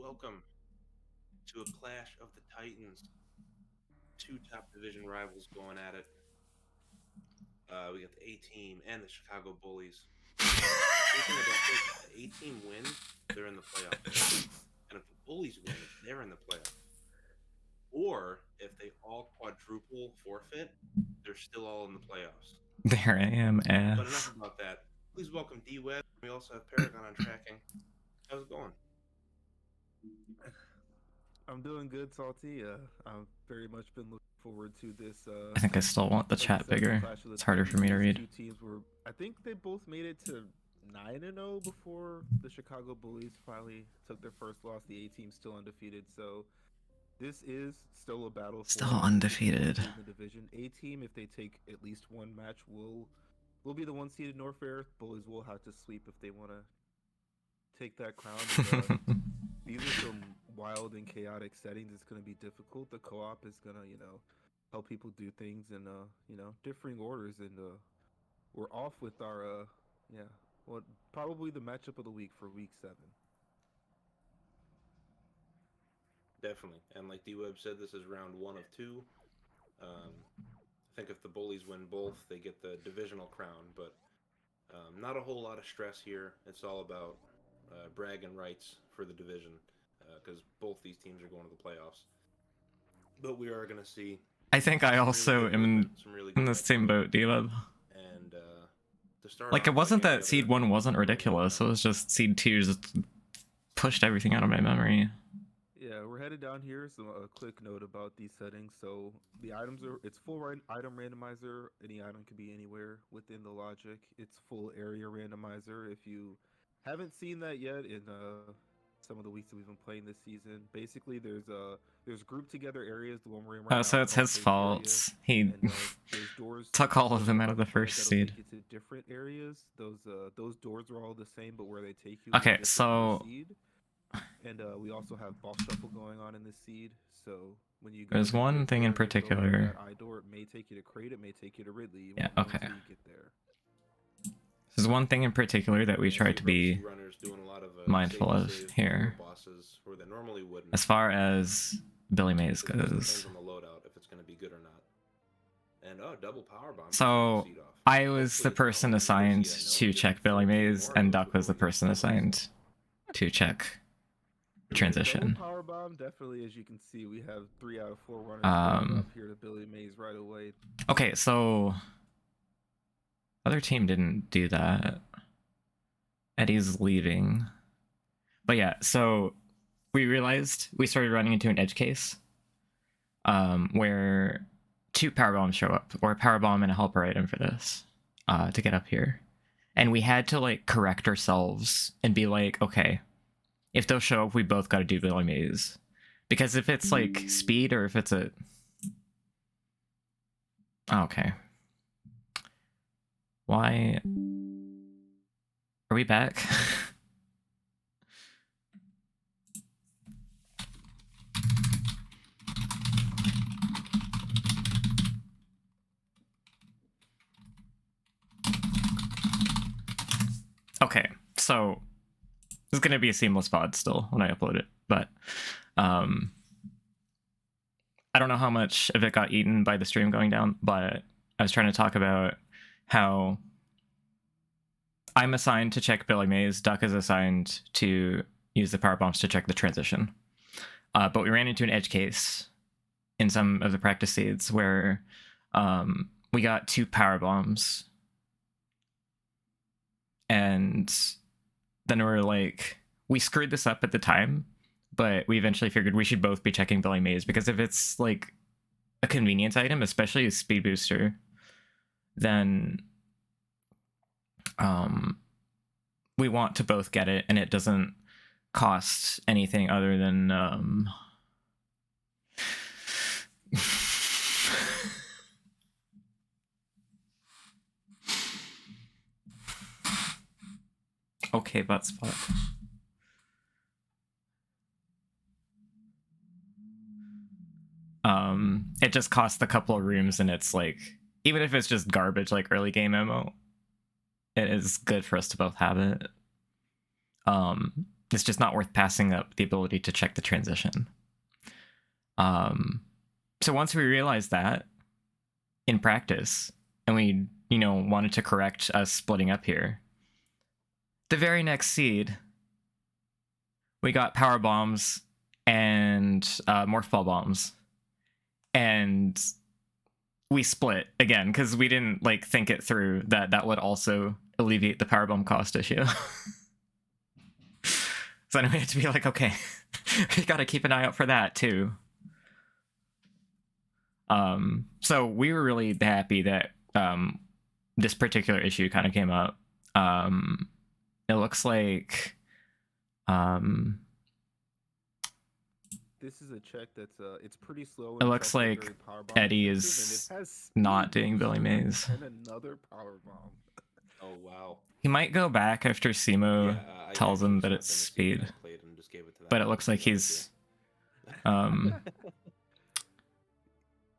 welcome to a clash of the Titans. Two top division rivals going at it. We got the A team and the Chicago Bullies. Cool thing about this, if the A team wins, they're in the playoffs. And if the Bullies win, they're in the playoffs. Or if they all quadruple forfeit, they're still all in the playoffs. There I am, But enough F. about that. Please welcome D Web. We also have Paragon on tracking. How's it going? I'm doing good, Salty. I've very much been looking forward to this. I think I still want the Like you chat said, the bigger. Clash of the It's harder for me to Titans. read. Two teams were, I think they both made it to 9-0 before the Chicago Bullies finally took their first loss. The A team still undefeated, so this is still a battle for Still undefeated. in the division. A team, if they take at least one match, will be the one seeded North Fair. Bullies will have to sweep if they want to take that crown. And, these are some wild and chaotic settings. It's going to be difficult. The co-op is going to, help people do things in, differing orders. And we're off with our, probably the matchup of the week for week 7. Definitely. And like D Web said, this is round 1 of 2. I think if the Bullies win both, they get the divisional crown, but not a whole lot of stress here. It's all about bragging rights for the division because both these teams are going to the playoffs. But we are going to see. I think I also am in the same boat, D-Web. And to start like, off, it wasn't like that Seed 1 wasn't ridiculous. It was just Seed 2 just pushed everything out of my memory. Yeah, we're headed down here. So a quick note about these settings. So the items it's full item randomizer. Any item can be anywhere within the logic. It's full area randomizer. If you haven't seen that yet in some of the weeks that we've been playing this season, basically there's grouped together areas. The one we're in right now. So it's his fault. He doors took all of them out of the first seed. Take you to different areas. Those doors are all the same, but where they take you. Okay, so. And we also have boss shuffle going on in this seed. So when you there's one thing in particular. That door, it may take you to Crate, it may take you to Ridley. Yeah, okay. Get there. There's one thing in particular that we try to be mindful of here. As far as Billy Mays goes. So I was the person assigned to check Billy Mays, and Duck was the person assigned to check transition. Power bomb, definitely, as you can see, we have 3 out of 4 runners up here to Billy Mays right away. Okay, so other team didn't do that. Eddie's leaving. But yeah, so we realized we started running into an edge case where 2 power bombs show up, or a power bomb and a helper item for this to get up here. And we had to like correct ourselves and be like, okay, if they'll show up, we both got to do Billy Mays. Because if it's like speed or if it's a... Okay. Why... Are we back? Okay, so... This is going to be a seamless pod still when I upload it, but I don't know how much of it got eaten by the stream going down, but I was trying to talk about how I'm assigned to check Billy Mays, Duck is assigned to use the power bombs to check the transition. But we ran into an edge case in some of the practice seeds where we got 2 power bombs, and then we're like, we screwed this up at the time, but we eventually figured we should both be checking Billy Mays, because if it's like a convenience item, especially a speed booster, then we want to both get it, and it doesn't cost anything other than okay, butt spot. It just costs a couple of rooms, and it's like, even if it's just garbage like early game ammo, it is good for us to both have it. it's just not worth passing up the ability to check the transition. So once we realized that in practice, and we, wanted to correct us splitting up here, the very next seed, we got power bombs and morph ball bombs, and we split again because we didn't think it through that would also alleviate the power bomb cost issue. So then we had to be like, okay, we got to keep an eye out for that too. So we were really happy that this particular issue kind of came up. It looks like this is a check that's it's pretty slow. It looks like Eddie is not doing Billy Mays. And another power bomb. Oh wow. He might go back after Simo tells him that it's speed. But it looks like he's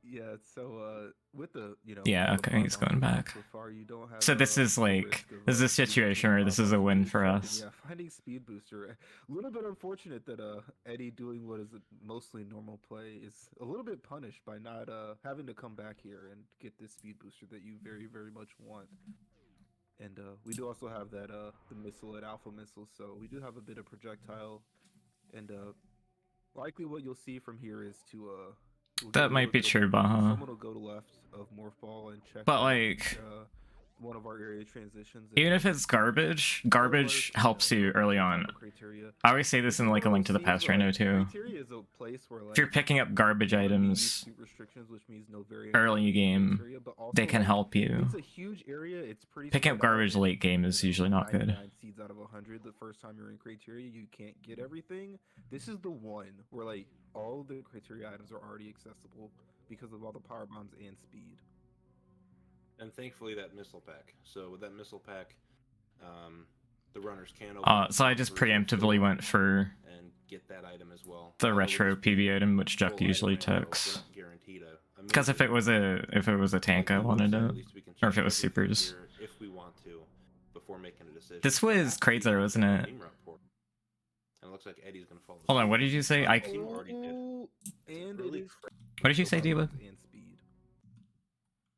yeah, so with the yeah, okay, he's going back. So far, you don't have, so this is this is a situation where this is a win for us. Yeah, finding speed booster. A little bit unfortunate that Eddie doing what is mostly normal play is a little bit punished by not having to come back here and get this speed booster that you very, very much want. And we do also have that the missile at Alpha Missile, so we do have a bit of projectile. And likely what you'll see from here is to that might be true, Baha. Someone will go to left of Morph Ball and check. But one of our area transitions. Even if it's garbage helps you early on. I always say this in A Link to the Past Rando too. If you're picking up garbage items early game, they can help you. It's a huge area. It's pretty. Picking up garbage late game is usually not good. Seeds out of 100. The first time you're in criteria, you can't get everything. This is the one where all the criteria items are already accessible because of all the power bombs and speed. And thankfully that missile pack. So with that missile pack, the runners can so I just preemptively went for and get that item as well. The retro PB item, which Duck usually takes. Because if it was a tank, I wanted it, or if it was supers. If we want to, before making a decision. This was Krazer, wasn't it? And it looks like Eddie's gonna fall. Hold on, what did you say? Already did. And what did you say, Diva?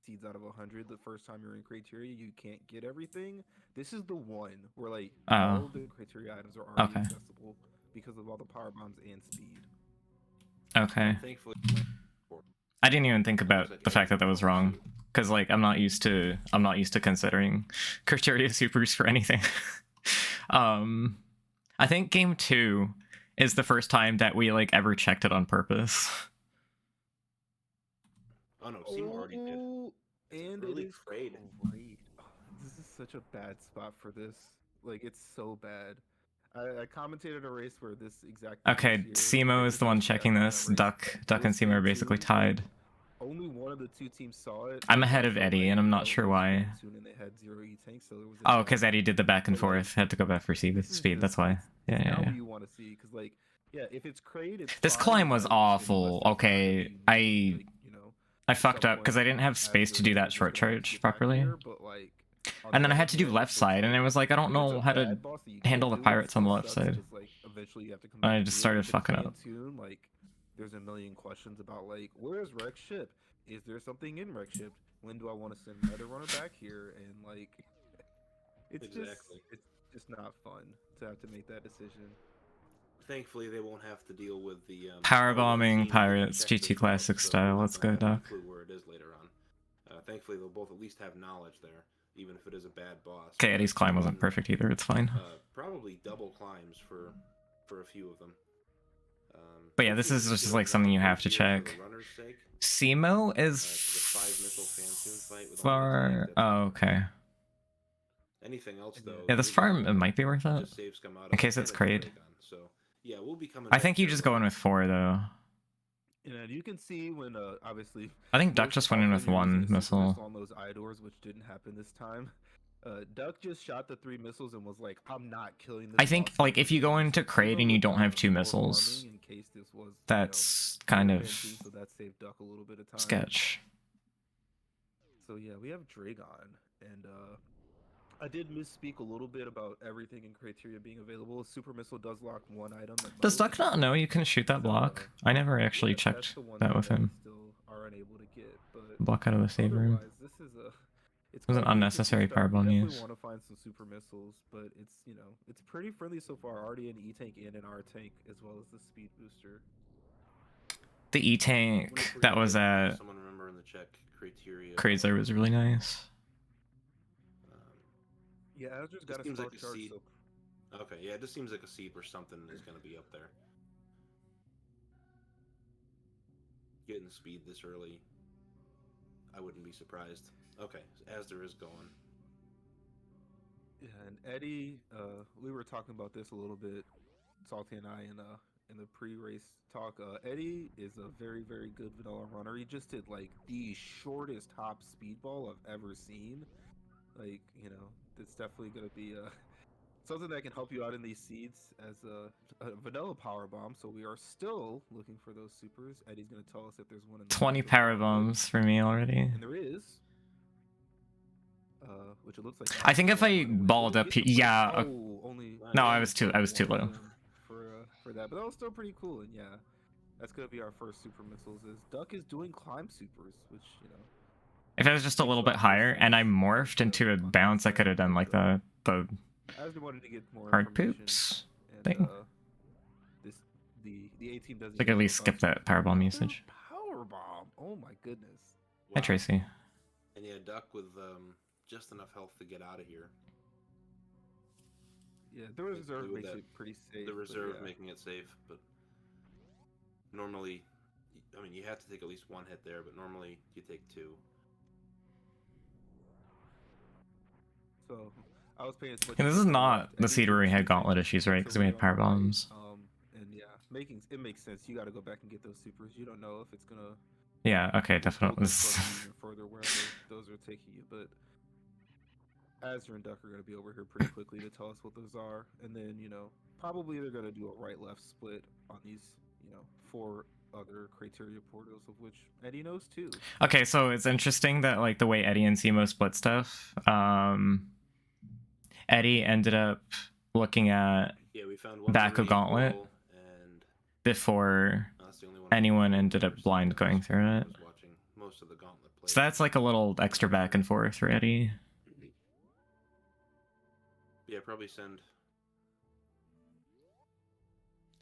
Seeds out of 100. The first time you're in criteria, you can't get everything. This is the one where all the criteria items are already accessible because of all the power bombs and speed. Okay. I didn't even think about the fact that was wrong, because I'm not used to considering criteria supers for anything. I think game 2 is the first time that we ever checked it on purpose. Oh no, Seymour already did. And really it is great. This is such a bad spot for this. It's so bad. I commentated a race where this exact. Okay, Simo is the one checking this. Duck and Simo are basically tied. Only one of the two teams saw it. I'm ahead of Eddie, and I'm not sure why. Oh, because Eddie did the back and forth. Had to go back for speed. That's why. Yeah. You want to see because if it's crate, it's this climb was awful. Okay, I fucked up because I didn't have space to do that short charge properly. And then I had to do left side, and it was I don't know how to handle the pirates on the left side. And I just started fucking up. There's a million questions about where's Rex ship? Is there something in Rex ship? When do I want to send another runner back here? And it's just not fun to have to make that decision. Thankfully, they won't have to deal with the power bombing pirates GT Classic style. Let's go, Doc. Where it is later on. Thankfully, they'll both at least have knowledge there, even if it is a bad boss. Okay, Eddie's climb wasn't perfect either. It's fine. Probably double climbs for a few of them. But yeah, this is just something you have to check. Simo is far. Oh, okay. Anything else though? Yeah, this farm it might be worth it. In case it's crate. So yeah, we'll be coming. I think you just go in with 4 though. Yeah, you can see when obviously. I think Duck just went in with 1 missile. On those Idors, which didn't happen this time. Duck just shot the 3 missiles and was like, "I'm not killing this." I think if you go into crate and you don't have 2 missiles, that's kind of so that saved Duck a little bit of time. Sketch. So yeah, we have Dragon, and I did misspeak a little bit about everything in criteria being available. Super Missile does lock one item. At Does most. Duck not know you can shoot that block? I never actually Yes, checked that's the one that with we him. still are unable to get, but Block out of the save room. otherwise, this is a. It's It was an quite unnecessary interesting stuff. We powerbomb definitely use. want to find some super missiles, but it's it's pretty friendly so far. Already an E tank and an R tank, as well as the speed booster. The E tank that was at Someone remember in the check criteria. Crazer was really nice. Yeah, Azur's got a seems spark like a charge. seed. So Okay, yeah, it just seems like a seed or something is going to be up there. Getting speed this early, I wouldn't be surprised. Okay, as there is going. yeah, and Eddie, we were talking about this a little bit, Salty and I, in the pre-race talk. Eddie is a very, very good vanilla runner. He just did like the shortest hop speedball I've ever seen. Like, it's definitely gonna be something that can help you out in these seeds as a vanilla power bomb. So we are still looking for those supers. Eddie's gonna tell us if there's one in the 20 gauntlet. power bombs for me already. And there is. Which it looks like. I think if I balled up, yeah. Only. No, I was too low. For that, but that was still pretty cool. And yeah, that's gonna be our first super missiles. Is Duck is doing climb supers, which If it was just a little bit higher and I morphed into a bounce, I could have done like the As we wanted to get more hard information, poops and, thing. The A team doesn't. Like at least skip that powerbomb usage. Power bomb! Oh my goodness. Hi Tracy. And yeah, Duck with just enough health to get out of here. Yeah, the reserve makes it pretty safe. The reserve making it safe, but normally, I mean, you have to take at least one hit there, but normally you take two. So I was paying as much. And this is not the seed where we had gauntlet issues, right? Because we had power bombs. And yeah, it makes sense. You got to go back and get those supers. You don't know if it's gonna. Yeah. Okay. Definitely. Even further where those are taking you, but Azure and Duck are going to be over here pretty quickly to tell us what those are, and then probably they're going to do a right-left split on these 4 other criteria portals, of which Eddie knows too. Okay, so it's interesting that like the way Eddie and Simo split stuff. Eddie ended up looking at we found one back of gauntlet and before anyone ended up blind going through it. Most of the gauntlet play. So that's like a little extra back and forth for Eddie. Yeah, probably send.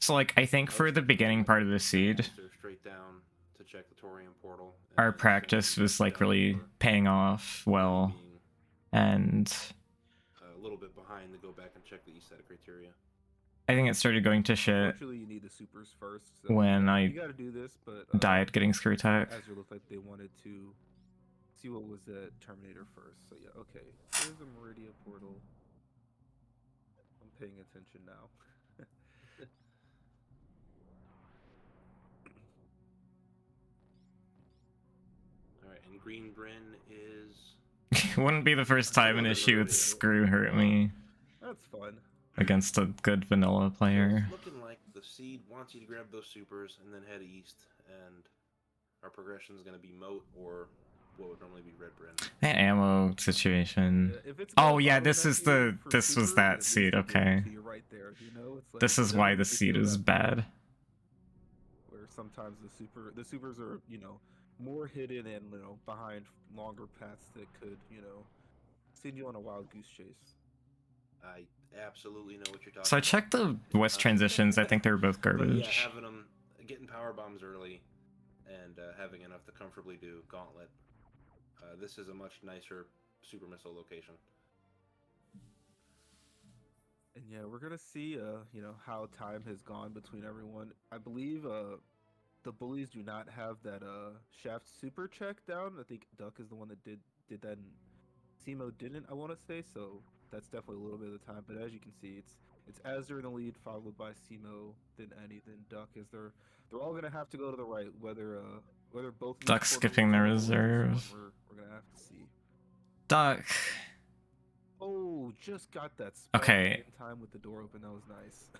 So like I think for the beginning part of the seed, straight down to check the Torium portal. Our practice was like really paying off well, and a little bit behind to go back and check the east side of criteria. I think it started going to shit. Actually, you need the supers first. So when I you gotta do this, but died getting screw attack. Azure looked like they wanted to see what was at Terminator first. So yeah, okay. Here's the Meridia portal. I'm paying attention now. Alright, and Green Bryn is... Wouldn't be the first time an issue with screw hurt me. That's fun. Against a good vanilla player. So it's looking like the seed wants you to grab those supers and then head east, and our progression is going to be Moat or what would normally be Red Bryn. That ammo situation. Yeah, oh yeah, this was that seed. Okay. Right there, it's like, this is why the seed is bad. Where sometimes the supers are more hidden and behind longer paths that could send you on a wild goose chase. I absolutely know what you're talking about. So I checked the West transitions. I think they were both garbage. Yeah, getting power bombs early and having enough to comfortably do gauntlet. This is a much nicer super missile location. And yeah, we're gonna see how time has gone between everyone. I believe the Bullies do not have that shaft super check down. I think Duck is the one that did that, and Simo didn't, I want to say, so that's definitely a little bit of the time. But as you can see, it's Azure in the lead, followed by Simo, then Eddie, then Duck. They're all gonna have to go to the right, whether both Duck skipping the reserve. We're gonna have to see. Duck. Oh, just got that spot okay. in time with the door open. That was nice.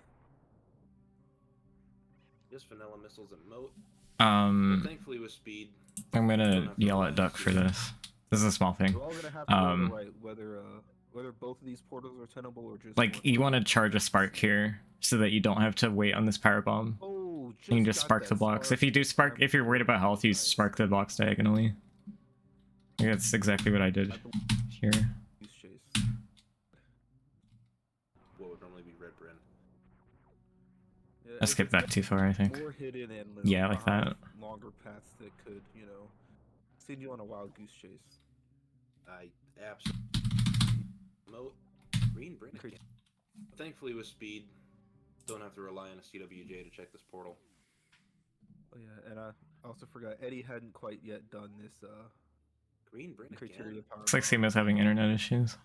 Just vanilla missiles at Moat. But thankfully with speed. I'm gonna yell at Duck for this. This is a small thing. We're all gonna have to go to the right, whether whether both of these portals are tenable or just Like, one. you want to charge a spark here so that you don't have to wait on this power bomb. Oh, You can just got spark that the blocks. If you do in spark, time if you're with worried the- about health, you nice. spark the blocks diagonally. That's exactly what I did here. Goose chase. What would normally be red Bryn. Yeah, I if skipped it's back too far, I think. more hidden and Yeah, like behind that. longer paths that could, send you on a wild goose chase. I absolutely moat green Bryn again. Thankfully, with speed, don't have to rely on a CWJ to check this portal. Oh yeah, and I also forgot Eddie hadn't quite yet done this Green Bryn criteria again. power. Looks like bomb. Seema's having internet issues.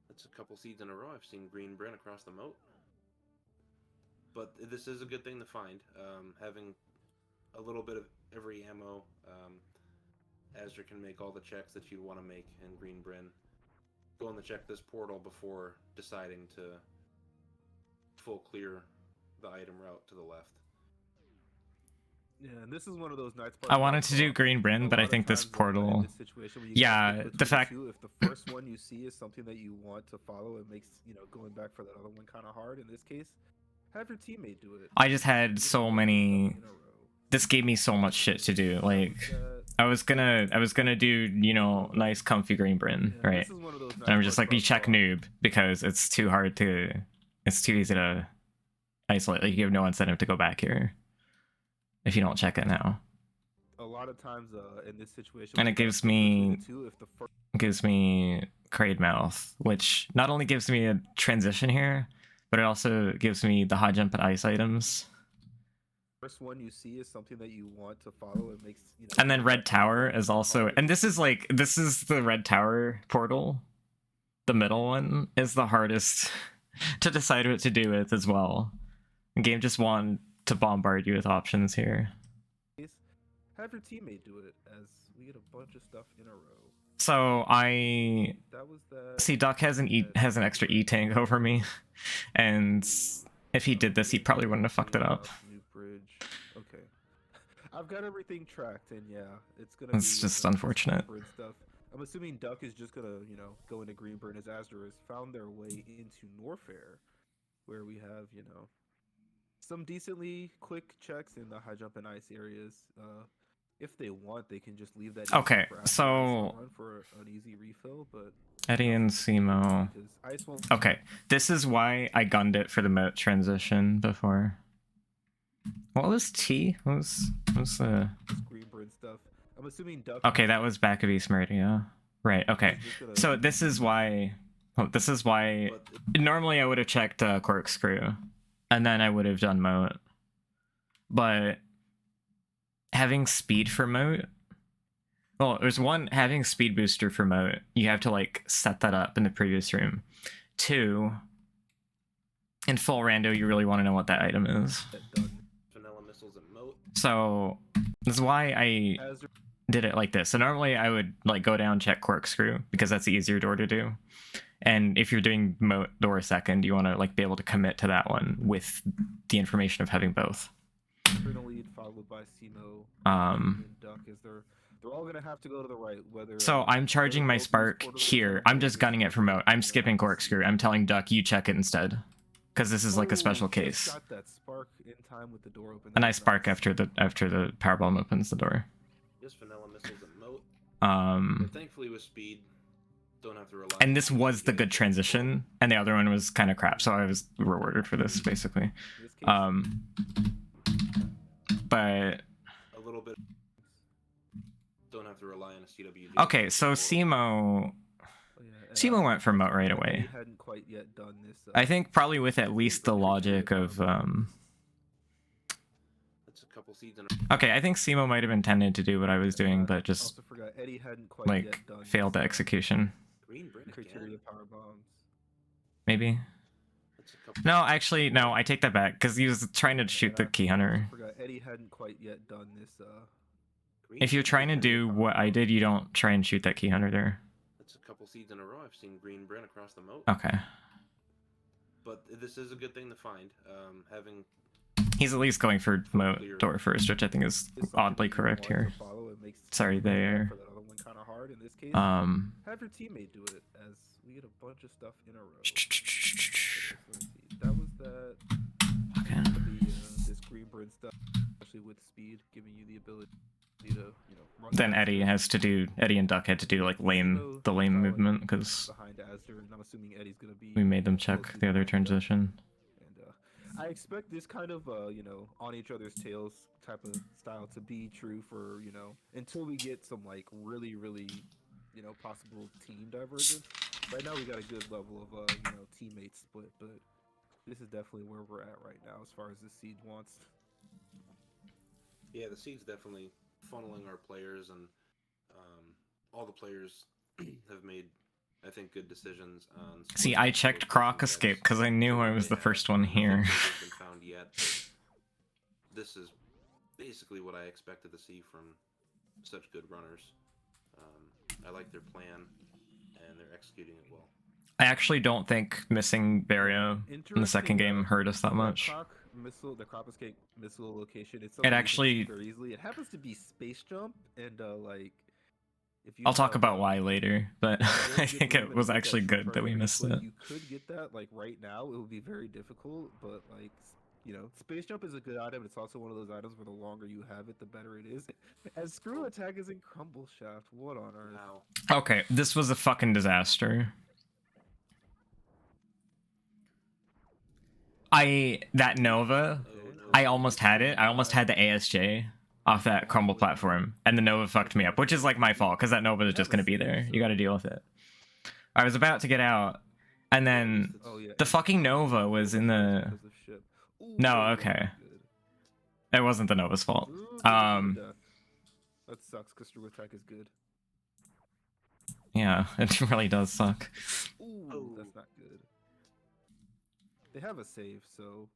That's a couple seeds in a row. I've seen green Bryn across the moat. But this is a good thing to find. Having a little bit of every ammo, Azure can make all the checks that you want to make in green Bryn. Going to check this portal before deciding to full clear the item route to the left. Yeah, and this is one of those nights. I wanted to do green Bryn, but I think this portal. Yeah, the fact. If the first one you see is something that you want to follow, it makes going back for that other one kind of hard. In this case, have your teammate do it. I just had so many. In a row. This gave me so much shit to do. Like, I was gonna do nice comfy green Bryn, Yeah, right? this is one of those And I'm nights just where like, you it's check about- noob because it's too hard to. It's too easy to isolate. Like, you have no incentive to go back here if you don't check it now. A lot of times in this situation, And it gives me if the first Kraid Mouth, which not only gives me a transition here, but it also gives me the high jump and ice items. first one you see is something that you want to follow, it makes And then Red Tower is also, and this is the Red Tower portal. The middle one is the hardest to decide what to do with as well. The game just wanted to bombard you with options here. have your teammate do it as we get a bunch of stuff in a row. So That was that. see, Duck has an extra E tank over me, and if he did this, he probably wouldn't have fucked it up. New bridge. Okay. I've got everything tracked, and yeah, it's gonna. It's just unfortunate. Bridge stuff. I'm assuming Duck is just gonna, go into Greenburn as Azure has found their way into Norfair, where we have, some decently quick checks in the high jump and ice areas. If they want, they can just leave that. Okay, for after so run for an easy refill, but Eddie and Simo. because ice won't. Okay, this is why I gunned it for the moat transition before. What was T? What was the? Greenburn stuff. I'm assuming Duck. Okay, that was back of East Meridia. Right. Okay. is just gonna- So this is why. Oh, this is why. But Normally I would have checked corkscrew, and then I would have done moat. But having speed for moat. Well, there's one, having speed booster for moat. You have to like set that up in the previous room. 2, in full rando, you really want to know what that item is. done. vanilla missiles and moat. So this is why I Azure did it like this. So normally I would like go down, check corkscrew, because that's the easier door to do. And if you're doing moat door second, you want to like be able to commit to that one with the information of having both. in the lead, followed by Simo. Um, And Duck is they're all gonna have to go to the right. Whether So I'm charging my spark here. I'm just gunning it for moat. I'm skipping corkscrew. I'm telling Duck, you check it instead, because this is like a special case. Got that spark in time with the door open. And That I was spark nice. after the power bomb opens the door. Just vanilla missiles and moat. Um, But thankfully, with speed, don't have to rely. and this was the good transition, and the other one was kind of crap. So I was rewarded for this basically. In this case, But a little bit. Don't have to rely on a CWJ. okay, so Simo oh, yeah, and, Simo went for moat right Eddie away. hadn't quite yet done this. I think probably with at least the logic of That's a couple seeds in a okay, I think Simo might have intended to do what I was doing, but just also forgot Eddie hadn't quite like yet done failed the this, execution. green Bryn criteria again. power bombs. Maybe. That's a couple. No, actually, no. I take that back because he was trying to shoot the key hunter. Also forgot Eddie hadn't quite yet done this. Green If you're Bryn trying to again. do what I did, you don't try and shoot that key hunter there. That's a couple seeds in a row. I've seen green Bryn across the moat. Okay. But this is a good thing to find. Having He's at least going for moat door first, which I think is Is something oddly that you correct want to here. follow, it makes Sorry, go back there. for that other one kind of hard. In this case, Um, have your teammate do it, as we get a bunch of stuff in a row. Let's see. That was that. This green burn stuff, especially with speed, giving you the ability to, run. Then faster. Eddie and Duck had to do like the lame movement because behind Asder, and I'm assuming Eddie's gonna be. we made them check closely the other behind Duck. transition. And I expect this kind of, on each other's tails type of style to be true for, until we get some like really, really, possible team divergence. Right now we got a good level of, teammate split, but this is definitely where we're at right now as far as the seed wants. Yeah, the seed's definitely funneling our players, and all the players have made, I think, good decisions on. See, I checked Croc Escape because I knew I was the first one here. Been found yet. This is basically what I expected to see from such good runners. I like their plan, and they're executing it well. I actually don't think missing Barrio in the second game hurt us that much. The Crop Escape missile location. It actually very easily. It happens to be space jump, and if you I'll talk about why later, but I think it was actually good that we missed it. You could get that right now. It would be very difficult, but space jump is a good item. It's also one of those items where the longer you have it, the better it is. And screw attack is in Crumble Shaft. What on earth? Wow. Okay, this was a fucking disaster. That Nova, I almost had it. I almost had the ASJ off that crumble platform, and the Nova fucked me up, which is like my fault because that Nova is just gonna be there. You got to deal with it. I was about to get out, and then the fucking Nova was in the. No, okay. It wasn't the Nova's fault. That sucks because screw attack is good. Yeah, it really does suck. Ooh, that's not good. They have a save, so.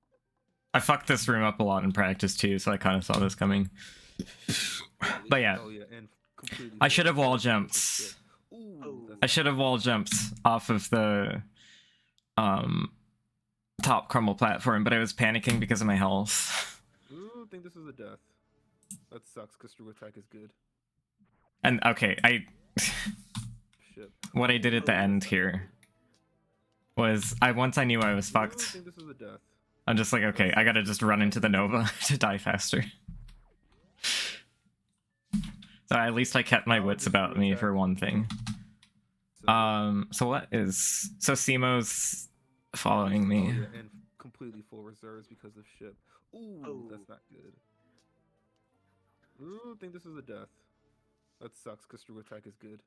I fucked this room up a lot in practice too, so I kind of saw this coming. But yeah, and I should have wall jumped. I should have wall jumped off of the top crumble platform, but I was panicking because of my health. Ooh, I think this is a death. That sucks because screw attack is good. And okay, Shit. What I did at the end here was once I knew I was fucked. I think this is a death. I'm just like, okay, I gotta just run into the Nova to die faster. So at least I kept my wits about me for one thing. So Simo's following me. And completely full reserves because of ship. Ooh, that's not good. Ooh, I think this is a death. That sucks because screw attack is good.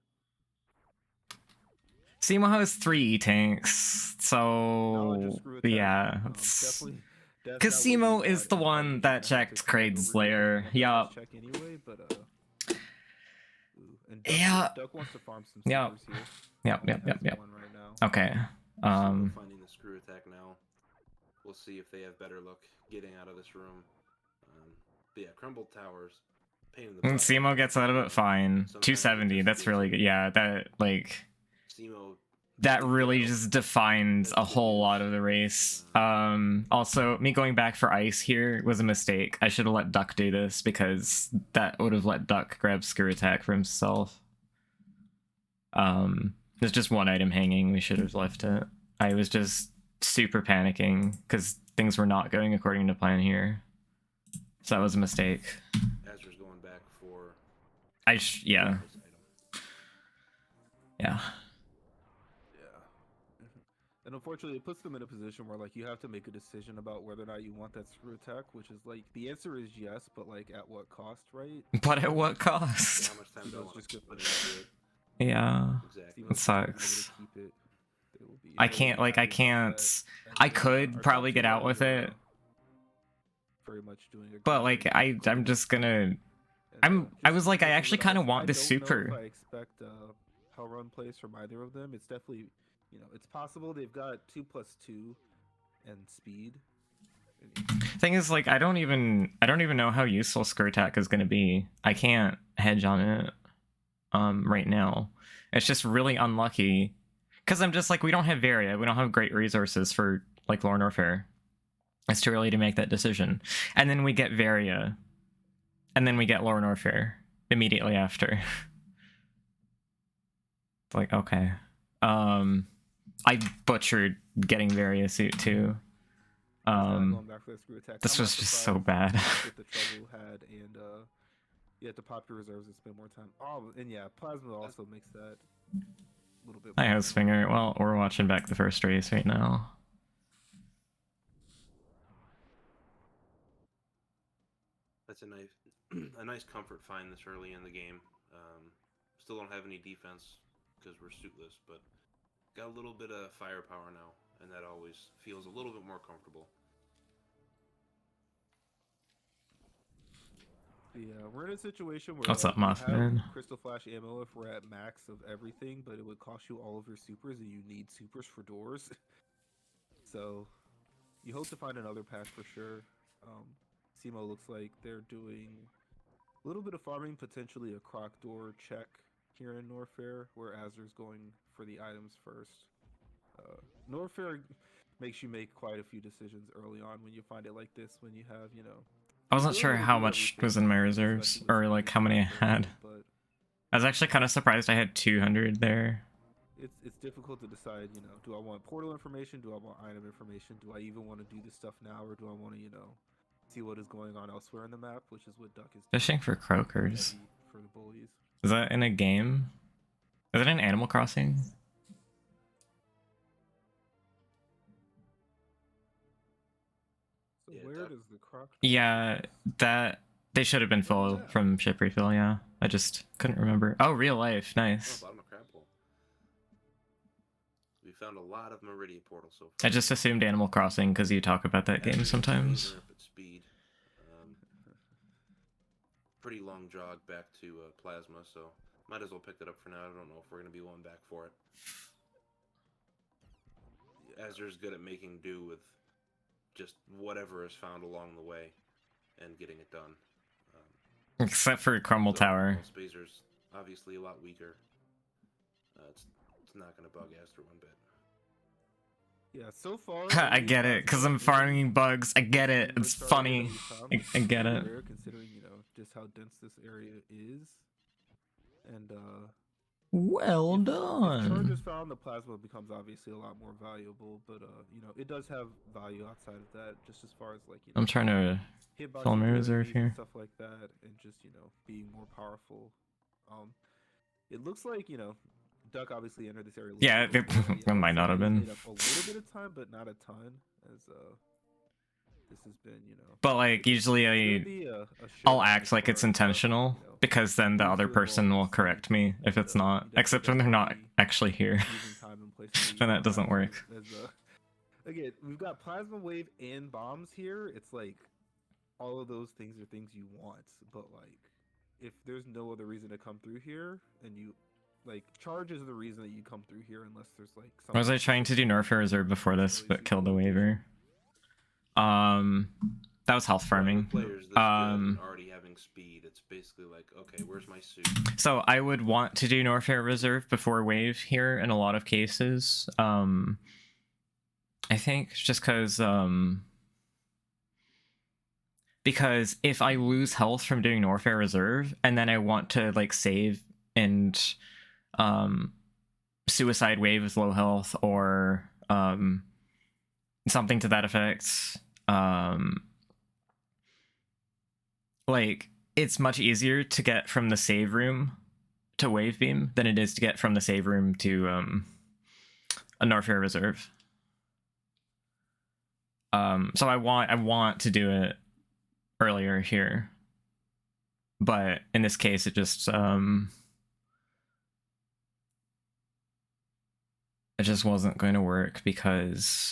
Simo has 3 tanks, so yeah. Because Simo is the one that checked Kraid's lair. Yup. Yeah. Duck wants to farm some Yep. Yep. Okay. Finding the screw attack now. We'll see if they have better luck getting out of this room. But yeah, crumbled towers. Pain in the butt. Simo gets out of it fine. 270. That's really good. Yeah, that Simo. That really just defines a whole lot of the race. Also, me going back for ice here was a mistake. I should have let Duck do this because that would have let Duck grab screw attack for himself. There's just one item hanging. We should have left it. I was just super panicking because things were not going according to plan here. So that was a mistake. Azra's going back for. Yeah. Yeah. And unfortunately, it puts them in a position where you have to make a decision about whether or not you want that screw attack, which is the answer is yes, but at what cost, right? But at what cost? How much time do I want to put into it? Yeah. Exactly. It sucks. I can't. I could probably get out with it. Very much doing a but I'm just gonna. I was like, I actually kind of want this super. I expect Hell Run plays from either of them. It's definitely. It's possible they've got 2+2 and speed. Thing is, I don't even know how useful screw attack is gonna be. I can't hedge on it, right now. It's just really unlucky, because I'm just we don't have Varia, we don't have great resources for Lorne Warfare. It's too early to make that decision, and then we get Varia, and then we get Lorne Warfare immediately after. Like, okay. I butchered getting Variasuit too. Going back for the screw attack. This I'm was not just surprised so bad. with the trouble had, and you have to pop your reserves and spend more time. Oh, and yeah, plasma also makes that a little bit. Hi, more House Finger. Well, we're watching back the first race right now. That's a nice comfort find this early in the game. Still don't have any defense because we're suitless, but got a little bit of firepower now, and that always feels a little bit more comfortable. Yeah, we're in a situation where What's like, up, we have Mothman? Crystal Flash ammo if we're at max of everything, but it would cost you all of your supers, and you need supers for doors. So you hope to find another path for sure. SEMO looks like they're doing a little bit of farming, potentially a croc door check here in Norfair, where Azur's going for the items first. Norfair makes you make quite a few decisions early on when you find it like this, when you have, you know, I wasn't the sure ability to how do much everything, was in my especially reserves, with or some like of how these many I things had. but I was actually kind of surprised I had 200 there. it's difficult to decide, you know, do I want portal information, do I want item information, do I even want to do this stuff now, or do I want to, you know, see what is going on elsewhere in the map, which is what Duck is doing. Fishing for croakers. Heavy for the bullies. Is that in a game? Is it in Animal Crossing? So Yeah, where Duck. does the croc? Yeah, that they should have been full yeah. from ship refill. Yeah, I just couldn't remember. Oh, real life, Oh, nice. bottom of crab hole. We found a lot of Meridia portals so I far. just assumed Animal Crossing because you talk about that game sometimes. At speed. Pretty long jog back to Plasma, so might as well pick that up for now. I don't know if we're going to be going back for it. Azur's good at making do with just whatever is found along the way and getting it done. Except for Crumble Tower. Spazer's obviously a lot weaker. It's not going to bug Azur one bit. Yeah, so far. I get it, because I'm farming bugs. I get it. It's funny. I get it. Rare, considering, you know, just how dense this area is. And well done. If charge is found, the plasma becomes obviously a lot more valuable, but you know, it does have value outside of that, just as far as like, you know, I'm trying to fill my reserve here. stuff like that, and just, you know, being more powerful. It looks like, you know, Duck obviously entered this area. Yeah, it might not have been. A little bit of time, but not a ton, as this has been, you know. But like usually I'll act like it's intentional, because then the other person will correct me if it's not. Except when they're not actually here. Then that doesn't work. Again, we've got plasma wave and bombs here. It's like all of those things are things you want, but like if there's no other reason to come through here, and you like charge is the reason that you come through here, unless there's like something. Was I trying to do Norfair Reserve before this, but killed the waiver? That was health farming. Already having speed, it's basically like, okay, where's my suit? So I would want to do Norfair Reserve before wave here in a lot of cases. I think just because if I lose health from doing Norfair Reserve and then I want to like save and suicide wave with low health, or something to that effect, like it's much easier to get from the save room to wave beam than it is to get from the save room to a Norfair Reserve. So I want to do it earlier here, but in this case it just wasn't going to work, because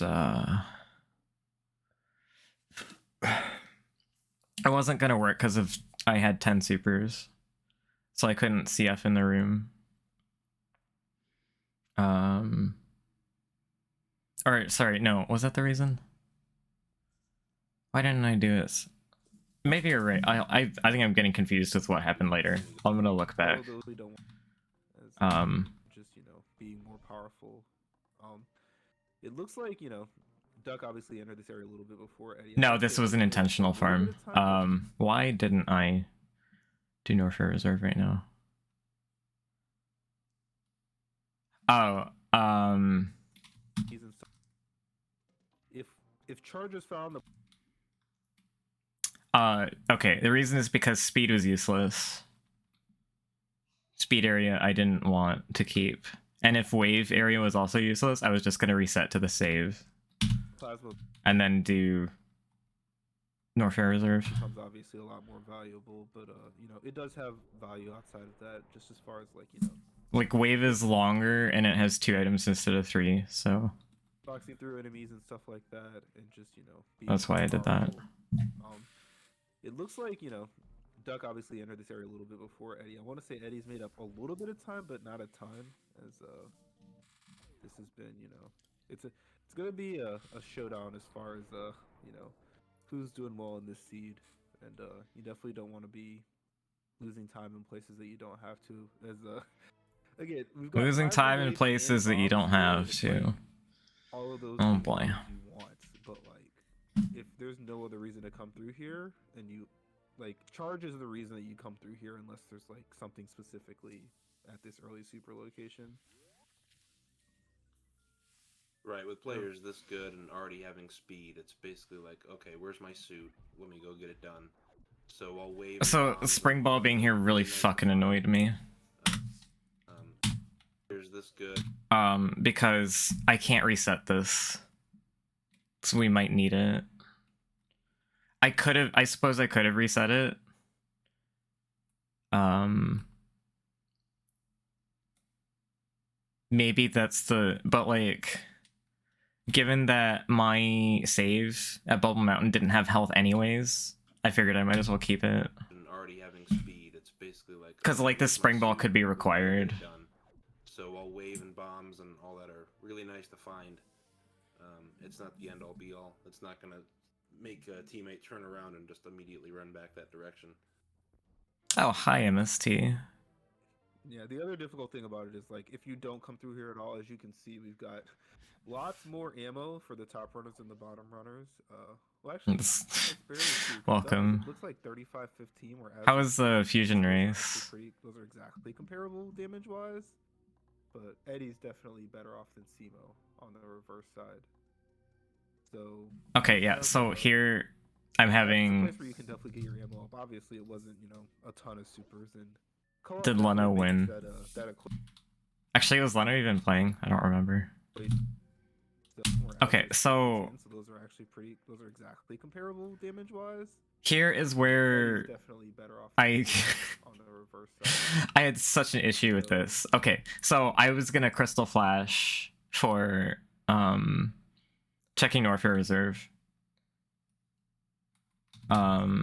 it wasn't going to work because of I had 10 supers, so I couldn't CF in the room. Or sorry, no, was that the reason? Why didn't I do this? Maybe you're right. I think I'm getting confused with what happened later. I'm gonna look back. Just, you know, being more powerful. It looks like, you know, Duck obviously entered this area a little bit before Eddie. No, this was an intentional farm. Why didn't I do Norfair Reserve right now? Oh, He's in. If charge is found, okay. The reason is because speed was useless. Speed area I didn't want to keep. And if wave area was also useless, I was just going to reset to the save. plasma And then do Norfair Reserve. becomes obviously a lot more valuable, but you know, it does have value outside of that, just as far as like, you know, Like wave is longer and it has 2 items instead of 3, so boxing through enemies and stuff like that, and just, you know, being that's why I did that. powerful. It looks like, you know, Duck obviously entered this area a little bit before Eddie. I want to say Eddie's made up a little bit of time, but not a ton, as this has been, you know, it's gonna be a showdown as far as you know, who's doing well in this seed, and you definitely don't want to be losing time in places that you don't have to. As again, we've got Losing time in places that you don't have to. all of those. Oh things boy. you want, but like, if there's no other reason to come through here, and you like, charge is the reason that you come through here, unless there's like something specifically at this early super location. Right, with players this good and already having speed, it's basically like, okay, where's my suit? Let me go get it done. So I'll wave. So Spring Ball being here really fucking annoyed me. Here's this good. Because I can't reset this. So we might need it. I suppose I could have reset it. Maybe that's but like, given that my save at Bubble Mountain didn't have health anyways, I figured I might as well keep it. And already having speed, it's basically like, because like the Spring Ball could be required. So while wave and bombs and all that are really nice to find, it's not the end all be all. It's not gonna make a teammate turn around and just immediately run back that direction. Oh, hi MST. Yeah, the other difficult thing about it is, like, if you don't come through here at all, as you can see, we've got lots more ammo for the top runners and the bottom runners. Well, actually, it's barely true. Welcome. It looks like 35-15. How was the fusion race? Those are exactly comparable damage-wise, but Eddie's definitely better off than Simo on the reverse side. So okay, yeah. So here I'm having. It's a place where you can definitely get your ammo up. Obviously, it wasn't, you know, a ton of supers. And did Leno win? Actually, was Leno even playing? I don't remember. Okay, so those are actually pretty. Those are exactly comparable damage-wise. Here is where definitely better off I on the reverse side. I had such an issue with this. Okay, so I was gonna Crystal Flash for checking Norfair Reserve. So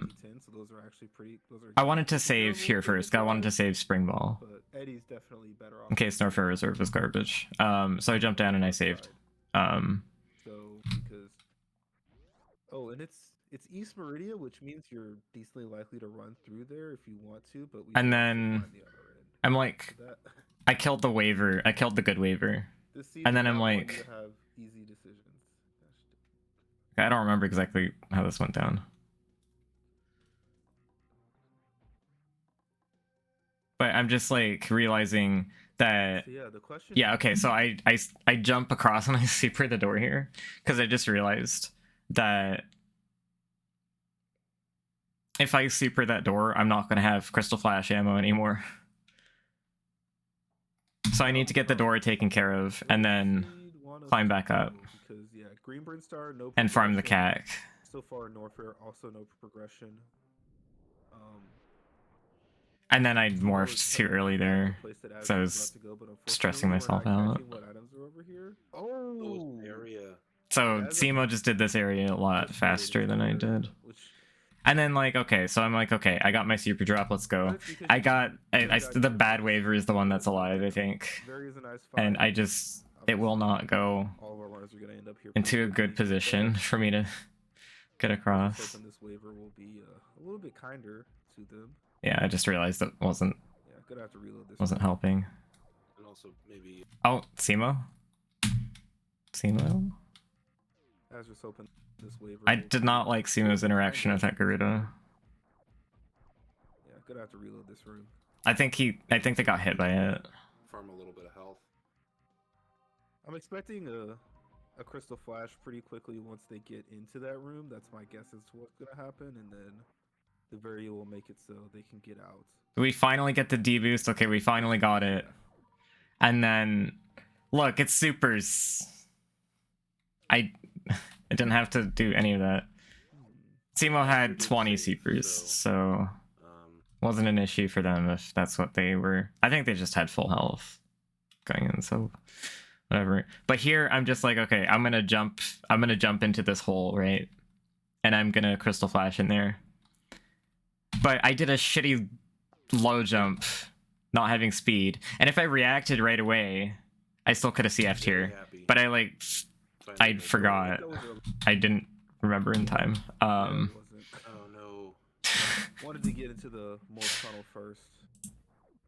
those are actually pretty. I wanted to save here first. I wanted to save Spring Ball. But Eddie's definitely better off. In case Norfair Reserve was garbage. So I jumped down and I saved. So because and it's East Meridia, which means you're decently likely to run through there if you want to. But and then I'm like, I killed the waiver. I killed the good waiver. And then I'm like, have easy decisions. I don't remember exactly how this went down. But I'm just like realizing that. So yeah, the question. Yeah. Okay. So I jump across and I super the door here because I just realized that if I super that door, I'm not gonna have Crystal Flash ammo anymore. So I need to get the door taken care of and then climb back up. Because yeah, Greenburn Star, no. And farm the CAC. So far, Norfair also no progression. And then I morphed too early there, so I was stressing myself out. Oh, area. So Simo just did this area a lot faster than I did. And then like, okay, so I'm like, okay, I got my super drop, let's go. I got, the bad waiver is the one that's alive, I think. And I just, it will not go into a good position for me to get across. This waiver will be a little bit kinder to them. Yeah, I just realized it wasn't. Yeah, gonna have to reload this. Wasn't helping. And also maybe. Oh, Simo. Simo. I was just hoping this waiver. I did not like Simo's interaction with that Garuda. Yeah, gonna have to reload this room. I think they got hit by it. Farm a little bit of health. I'm expecting a crystal flash pretty quickly once they get into that room. That's my guess as to what's gonna happen, and then the Varia will make it so they can get out. We finally get the D boost. Okay, we finally got it. And then, look, it's supers. I didn't have to do any of that. Timo had 20 supers, so wasn't an issue for them if that's what they were. I think they just had full health going in, so whatever. But here I'm just like, okay, I'm gonna jump into this hole, right? And I'm gonna crystal flash in there. But I did a shitty low jump, not having speed. And if I reacted right away, I still could have CF'd here. But I forgot. I didn't remember in time. Oh no. Wanted to get into the morph tunnel first.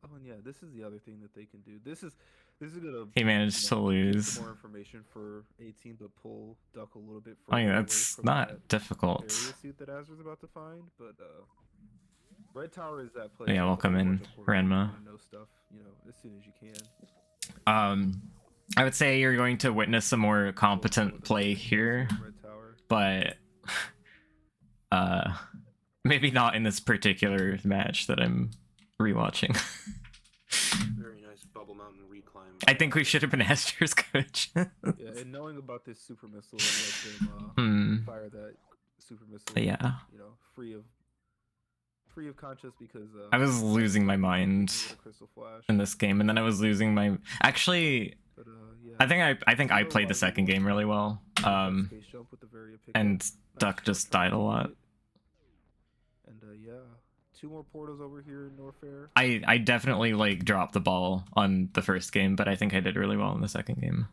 Oh, and yeah, this is the other thing that they can do. This is gonna. He managed to lose. Some more information for 18, but pull Duck a little bit. I mean, that's not difficult. Area suit that Azra's about to find, but Red Tower is that place. Yeah, welcome in, Ranma. Know stuff, as soon as you can. I would say you're going to witness some more competent play here, but maybe not in this particular match that I'm rewatching. Very nice Bubble Mountain reclimb. I think we should have been Esther's coach. Yeah, and knowing about this super missile, let them fire that super missile. Yeah. Free of conscience, because I was losing my mind in this game, and then I was losing my. Actually, yeah. I think I played the second game really well. And Duck just died a lot. And yeah, 2 more portals over here in Norfair. I definitely like dropped the ball on the first game, but I think I did really well in the second game.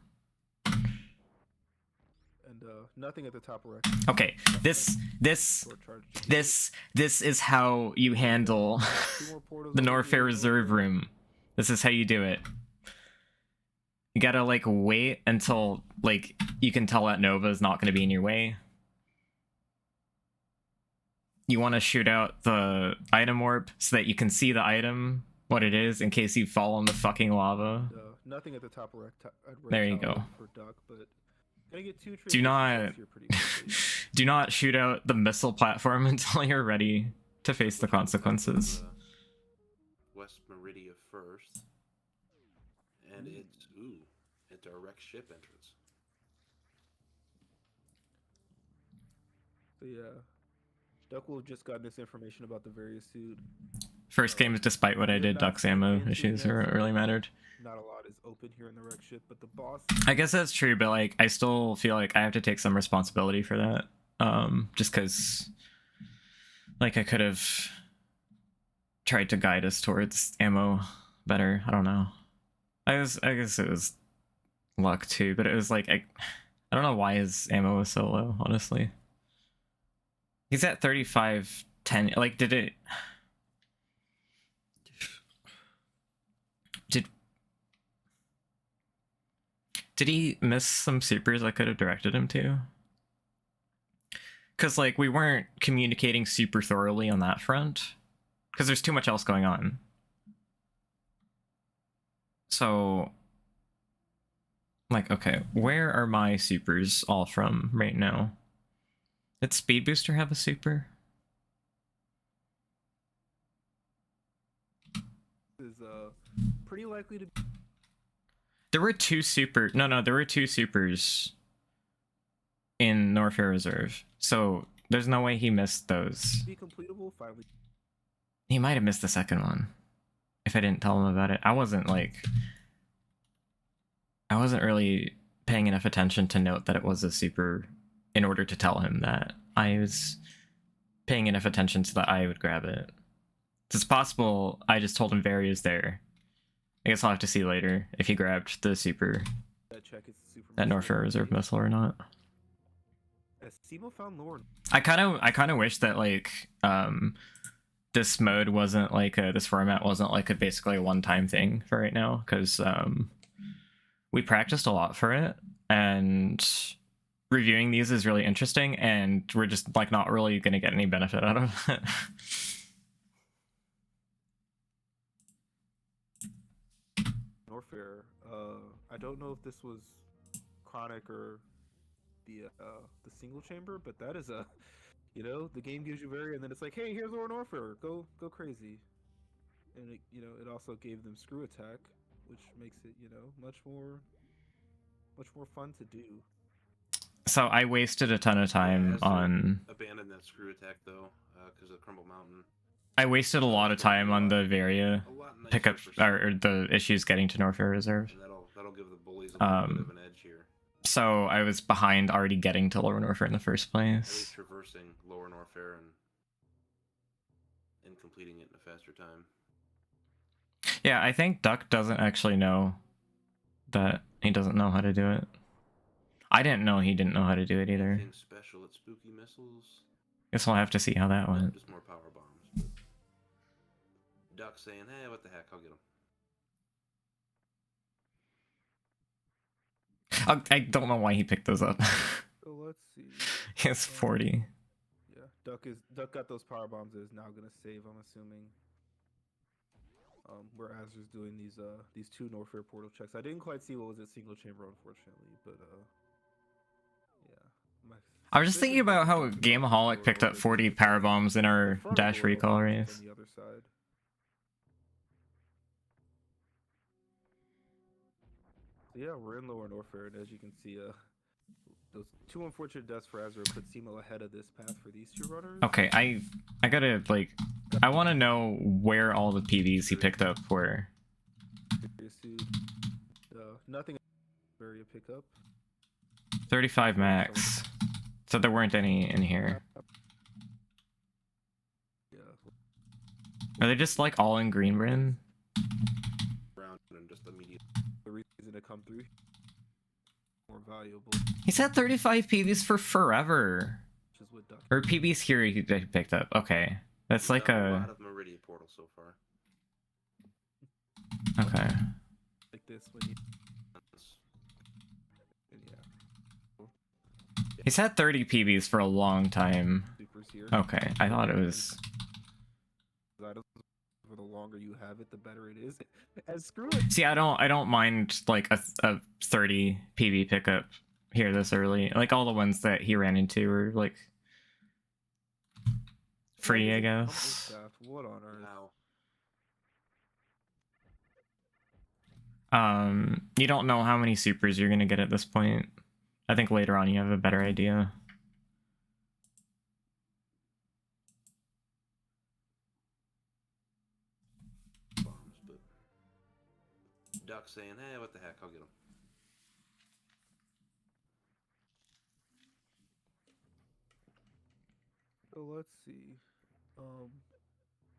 And nothing at the top right. Okay, this is how you handle the Norfair Reserve Room. This is how you do it. You gotta like wait until like you can tell that Nova is not going to be in your way. You want to shoot out the item orb so that you can see the item, what it is, in case you fall in the fucking lava. Nothing at the top right. There you go. For Duck, but gonna get 2 do not shoot out the missile platform until you're ready to face the consequences. West Meridia first, and it's a direct ship entrance. So yeah, Duck will have just gotten this information about the various suit. First game, despite what I did, Duck's ammo issues really mattered. Not a lot is open here in the wreck ship, but the boss. I guess that's true, but like I still feel like I have to take some responsibility for that. Just because, like, I could have tried to guide us towards ammo better. I don't know. I guess it was luck too, but it was like I don't know why his ammo was so low. Honestly, he's at 3510. Like, did he miss some supers I could have directed him to? Because, like, we weren't communicating super thoroughly on that front. Because there's too much else going on. So, like, okay, where are my supers all from right now? Did Speed Booster have a super? Is pretty likely to. There were 2 super. No, there were 2 supers in Norfair Reserve, so there's no way he missed those. Be completable finally. He might have missed the second one if I didn't tell him about it. I wasn't really paying enough attention to note that it was a super in order to tell him that. I was paying enough attention so that I would grab it. It's possible I just told him Varia's there. I guess I'll have to see later if he grabbed the super, that Norfair Reserve missile or not. I kind of wish that like this mode wasn't like this format wasn't like basically a one-time thing for right now, because we practiced a lot for it, and reviewing these is really interesting, and we're just like not really gonna get any benefit out of it. Norfair, I don't know if this was Chronic or the single chamber, but that is a the game gives you and then it's like, hey, here's Lord Orpher, go crazy, and it also gave them screw attack, which makes it much more fun to do. So I wasted a ton of time on. Abandoned that screw attack though, because of Crumble Mountain. I wasted a lot of time on the Varia pickup or the issues getting to Norfair Reserve. And that'll give the Bullies a little bit of an edge here. So I was behind already getting to Lower Norfair in the first At place. least traversing Lower Norfair and completing it in a faster time. Yeah, I think Duck doesn't actually know that he doesn't know how to do it. I didn't know he didn't know how to do it either. Anything special at Spooky Missiles? Guess we'll have to see how that went. Just more power bombs. But Duck saying, hey, what the heck, I'll get him. I don't know why he picked those up. So let's see. He has 40. Yeah, Duck got those power bombs that is now gonna save, I'm assuming. Where Azur's doing these two Norfair portal checks. I didn't quite see what was at single chamber, unfortunately, but yeah. I was just thinking about how Gameaholic picked up 40 power bombs in our dash recall race. On the other side. So yeah, we're in Lower Norfair, and as you can see, those two unfortunate deaths for Azure put Simo ahead of this path for these two runners. Okay, I gotta, like, I want to know where all the PVs he picked up were. Nothing area pickup. 35 max. So there weren't any in here. Yeah. Are they just, like, all in Greenbryn? Round and just immediate. The reason to come through more valuable. He's had 35 PVs for forever. Which is what Duck. Or PVs here he picked up. Okay. That's like a lot of Meridian Portal so far. Okay. Like this when you. And yeah. He's had 30 PVs for a long time. Supers here. Okay, I thought it was. For the longer you have it, the better it is. And screw it. See, I don't mind like a 30 PV pickup here this early. Like all the ones that he ran into were like free, I guess. What on earth? You don't know how many supers you're gonna get at this point. I think later on you have a better idea. Bombs, but Duck saying, hey, what the heck, I'll get him. So let's see.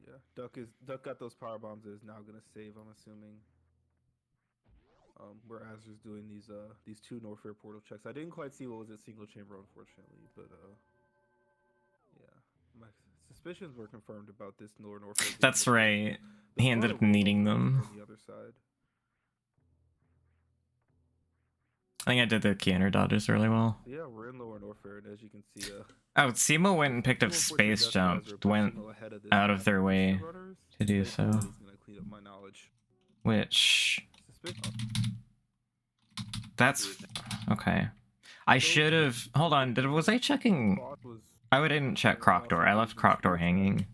Yeah, Duck got those power bombs that is now gonna save, I'm assuming. Where Azur's doing these two Norfair portal checks. I didn't quite see what was at single chamber, unfortunately, but yeah, my suspicions were confirmed about this Norfair. That's right. He ended up needing them. On the other side. I think I did the Keanu dodges really well. Yeah, we're in Lower Norfair, and as you can see, oh, Simo went and picked up Space Jump. Went out of their way to do so. Which... That's... Okay. I should have... Hold on, was I checking... I didn't check Croc Door. I left Croc Door hanging.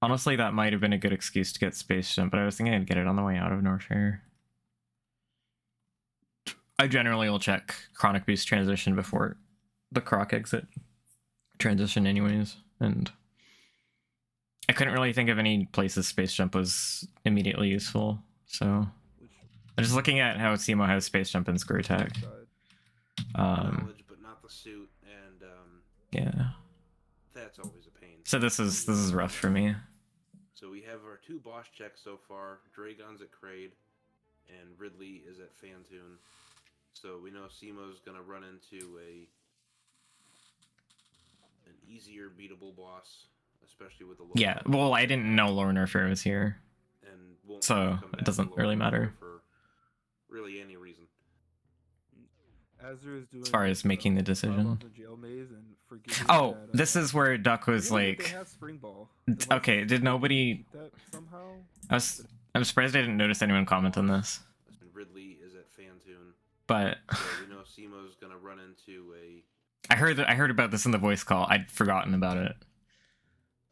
Honestly, that might have been a good excuse to get Space Jump, but I was thinking I'd get it on the way out of Norfair. I generally will check Chronic Boost transition before the Croc exit transition anyways, and I couldn't really think of any places Space Jump was immediately useful, so I'm just looking at how Simo has Space Jump and Screw Attack. Knowledge, but not the suit, and yeah, that's always a pain. So this is rough for me. So we have our two boss checks so far. Dragon's at Kraid, and Ridley is at Fantoon. So we know Simo's gonna run into an easier beatable boss, especially with the low. Yeah, well, I didn't know Lower Norfair was here, and so it doesn't really matter for really any reason. Azure is doing as far as making the decision. Oh, this is where Duck was like, okay, did nobody... I'm surprised I didn't notice anyone comment on this. Ridley is at Fantoon. But So we know Simo's gonna run into I heard about this in the voice call. I'd forgotten about it.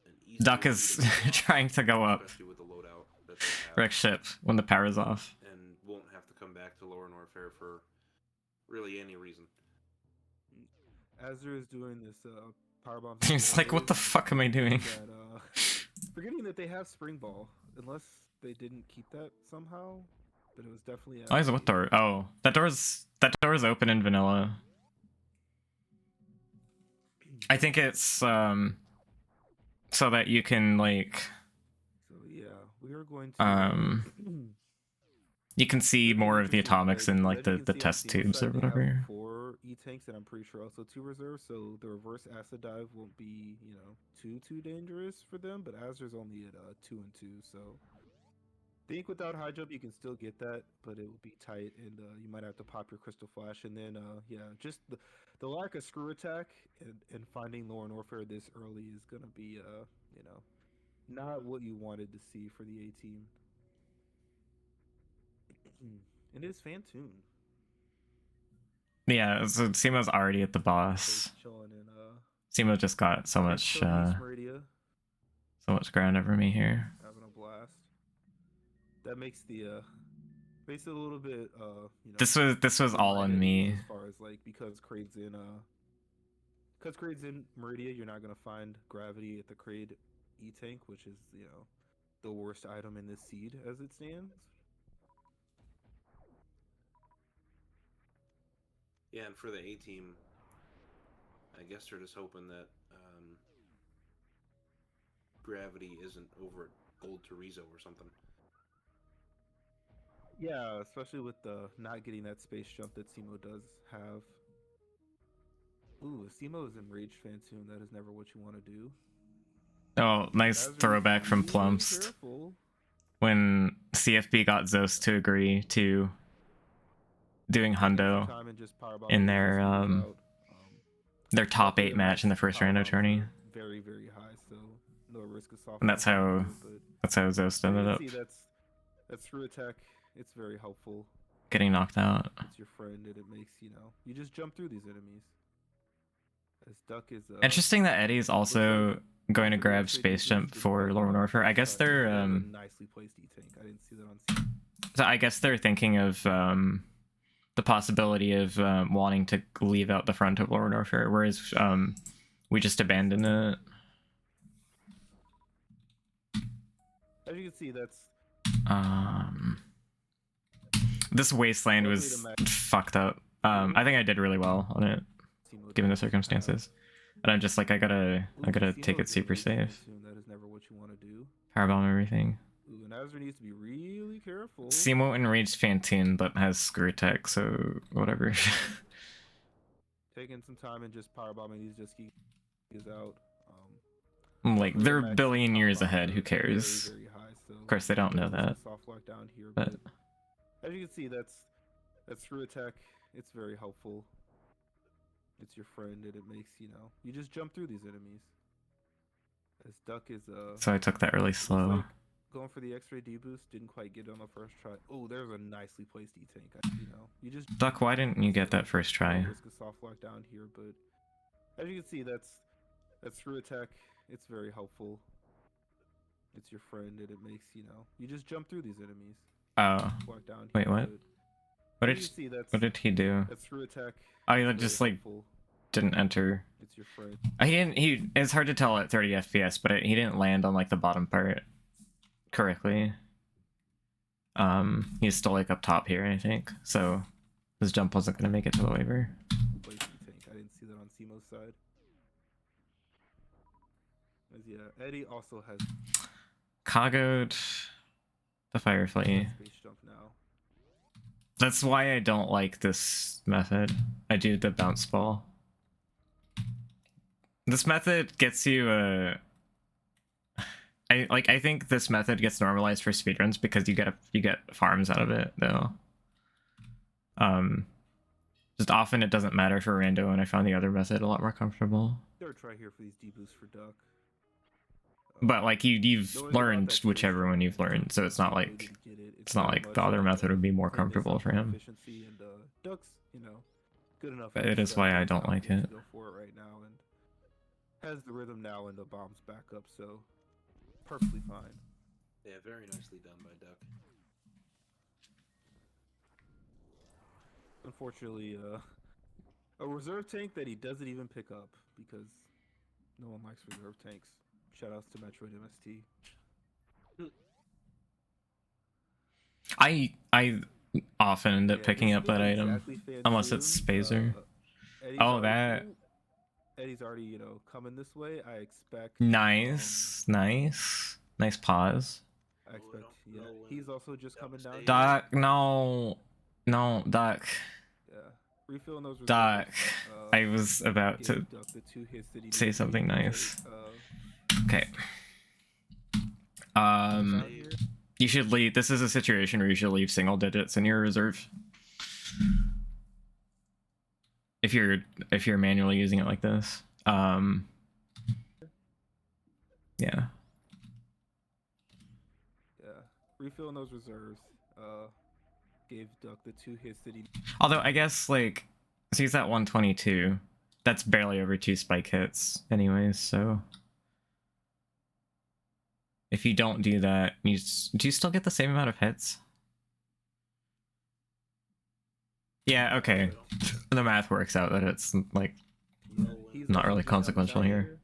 an easy Duck way is to get off, trying to go up especially with the loadout that they have, wreck ship when the power's off. and won't have to come back to Lower Norfair for really any reason. Azure is doing this power bomb. He's like, what the fuck am I doing? That, forgetting that they have Spring Ball, unless they didn't keep that somehow. But it was definitely. Oh, is it what door? Oh, that door's open in vanilla. I think it's so that you can like. So yeah, we are going to. You can see more of the atomics in like the test tubes or whatever. 4 E-tanks, and I'm pretty sure also 2 reserves, so the reverse acid dive won't be, too dangerous for them, but Azur's only at 2 and 2, so I think without high jump you can still get that, but it will be tight, and you might have to pop your crystal flash, and then just the lack of screw attack and finding Lower Norfair this early is gonna be not what you wanted to see for the A team. It is Fantoon. Yeah, so Simo's already at the boss. Chilling in, Simo just got so much ground over me here. Having a blast. That makes makes it a little bit This was all on me. As far as like because Kraid's in Meridia, you're not gonna find gravity at the Kraid E-tank, which is the worst item in this seed as it stands. Yeah, and for the A team, I guess they're just hoping that gravity isn't over at Gold Torizo or something. Yeah, especially with the not getting that space jump that Simo does have. Ooh, if Simo is enraged Fantoon, that is never what you want to do. Oh, nice throwback from Plumps. When CFB got Zeus to agree to doing Hundo in their top 8 match in the first rando tourney. Very, very high, so no risk of soft. And that's how Zeus ended up. That's through attack. It's very helpful. Getting knocked out. It's your friend, and it makes you just jump through these enemies. As Duck is interesting that Eddie's also going to grab space jump for Lower Norfair. I guess they're nicely placed E-tank. I didn't see that on. So I guess they're thinking of the possibility of wanting to leave out the front of Lower Norfair, whereas we just abandon it. As you can see, that's this wasteland was fucked up. I think I did really well on it, given the circumstances. And I'm just like, I gotta take it super safe. That is never what you want to do. Powerbomb everything. Ooh, and Azure needs to be really careful. Simo enraged Fantoon, but has screw tech, so whatever. Taking some time and just powerbombing these just keep out. Like they're a billion years ahead. Who cares? Very, very high, so of course, they don't know that. Soft lock down here, but as you can see, that's through attack. It's very helpful. It's your friend, and it makes you just jump through these enemies. As Duck is so I took that really slow. Like going for the X-ray deboost, didn't quite get it on the first try. Oh, there's a nicely placed E-tank. You just Duck. Why didn't you get that first try? Risk a soft lock down here, but as you can see, that's through attack. It's very helpful. It's your friend, and it makes you just jump through these enemies. Oh. Down wait, here, what? What did he do? That's through attack. Oh, he just like didn't enter. It's your friend. He didn't. It's hard to tell at 30 FPS, but he didn't land on like the bottom part correctly. He's still like up top here, I think. So his jump wasn't gonna make it to the waiver. I didn't see that on Simo's side. Yeah, Eddie also has Kagoed the Firefly. Space jump now. That's why I don't like this method. I do the bounce ball. This method gets you I think this method gets normalized for speedruns because you get farms out of it though. Just often it doesn't matter for rando, and I found the other method a lot more comfortable. Third try here for these deboosts for Duck. But like you've Knowing about learned that whichever tradition, one you've learned, so it's not really like didn't get it. it's not very like much the other of, method would be more play this comfortable up for on him. efficiency, and Duck's, good enough. But at it this is why I that don't like he's it. Go for it right now, and has the rhythm now, and the bombs back up, so perfectly fine. Yeah, very nicely done by Duck. Unfortunately, a reserve tank that he doesn't even pick up because no one likes reserve tanks. Shoutouts to Metroid MST. I often end up Yeah, picking this up that being item exactly unless it's Fantoon, Spazer. Eddie's Oh, already- that Eddie's already, coming this way. I expect. nice. Nice pause. I expect. don't Yeah, know when he's also just coming down. stays. Duck, no, Duck. Yeah, refilling those reserves. Duck. I was about gave to Duck the 2 hits that he say needed to something be able to nice. take, Okay. down here. You should leave. This is a situation where you should leave single digits in your reserve. If you're manually using it like this. Yeah. Yeah, refilling those reserves. Gave Duck the 2 hits that he. Although I guess like, so he's at 122. That's barely over 2 spike hits, anyways. So if you don't do that, do you still get the same amount of hits? Yeah. Okay. The math works out that it's like He's not also really just coming consequential down here.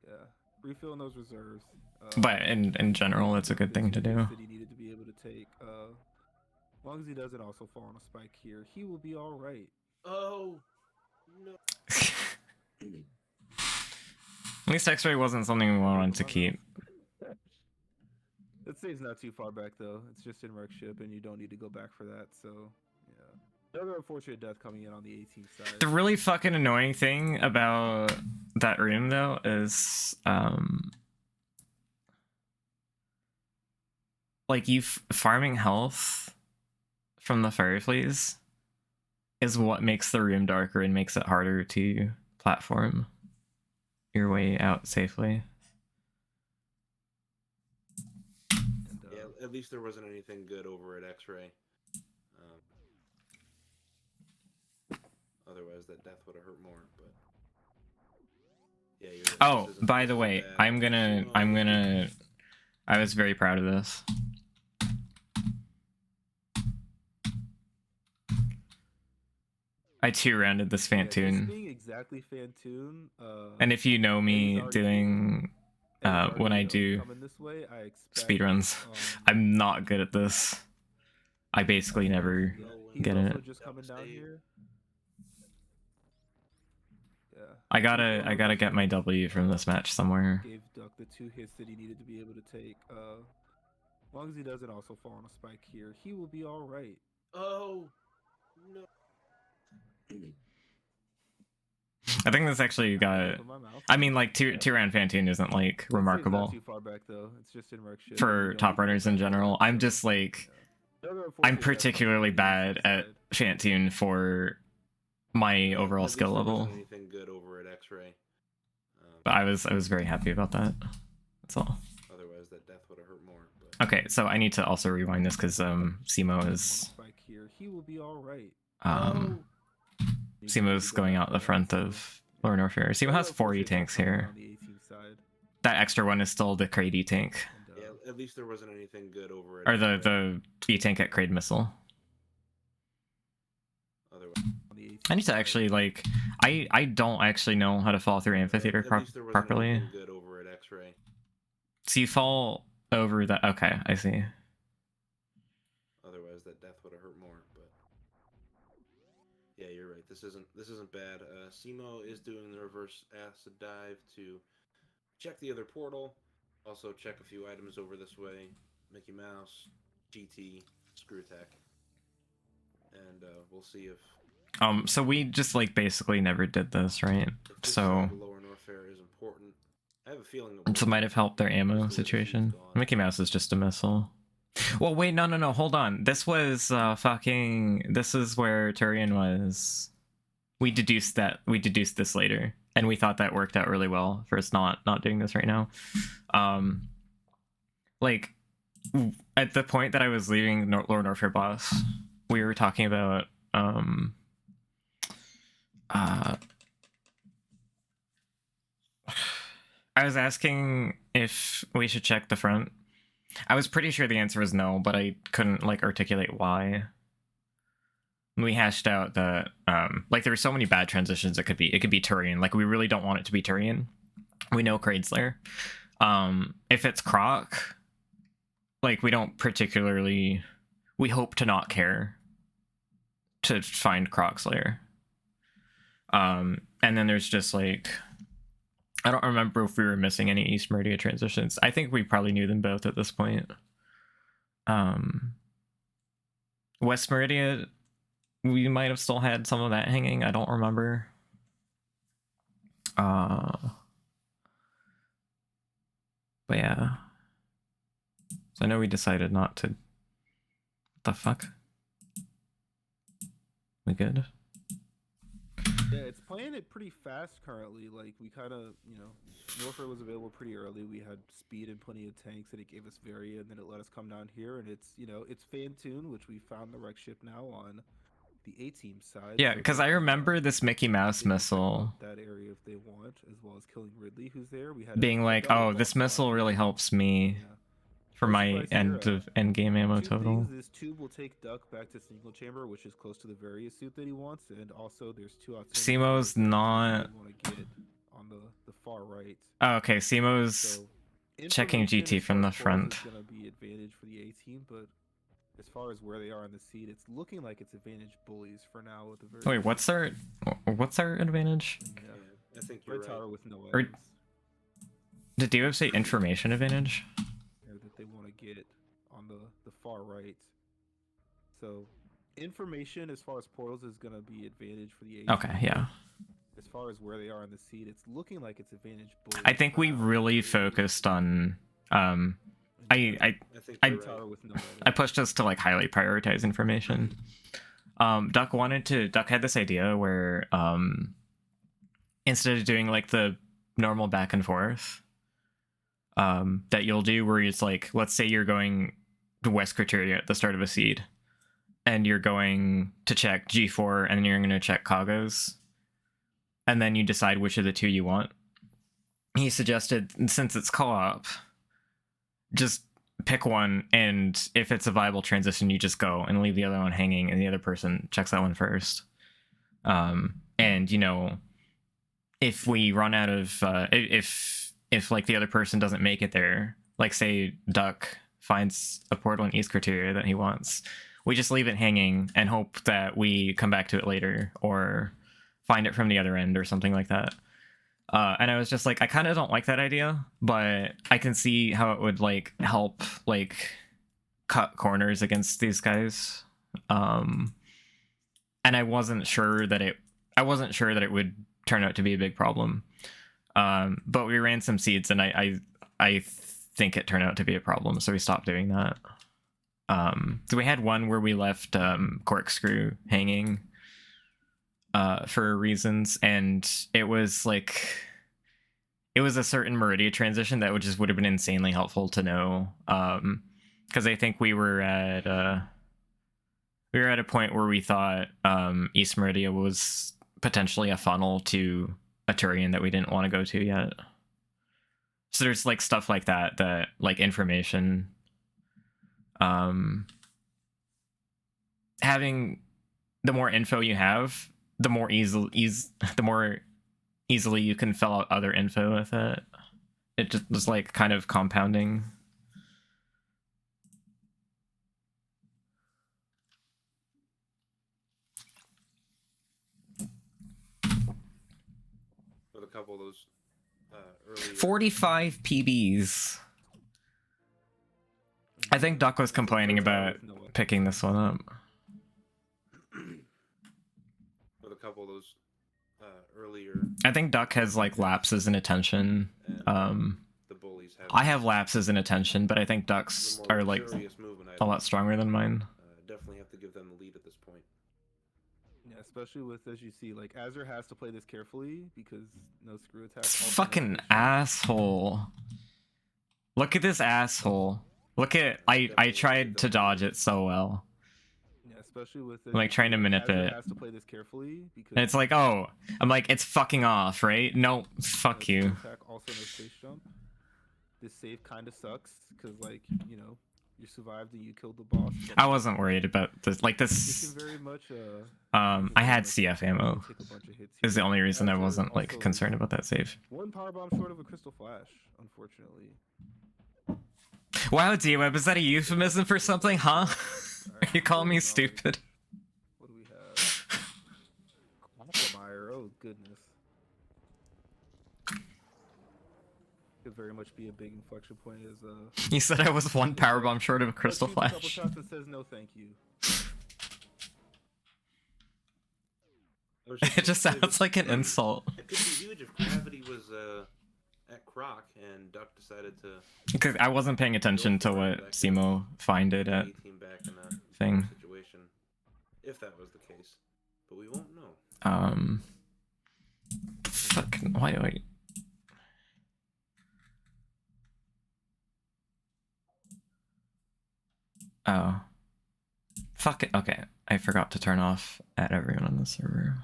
Yeah, refilling those reserves. But in general, it's a good thing to do. That he needed to be able to take. As long as he doesn't also fall on a spike here, he will be all right. Oh no! At least X-ray wasn't something we wanted to keep. That save's not too far back though. It's just in rec ship, and you don't need to go back for that. So yeah, another unfortunate death coming in on the 18th side. The really fucking annoying thing about that room though is like you farming health from the fairy fleas is what makes the room darker and makes it harder to platform your way out safely. And, Yeah, at least there wasn't anything good over at X-ray. Otherwise, that death would have hurt more. But yeah, you're right. Oh, by the way, I'm gonna. I was very proud of this. I 2-rounded this yeah, this Fantoon. being exactly Fantoon. And if you know me doing when I do coming this way, I expect, speedruns, I'm not good at this. I basically never he's get also it. just coming down here. Yeah. I gotta get my W from this match somewhere. Gave Duck the 2 hits that he needed to be able to take. As long as he doesn't also fall on a spike here, he will be all right. Oh no! I think this actually got. I mean, like two round Fantoon isn't like remarkable Not too far back though. It's just in rec ship. for top runners in general. I'm just like, I'm particularly bad at Fantoon for my overall skill level. Anything good over at X-ray. But I was very happy about that. That's all. Otherwise, that death would have hurt more. But... Okay, so I need to also rewind this because Simo is He will be all right. Simo's going out the front of Lord Norfair. Simo has 4 E-tanks here. That extra one is still the Kraid E-tank. Yeah, at least there wasn't anything good over it. Or the E-tank at Kraid Missile. I need to actually, like... I don't actually know how to fall through Amphitheater properly. Good over at X-ray. So you fall over that... Okay, I see. Otherwise, that death would have hurt more, but... Yeah, you're right. This isn't bad. Simo is doing the reverse acid dive to check the other portal. Also check a few items over this way. Mickey Mouse, GT, Screw Attack. And we'll see if... So we just, like, basically never did this, right? So... Lower Norfair is important. I have a feeling... So it might have helped their ammo situation. Mickey Mouse is just a missile. Well, wait, no, hold on. This was fucking... This is where Turian was... We deduced this later. and we thought that worked out really well for us not doing this right now. Like at the point that I was leaving Lord Norfair Boss, we were talking about I was asking if we should check the front. I was pretty sure the answer was no, but I couldn't like articulate why. We hashed out that like there were so many bad transitions. It could be Turian. Like we really don't want it to be Turian. We know Kraidslayer. If it's Croc, like we don't particularly. We hope to not care to find Croc Slayer. And then there's just like, I don't remember if we were missing any East Meridia transitions. I think we probably knew them both at this point. West Meridia, we might have still had some of that hanging. I don't remember. But yeah. So I know we decided not to. What the fuck? We good? Yeah, it's playing it pretty fast currently. Like we kind of, Norfair was available pretty early. We had speed and plenty of tanks, and it gave us Varia, and then it let us come down here, and it's it's Fantune, which we found the wreck ship now on the A-team side. Yeah, so because they I can, remember this Mickey Mouse they can pick missile up that area if they want, as well as killing Ridley, who's there. We had being a like, double oh, this buff missile on. really helps me Yeah. for No my surprise here, end game ammo Two total. things: this tube will take Duck back to single chamber, which is close to the Varia suit that he wants, and also there's two outstanding Simo's players that not. we want to get on the far right. Oh, okay, Simo's So checking information GT as from far the as portals front. is going to be advantage for the A team, but as far as where they are in the seed, it's looking like it's advantage Bullies for now at the very. Wait, what's our advantage? Yeah. I think you're Red right. Tower with no Or- items. Did you say information advantage? There that they want to get on the far right. So information as far as portals is going to be advantage for the A. Okay, team, yeah. but as far as where they are in the seed, it's looking like it's advantage Bullies. I think for we now. really focused on. I I think I- you're Red Tower right. with no I items. pushed us to like highly prioritize information. Duck had this idea where instead of doing like the normal back and forth that you'll do where it's like, let's say you're going to West Criteria at the start of a seed and you're going to check G4 and then you're going to check Kagos and then you decide which of the two you want. He suggested, since it's co-op, just pick one, and if it's a viable transition, you just go and leave the other one hanging, and the other person checks that one first. And if we run out of if like the other person doesn't make it there, like say Duck finds a portal in East Criteria that he wants, we just leave it hanging and hope that we come back to it later or find it from the other end or something like that. And I was just like, I kind of don't like that idea, but I can see how it would like help like cut corners against these guys. And I wasn't sure that it would turn out to be a big problem. But we ran some seeds, and I think it turned out to be a problem, so we stopped doing that. So we had one where we left Corkscrew hanging for reasons, and it was a certain Meridia transition that would have been insanely helpful to know, because I think we were at a point where we thought East Meridia was potentially a funnel to a Turian that we didn't want to go to yet. So there's like stuff like that like information, having the more info you have, the more easily you can fill out other info with it. It just was like kind of compounding. With a couple of those early 45 PBs. I think Duck was complaining about picking this one up. with a couple of those earlier. I think Duck has like lapses in attention. And, the Bullies have. I have lapses in attention, but I think Ducks the more are like luxurious movement a lot items. stronger than mine. Definitely have to give them the lead at this point. Yes, especially with, as you see, like Azure has to play this carefully because no screw attack. This also no fucking fish jump. asshole. Look at this asshole. Look at I tried to dodge it so well. Yeah, especially with, as I'm like you trying see, to like, manipulate. Azure has to play this carefully because And it's like, oh, I'm like, it's fucking off, right? No, fuck no screw you. attack, also no space jump. This save kind of sucks because, like, you know, you survived and you killed the boss. But I wasn't worried about this. Like you can this. very much. I had CF ammo. Take a bunch of hits Is the here. only reason I Azure wasn't like also concerned is about that save. one power bomb short of a crystal flash, unfortunately. Wow, D-Web, is that a euphemism for something, huh? Are you calling me No. stupid? What do we have? Meyer, oh goodness. Could very much be a big inflection point as You said I was one power bomb short of a crystal shoots a couple flash. shots and says no thank you. It just sounds like an insult. It could be huge if gravity was at Croc and Duck decided to Because I wasn't paying attention to what Simo finded at team back in a thing. situation. If that was the case, but we won't know. Fucking why do I? Oh. Fuck it. Okay. I forgot to turn off at everyone on the server.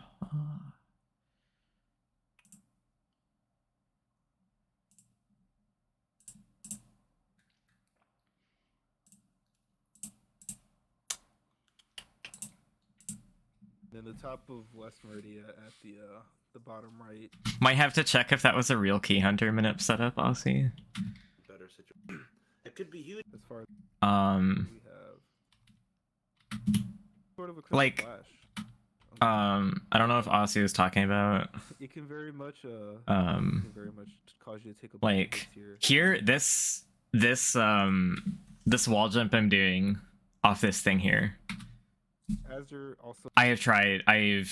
Then the top of West Meridia at the bottom right. Might have to check if that was a real key hunter manip setup, Aussie. Better situation. It could be huge. As far as We have sort of a crystal like flash. I don't know if Aussie was talking about It can very much cause you to take a bunch of like hits here. this wall jump I'm doing off this thing here. Azure also I have tried. I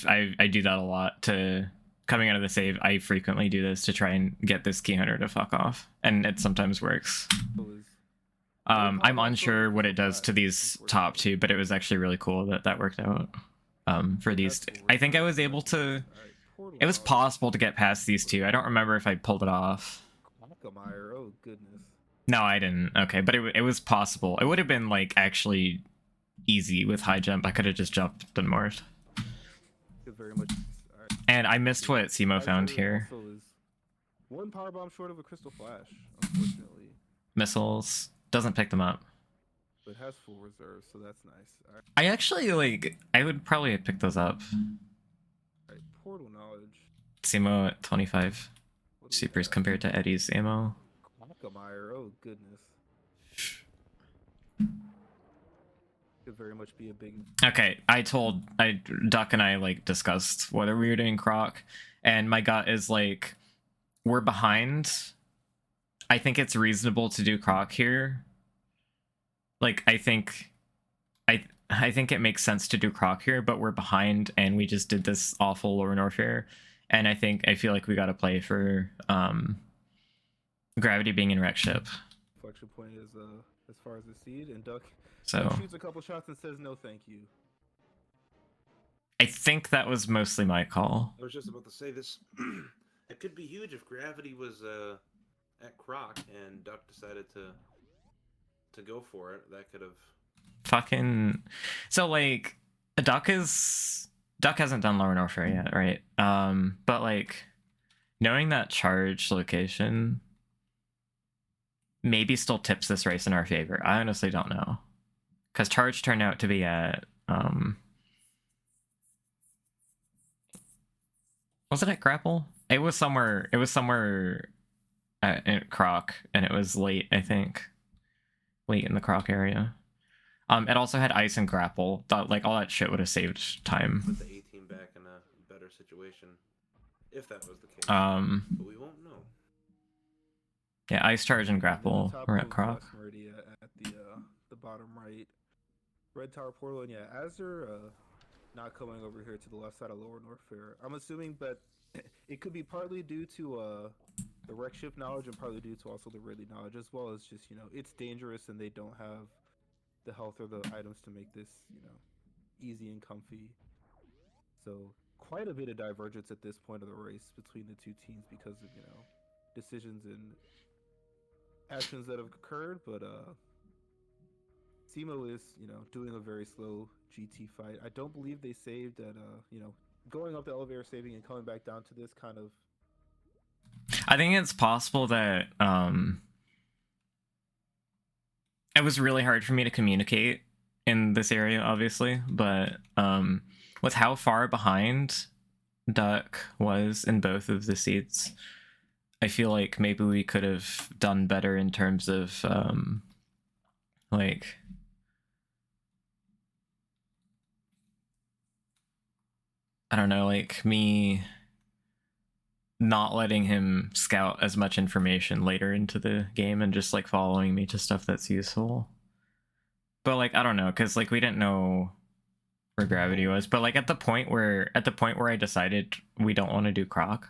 do that a lot to coming out of the save. I frequently do this to try and get this key hunter to fuck off, and it sometimes works. is I'm unsure what it does to these top two, but it was actually really cool that that worked out. For these, I think I was able to. It was possible to get past these two. I don't remember if I pulled it off. Meyer, oh goodness. No, I didn't. Okay, but it was possible. It would have been like actually easy with high jump. I could have just jumped and morphed. Very much. And I missed what Simo found here. Also is one power bomb short of a crystal flash, unfortunately. Missiles doesn't pick them up. But has full reserve, so that's nice. Alright. I actually like. I would probably pick those up. Alright, portal knowledge. Simo at 25 What do we supers have? compared to Eddie's ammo. Meyer, oh goodness. Could very much be a big. Okay, Duck and I like discussed whether we were doing Croc, and my gut is like we're behind. I think it's reasonable to do Croc here. Like I think it makes sense to do Croc here, but we're behind and we just did this awful Lower Norfair, and I feel like we got to play for Gravity being in wreck ship. Inflection point is as far as the seed, and Duck So shoots a couple shots and says no thank you. I think that was mostly my call. I was just about to say this. It could be huge if gravity was at Croc and Duck decided to go for it. That could have. Fucking. So like, Duck hasn't done Lower Norfair yet, right? But like, knowing that charge location maybe still tips this race in our favor. I honestly don't know, because charge turned out to be at was it at Grapple? It was somewhere at Croc, and it was late, I think. Late in the Croc area. It also had ice and grapple. Like all that shit would have saved time. Put the A team back in a better situation, if that was the case. But we won't know. Yeah, ice charge and grapple. Top We're at of Croc. West Meridia at the bottom right. Red Tower portal, and yeah, Azure not coming over here to the left side of Lower Norfair. I'm assuming that it could be partly due to the wreck ship knowledge and partly due to also the Ridley knowledge, as well as just, you know, it's dangerous and they don't have the health or the items to make this, you know, easy and comfy. So quite a bit of divergence at this point of the race between the two teams because of decisions and actions that have occurred. But Simo is doing a very slow GT fight. I don't believe they saved at going up the elevator, saving and coming back down to this kind of. I think it's possible that it was really hard for me to communicate in this area, obviously, but with how far behind Duck was in both of the seats, I feel like maybe we could have done better in terms of like I don't know, like me not letting him scout as much information later into the game and just like following me to stuff that's useful. But like I don't know, because like we didn't know where gravity was, but like at the point where I decided we don't want to do Croc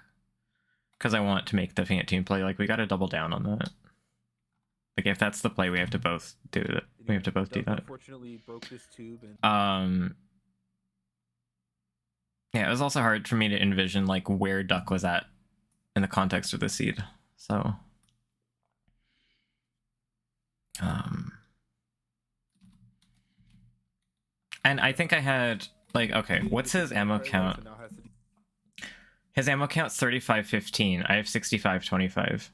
because I want to make the Fant team play, like we got to double down on that. Like if that's the play, we have to both do it. We have to both do that. Unfortunately, broke this tube and. Yeah, it was also hard for me to envision like where Duck was at in the context of the seed. So and I think I had like, okay, what's his ammo count? His ammo count's 3515. I have 6525.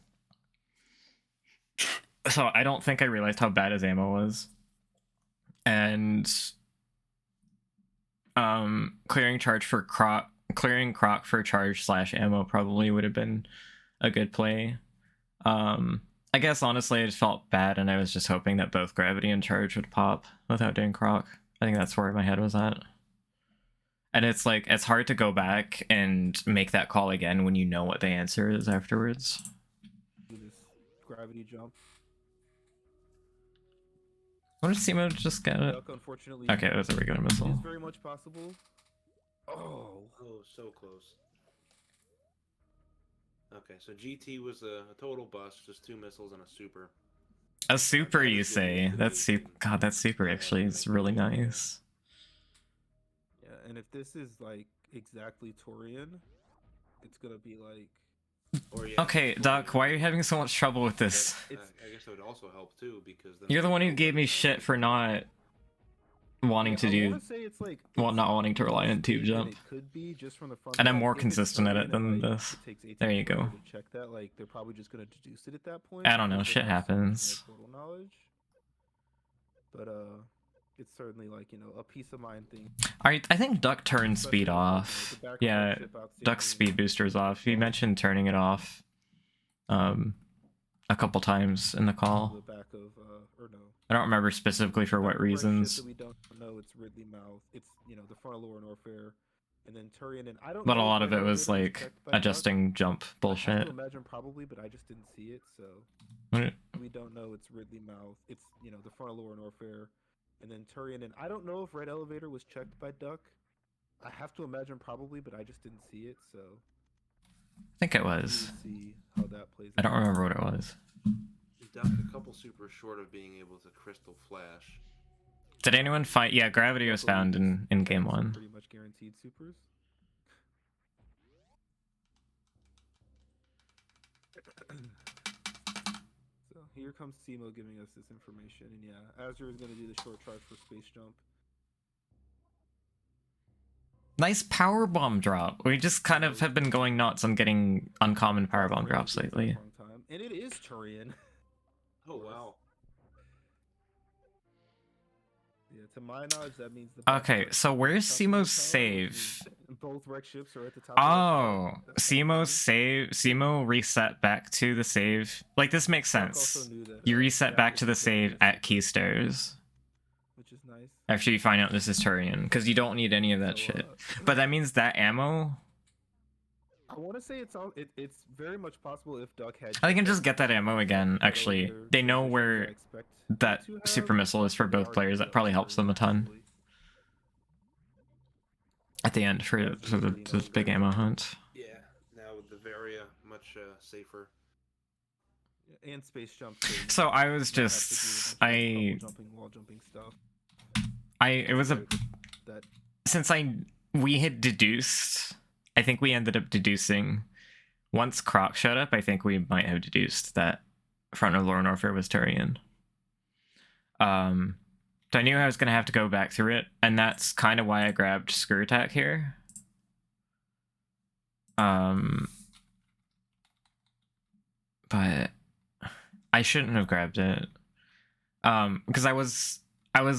So I don't think I realized how bad his ammo was. And clearing Croc for charge / ammo probably would have been a good play. I guess honestly it felt bad and I was just hoping that both gravity and charge would pop without doing Croc. I think that's where my head was at. And it's like it's hard to go back and make that call again when you know what the answer is afterwards. This gravity jump. What did Simo just get it? Duck, unfortunately, okay, it was a regular missile. It's very much possible. Oh, so close. Okay, so GT was a total bust, just 2 missiles and a super. A super, you say? That's super. God, that super actually is really nice. Yeah, and if this is like exactly Torian, it's gonna be like. Or, yeah, okay, Doc, why are you having so much trouble with this? I guess it would also help too because you're the one who gave me shit for not wanting to do, like, well, not wanting to rely on tube jump. It could be just from the front and I'm more consistent at it than this. There you go. Check that, like they're probably just gonna deduce it at that point. I don't know, shit happens. Knowledge, but it's certainly like a peace of mind thing. Alright, I think Duck turned speed off. Yeah, Duck's speed booster's off. He mentioned turning it off a couple times in the call. I don't remember specifically for what reasons. We don't know it's Ridley Mouth. It's the front of Lower Norfair, and then Turian. And I don't. But a lot of it was like adjusting jump bullshit. I imagine probably, but I just didn't see it, so we don't know it's Ridley Mouth. It's the front of Lower Norfair, and then Turian. And I don't know if Red Elevator was checked by Duck. I have to imagine probably, but I just didn't see it, so. I think it was. See how that plays I don't remember what it was. Duck a couple super short of being able to crystal flash. Did anyone find? Yeah, gravity was found in game 1. Pretty much guaranteed supers. So here comes Simo giving us this information, and yeah, Azure is going to do the short charge for space jump. Nice power bomb drop. We just kind of have been going nuts on getting uncommon power bomb drops lately. And it is Turian. Oh wow. Yeah, to my knowledge, that means the. Okay, so where's Simo's save? Both wreck ships are at the top. Oh, Simo's save. Simo reset back to the save. Like this makes sense. You reset back to the save at Keystairs. Which is nice. After you find out this is Turian, because you don't need any of that shit. But that means that ammo. I want to say it's very much possible if Duck had. I can just get that ammo again. Actually, they know where that super missile is for both players. That probably helps them a ton. At the end for the big ammo hunt. Yeah, now with the Varia, much safer. And space jump. So I was just wall jumping stuff. It was a since I we had deduced. I think we ended up deducing once Croc showed up. I think we might have deduced that Front of Lore Warfare was Turian. So I knew I was gonna have to go back through it, and that's kind of why I grabbed Screw Attack here. But I shouldn't have grabbed it. Because I was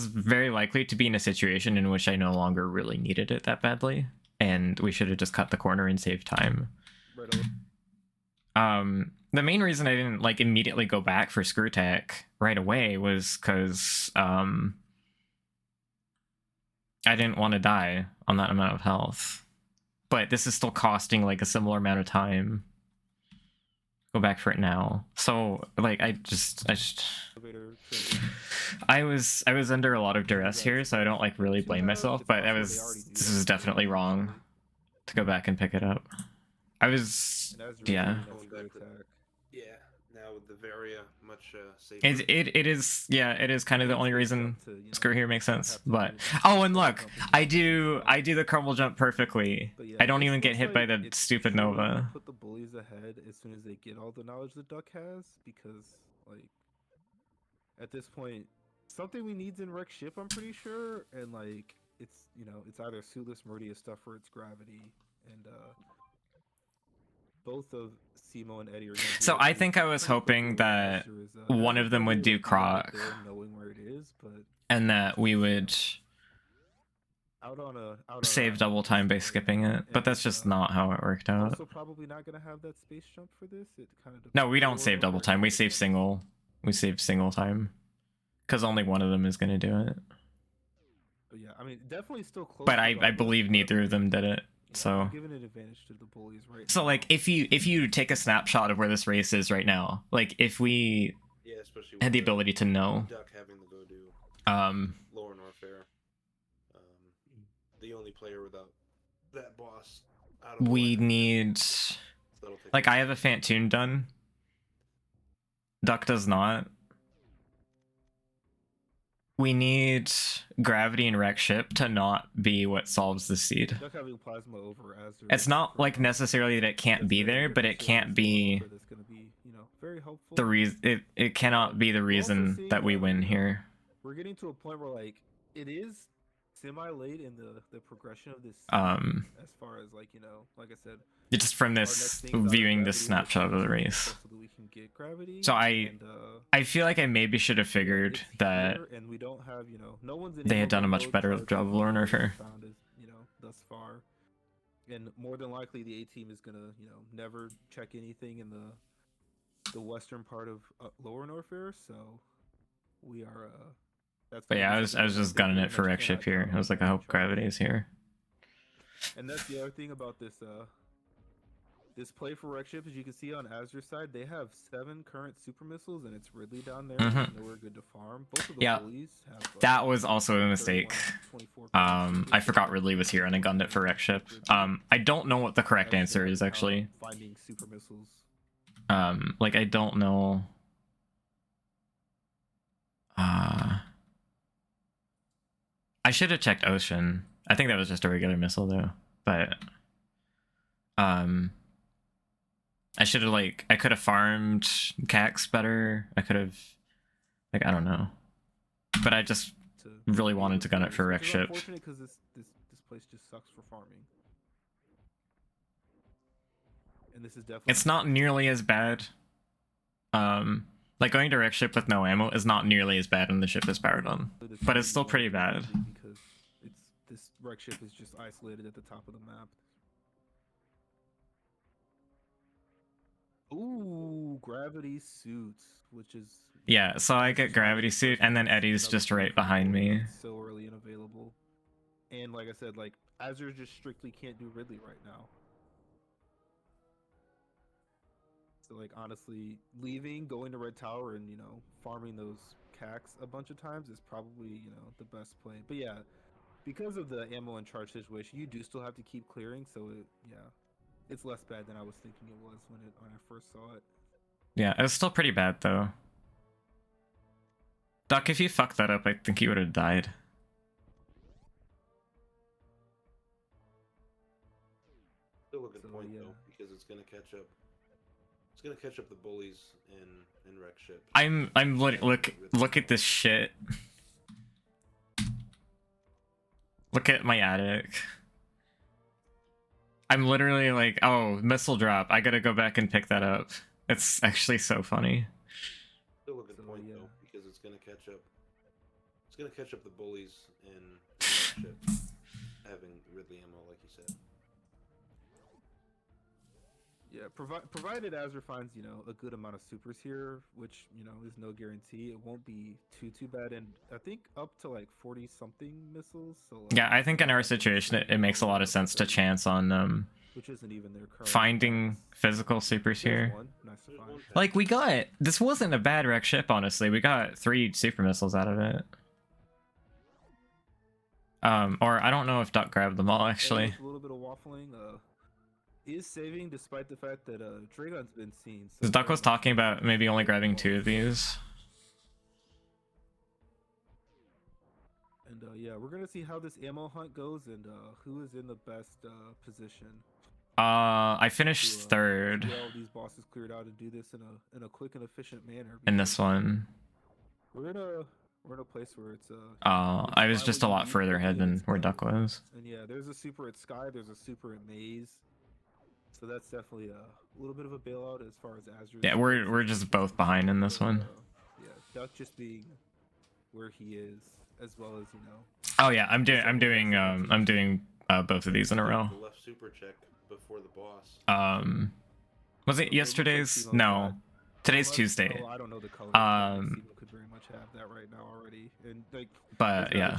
very likely to be in a situation in which I no longer really needed it that badly, and we should have just cut the corner and saved time. The main reason I didn't like immediately go back for Screw Attack right away was because I didn't want to die on that amount of health. But this is still costing like a similar amount of time. Go back for it now. So like I was under a lot of duress here, so I don't like really blame myself, but this is definitely wrong to go back and pick it up. Yeah. Yeah, now with the Varia much safer. It is kind of the only reason Screw here makes sense. But oh, and look, I do the caramel jump perfectly. I don't even get hit by the stupid Nova. Put the bullies ahead as soon as they get all the knowledge the duck has, because like at this point, something we need's in wreck ship, I'm pretty sure, and like it's it's either Suitless Meridian stuff or it's gravity, and both of Simo and Eddie are gonna so I think I was hoping that one of them would do Croc, knowing where it is, but and that we would save double time by skipping it, but that's just not how it worked out. Also probably not gonna have that space jump for this. It kind of No, we don't save double time. We save single. We save single time, because only one of them is gonna do it. But yeah, I mean, definitely still close. But I believe neither of them did it. So giving an advantage to the bullies right so now. like if you take a snapshot of where this race is right now, like if we especially had the ability to know Duck having to go do Lower Norfair, the only player without that boss out of we the way. need like I have a Fantoon done. Duck does not. We need gravity and wreck ship to not be what solves the seed. Duck having plasma over Azure It's not like necessarily that it can't be there, but it can't be that's gonna be, very helpful. the reason. It cannot be the reason that we win here. We're getting to a point where like it is semi-late in the progression of this as far as like like I said, just from this viewing this snapshot of the race. So that we can get gravity, So and, I feel like I maybe should have figured it's that here, and we don't have no one's they had done a much better job of Lore Warfare. found as, thus far, and more than likely the A team is gonna never check anything in the western part of Lower Norfair, so we are that's. But yeah, I was just gunning it for wreck ship here. I was like, I hope gravity is here. And that's the other thing about this this play for wreck ship, as you can see on Azur's side, they have 7 current super missiles, and it's Ridley down there. Nowhere good to farm. Both of the bullies have, that was also a mistake. 24 I forgot Ridley was here and I gunned it for wreck ship. I don't know what the correct answer is actually. Finding super missiles. Like I don't know. I should have checked Ocean. I think that was just a regular missile though. But I should have I could have farmed Cax better. I could have I don't know. But I just really wanted to gun it for wreck ship. Unfortunate because this place just sucks for farming. And this is definitely It's not nearly as bad. Like going to wreck ship with no ammo is not nearly as bad when the ship is powered on. But it's still pretty bad. Because this wreck ship is just isolated at the top of the map. Ooh, gravity suits, which is Yeah, so I get gravity suit and then Eddie's just right behind me. So early and available. And like I said, Azure just strictly can't do Ridley right now. So honestly, leaving, going to Red Tower, and farming those Cax a bunch of times is probably the best play. But yeah, because of the ammo and charge situation, you do still have to keep clearing. So it's less bad than I was thinking it was when I first saw it. Yeah, it was still pretty bad though. Doc, if you fucked that up, I think you would have died. gonna catch up. It's gonna catch up the bullies in wreck ship. Look at this shit. Look at my attic. I'm literally like, oh, missile drop. I gotta go back and pick that up. It's actually so funny. Still a good point though, because it's gonna catch up. It's gonna catch up the bullies in wreck ship, having Ridley ammo, like you said. Yeah, provided Azure finds, you know, a good amount of supers here, which, you know, is no guarantee. It won't be too bad, and I think up to like 40 something missiles. So like, Yeah, I think in our situation, it makes a lot of sense to chance on which isn't even their current finding physical supers here. Nice to find. Like this wasn't a bad wreck ship, honestly. We got 3 super missiles out of it. Or I don't know if Duck grabbed them all actually. A little bit of waffling. Is saving despite the fact that Dragon's been seen. So Duck was talking about maybe only grabbing 2 of these. And yeah, we're gonna see how this ammo hunt goes and who is in the best position. I finished 3rd. Get all these bosses cleared out and do this in a quick and efficient manner. In this one. We're in a place where it's I was just a lot further ahead than where Duck was. And yeah, there's a super at Sky, there's a super at Maze. So that's definitely a little bit of a bailout as far as Azure. Yeah, we're just both behind in this one. Yeah, Duck just being where he is, as well as, you know. Oh yeah, I'm doing both of these in a row. The left super check before the boss. Was it yesterday's? No, today's Tuesday. Oh, I don't know the color. Could very much have that right now already, and like. But yeah,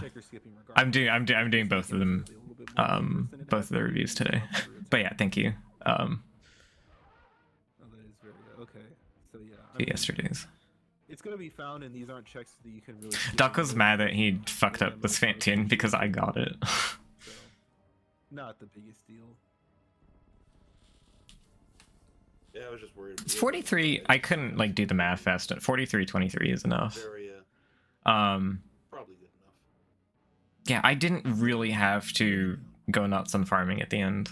I'm doing both of them, both of the reviews today. But yeah, thank you. Oh, that is very okay. So yeah. Yesterday's. It's gonna be found, and these aren't checks that you can really. Duck was mad that he fucked up this Fantian because I got it. So, not the biggest deal. Yeah, I was just worried. It's 43. I couldn't like do the math fast. 43.23 is enough. Very, probably good enough. Yeah, I didn't really have to go nuts on farming at the end.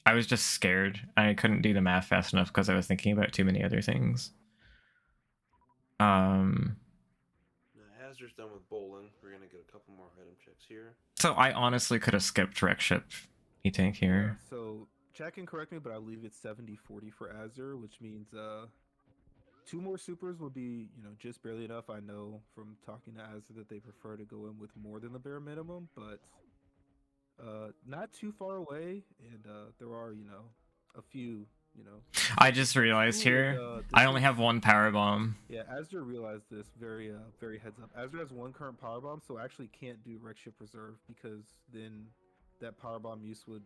I was just scared. I couldn't do the math fast enough because I was thinking about too many other things. Now, Hazard's done with bowling. We're gonna get a couple more item checks here. So I honestly could have skipped wreck ship E-tank here. Yeah, so Jack can correct me, but I believe it's 70-40 for Azure, which means 2 more supers would be, you know, just barely enough. I know from talking to Azure that they prefer to go in with more than the bare minimum, but not too far away, and there are, you know, a few, you know. I just realized here I only have 1 power bomb. Yeah, Azure realized this very heads up. Azure has 1 current power bomb, so actually can't do wreck ship reserve because then that power bomb use would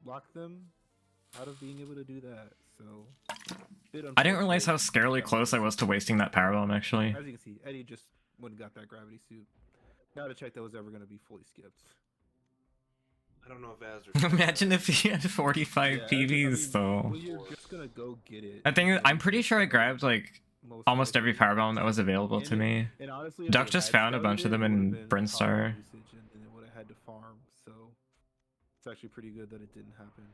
lock them out of being able to do that. So I didn't realize how scarily close I was to wasting that power bomb actually. As you can see, Eddie just went and got that gravity suit. Now to check that was ever going to be fully skipped. I don't know if Azure. Imagine if he had 45 PVs though. Well, you're just gonna go get it. I think I'm pretty sure I grabbed like almost every power bomb that was available to me. And honestly, Duck just found a bunch of them in Brinstar. And it would have had to farm, so it's actually pretty good that it didn't happen.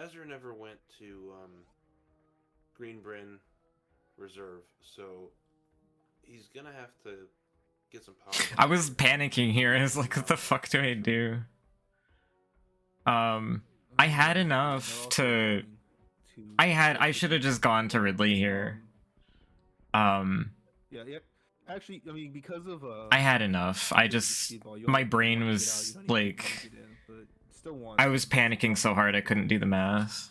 Azure never went to Green Bryn Reserve, so he's gonna have to get some power. I was panicking here. I was like, what the fuck do I do? I had enough to... I should have just gone to Ridley here. Yeah. Actually, I mean, because of I had enough. I just... My brain was like... I was panicking so hard I couldn't do the math.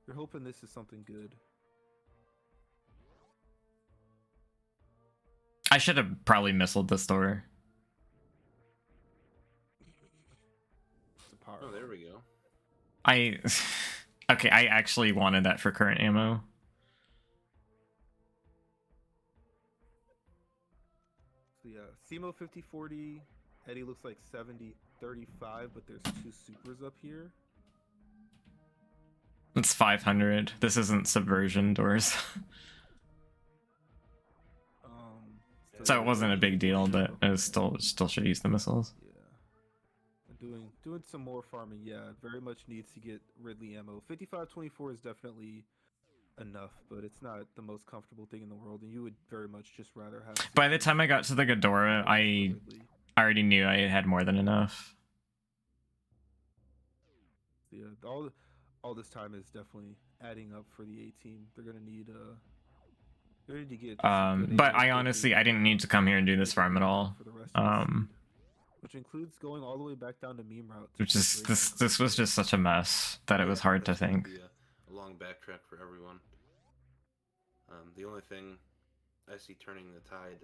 You're hoping this is something good. I should have probably missiled this door. Oh, there we go. Okay, I actually wanted that for current ammo. So yeah, Simo 50-40, Eddie looks like 70-35, but there's 2 supers up here. It's 500. This isn't subversion doors. So it wasn't a big deal, but it was still should use the missiles. Yeah. doing some more farming. Yeah, very much needs to get Ridley ammo. 5524 is definitely enough, but it's not the most comfortable thing in the world, and you would very much just rather have. By the time I got to the Ghidorah, I already knew I had more than enough. Yeah, all this time is definitely adding up for the A team. They're gonna need to get. But I honestly I didn't need to come here and do this farm at all. For the rest of the seed, which includes going all the way back down to meme route. Which is this was just such a mess that it was hard to think. Be a long backtrack for everyone. The only thing I see turning the tide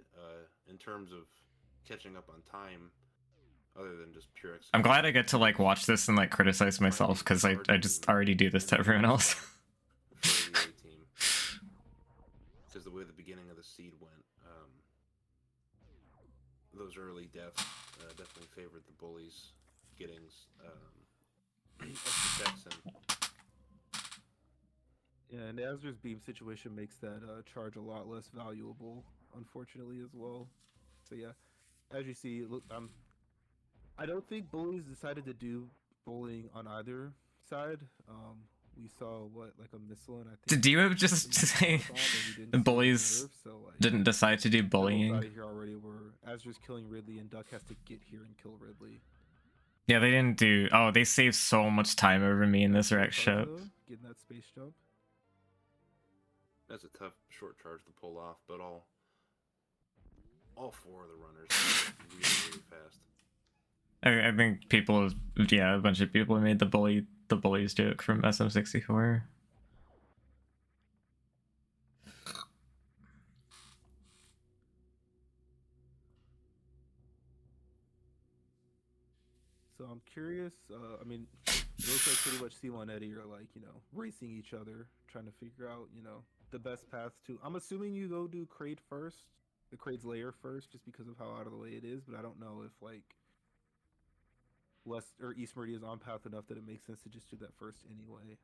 in terms of catching up on time, other than just pure execution. I'm glad I get to like watch this and like criticize myself because I just already do this to everyone else. For the A team, because the way the beginning of the seed went, those early deaths definitely favored the Bullies getting success and. Yeah, and Azra's beam situation makes that charge a lot less valuable, unfortunately, as well. So yeah, as you see, look, I don't think Bullies decided to do bullying on either side. We saw like a missile, and I think. Did you just say the Bullies didn't decide to do bullying? Out of here already, where Azra's killing Ridley, and Duck has to get here and kill Ridley. Yeah, they didn't do. Oh, they saved so much time over me in this wreck ship. Getting that space jump. That's a tough short charge to pull off, but all four of the runners really fast. I think people, yeah, a bunch of people made the Bullies joke from SM64. So I'm curious. I mean, it looks like pretty much C1 and Eddie are like, racing each other, trying to figure out, the best path to. I'm assuming you go do Kraid first, the Kraid's layer first, just because of how out of the way it is. But I don't know if like West or East Meridian is on path enough that it makes sense to just do that first anyway.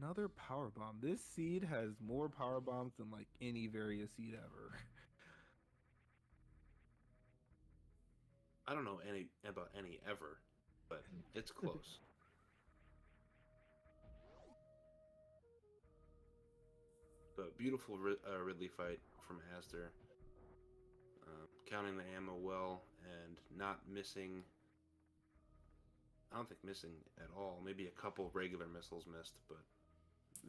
Another power bomb. This seed has more power bombs than like any various seed ever. I don't know about any ever, but it's close. But beautiful Ridley fight from Astor. Counting the ammo well and not missing. I don't think missing at all. Maybe a couple regular missiles missed, but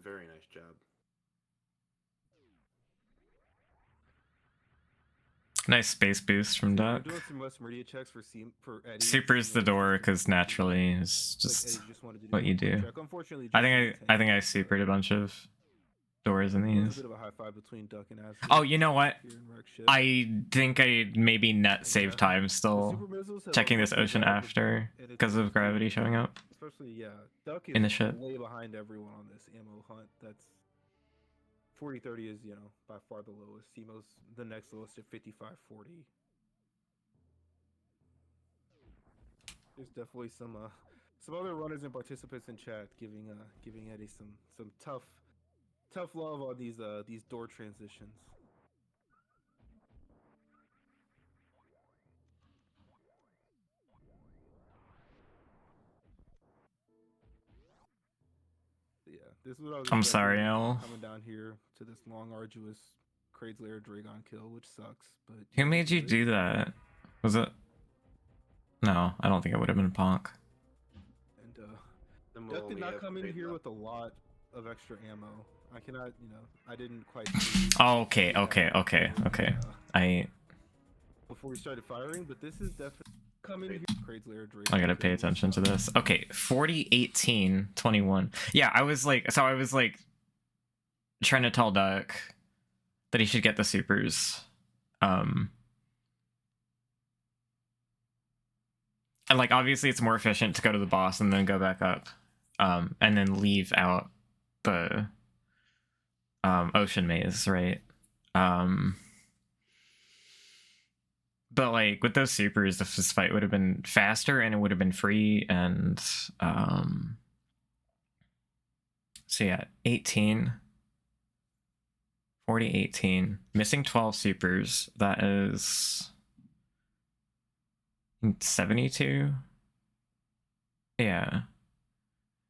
very nice job. Nice space boost from Duck. Doing some West Meridian checks for Eddie. Supers the door because naturally it's just what you do. Unfortunately, I think I supered a bunch of doors in these. A bit of a high five between Duck and Astor. Oh, you know what? I think I maybe net save time still checking this ocean after because of gravity showing up. Especially Duck is in the ship. Way behind everyone on this ammo hunt. That's 40-30 is by far the lowest. Simo's the next lowest at 55-40. There's definitely some other runners and participants in chat giving Eddie some tough love on these door transitions. Yeah, this is what I was. I'm sorry, Al. Coming down here to this long, arduous Kraid's Lair Dragon kill, which sucks. But who made you do that? Was it? No, I don't think it would have been Ponk. And Duck did not come in here with a lot of extra ammo. I cannot, I didn't quite. Oh, okay. Before we started firing, but this is definitely coming here. Kraid's Lair Dragon. I gotta pay attention to this. Okay, 40, 18, 21. Yeah, I was like trying to tell Duck that he should get the supers. And like obviously it's more efficient to go to the boss and then go back up. And then leave out the ocean maze, right? But like with those supers, this fight would have been faster and it would have been free. And so yeah, 18, 40, 18, missing 12 supers. That is 72. Yeah.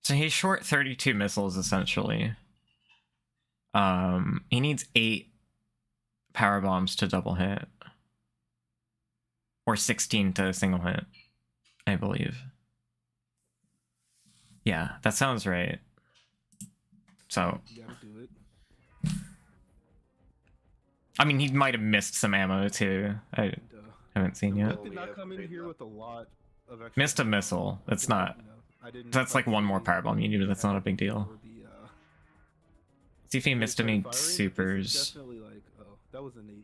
So he's short 32 missiles essentially. He needs 8 power bombs to double hit. Or 16 to single hit, I believe. Yeah, that sounds right. So, You gotta do it. I mean, he might have missed some ammo too. I And, haven't seen yet. Duck did not come in here with a lot of extra. Missed a missile. It's not. I didn't. That's like one more particularly power bomb you need, but that's not a big deal. for the, See if he missed any firing. This is supers. definitely like, oh, that was an 18.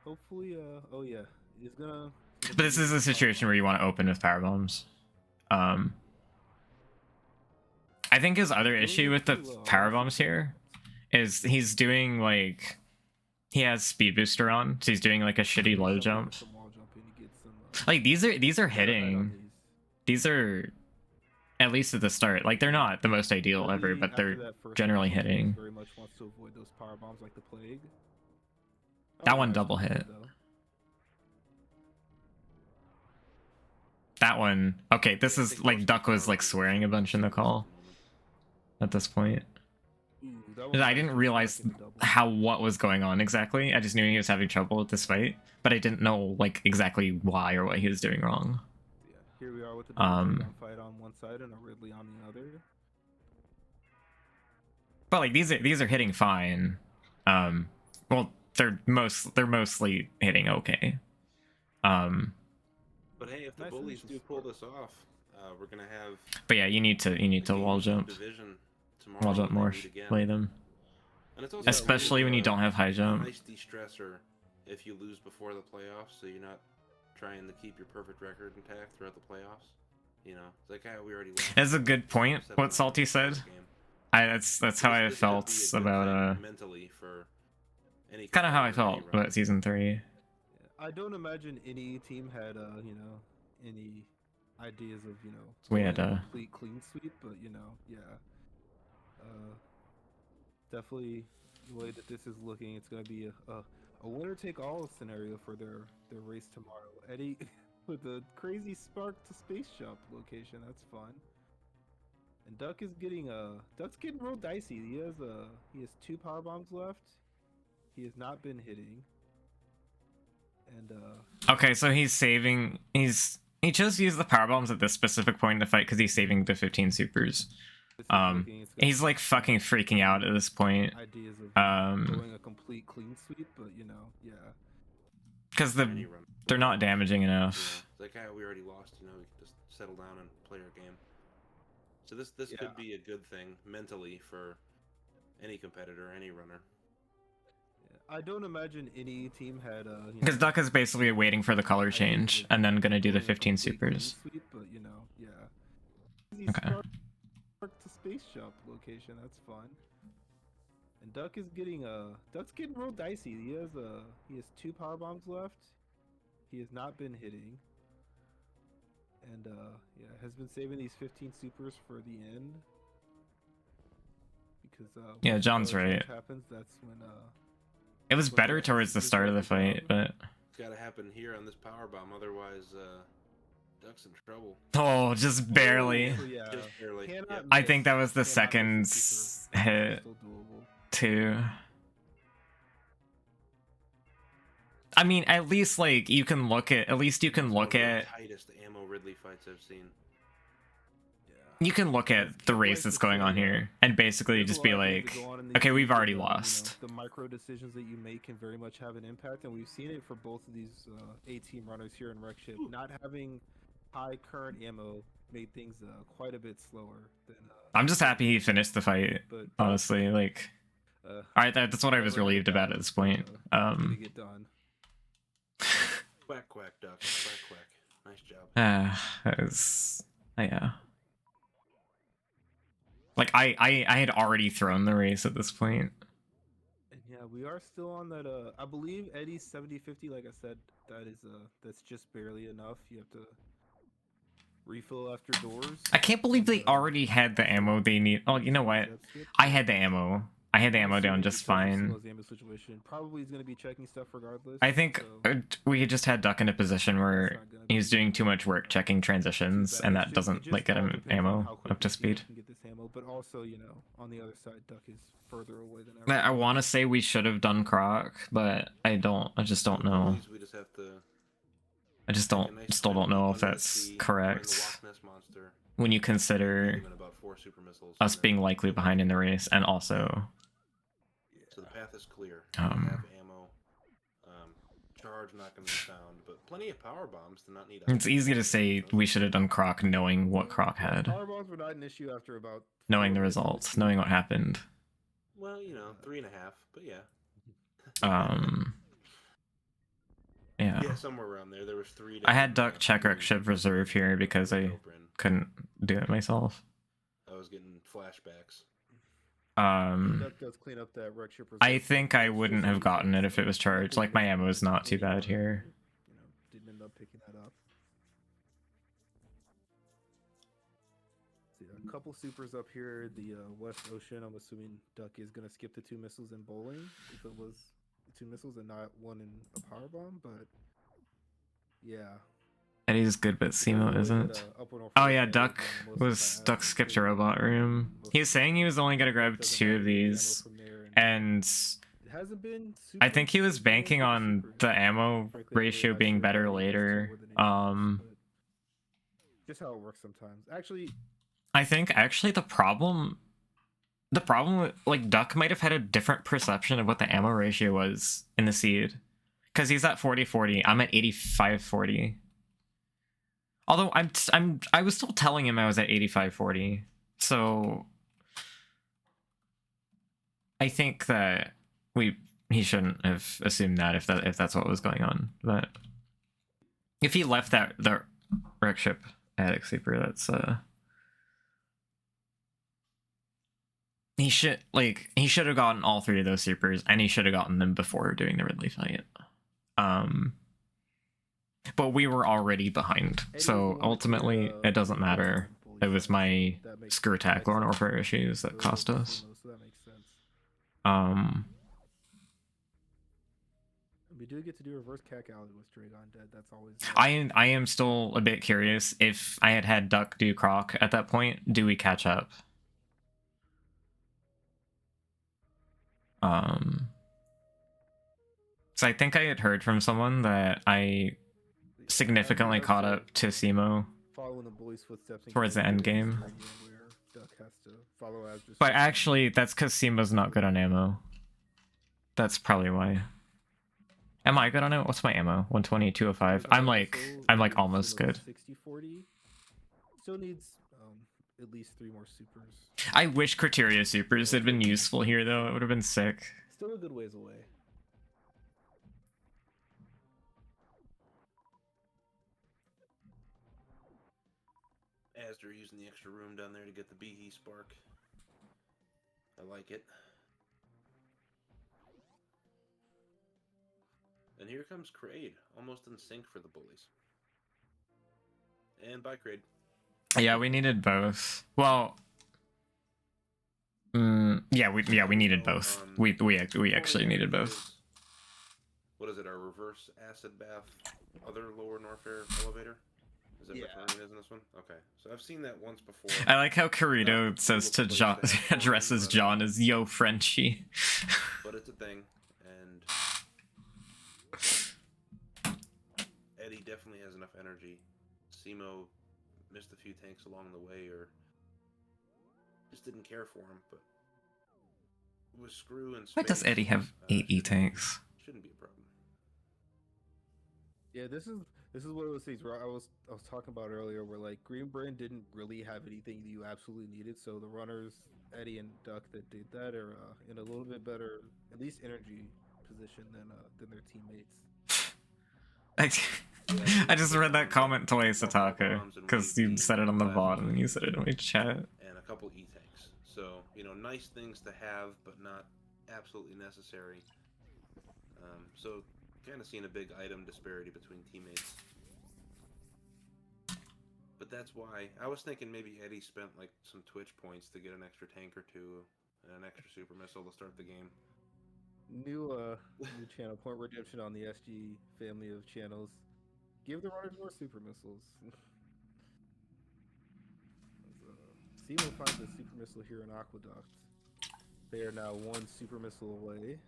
Hopefully, oh yeah, he's gonna. But this is a situation where you want to open with power bombs. I think his other issue with the power bombs here is he's doing like he has speed booster on, so he's doing like a shitty low jump. Like these are hitting. These are at least at the start. Like they're not the most ideal ever, but they're generally hitting. Very much wants to avoid those power bombs like the plague. That one double hit. That one. Okay, this is like Duck was like swearing a bunch in the call at this point. I didn't realize what was going on exactly. I just knew he was having trouble with this fight, but I didn't know like exactly why or what he was doing wrong. Yeah, here we are with the fight on one side and a Ridley on the other. But like these are hitting fine. Well, they're mostly hitting okay. But hey, if the Bullies do pull this off, we're gonna have. But yeah, you need to wall jump. Wall jump more, play them. And it's also especially when you don't have high jump. Nice de-stressor if you lose before the playoffs, so you're not trying to keep your perfect record intact throughout the playoffs. You know, it's like we already. That's a good point. What Salty said. That's how I felt about mentally for any kind of how I felt about season 3. I don't imagine any team had you know, any ideas of, you know, we had a complete clean sweep, but you know, yeah. Definitely the way that this is looking, it's gonna be a winner take all scenario for their race tomorrow. Eddie with a crazy spark to space jump location, that's fun. And Duck is getting Duck's getting real dicey. He has 2 power bombs left. He has not been hitting. And okay, so he's saving. He chose to use the power bombs at this specific point in the fight because he's saving the 15 supers. He's like fucking freaking out at this point. Ideas of going a complete clean sweep, but you know, yeah. Because they're not damaging enough. Yeah. It's like we already lost. You know, we can just settle down and play our game. So this could be a good thing mentally for any competitor, any runner. I don't imagine any team had because Duck is basically waiting for the color change and then gonna do the 15 supers. Sweep, but you know, yeah. Okay. To space jump location, that's fun. And Duck is getting Duck's getting real dicey. He has 2 power bombs left. He has not been hitting. And yeah, has been saving these 15 supers for the end. Because yeah, John's right. Happens, that's when it was better towards the start of the fight, but it's gotta happen here on this power bomb, otherwise Duck's in trouble. Oh, just barely. Oh, yeah. Just barely. Yep. I think that was the second hit too. I mean, at least like you can look at tightest ammo Ridley fights I've seen. You can look at the race that's going on here and basically just be like, okay, we've already lost. You know, the micro decisions that you make can very much have an impact, and we've seen it for both of these A-team runners here in Wreckship. Not having high current ammo made things quite a bit slower than. I'm just happy he finished the fight, honestly. Like, all right, that's what I was relieved about at this point. Get done. Quack quack, Duck. Quack quack. Nice job. That was, yeah. Like I had already thrown the race at this point. And yeah, we are still on that. I believe Eddie's 70-50. Like I said, that's just barely enough. You have to refill after doors. I can't believe they already had the ammo they need. Oh, you know what? I had the ammo I had the I'm ammo down assuming just because of fine. Simo's ammo situation, probably he's gonna be checking stuff regardless. I think so we just had Duck in a position that's where not gonna he was be doing too much work checking too transitions, bad. and It that ju- it doesn't just like get all him depends on ammo how up quick to your teammate speed. can get this ammo, but also, on the other side, Duck is further away than I ever. want to say we should have done Croc, but I just don't know. Bullies, we just have to I just take a don't nice still don't swim know if under the that's sea, find the correct Loch Ness monster, when you beat consider him in about 4 super missiles, us and then being likely go back behind to in the base. race, and also So the path is clear. We have ammo. Charge not going to be found, but plenty of power bombs to not need. it's easy to say we should have done Croc knowing what Croc had, Power bombs were not an issue after about knowing 4 the minutes of results, queue. knowing what happened. Well, 3.5, but yeah. Yeah. Yeah, somewhere around there. There was 3. I had Duck check Rec Ship Reserve here because I couldn't do it myself. I was getting flashbacks. Duck does clean up that wreck ship I reserve, think I wouldn't have gotten it if it was charged. Like, my ammo is not too bad here. Didn't end up picking that up. See, a couple supers up here. The West Ocean. I'm assuming Duck is gonna skip the 2 missiles in bowling if it was 2 missiles and not 1 in a power bomb. But yeah, Eddie's good, but Simo isn't. Oh yeah, Duck skipped a robot room. He was saying he was only gonna grab 2 of these, and it hasn't been I think he was banking on the ammo ratio being better later. Just how it works sometimes. Actually, I think the problem with, like, Duck might have had a different perception of what the ammo ratio was in the seed, because he's at 40-40. I'm at 85-40. Although I was still telling him I was at 85-40. So I think that he shouldn't have assumed that if that's what was going on. But if he left the wreck ship attic sleeper, that's he should have gotten all 3 of those supers, and he should have gotten them before doing the Ridley fight. But we were already behind, so ultimately it doesn't matter. It was my screw tackle and warfare issues that cost us. We do get to do reverse cack alley with Dragon dead. That's always. I am still a bit curious if I had Duck do Croc at that point. Do we catch up? So I think I had heard from someone that I significantly caught up to Simo Following the Bullies' footsteps towards the end game. where Duck has to follow as just. But actually, that's because Simo's not good on ammo. That's probably why. Am I good on it? What's my ammo? 120, 205. I'm like almost good. 60-40. Still needs at least 3 more supers. I wish Criteria supers had been useful here, though. It would have been sick. Still a good ways away. As they're using the extra room down there to get the BE spark. I like it. And here comes Kraid, almost in sync for the Bullies. And bye, Kraid. Yeah, we needed both. Well, yeah, we needed both. We actually needed both. What is it? Our reverse acid bath, other lower Norfair elevator. Is that what it is in this one? Okay, so I've seen that once before. I like how Carito says to John, addresses John as "Yo, Frenchie." But it's a thing, and Eddie definitely has enough energy. Simo missed a few tanks along the way, or just didn't care for him. But with Screw and Why does Eddie have 8 E-tanks? Shouldn't be a problem. Yeah, this is one of those things where I was talking about earlier, where like Green Brand didn't really have anything that you absolutely needed, so the runners Eddie and Duck that did that are in a little bit better, at least energy position than their teammates. I just read that comment twice, Ataka, because you said it on the VOD and you said it in my chat. And a couple E-tanks. So, nice things to have, but not absolutely necessary. So, kind of seeing a big item disparity between teammates. But that's why I was thinking maybe Eddie spent like some Twitch points to get an extra tank or 2 an extra super missile to start the game. New channel, Point Redemption on the SG family of channels. Give the runners more super missiles. Simo finds a super missile here in Aqueduct. They are now one super missile away.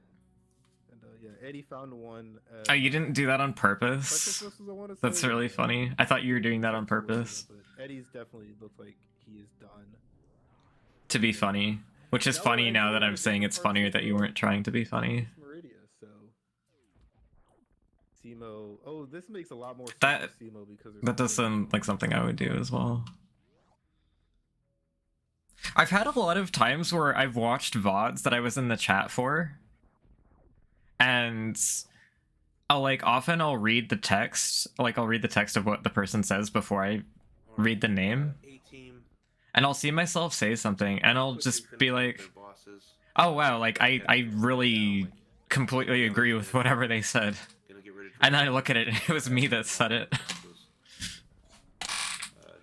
And yeah, Eddie found one. Oh, you didn't do that on purpose? Precious missiles, I want to say. That's really funny. I thought you were doing that on purpose. But Eddie's definitely looks like he is done. To be funny. Which is funny now that I'm saying it's funnier that you weren't trying to be funny. Meridia, so Simo. Oh, this makes a lot more sense That for Simo because that does sound like something I would do as well. I've had a lot of times where I've watched VODs that I was in the chat for, and I'll I'll read the text, I'll read the text of what the person says before I read the name, and I'll see myself say something, and I'll just be like, oh wow, I really completely agree with whatever they said, and then I look at it and it was me that said it.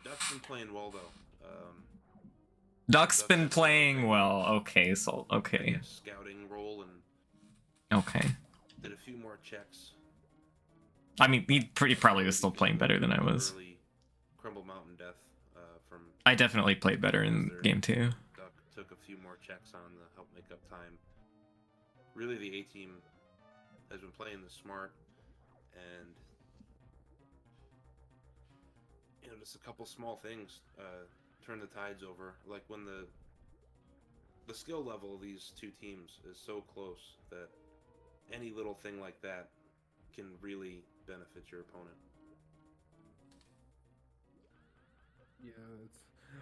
Duck's been playing well though. Duck's been playing well. Okay, so okay. Scouting role and okay. Did a few more checks. I mean, he probably was still playing better than I was. Crumble Mountain Death from. I definitely played better in game 2. Duck took a few more checks on to help make up time. Really, the A team has been playing the smart, and just a couple small things turn the tides over. Like when the skill level of these two teams is so close that any little thing like that can really benefit your opponent. Yeah,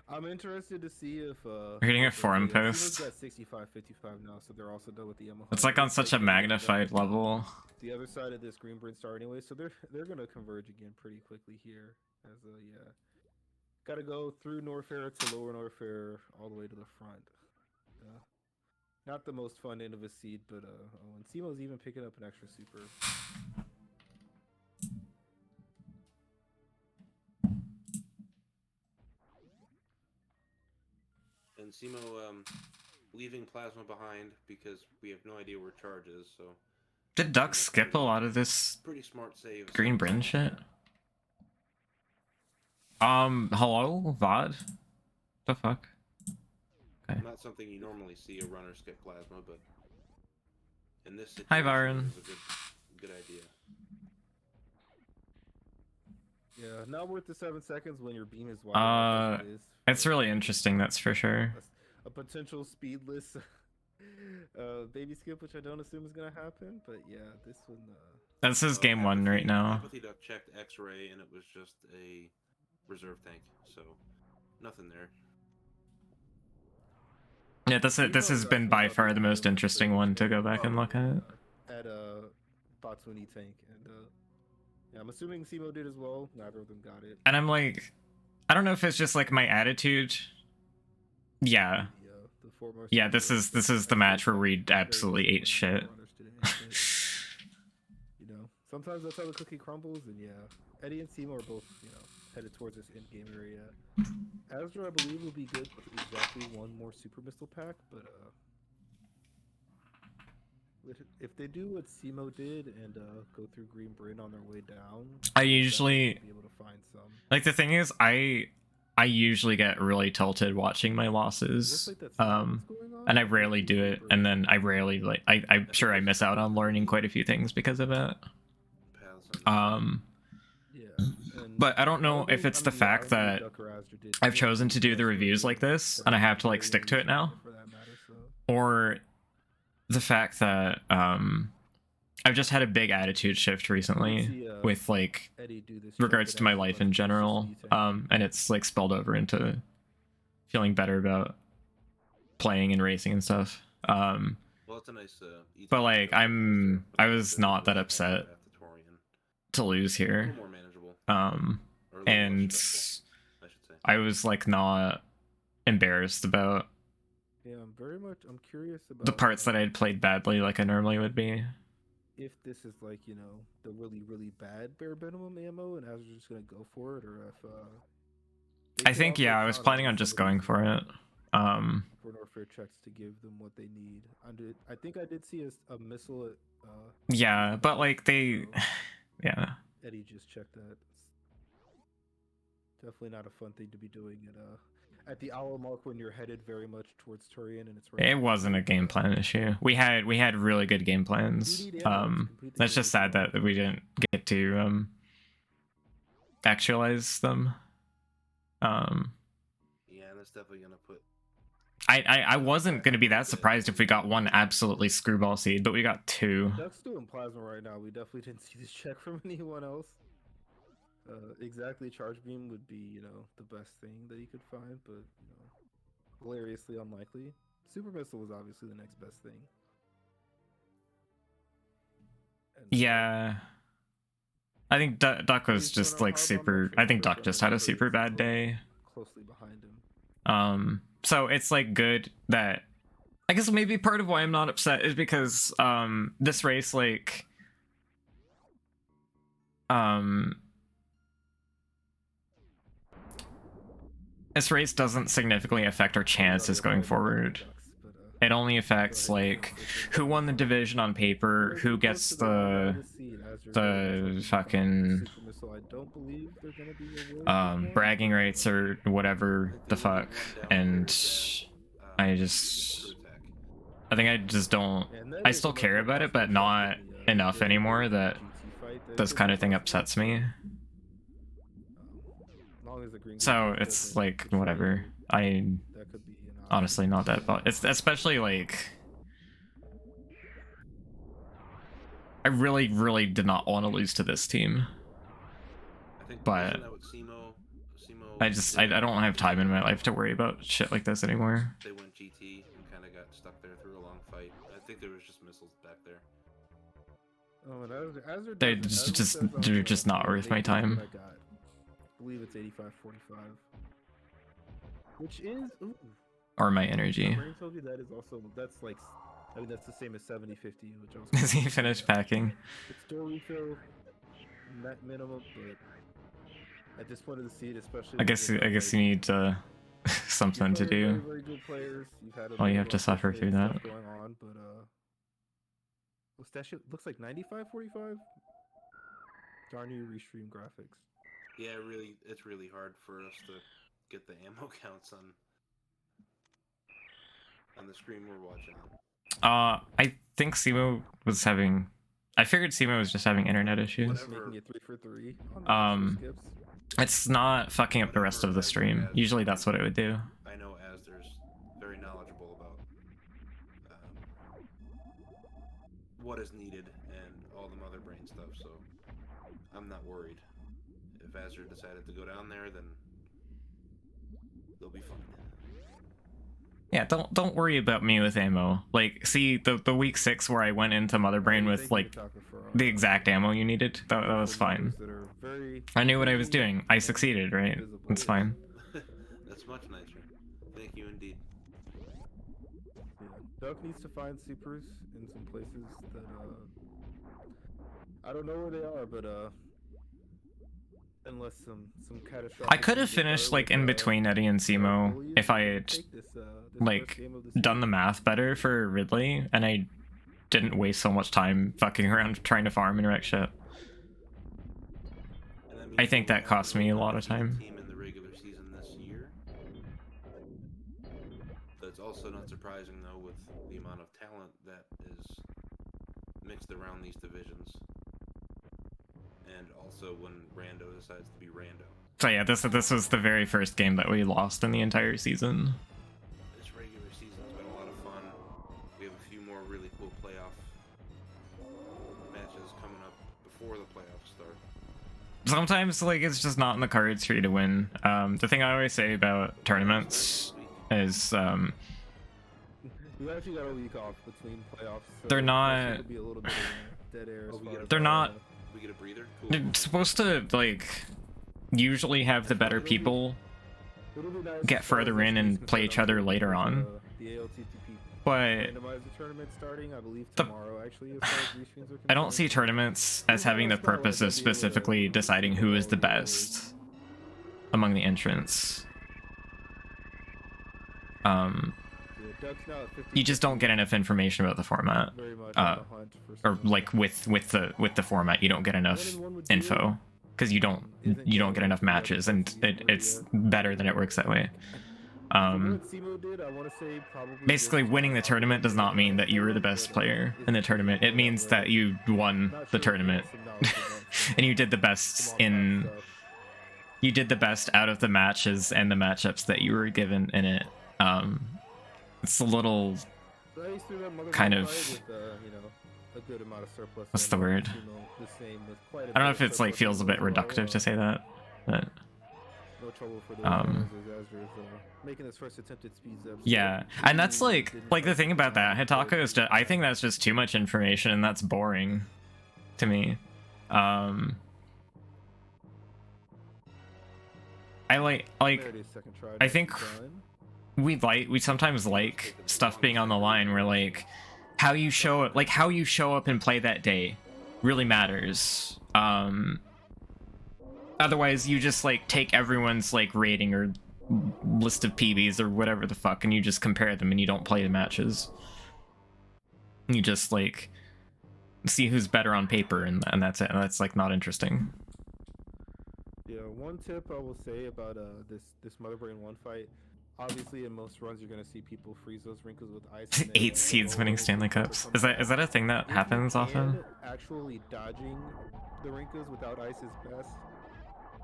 I'm interested to see if we're getting a forum post. Got 65-55 now, so they're also done with the Yamaha. It's like on such a magnified level. The other side of this Green Bryn star anyway, so they're gonna converge again pretty quickly here. As yeah, gotta go through Norfair to Lower Norfair all the way to the front. Not the most fun end of a seed, but and Simo's even picking up an extra super. And Simo leaving Plasma behind because we have no idea where charge is. So did Duck skip a lot of this pretty smart save Green Bryn shit? Hello, VOD? The fuck? Okay. Not something you normally see a runner skip Plasma, but in this situation, hi, Byron. It's a good idea. Yeah, not worth the 7 seconds when your beam is wide. It's really interesting, that's for sure. A potential speedless baby skip, which I don't assume is gonna happen, but yeah, this one. This is game 1 right now. Apathy Duck checked X-ray, and it was just a reserve tank, so nothing there. Yeah, this has been by far the most interesting one to go back and look at. At Botsuni tank, and yeah, I'm assuming Simo did as well. Neither of them got it. And I'm like, I don't know if it's just like my attitude. Yeah. Yeah, this is the match where we absolutely ate shit. Sometimes that's how the cookie crumbles, and yeah, Eddie and Simo are both headed towards this end game area. Azra, I believe, will be good with exactly one more super missile pack, but if they do what Simo did and go through Green Bryn on their way down, I usually be able to find some. Like the thing is, I usually get really tilted watching my losses, and I rarely do it, and then I rarely I'm sure I miss out on learning quite a few things because of it. But I don't know if it's the fact that I've chosen to do the reviews like this and I have to stick to it now, or the fact that I've just had a big attitude shift recently with regards to my life in general, and it's spilled over into feeling better about playing and racing and stuff. Well, it's a nice, but I was not that upset to lose here, and I was not embarrassed about I'm curious about the parts that I had played badly like I normally would be. If this is the really, really bad bare minimum ammo and Azra's just gonna go for it, or if I think I was planning on just going for it. for Norfair checks to give them what they need. I think I did see a missile at Yeah, but like they, so yeah. Eddie just checked that. It's definitely not a fun thing to be doing at the hour mark when you're headed very much towards Turian and it's It wasn't a game plan issue. We had really good game plans. You need ammo to complete the That's just game sad as well. that we didn't get to actualize them. Yeah, and that's definitely gonna put. I wasn't gonna be that surprised if we got one absolutely screwball seed, but we got two. Duck's doing plasma right now. We definitely didn't see this check from anyone else. Exactly, charge beam would be, the best thing that you could find, but hilariously unlikely. Super missile was obviously the next best thing. And Yeah. I think Duck was just like super. I think Duck just had a super bad day. Closely behind him. So it's like good that I guess maybe part of why I'm not upset is because this race like this race doesn't significantly affect our chances going forward. It only affects like who won the division on paper, who gets the fucking bragging rights or whatever the fuck, and I think I just don't. I still care about it, but not enough anymore that this kind of thing upsets me. So it's like whatever. Honestly, not that, but it's especially like I really did not want to lose to this team, but I don't have time in my life to worry about shit like this anymore. They went GT and kind of got stuck there through a long fight. I think there was just missiles back there. Oh, and They're just not worth my time. I believe it's 85-45, which is Or my energy. Brain told you that is also that's the same as 70-50, which I was. Is he finished packing? It's still refill net minimum, but at this point of the seed, especially. I guess you need something to do. Very good players. Well, you have to suffer through that. Going on, but what's that shit? Looks like 95-45. Darn you, restream graphics. Yeah, it's really hard for us to get the ammo counts on the screen we're watching. I think Simo was having. I figured Simo was just having internet issues. Making it 3 for 3. It's not fucking up the rest of the stream. Usually that's what it would do. I know Asder's very knowledgeable about what is needed and all the mother brain stuff, so I'm not worried. If Asder decided to go down there, then they'll be fine. Yeah, don't worry about me with ammo. Like, see the week 6 where I went into Mother Brain with like the exact ammo you needed. That was fine. I knew what I was doing. I succeeded, right? It's fine. That's much nicer. Thank you indeed. Yeah. Duck needs to find supers in some places that I don't know where they are, but unless some catastrophic. I could have finished like in between Eddie and Simo if I had like done the math better for Ridley and I didn't waste so much time fucking around trying to farm and wreck shit. I think that cost me a lot of time. Team in the regular season this year. That's also not surprising though with the amount of talent that is mixed around these divisions. And also when Rando decides to be Rando. So yeah, this was the very first game that we lost in the entire season. This regular season's been a lot of fun. We have a few more really cool playoff matches coming up before the playoffs start. Sometimes like it's just not in the cards for you to win. The thing I always say about tournaments is you actually got a week off between playoffs. So they're not. Be a little bit of dead air They're not. We get a breather. Cool. They're supposed to like usually have the better people get further in and play each other later on. But Randomizer tournament starting, I believe tomorrow actually. As far as restreams are I don't see tournaments as having the purpose of specifically deciding who is the best among the entrants. Yeah, Duck's now at 50. You just don't get enough information about the format. Very much on the hunt for Or someone. like with the format, you don't get enough info because you don't get enough matches, and it's better than it works that way. What Simo did, I want to say probably Basically, this winning the tournament does not mean that you were the best player in the tournament. It means that you won the tournament and you did the best you did the best out of the matches and the matchups that you were given in it. It's a little kind of a good amount of surplus. What's the word? I don't know if it's like feels a bit reductive to say that, but no trouble for those making his first attempt at speeds up. yeah, and that's like the thing about that Hitaka is I think that's just too much information, and that's boring to me. I think we sometimes like stuff being on the line where like how you show up and play that day really matters. Otherwise you just like take everyone's like rating or list of PBs or whatever the fuck and you just compare them and you don't play the matches. You just like see who's better on paper and that's it. That's like not interesting. Yeah, one tip I will say about this Mother Brain 1 fight. Obviously, in most runs, you're gonna see people freeze those wrinkles with ice. 8 seeds winning Stanley Cups. Is that a thing that happens often? Actually, dodging the wrinkles without ice is best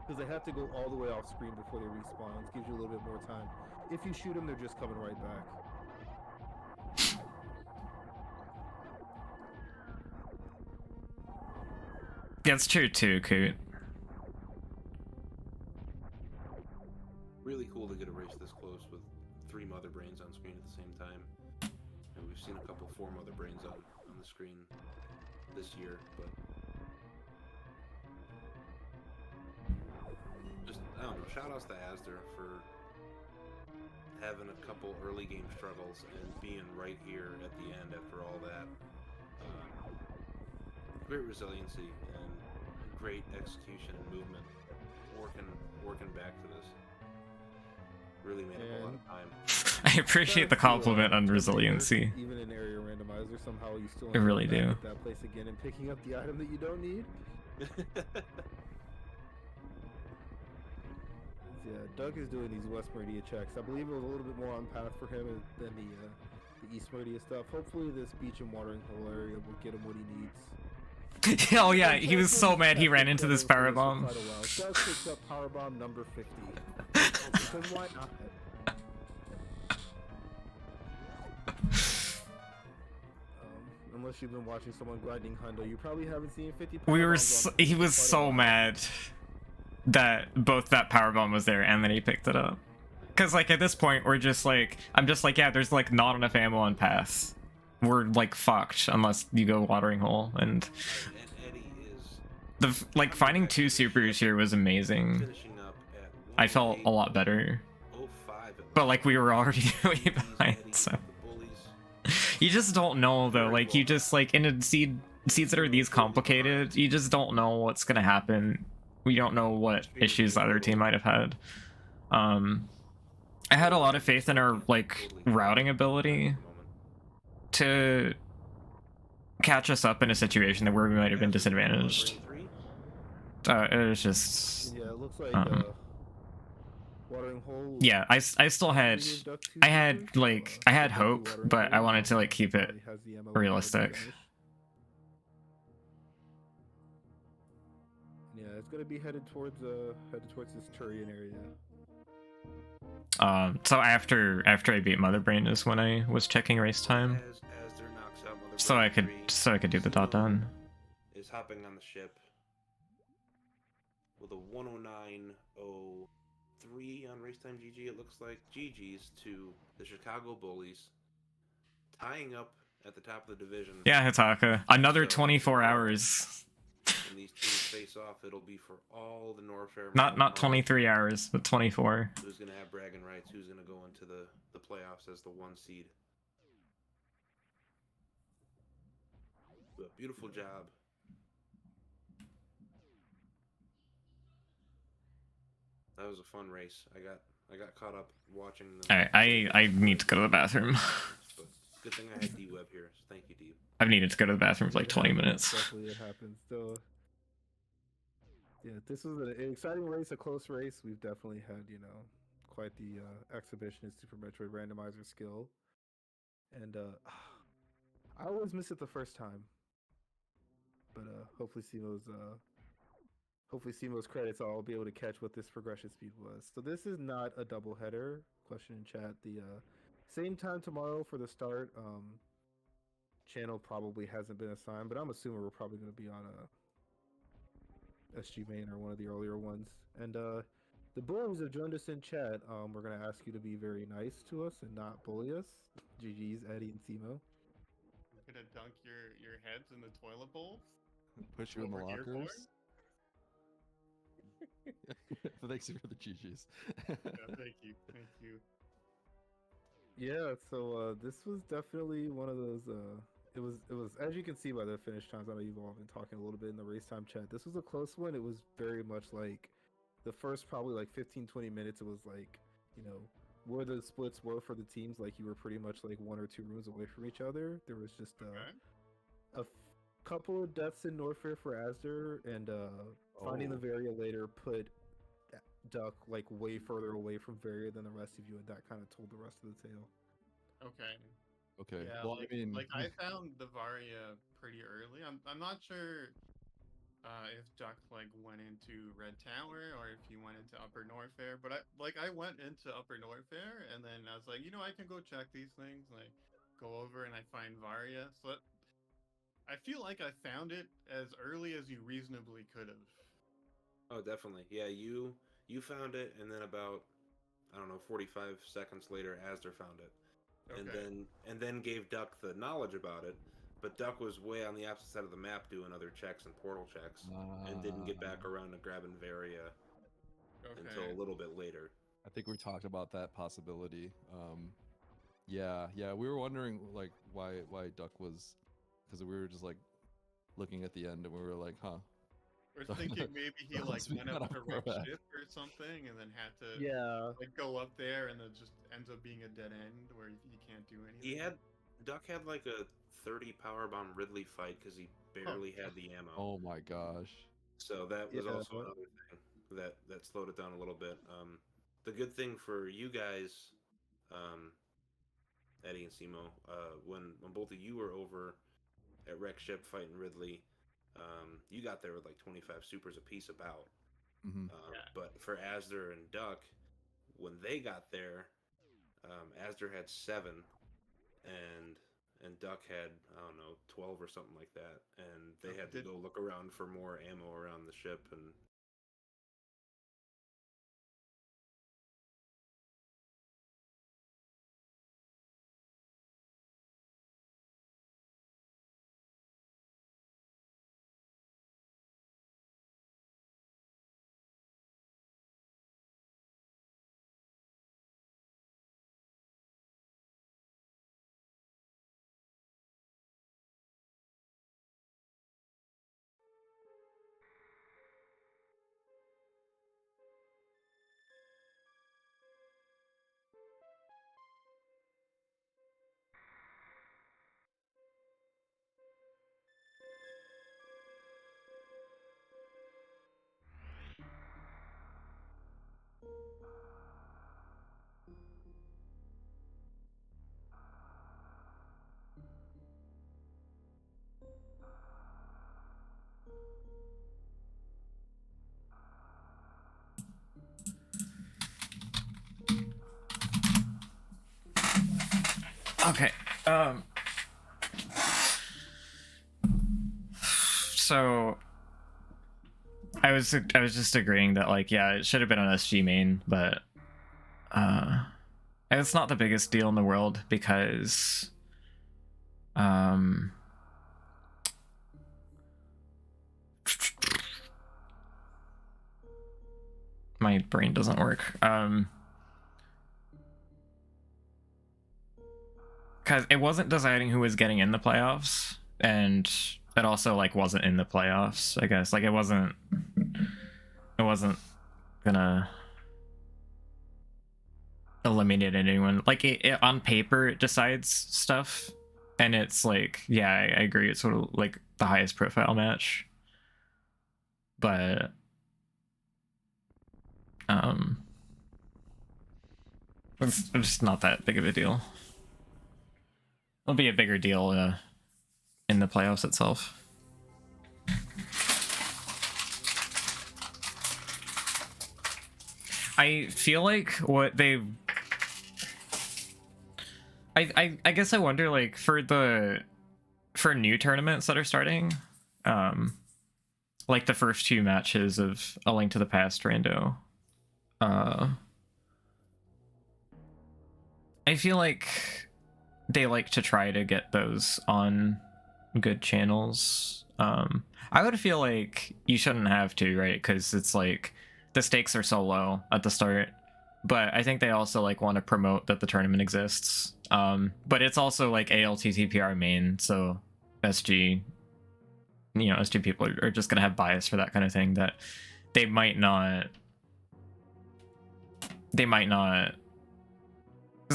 because they have to go all the way off screen before they respawn. It gives you a little bit more time. If you shoot them, they're just coming right back. That's true too, Coot. Really cool to get a race this close with 3 Mother Brains on screen at the same time. And we've seen a couple 4 Mother Brains on the screen this year, but just, I don't know, shout outs to Asder for having a couple early game struggles and being right here at the end after all that. Great resiliency and great execution and movement working back to this. Really made up a lot of time. I appreciate the compliment on resiliency. Even in area randomizer, somehow you still I really do. at that place again and picking up the item that you don't need. Yeah, Doug is doing these West Meridia checks. I believe it was a little bit more on path for him than the East Meridia stuff. Hopefully this beach and watering hole area will get him what he needs. Oh yeah, he was so mad he ran into this power bomb. Doug picks up power bomb number 50. Because why not? Unless you've been watching someone grinding Hundo, you probably haven't seen 50 power bombs he was so mad that both that power bomb was there and then he picked it up. Cause like at this point I'm just like, yeah, there's like not enough ammo on pass. We're like fucked unless you go watering hole, and like finding 2 supers here was amazing. I felt a lot better, but like we were already way behind, so you just don't know though. Like you just like in a seeds that are these complicated, you just don't know what's gonna happen. We don't know what issues the other team might have had. I had a lot of faith in our like routing ability to catch us up in a situation that where we might have been disadvantaged. It was just yeah, it looks like watering hole. Yeah, I still had I had hope, but I wanted to like keep it realistic. Yeah, it's gonna be headed towards this Turian area. So after I beat Mother Brain is when I was checking race time, so I could do the dot done. Is hopping on the ship with a 109.03 on race time GG. It looks like GG's to the Chicago Bullies, tying up at the top of the division. Yeah, Hitaka, another 24 hours. When these teams face off, it'll be for all the Norfair. Not 23 hours, but 24. Who's gonna have bragging rights? Who's gonna go into the playoffs as the 1 seed? But beautiful job. That was a fun race. I got I got caught up watching them. All right, I need to go to the bathroom. But good thing I had D-Web here, so thank you, D. I've needed to go to the bathroom for like 20 minutes. Definitely, it happens. So, yeah, this was an exciting race, a close race. We've definitely had, quite the exhibition of Super Metroid Randomizer skill. And I always miss it the first time. But hopefully Simo's credits, I'll be able to catch what this progression speed was. So this is not a double header. Question in chat. The same time tomorrow for the start. Channel probably hasn't been assigned, but I'm assuming we're probably going to be on a SG main or one of the earlier ones. And the Bullies have joined us in chat. We're going to ask you to be very nice to us and not bully us. GG's, Eddie and Simo. You're gonna dunk your heads in the toilet bowls? Put you in the What we're here for? lockers. Thanks for the GGs. Yeah, thank you. Yeah, so this was definitely one of those. It was as you can see by the finish times. I know you've all been talking a little bit in the race time chat. This was a close one. It was very much like the first probably like 15-20 minutes. It was like, where the splits were for the teams. Like you were pretty much like 1 or 2 rooms away from each other. There was just a couple of deaths in Norfair for Asder, and finding the Varia later put Duck like way further away from Varia than the rest of you, and that kind of told the rest of the tale. Okay. Okay. Yeah, Well, I found the Varia pretty early. I'm not sure if Duck like went into Red Tower or if he went into Upper Norfair, but I went into Upper Norfair and then I was like, I can go check these things. Like, go over and I find Varia. So I feel like I found it as early as you reasonably could have. Oh, definitely. Yeah, you found it, and then about 45 seconds later, Asder found it, Okay. and then gave Duck the knowledge about it. But Duck was way on the opposite side of the map doing other checks and portal checks, and didn't get back around to grabbing Varia until a little bit later. I think we talked about that possibility. Yeah, we were wondering like why Duck was, because we were just like looking at the end and we were like, huh. We're thinking maybe he like went up to Red Shift or something and then had to like go up there and then just ends up being a dead end where he can't do anything. Duck had like a 30 powerbomb Ridley fight because he barely had the ammo. Oh my gosh. So that was also another thing that slowed it down a little bit. The good thing for you guys, Eddie and Simo, when both of you were over at Wreck Ship fighting Ridley, you got there with like 25 supers apiece about. But for Asder and Duck, when they got there, Asder had 7, and Duck had 12 or something like that, and they had to go look around for more ammo around the ship. And Okay. So I was just agreeing that like it should have been on SG main, but it's not the biggest deal in the world because my brain doesn't work. Because it wasn't deciding who was getting in the playoffs, and it also like wasn't in the playoffs. I guess like it wasn't gonna. eliminated anyone. Like on paper, it decides stuff, and it's like, yeah, I agree. It's sort of like the highest profile match, but it's just not that big of a deal. It'll be a bigger deal in the playoffs itself. I feel like what they've I guess I wonder, like, for new tournaments that are starting, like the first 2 matches of A Link to the Past Rando, I feel like they like to try to get those on good channels. I would feel like you shouldn't have to, right? Because it's like the stakes are so low at the start. But I think they also like want to promote that the tournament exists. But it's also like ALTTPR main, so SG, SG people are just gonna have bias for that kind of thing that they might not. Because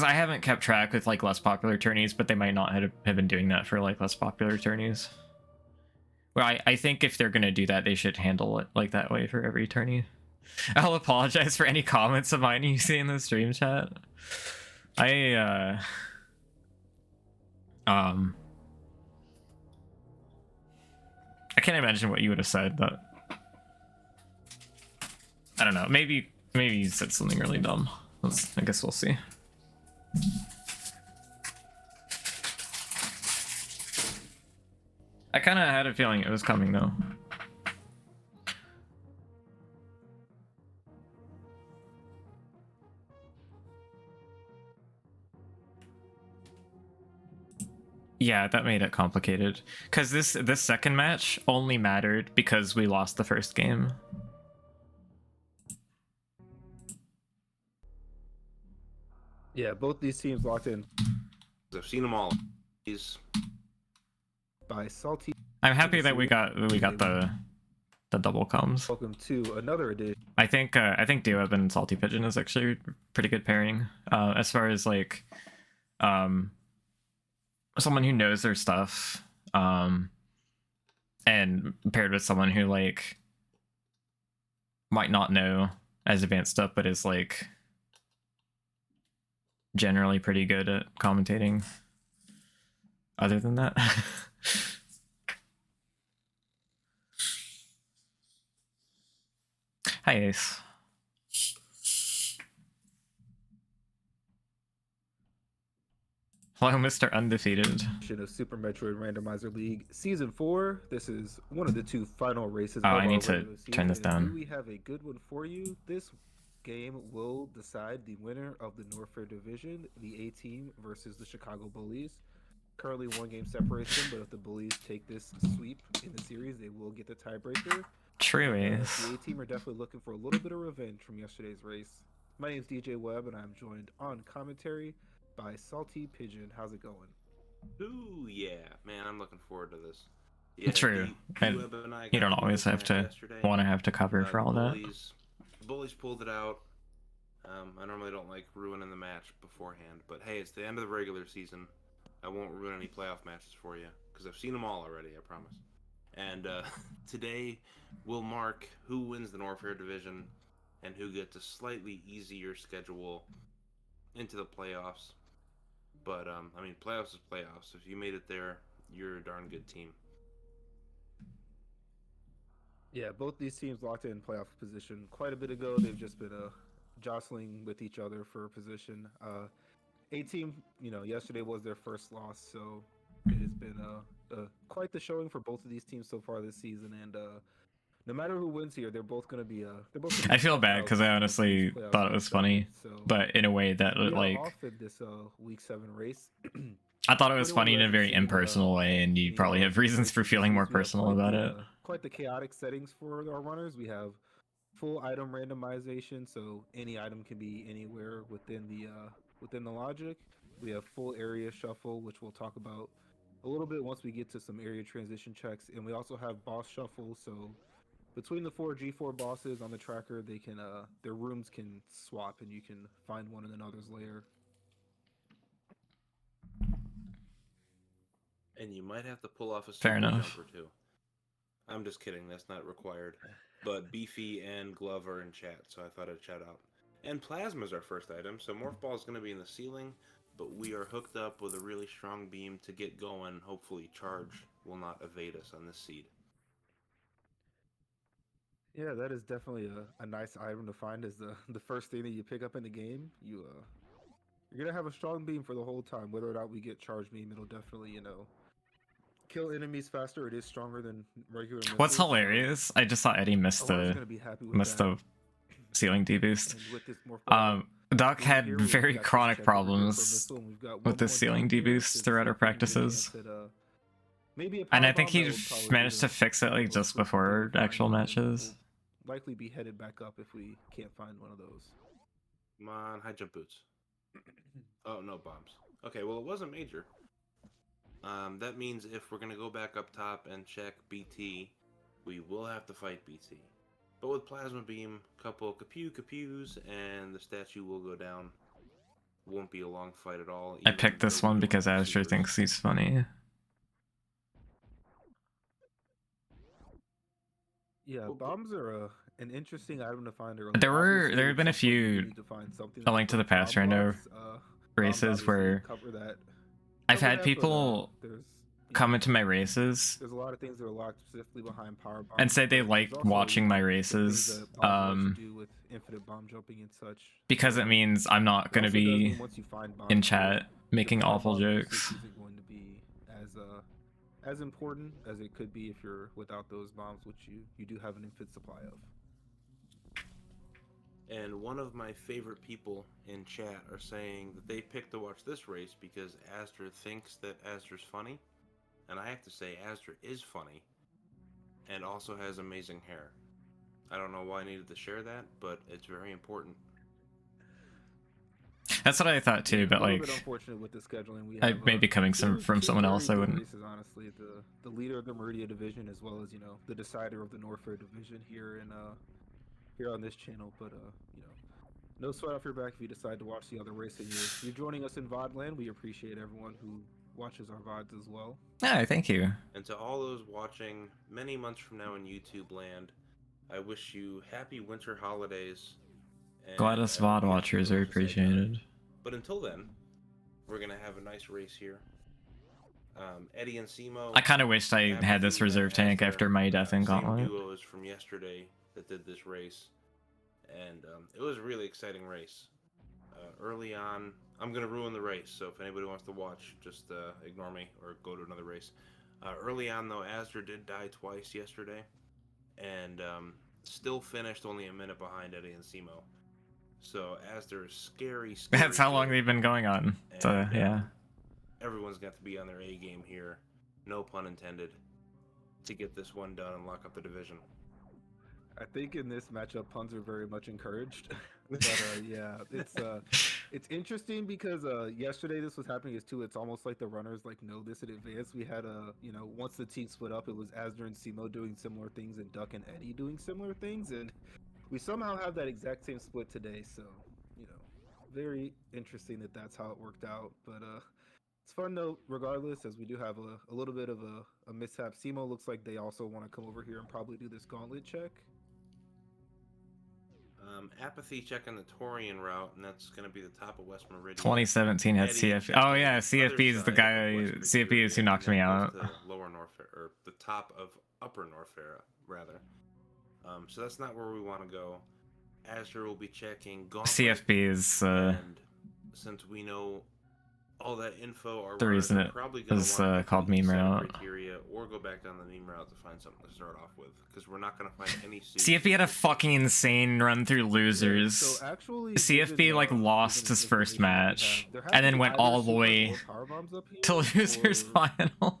I haven't kept track with like less popular tourneys, but they might not have been doing that for like less popular tourneys. Well, I think if they're gonna do that, they should handle it like that way for every tourney. I'll apologize for any comments of mine you see in the stream chat. I can't imagine what you would have said, but I don't know. Maybe you said something really dumb. I guess we'll see. I kind of had a feeling it was coming though. Yeah, that made it complicated. Because this second match only mattered because we lost the first game. Yeah, both these teams locked in I've seen them all. He's by Salty. I'm happy that we got the double comms. Welcome to another edition. I think Deweb and Salty Pigeon is actually a pretty good pairing. As far as like someone who knows their stuff, and paired with someone who like might not know as advanced stuff, but is like generally pretty good at commentating. Other than that. Hi, Ace. Hello, Mr. Undefeated. Of Super Metroid Randomizer League Season 4. This is one of the 2 final races. Oh, of I our need to regular season, turn this down. do we have a good one for you? This game will decide the winner of the Norfair Division, the A team versus the Chicago Bullies. Currently 1 game separation, but if the Bullies take this sweep in the series, they will get the tiebreaker. True The Ace. A team are definitely looking for a little bit of revenge from yesterday's race. My name is DJ Webb, and I'm joined on commentary by Salty Pigeon. How's it going? ooh yeah, man, I'm looking forward to this. Yeah, True. And Webb and I you got don't through always this have match to yesterday. want to have to cover for all that. The Bullies pulled it out. I normally don't like ruining the match beforehand, but hey, it's the end of the regular season. I won't ruin any playoff matches for you because I've seen them all already, I promise. And today we'll mark who wins the Norfair division and who gets a slightly easier schedule into the playoffs. But I mean, playoffs is playoffs. If you made it there, you're a darn good team. Yeah, both these teams locked in playoff position quite a bit ago. They've just been jostling with each other for position. A team, yesterday was their first loss, so it has been quite the showing for both of these teams so far this season. And no matter who wins here, they're both going to be. I feel bad because I honestly thought it was funny, but in a way that like off in this week 7 race. I thought it was funny in a very impersonal way, and you probably have reasons for feeling more personal about it. Quite the chaotic settings for our runners. We have full item randomization, so any item can be anywhere within the logic. We have full area shuffle, which we'll talk about a little bit once we get to some area transition checks, and we also have boss shuffle. So between the 4 G4 bosses on the tracker, they can their rooms can swap, and you can find one in another's lair. And you might have to pull off a Fair super enough. jumper too. I'm just kidding. That's not required. But Beefy and Glove are in chat, so I thought I'd shout out. And Plasma's our first item, so Morph Ball is going to be in the ceiling, but we are hooked up with a really strong beam to get going. Hopefully, Charge will not evade us on this seed. Yeah, that is definitely a nice item to find as the first thing that you pick up in the game. You're gonna have a strong beam for the whole time. Whether or not we get charge beam, it'll definitely, kill enemies faster. It is stronger than regular missiles. What's hilarious? I just saw Eddie miss Everyone's gonna be happy with that. the ceiling deboost. And with this Morph Ball Doc being had here, we've very got this chronic check every problems missile, and we've got with one the more ceiling down here deboosts that's throughout our gonna give a practices. chance at, maybe a And I power think bomb he that would probably managed be to fix it like most just frequent thing before we find, actual and matches. we'll likely be headed back up if we can't find one of those. Come on, high jump boots. Oh, no bombs. Okay, well, it wasn't major. That means if we're going to go back up top and check BT, we will have to fight BT. But with Plasma Beam, couple capews, and the statue will go down. Won't be a long fight at all. I picked this one because Asher thinks he's funny. Yeah, bombs are an interesting item to find early. There have been a few A Link to the Past rando races where I've had people come into my races There's a lot of things that are locked specifically behind power bombs, and say they but like there's also watching my things races that bombs lets you do with infinite bomb jumping and such. because it means I'm not It going to also does be mean once you find bombs, in the chat making power awful bomb usage jokes. isn't going to be as important as it could be if you're without those bombs, which you do have an infinite supply of. And one of my favorite people in chat are saying that they picked to watch this race because Asdr thinks that Asdr's funny. And I have to say, Asdr is funny. And also has amazing hair. I don't know why I needed to share that, but it's very important. That's what I thought too, but a little like bit unfortunate with the scheduling. We I have, may be coming from two someone very else. I good wouldn't. races, honestly, the leader of the Meridia division, as well as the decider of the Norfair division here here on this channel. But no sweat off your back if you decide to watch the other race and you're joining us in VOD land. We appreciate everyone who watches our VODs as well. Yeah, thank you. And to all those watching many months from now in YouTube land, I wish you happy winter holidays. GLaDOS VOD watchers are appreciated. But until then, we're going to have a nice race here. Eddie and Simo. I kind of wished I had this reserve tank after my death in Gauntlet. Same duos from yesterday that did this race. And it was a really exciting race. Early on, I'm going to ruin the race, so if anybody wants to watch, just ignore me or go to another race. Early on, though, Asdr did die twice yesterday, and still finished only a minute behind Eddie and Simo. So Asdr is scary. That's how long they've been going on. So, yeah. Everyone's got to be on their A game here, no pun intended, to get this one done and lock up the division. I think in this matchup, puns are very much encouraged. But yeah, it's interesting because yesterday this was happening as too. It's almost like the runners know this in advance. We had once the team split up, it was Asdr and Simo doing similar things and Duck and Eddie doing similar things, and we somehow have that exact same split today. So very interesting that that's how it worked out. But it's fun though, regardless, as we do have a little bit of a mishap. Simo looks like they also want to come over here and probably do this gauntlet check. Apathy checking the Torian route, and that's going to be the top of West Meridian. 2017 had CFP. Oh yeah, CFP is the guy. CFP is who knocked me out. Lower Norfair, or the top of Upper Norfair, rather. So that's not where we want to go. Asdr will be checking Gauntlet. CFP is. And since we know all that info, our the reason it is called meme route. Criteria, or go back down the meme route to find something to start off with, because we're not going to find any. CFP had a fucking insane run through losers. So actually, CFP lost his first match and then went all the way to losers finals.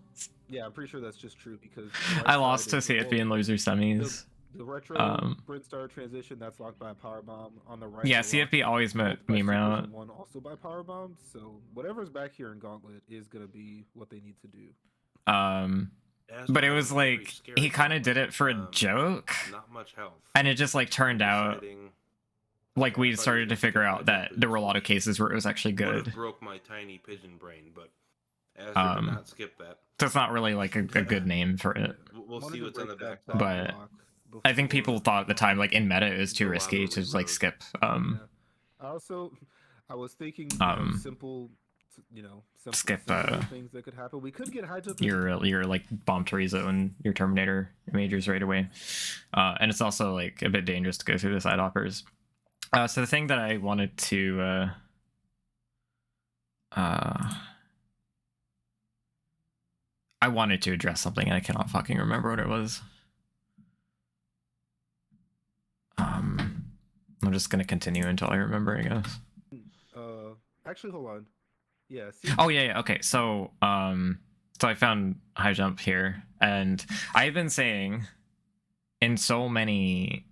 Yeah, I'm pretty sure that's just true because I lost to CFP in loser semis. The retro Sprint Star transition, that's locked by a powerbomb on the right. Yeah, CFP always met meme route. One also by powerbomb, so whatever's back here in Gauntlet is gonna be what they need to do. Azure but it has was a very like scary he kind of did gauntlet. it for a joke, Not much health. and it just like turned out Deciding- like I we thought he started to was gonna figure take out high that jump there were a lot of boots, cases where it was actually which would good. have broke my tiny pigeon brain, but Azure did not skip that. So it's not really like a good name for it. We'll Wanted see to what's on the break back. that But block I think people before, thought at the time, like in meta, it was too the risky to Laterally just like Road. skip. I was thinking, simple, simple skip, things that could happen. We could get high jump. your like bomb Torizo and your Terminator majors right away, and it's also like a bit dangerous to go through the side hoppers. So the thing that I wanted to I wanted to address something and I cannot fucking remember what it was. I'm just gonna continue until I remember, I guess. Actually, hold on. Yeah. Oh yeah. Okay. So so I found high jump here, and I've been saying in so many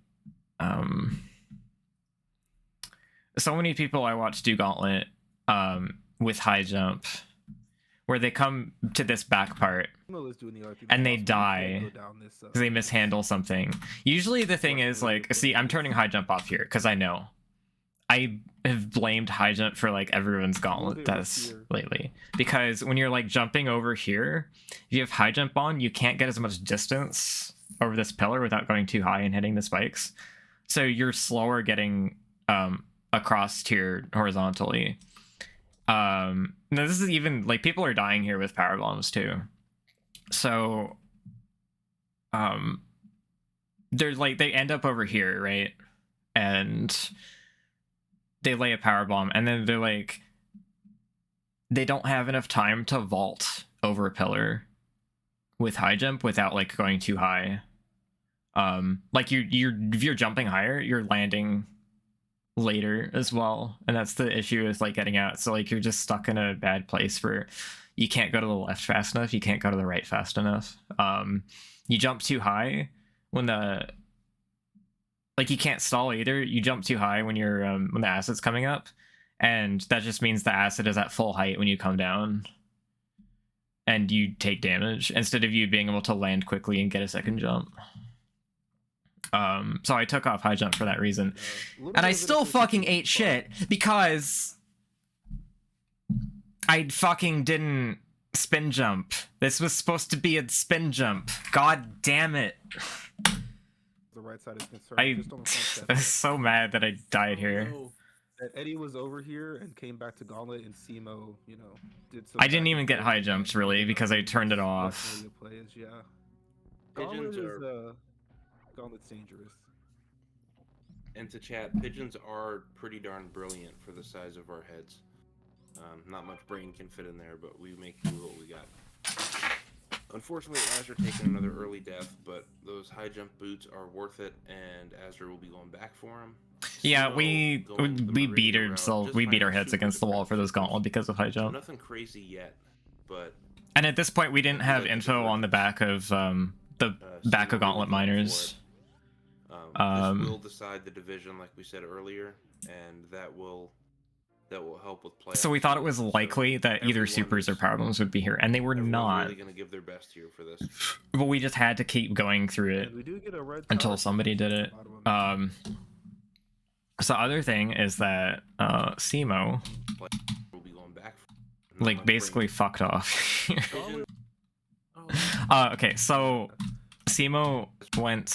people I watch do Gauntlet with high jump, where they come to this back part and they die because they mishandle something. Usually the thing is like, see, I'm turning high jump off here because I know I have blamed high jump for like everyone's Gauntlet deaths lately, because when you're like jumping over here, if you have high jump on, you can't get as much distance over this pillar without going too high and hitting the spikes, so you're slower getting across here horizontally. No, this is even like people are dying here with power bombs too. So there's like they end up over here, right? And they lay a power bomb, and then they're like they don't have enough time to vault over a pillar with high jump without like going too high. Like if you're jumping higher, you're landing later as well, and that's the issue with like getting out. So like you're just stuck in a bad place where you can't go to the left fast enough, you can't go to the right fast enough. You jump too high when the like you can't stall either. You jump too high when you're when the acid's coming up, and that just means the acid is at full height when you come down and you take damage instead of you being able to land quickly and get a second jump. So I took off high jump for that reason, and I still fucking ate shit because I fucking didn't spin jump. This was supposed to be a spin jump. God damn it. The right side is concerned. Just on the front I'm step. so mad that I died here. That Eddie was over here and came back to Gauntlet, and Simo, did some. I didn't even get high jumps really because I turned it off. Plays, yeah. Pigeons Gauntlet's dangerous. And to chat, pigeons are pretty darn brilliant for the size of our heads. Not much brain can fit in there, but we make do what we got. Unfortunately, Azure taking another early death, but those high jump boots are worth it, and Azure will be going back for him. Yeah, we beat beat our heads against the wall for those Gauntlet because of high jump. Nothing crazy yet, but and at this point we didn't have info on the back of the back of Gauntlet miners. This will decide the division, like we said earlier, and that will help with play. So we thought it was likely that either supers or power bombs would be here, and they were not. Really going to give their best here for this. But we just had to keep going through it We do get a red until somebody did it. So other thing is that Simo Will be going back. like basically fucked off. Okay, so Simo went.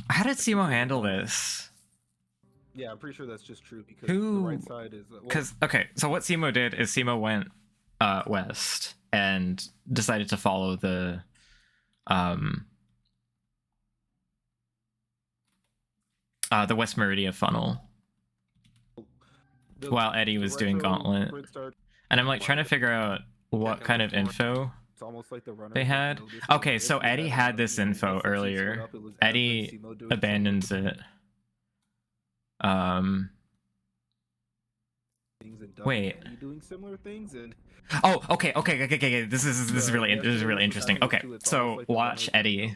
How did Simo handle this? Yeah, I'm pretty sure that's just true because Who- the right side is. Because okay, so what Simo did is Simo went west and decided to follow the West Meridia funnel while Eddie was doing Gauntlet. And I'm like trying to figure out what kind of info It's almost like the runner they had. Okay, so Eddie had this info earlier. Eddie abandons it. things and Duck Wait. and Eddie doing similar things, and Oh, okay. This is really interesting. Okay, so watch Eddie.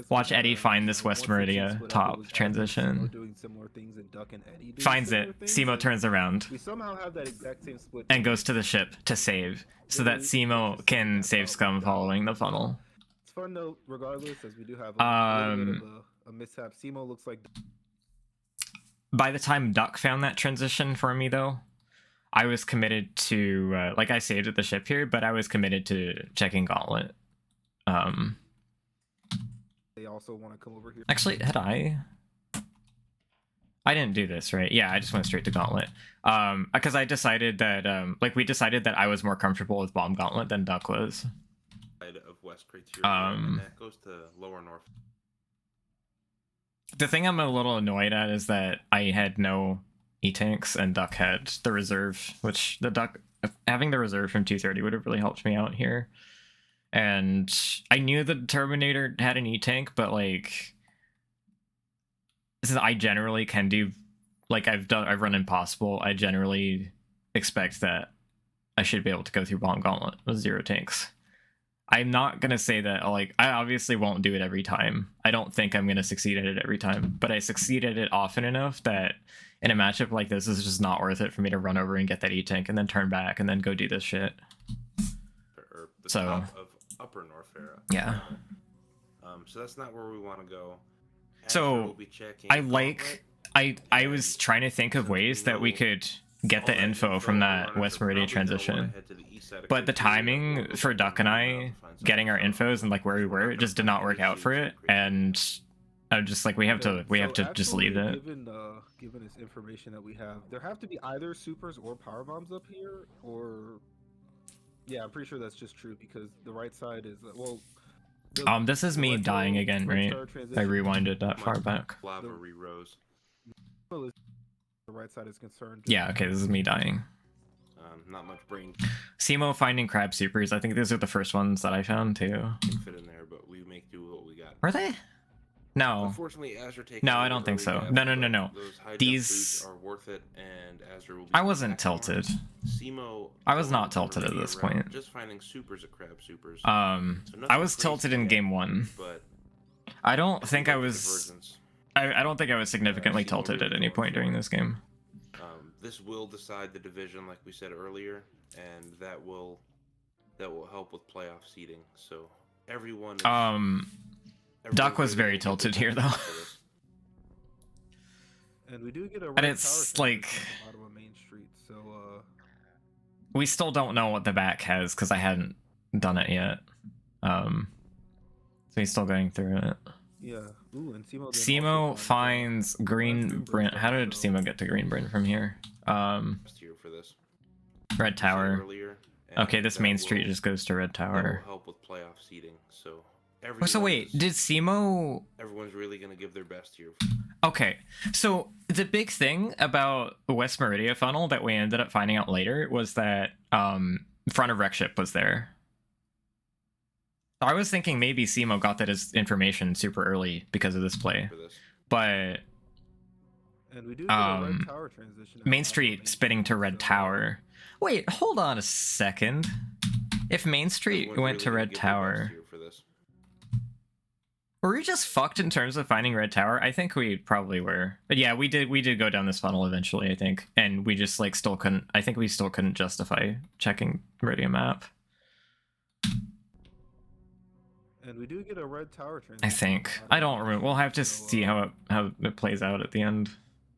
Watch Eddie find this West Meridia top transition. doing similar things and Duck and Eddie doing Finds similar it. things, Simo and turns around we somehow have that exact same split and goes to the ship to save, so that Simo can save Scum following the funnel. It's fun though, regardless, as we do have a little bit of a mishap. Simo looks like By the time Duck found that transition for me, though, I was committed to, like, I saved at the ship here, but I was committed to checking Gauntlet. they also want to come over here. Actually, had I didn't do this, right? Yeah, I just went straight to Gauntlet. Because I decided that, we decided that I was more comfortable with Bomb Gauntlet than Duck was. Of West Criteria, and that goes to Lower North. The thing I'm a little annoyed at is that I had no E-tanks and Duck had the reserve, which the Duck having the reserve from 230 would have really helped me out here. And I knew the Terminator had an E-tank, but like, since I generally can do, like I've run Impossible, I generally expect that I should be able to go through Bomb Gauntlet with 0 tanks. I'm not going to say that, like, I obviously won't do it every time. I don't think I'm going to succeed at it every time, but I succeed at it often enough that in a matchup like this, it's just not worth it for me to run over and get that E-tank and then turn back and then go do this shit. Or the So, top of Upper Norfair. Yeah. So that's not where we want to go. So, we'll be checking I was trying to think of ways that we could get the info from that West Meridian transition. But the timing for Duck and I getting our infos and like where we were, it just did not work out for it. And I'm just like, we have to just leave it. Given this information that we have, there have to be either supers or power bombs up here, or yeah, I'm pretty sure that's just true because the right side is this is me dying again, right? I rewinded that far back. Lava re-rose. The right side is concerned. Yeah, okay, this is me dying. Not much brain Simo finding crab supers. I think these are the first ones that I found too. can fit in there, but we make do with what we got. Were they? No. Unfortunately, Azure takes. No, I don't think so. No. Those high These boots are worth it, and Azure will be I wasn't back tilted. on. Simo. I was not tilted at this point. Just finding supers at crab supers. So I nothing was crazy tilted in yet, game 1. But I don't think I was. divergence. I don't think I was significantly Simo tilted really at any going point for during it. this game. This will decide the division, like we said earlier, and that will help with playoff seeding. So everyone. Duck Duck was very tilted here though. And we do get a And it's like bottom of Main Street, so we still don't know what the back has because I hadn't done it yet. So he's still going through it. yeah. Ooh, and Simo finds Green Brent. How did Simo get to Green Brent from here? Here for this. Red Tower. Earlier, and Okay, this that main street will- just goes to Red that will Tower. help with playoff seeding. So Oh, so wait, did Simo? everyone's really gonna give their best here. Okay, so the big thing about the West Meridia funnel that we ended up finding out later was that front of wreck ship was there. I was thinking maybe Simo got that as information super early because of this play, For this. but And we do get a Red Tower transition. Main Street spitting to Red Tower. Wait, hold on a second. If Main Street Everyone's went to really gonna Red give their best Tower, here for this. were we just fucked in terms of finding Red Tower? I think we probably were. But yeah, we did go down this funnel eventually, I think. And we just like still couldn't, I think we still couldn't justify checking Meridian map. And we do get a Red Tower transition. I think. I don't remember. We'll have to see how it plays out at the end.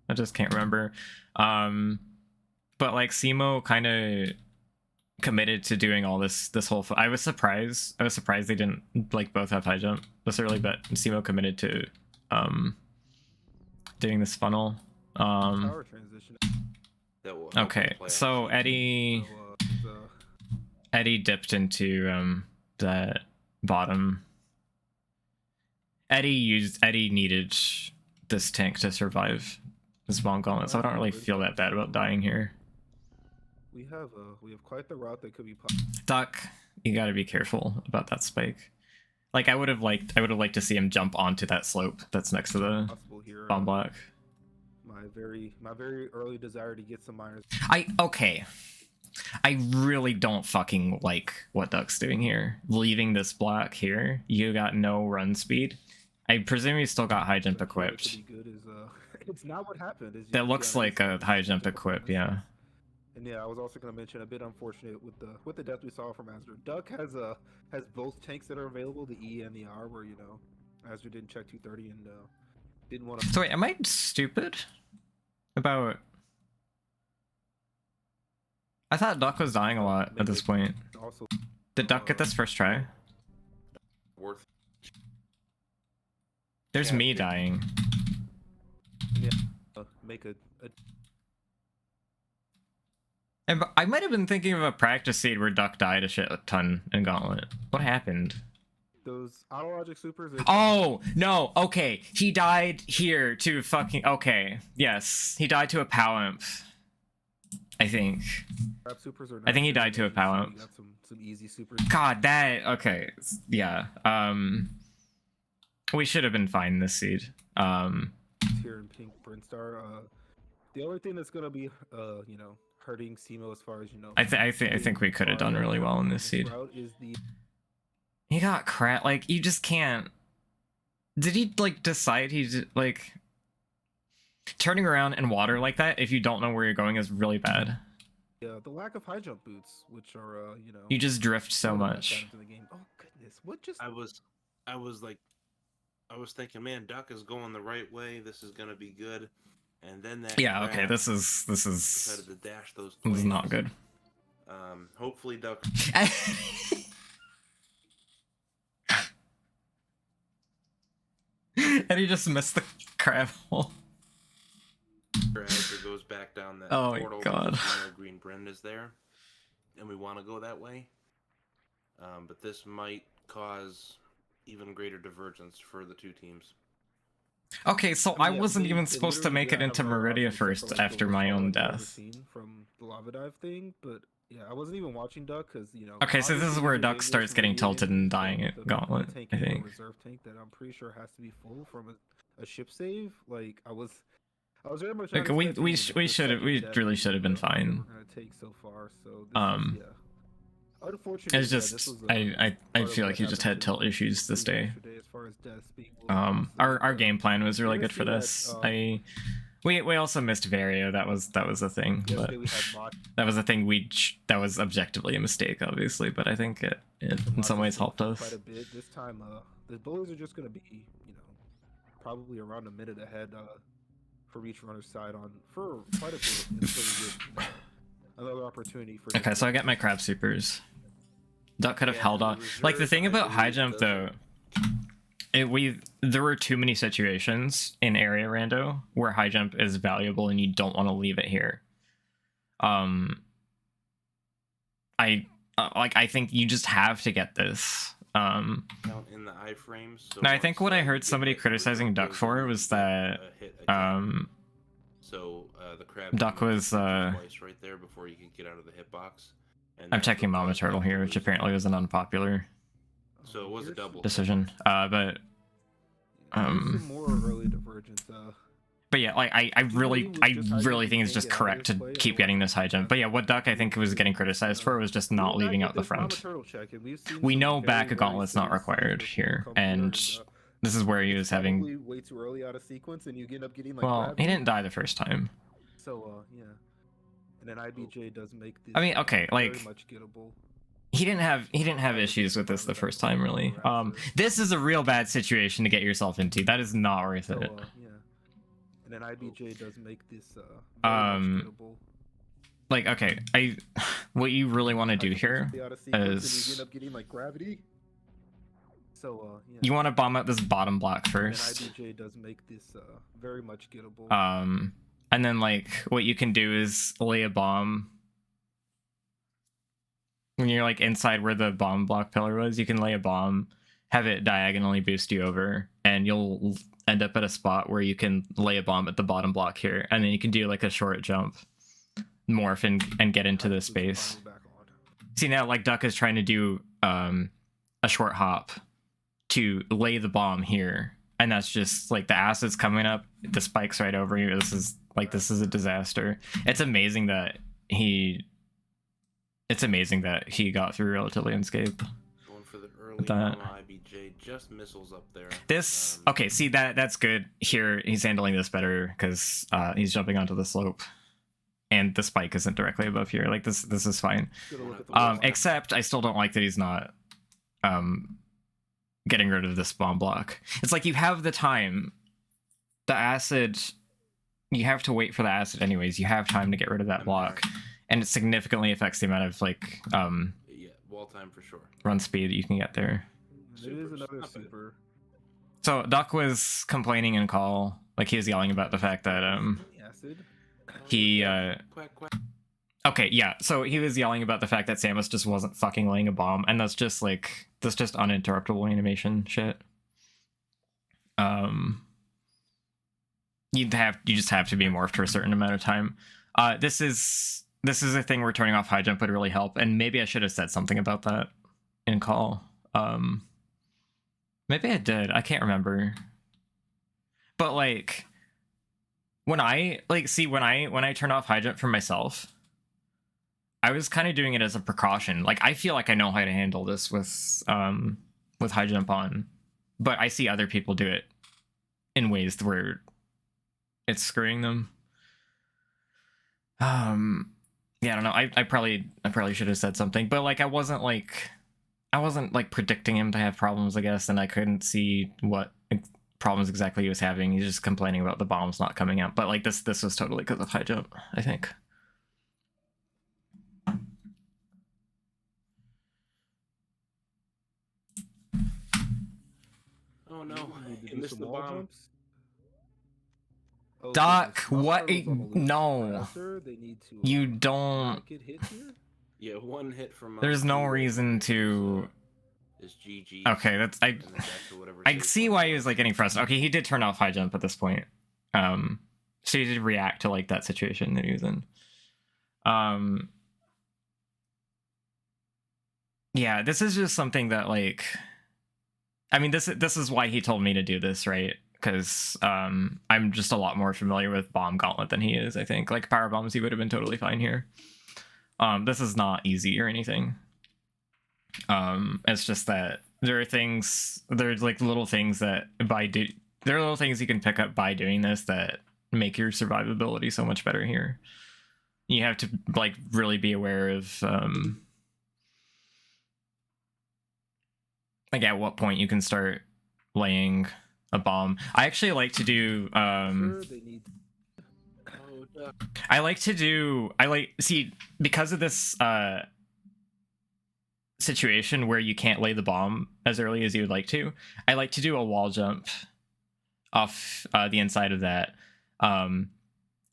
I just can't remember. But like Simo kind of committed to doing all this whole I was surprised they didn't like both have high jump this early, but Simo committed to doing this funnel. Tower transition. That will help Okay, with playoff so seeding. Eddie dipped into that bottom. Eddie needed this tank to survive this bomb gauntlet, so I don't really feel that bad about dying here. We have quite the route that could be Duck, you gotta be careful about that spike. Like I would have liked to see him jump onto that slope that's next to the possible here. bomb block. My my very early desire to get some miners. Okay. I really don't fucking like what Duck's doing here. Leaving this block here, you got no run speed. I presume you still got high jump equipped. To be good is, it's not what happened. As you That can looks see on like any a side, high it's jump just equip, a yeah. And yeah, I was also going to mention a bit unfortunate with the death we saw from Azure. Duck has both tanks that are available, the E and the R, where Azure didn't check 230 and didn't want to. So wait, am I stupid about? I thought Duck was dying a lot at this point. Also, Did Duck get this first try? Worth. There's Yeah, me it- dying. make a And I might have been thinking of a practice seed where Duck died a shit ton in Gauntlet. What happened? those autologic supers. Oh, no, okay. He died here to fucking... Okay, yes. He died to a Palamp. I think. Crab supers are I think he not died to a very easy. Palamp. You got some easy supers. God, that... Okay, yeah. We should have been fine this seed. Here in Pink Brinstar. The only thing that's gonna be hurting Simo as far as I think we could have done really well in this seed. route is the He got crap. Like, you just can't... Did he, like, decide he's, like... Turning around in water like that, if you don't know where you're going, is really bad. the lack of high jump boots, which are You just drift so one of the best much. items in the game. Oh goodness, what just? I was thinking, man, Duck is going the right way. This is gonna be good. And then that. Yeah, okay, crab this is decided to dash those. this is flames. not good. Hopefully, Duck. And he just missed the crab hole. Azure goes back down that Oh my portal. God. because we know Green Brand is there, and we want to go that way. But this might cause even greater divergence for the two teams. Okay, so I wasn't even supposed to make it into Meridia for first after my own death. From the lava dive thing, but yeah, I wasn't even watching Duck because Okay, so this is obviously where the Duck English starts getting Meridian, tilted and dying the at Gauntlet, tank I and the think. reserve tank that I'm pretty sure has to be full from a ship save. Like I was very much Like, not we expecting the should have second we death really that should have been we fine. were gonna take so far. So this Um, is, yeah. Unfortunately, It's just I feel like he just had tilt issues this day. As far as deaths being lost, Our game plan was really You're good for gonna this. see We also missed Vario. That was a thing, but yesterday we had Mach that was a thing that was objectively a mistake, obviously. But I think it in some ways helped quite us. a bit. This time, the Bullies are just going to be, probably around a minute ahead for each runner's side for quite a bit. It's pretty good. Another opportunity for. Okay, so I get my crab supers. Duck could have Yeah, held the on. Like the reserve, thing I about high believe, jump though, there were too many situations in area rando where high jump is valuable and you don't want to leave it here. I think you just have to get this. Count in the iframes. So No, I think once, what I you heard get somebody that criticizing reserve Duck goes for in, was you get that a hit again. So the crab Duck can was, hit twice right there before you can get out of the hitbox. And I'm that's checking what Mama caused Turtle Duck to here, which lose. apparently was an unpopular So it was a double decision. But There's some more early divergence. But yeah, like I really think it's just correct to keep getting this high jump. But yeah, what Duck I think was getting criticized for was just not leaving out the front. We know back a gauntlet's not required here, and this is where he was having. Way too early out of sequence, and you end up getting like. Well, gravity. he didn't die the first time. So yeah, and then IBJ does make this. I mean, okay, very like much gettable. he didn't have issues with this the first time really. This is a real bad situation to get yourself into. That is not worth So it. yeah, and then IBJ does make this. Very Um, much gettable. Like, okay, what you really want to do here Out of sequence, and you is end up getting like gravity. So yeah. you want to bomb out this bottom block And then first. IBJ does make this very much gettable. And then like what you can do is lay a bomb when you're like inside where the bomb block pillar was. You can lay a bomb, have it diagonally boost you over, and you'll end up at a spot where you can lay a bomb at the bottom block here, and then you can do like a short jump, morph and get into this space. Finally back on. See now, like Duck is trying to do a short hop to lay the bomb here and that's just like the acid's coming up, the spike's right over you. This is a disaster. It's amazing that he got through relatively unscathed. Going for the early With that. Mama IBJ, just missiles up there. This okay, see that's good. Here he's handling this better because he's jumping onto the slope, and the spike isn't directly above here. Like this is fine. Except I still don't like that he's not getting rid of this bomb block. It's like you have the time. The acid, you have to wait for the acid anyways. You have time to get rid of that block, and it significantly affects the amount of like yeah, wall time for sure. Run speed you can get there. It is another super. So Duck was complaining in call, like he was yelling about the fact that Acid. he Quack, quack. okay, yeah, so he was yelling about the fact that Samus just wasn't fucking laying a bomb, and that's just uninterruptible animation shit. You just have to be morphed for a certain amount of time. This is a thing where turning off high jump would really help, and maybe I should have said something about that in call. Maybe I did. I can't remember. But like when I turn off high jump for myself, I was kind of doing it as a precaution. Like I feel like I know how to handle this with high jump on, but I see other people do it in ways where it's screwing them. Yeah, I don't know. I probably should have said something, but like I wasn't predicting him to have problems, I guess, and I couldn't see what problems exactly he was having. He's just complaining about the bombs not coming out. But like this was totally because of high jump, I think. Oh no, he missed the bomb. Jumps. Oh, Doc, so what? Crossfire was on the loose No, faster. They need to, you don't. not get hit here. Yeah, one hit from. There's no reason to. Is GG. Okay, that's I see why he was like getting frustrated. Okay, he did turn off high jump at this point. So he did react to like that situation that he was in. Yeah, this is just something that like, I mean, this is why he told me to do this, right? Because I'm just a lot more familiar with bomb gauntlet than he is. I think like power bombs, he would have been totally fine here. This is not easy or anything. It's just that there's like little things that there are little things you can pick up by doing this that make your survivability so much better here. You have to like really be aware of like at what point you can start laying a bomb. I actually like to do because of this situation where you can't lay the bomb as early as you would like to, I like to do a wall jump off the inside of that, and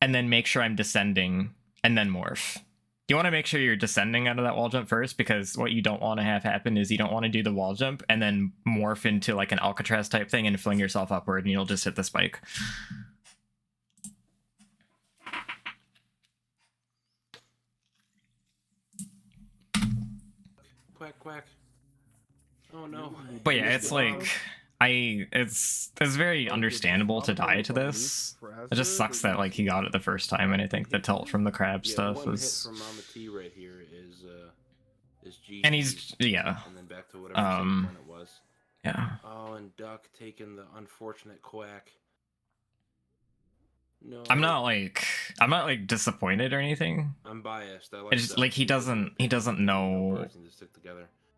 then make sure I'm descending and then morph. You want to make sure you're descending out of that wall jump first, because what you don't want to have happen is you don't want to do the wall jump and then morph into like an Alcatraz type thing and fling yourself upward and you'll just hit the spike. Quack, quack. Oh no. But yeah, it's like it's very understandable to die to this. It just sucks that like he got it the first time, and I think the tilt from the crab stuff was. One hit from Mama T right here is GG. And he's and then back to whatever point it was. Yeah. Oh, and Duck taking the unfortunate quack. No. I'm not like disappointed or anything. I'm biased. I like it's just like he doesn't know.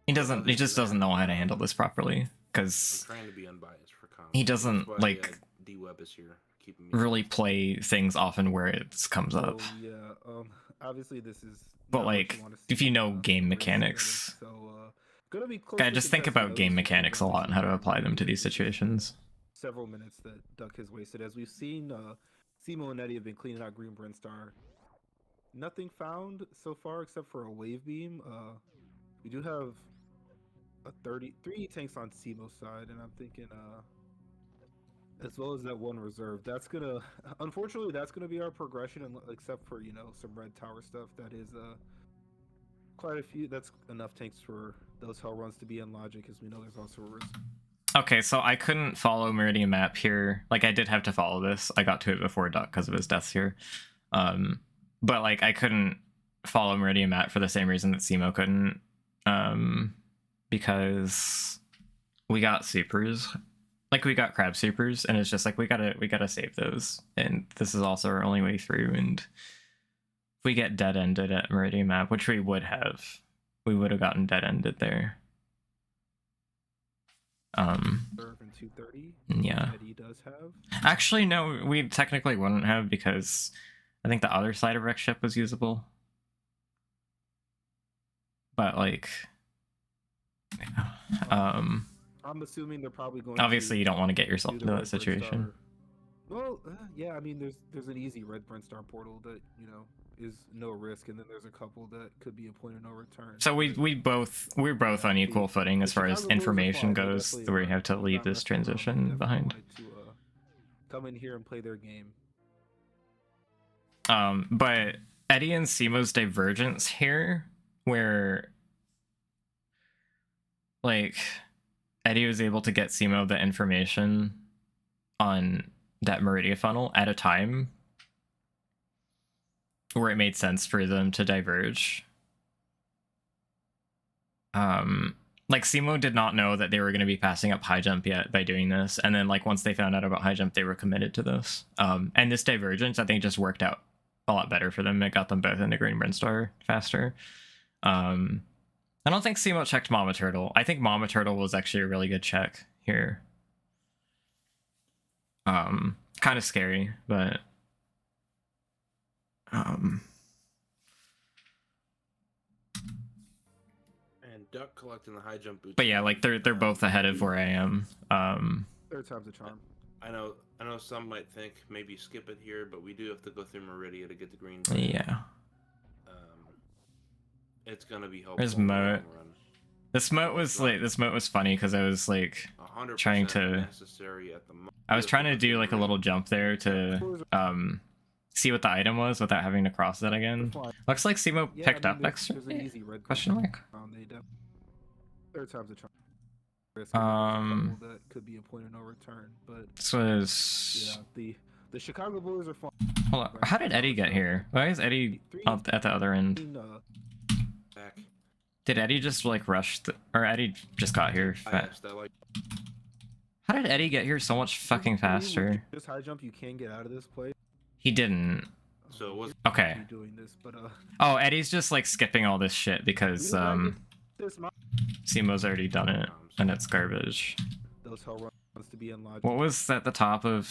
He just doesn't know how to handle this properly, because I'm trying to be unbiased for comments. He doesn't like D-Web is here keeping me really play things often where it comes up. Yeah. Obviously this is. But like, if you know game mechanics, gonna be guy, just think about game mechanics a lot and how to apply them to these situations. Several minutes that Duck has wasted, as we've seen. Simo and Eddie have been cleaning out Green Brinstar. Nothing found so far except for a wave beam. We do have a 33 tanks on Simo's side, and I'm thinking, as well as that one reserve. That's gonna, unfortunately, that's gonna be our progression, except for some red tower stuff. That is quite a few. That's enough tanks for those hell runs to be in logic, as we know there's also a Okay, so I couldn't follow Meridian Map here. Like, I did have to follow this. I got to it before Duck because of his deaths here. But, like, I couldn't follow Meridian Map for the same reason that Simo couldn't. Because we got supers. Like, we got crab supers, and it's just like, we gotta save those. And this is also our only way through, and if we get dead-ended at Meridian Map, which we would have gotten dead-ended there. Serve in 230. Yeah. Eddie does have. Actually, no, we technically wouldn't have, because I think the other side of Rex Ship was usable. But, like, I'm assuming they're probably going. obviously you don't want to get yourself do the into that Red Brick situation. Star. Well, yeah, I mean, there's an easy Red Brent Star portal that is no risk, and then there's a couple that could be a point of no return. So we're both on equal footing as far as information goes, where we have to leave this transition behind. To come in here and play their game. But Eddie and Simo's divergence here, where like Eddie was able to get Simo the information on that Meridia funnel at a time where it made sense for them to diverge. Like Simo did not know that they were going to be passing up high jump yet by doing this, and then like once they found out about high jump, they were committed to this. And this divergence, I think, just worked out a lot better for them. It got them both into Green Brinstar faster. I don't think Simo checked Mama Turtle. I think Mama Turtle was actually a really good check here. Kind of scary, but And Duck collecting the high jump boots. but yeah, like they're both ahead of where I am. Third time's a charm. I know some might think maybe skip it here, but we do have to go through Meridia to get the green. Yeah. It's gonna be helpful. There's in the Moat. long run. This moat was funny because I was like 100% trying to- necessary at the moment. I was trying to do like a little jump there to see what the item was without having to cross that again. Looks like Simo Yeah, picked I mean, up there's extra. an easy red Question mark. Third time's a charm. Risk, and there's a couple that could be a point of no return, but This was. yeah, the Chicago Bullies are fun. Hold on. How did Eddie get here? Why is Eddie up at the other end? Back. Did Eddie just like rush or Eddie just got here? I asked, I like. How did Eddie get here so much fucking faster? This high jump, you can get out of this place. He didn't. So it was. Okay. You doing this, but Oh, Eddie's just like skipping all this shit because this Simo's already done it and it's garbage. those hell runs to be unlocked. What was at the top of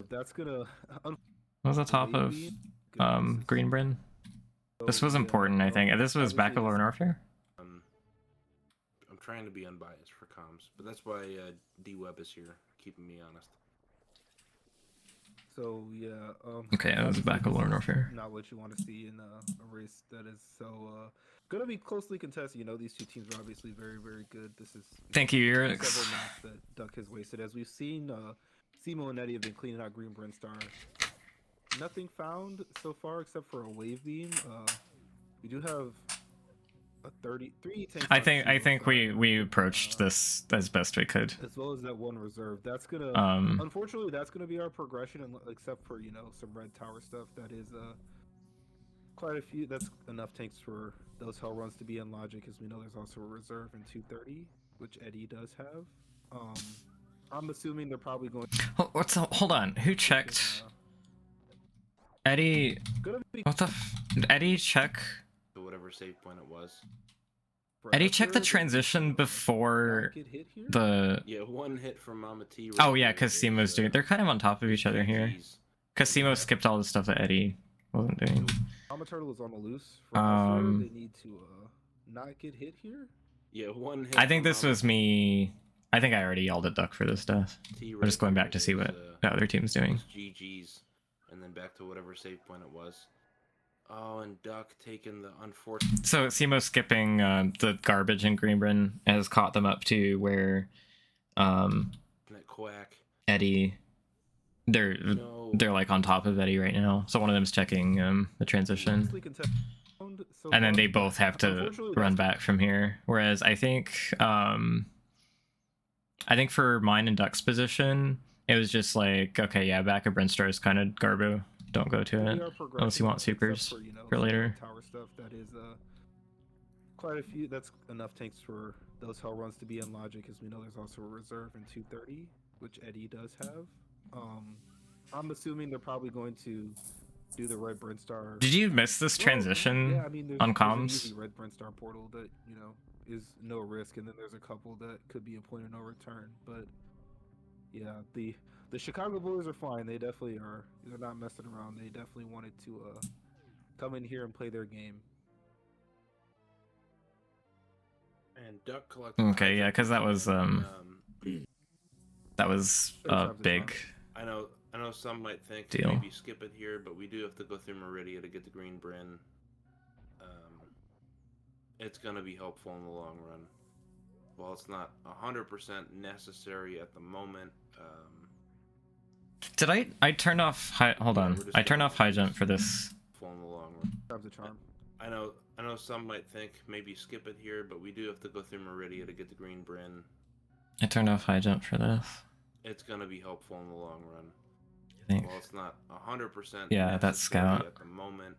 That's gonna. what was the top of Greenbryn? This was important, I think. This was Baccalaureate Warfare. I'm trying to be unbiased for comms, but that's why D-Web is here, keeping me honest. So yeah. Okay, that was Baccalaureate Warfare. Not what you want to see in a race that is so gonna be closely contested. You know, these two teams are obviously very, very good. This is Thank you, several Urix. maps that Duck has wasted. As we've seen, Simo and Eddie have been cleaning out Green Brinstar. Nothing found so far except for a wave beam. We do have a 33 tank. I think we approached this as best we could. as well as that one reserve. That's gonna Um, unfortunately that's gonna be our progression, except for some red tower stuff. That is quite a few. That's enough tanks for those hell runs to be in logic, as we know there's also a reserve in 230, which Eddie does have. I'm assuming they're probably going. Hold on. Who checked? Eddie. Gonna be What the? Did Eddie check? To whatever save point it was. Eddie checked the Bradford, transition not before get hit here? the. Yeah, one hit from Mama T. right Oh yeah, there because is, Simo's doing. They're kind of on top of each other here. GG's. Because Simo skipped all the stuff that Eddie wasn't doing. Mama Turtle is on the loose. For elsewhere. Um, They need to not get hit here. Yeah, one hit. I think from this Mama was me. I think I already yelled at Duck for this stuff. T We're just going back to see is, what the other team's doing. was GG's, and then back to whatever save point it was. Oh, and Duck taking the unfortunate. So Simo skipping the garbage in Greenbryn has caught them up to where Quack. Eddie. They're No. like on top of Eddie right now. So one of them's checking the transition. Closely contested so And then far. they both have to Unfortunately, run that's- back from here. Whereas I think I think for mine and Duck's position, it was just like, okay, yeah, back of Brinstar is kind of garbo. Don't go to We it are unless progressing you want except supers for, for some later. tower stuff. That is quite a few. That's enough tanks for those hell runs to be in logic, as we know there's also a reserve in 230, which Eddie does have. I'm assuming they're probably going to do the red Brinstar. Did you miss this transition Yeah, I mean, there's on an comms? easy red Brinstar portal that is no risk, and then there's a couple that could be a point of no return. But yeah, the Chicago Bullies are fine. They definitely are. They're not messing around. They definitely wanted to come in here and play their game. And Duck collected. Okay, yeah, because that was big. I know some might think Deal. maybe skip it here, but we do have to go through Meridia to get the green Bryn. It's gonna be helpful in the long run. While it's not 100% necessary at the moment. Did I turn off hold on. I turned off high jump for this. In the long run. Grabs a charm. I know some might think maybe skip it here, but we do have to go through Meridia to get the green Bryn. I turned off high jump for this. It's gonna be helpful in the long run. I think. While it's not 100% Yeah, that's scout. at the moment.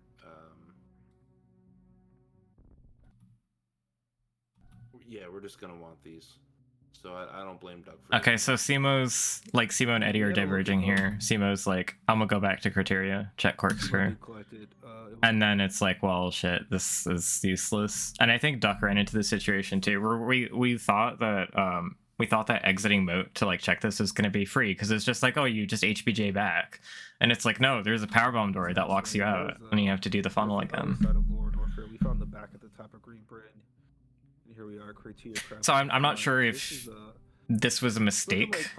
Yeah, we're just gonna want these. So I don't blame Doug for Okay, that. so Simo's like Simo and Eddie are diverging here. Simo's like, I'm gonna go back to criteria, check corkscrew. And then it's like, well, shit, this is useless. And I think Duck ran into the situation too, where we thought that exiting moat to like check this is gonna be free because it's just like, oh, you just HBJ back, and it's like, no, there's a powerbomb door that locks you out, and you have to do the funnel again. We found the back at the top of Green Bryn. And here we are, criteria. So I'm not sure if this was a mistake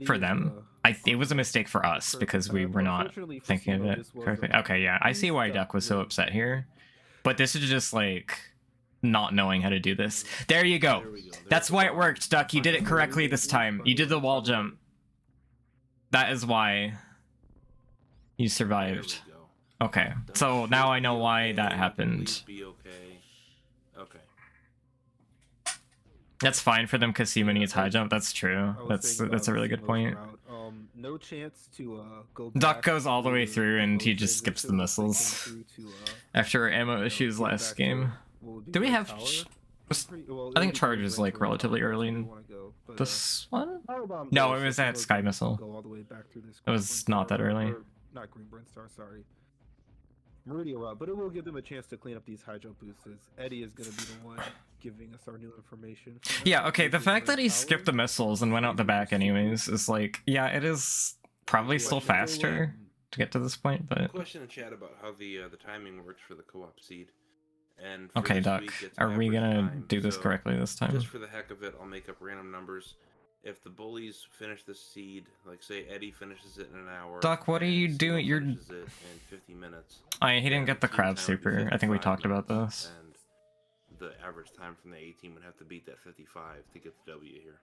for them. It was a mistake for us because we were not thinking of it correctly. Okay, yeah, I see why Duck was so upset here, but this is just like not knowing how to do this. There you go. That's why it worked, Duck. You did it correctly this time. You did the wall jump. That is why you survived. Okay, so now I know why that happened. Okay. That's fine for them because Simo needs high jump. That's true. That's a really good point. No chance to go. Duck goes all the way through and he just skips the missiles after ammo issues last game. Do we have? I think charge is like relatively early in this one. No, it was at Sky Missile. It was not that early. Not Green Brinstar, sorry. Meridia route, but it will give them a chance to clean up these high jump boosts. Eddie is going to be the one giving us our new information. Yeah, okay, the fact that he skipped the missiles and went out the back anyways is like, yeah, it is probably still faster to get to this point, but... Question in chat about how the timing works for the co-op seed. And okay, Duck, are we gonna do this correctly this time? Just for the heck of it, I'll make up random numbers. If the Bullies finish the seed, like say Eddie finishes it in an hour. Duck, what are you doing? You're. Finishes it in 50 minutes. He didn't get the crab super. I think we talked about this. And the average time from the A team would have to beat that 55 to get the W here.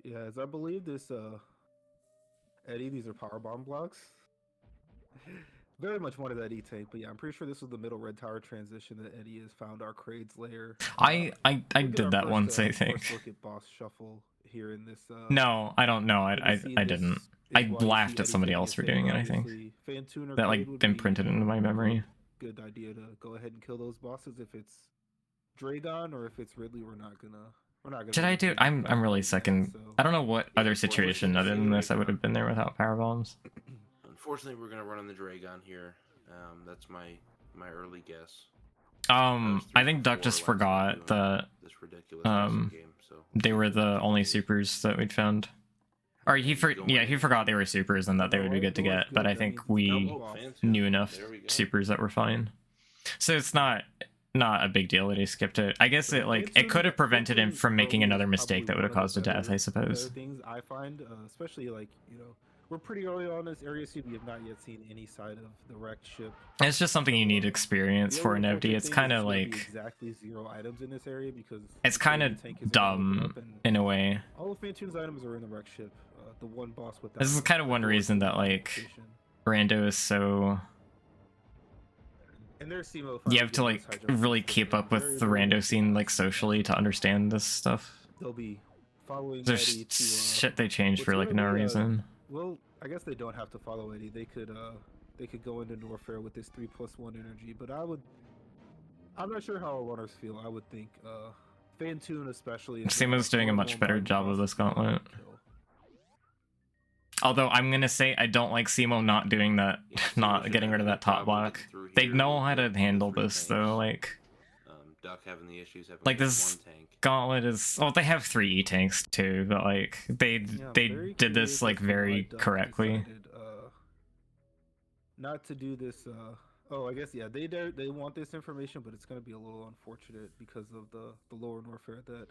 Yeah, as I believe this, Eddie, these are power bomb blocks. Very much wanted that E-tank, but yeah, I'm pretty sure this was the middle red tower transition that Eddie has found our Kraid's lair. I did that once, I think. Look at boss shuffle here in this. No, I don't know. I didn't. I laughed at somebody else for doing it, I think. That like imprinted into my memory. Good idea to go ahead and kill those bosses. If it's Dragon or if it's Ridley, we're not gonna. Did I do? I'm really second. I don't know what other situation other than this I would have been there without power bombs. Unfortunately, we're gonna run on the Dragon here. That's my early guess. I think Duck just forgot that game, so. They were the only supers that we'd found. Or he forgot they were supers and that they would be good to get. But I think we knew enough supers that were fine. So it's not a big deal that he skipped it. I guess it could have prevented him from making another mistake that would have caused a death, I suppose. Things I find, especially we're pretty early on this area seed. We have not yet seen any side of the wrecked ship. It's just something you need experience for in FD. It's kind of like exactly 0 items in this area because it's kind of dumb in a way. All of Fantoon's items are in the wrecked ship. The one boss with that. This is kind of one reason that like Rando is so And there's SEMO. You finally have to getting like those hydro really boots keep that up are with very, the very rando scene like fast. socially to understand this stuff. They'll be following There's Eddie to shit they changed what's for like gonna no be, reason. well, I guess they don't have to follow Eddie. They could go into Norfair with this 3+1 energy, but I'm not sure how our runners feel. I would think Fantune especially is gonna Seemo's doing a run much more better Magnum job of Bosses this than gauntlet. kill. Although I'm gonna say I don't like Seemo not doing that, Yeah, Seemo not should getting have rid of no that top problem block. getting through They here know with how to the handle 3 this though. tanks. Like Duck having the issues having like just this one tank. gauntlet is. Well, they have 3 E tanks too, but like Yeah, I'm they very did curious this like as to why very Duck correctly. decided, not to do this. Oh, I guess yeah. They want this information, but it's gonna be a little unfortunate because of the lower Norfair that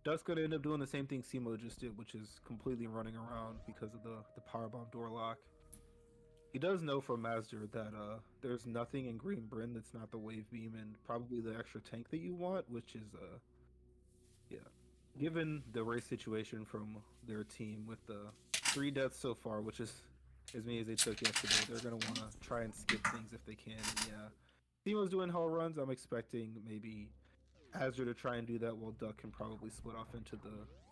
Duck's gonna end up doing the same thing Simo just did, which is completely running around because of the powerbomb door lock. He does know from Mazda that there's nothing in Green Bryn that's not the wave beam and probably the extra tank that you want, which is yeah. Given the race situation from their team with the 3 deaths so far, which is as many as they took yesterday, they're gonna want to try and skip things if they can. And yeah, Timo's doing hull runs. I'm expecting maybe Azure to try and do that, while Duck can probably split off into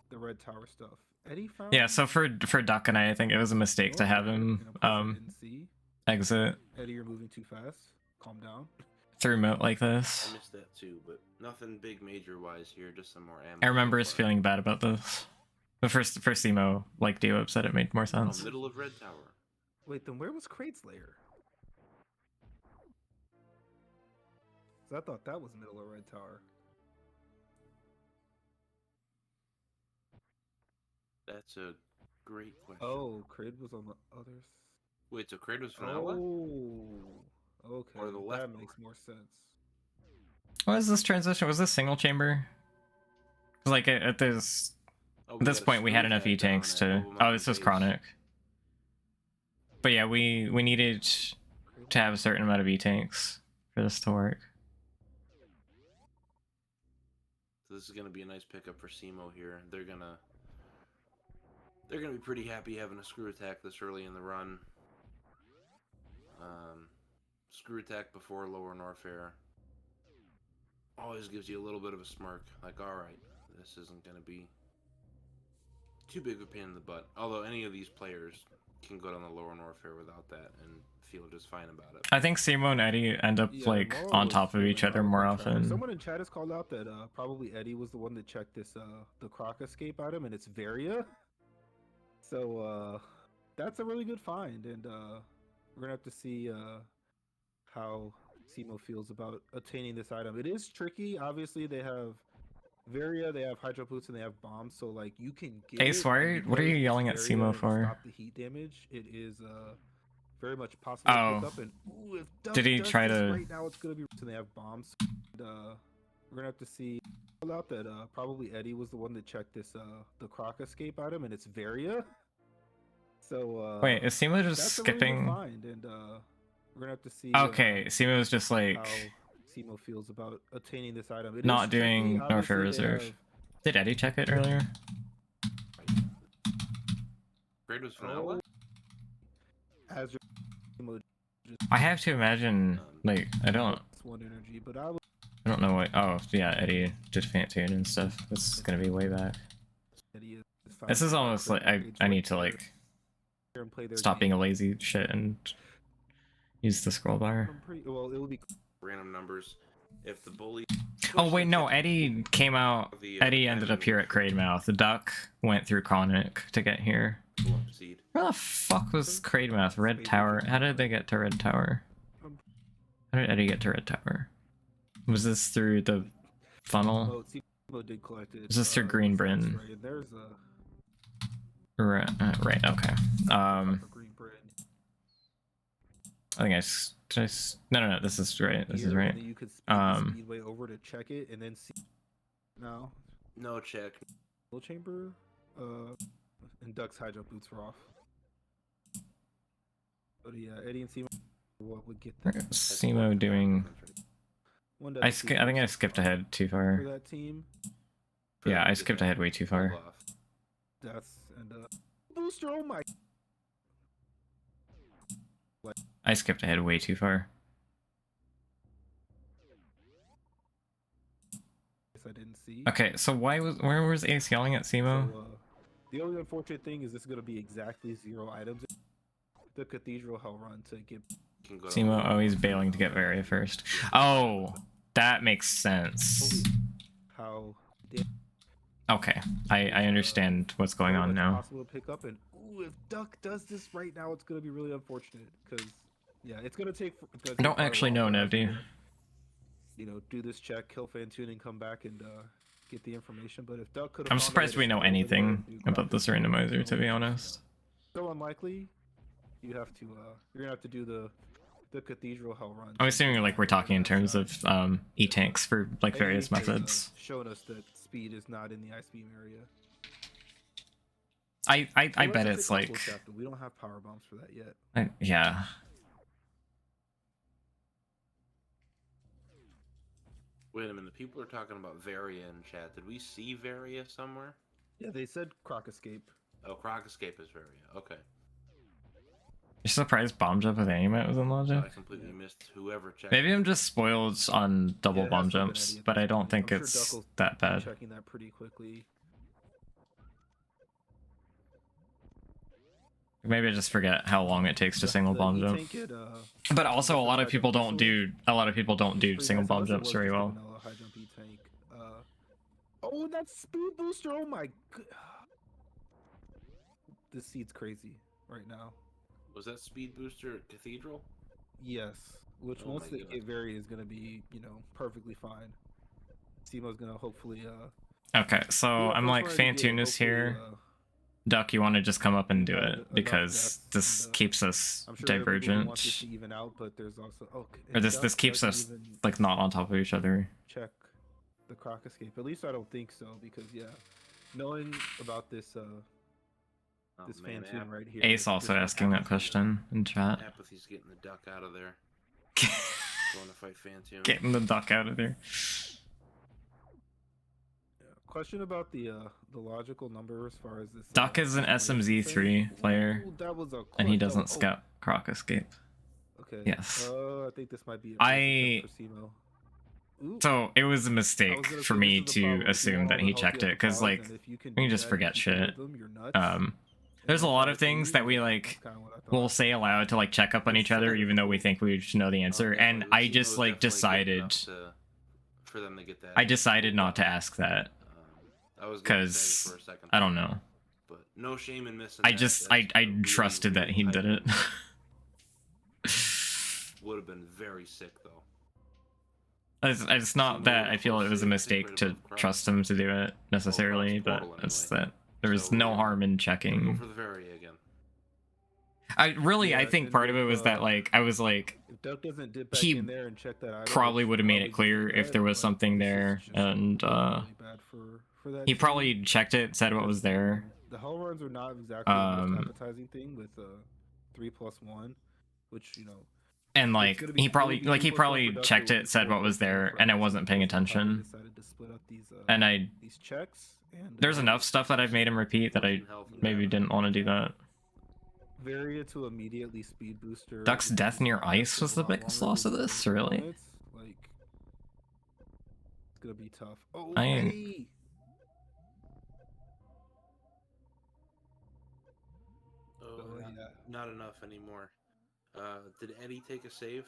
the red tower stuff. Eddie found. Yeah, so for Duck and I think it was a mistake to have him in a place I didn't see. exit Eddie, you're moving too fast. Calm down. through moat like this. I missed that too, but nothing big major wise here, just some more ammo. I remember so us far. feeling bad about this. The first Emo like Dio said it made more Oh, sense. middle of red tower. Wait, then where was Crate's lair? 'Cause I thought that was middle of red tower. That's a great question. Oh, Crate was on the other. Wait, so Kratos vanilla? Oh, okay. Or the left that door. makes more sense. What is this transition? Was this single chamber? 'Cause, like at this Oh, at this got a point we had screw enough attack E tanks down to. at Oh, Mountain this was Base. chronic. But yeah, we needed to have a certain amount of E tanks for this to work. So this is gonna be a nice pickup for Simo here. They're gonna be pretty happy having a screw attack this early in the run. Screw attack before lower Norfair always gives you a little bit of a smirk. Like, all right, this isn't gonna be too big of a pain in the butt. Although any of these players can go down the lower Norfair without that and feel just fine about it. I think Simo and Eddie end up Yeah, like Morrow on was top of feeling each other bad more about Travis. often. Someone in chat has called out that probably Eddie was the one that checked this the Croc escape item, and it's Varia. So that's a really good find, and we're gonna have to see how Simo feels about attaining this item. It is tricky. Obviously, they have Varia, they have Hydro Boots, and they have bombs. So like you can get Ace, it, what and are you because yelling at it's Simo Varia and for? Stop the heat damage. It is very much possible to Oh. pick up. And ooh, if Duck Did he does try this to- right now, it's gonna be. And they have bombs. And, we're gonna have to see. Called out that probably Eddie was the one that checked this the Croc escape item, and it's Varia. So Wait, is Simo just that's a really good skipping? find, and we're gonna have to see. Okay, Simo's just like How Simo feels about attaining this item. It is not tricky. doing Norfair Obviously, they Reserve. have- Did Eddie check it earlier? Kratos vanilla? Azure Simo I have to imagine, like, I don't one energy, but I know what. Oh, yeah, Eddie did Fantune and stuff. This is gonna be way back. Eddie is This is almost like I need to like and play their stop game. being a lazy shit and use the scroll bar. I'm pretty, well, it will be Random numbers. If the bully. Oh wait, no, Eddie came out. Eddie ended up here at Crademouth. The Duck went through Chronic to get here. Seed. Where the fuck was Crademouth? Red Tower. How did they get to Red Tower? How did Eddie get to Red Tower? Was this through the funnel? Simo did collect it. Is this through Green Bryn? Right, and there's a Right. Okay. for Green Bryn. I think no. This is right. This is Here, right. and then you could speed the speedway over to check it, and then see. Now, No check. full chamber, and Duck's high jump boots were off. But yeah, Eddie and Simo, what would get that? Simo doing. One I doesn't think I skipped ahead too for far. that team. Yeah, I skipped ahead way too far. That's and booster. Oh my! I skipped ahead way too far. I didn't see. Okay, so where was Ace yelling at Simo? So, the only unfortunate thing is this is going to be exactly 0 items. The Cathedral Hell Run to get. Can go to Simo, all- oh, he's bailing to get Varia first. Oh, that makes sense. How Okay, I understand what's going on now. Possible to pick up, and if Duck does this right now, it's going to be really unfortunate because yeah, it's going to take. I don't actually know, Nevdi. You know, do this check, kill Fantune, and come back and get the information. But if Duck could, I'm surprised we know anything about this randomizer, to be honest. So unlikely. You have to. You're gonna have to do the Cathedral Hell Run. I'm assuming like we're talking in terms of e-tanks for like various methods. Showing us that speed is not in the ice beam area. I bet it's like. We don't have power bombs for that yet. Yeah. Wait a minute. People are talking about Varia in chat. Did we see Varia somewhere? Yeah, they said Croc Escape. Oh, Croc Escape is Varia. Okay. You're surprised bomb jump with Animate was in logic? I completely missed whoever checked. Maybe I'm just spoiled on double Yeah, it bomb has to have been jumps, Eddie at but this I don't point. think I'm sure it's Duck will that be bad. Checking that pretty quickly. Maybe I just forget how long it takes to single bomb jump. But also, a lot of people don't do single bomb jumps very well. High jump E-tank. Oh, that speed booster! Oh my god, this seat's crazy right now. Was that speed booster at Cathedral? Yes, which Oh once my they goodness. get Very is gonna be, you know, perfectly fine. Simo's gonna hopefully Okay, so I'm like, Fantune is here. Duck, you want to just come up and do it because this keeps us divergent, Want this to even out, but there's also or this keeps us like not on top of each other. check the Croc Escape. At least I don't think so, because yeah, knowing about this Oh, this man, Fantune right here. Ace also asking that question in chat. Apathy's getting the duck out of there. Going to fight Fantune. Getting the duck out of there. Question about the logical number as far as this. Duck is an SMZ3 player, Ooh, that was a and he that doesn't was- oh, scout Croc Escape. Okay. Yes. I think this might be. I- For Simo. Ooh, So it was a I mistake was gonna for say, me this is the problem. to If you assume want that all he the checked healthy it, because powers, like and if you can we can do just that, forget keep all shit. of them, you're nuts. There's a And lot of that's things that we that's like kinda what I thought. will say aloud to like check up on each other, even though we think we should know the answer. Okay, And so I Simo just is like definitely good decided, enough for them to get that. I decided not to ask that I was gonna say because for a second. I don't know. But no shame in missing. I that. just That's I a really, trusted that he really did it. hype. Would have been very sick though. It's not that I feel it was a mistake to trust him to do it necessarily, but it's that there was no harm in Go checking. for the Varia again. I Yeah, think and part of it if, was that like I was like, If Duck doesn't dip back he in there and check that item, probably which would have made probably it clear didn't if there do was that, something this is there, just and really bad for that he team. probably checked it, said what was there. The hell runs are not exactly the most appetizing thing with 3+1, which you know. And like gonna be- he it probably would be like he 3+1 probably for Duck, checked it would it, be said what 4+1 was there, for and I us. wasn't paying That's how we attention. decided to split up And these checks. And there's enough stuff that I've made him repeat that I maybe didn't want to do that. Varia to immediately speed booster. Duck's death near ice was the a lot biggest longer loss of than this, the really? opponents. Like, it's gonna be tough. Oh, I ain't- Eddie! Oh, Oh, yeah. not enough anymore. Did Eddie take a save?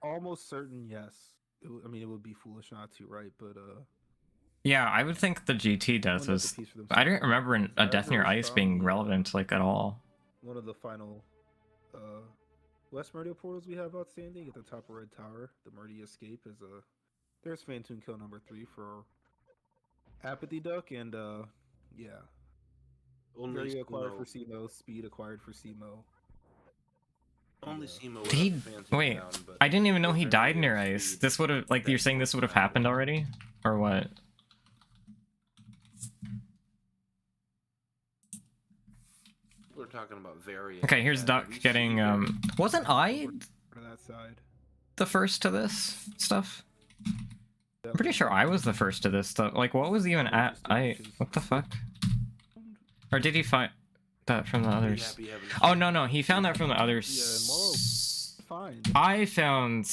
Almost certain, yes. I mean, it would be foolish not to, right? But Yeah, I would think the GT death one was. piece for I themselves. didn't remember a death near ice being relevant like at all. One of the final West Meridia portals we have outstanding at the top of Red Tower. The Meridia Escape is there's Fantune kill number 3 for Apathy Duck, and yeah. Only Very acquired for Simo. Simo, speed acquired for Simo. Only Yeah. Simo. Did he? would have Fantune Wait, down, but I didn't even know he Varia died near speed, ice. This would have like you're saying this would have that's happened already, or what? We're talking about Varia. Okay, here's Did Duck we see getting. Varia? Wasn't I For that side. the first to this stuff? I'm pretty sure I was the first to this stuff. Like, what was even at? What the fuck? Or did he find that from the Pretty others? happy having Oh no, he found that from the Yeah, others. Fine. I found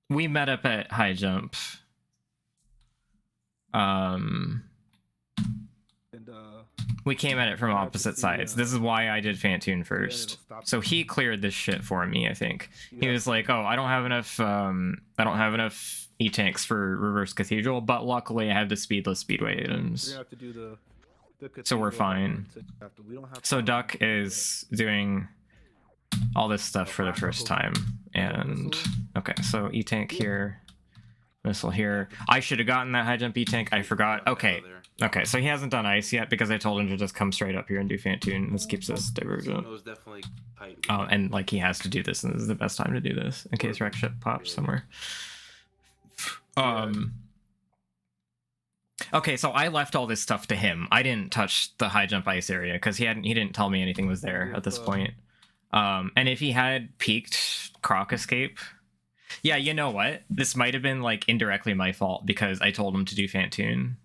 we met up at high jump. And We came at it from I have to opposite see, sides. This is why I did Fantune it'll first. stop So you. he cleared this shit for me, I think. You He have- was like, "Oh, I don't have enough E-tanks for Reverse Cathedral, but luckily I have the speedless speedway You're items." gonna have to do the So we're cathedral fine. after. We don't have So power Duck yet. is doing all this stuff for the first time. And okay, so E-tank here, missile here. I should have gotten that high jump E-tank. I forgot. Okay. Okay, so he hasn't done ice yet because I told him to just come straight up here and do Fantune. This keeps us divergent. Simo's definitely tight. Oh, and like he has to do this, and this is the best time to do this in case Rex ship pops somewhere. Okay, so I left all this stuff to him. I didn't touch the high jump ice area because he didn't tell me anything was there at this point. And if he had peeked Croc Escape, yeah, you know what? This might have been like indirectly my fault because I told him to do Fantune.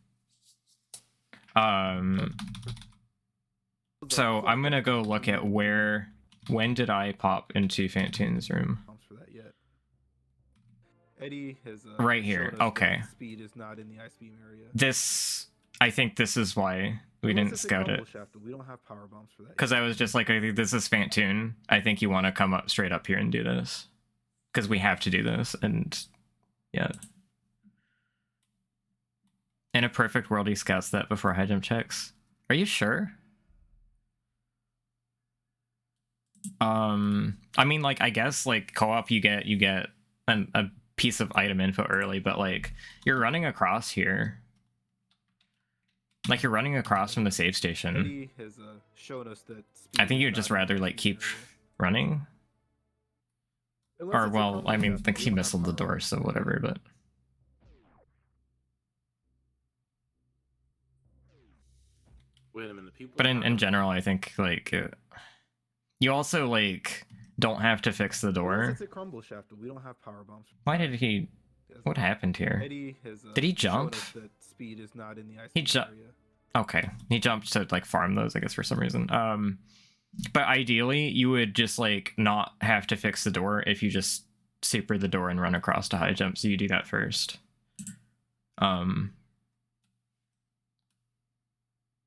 So I'm gonna go look at when did I pop into Fantune's room? For that yet. Eddie has Right here, shown us that okay. Speed is not in the ice beam area. I think this is why we Unless didn't it's a scout combo it. shaft, but we don't have power bombs for that. Because I was just like, I think this is Fantune. I think you want to come up straight up here and do this. Because we have to do this, and yeah. In a perfect world, he scouts that before high jump checks. Are you sure? I mean, like, I guess, like, co-op, you get a piece of item info early, but, like, you're running across here. Like, you're running across from the save station. Eddie has shown us that. I think you'd just rather, like, keep running. Or, well, I mean, like, he missiled the door, so whatever, but... Wait a minute, people. But in general, I think, like, you also, like, don't have to fix the door. It's a crumble shaft, we don't have power bombs. Why did he... What happened here? Eddie has, Did he shown jump? us that Speed is not in the ice He beam ju- area. Okay, he jumped to, like, farm those, I guess, for some reason. But ideally, you would just, like, not have to fix the door if you just super the door and run across to high jump, so you do that first.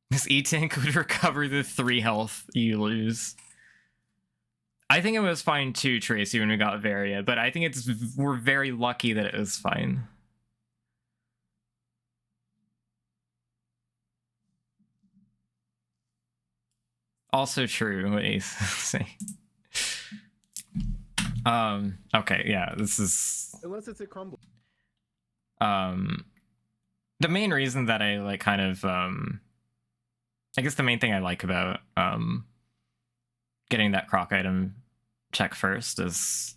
This E-tank would recover the 3 health you lose. I think it was fine too, Tracy, when we got Varia, but I think we're very lucky that it was fine. Also true, what Ace say. Okay, yeah, this is... Unless it's a crumble. The main reason that I, like, kind of, I guess the main thing I like about, getting that croc item check first is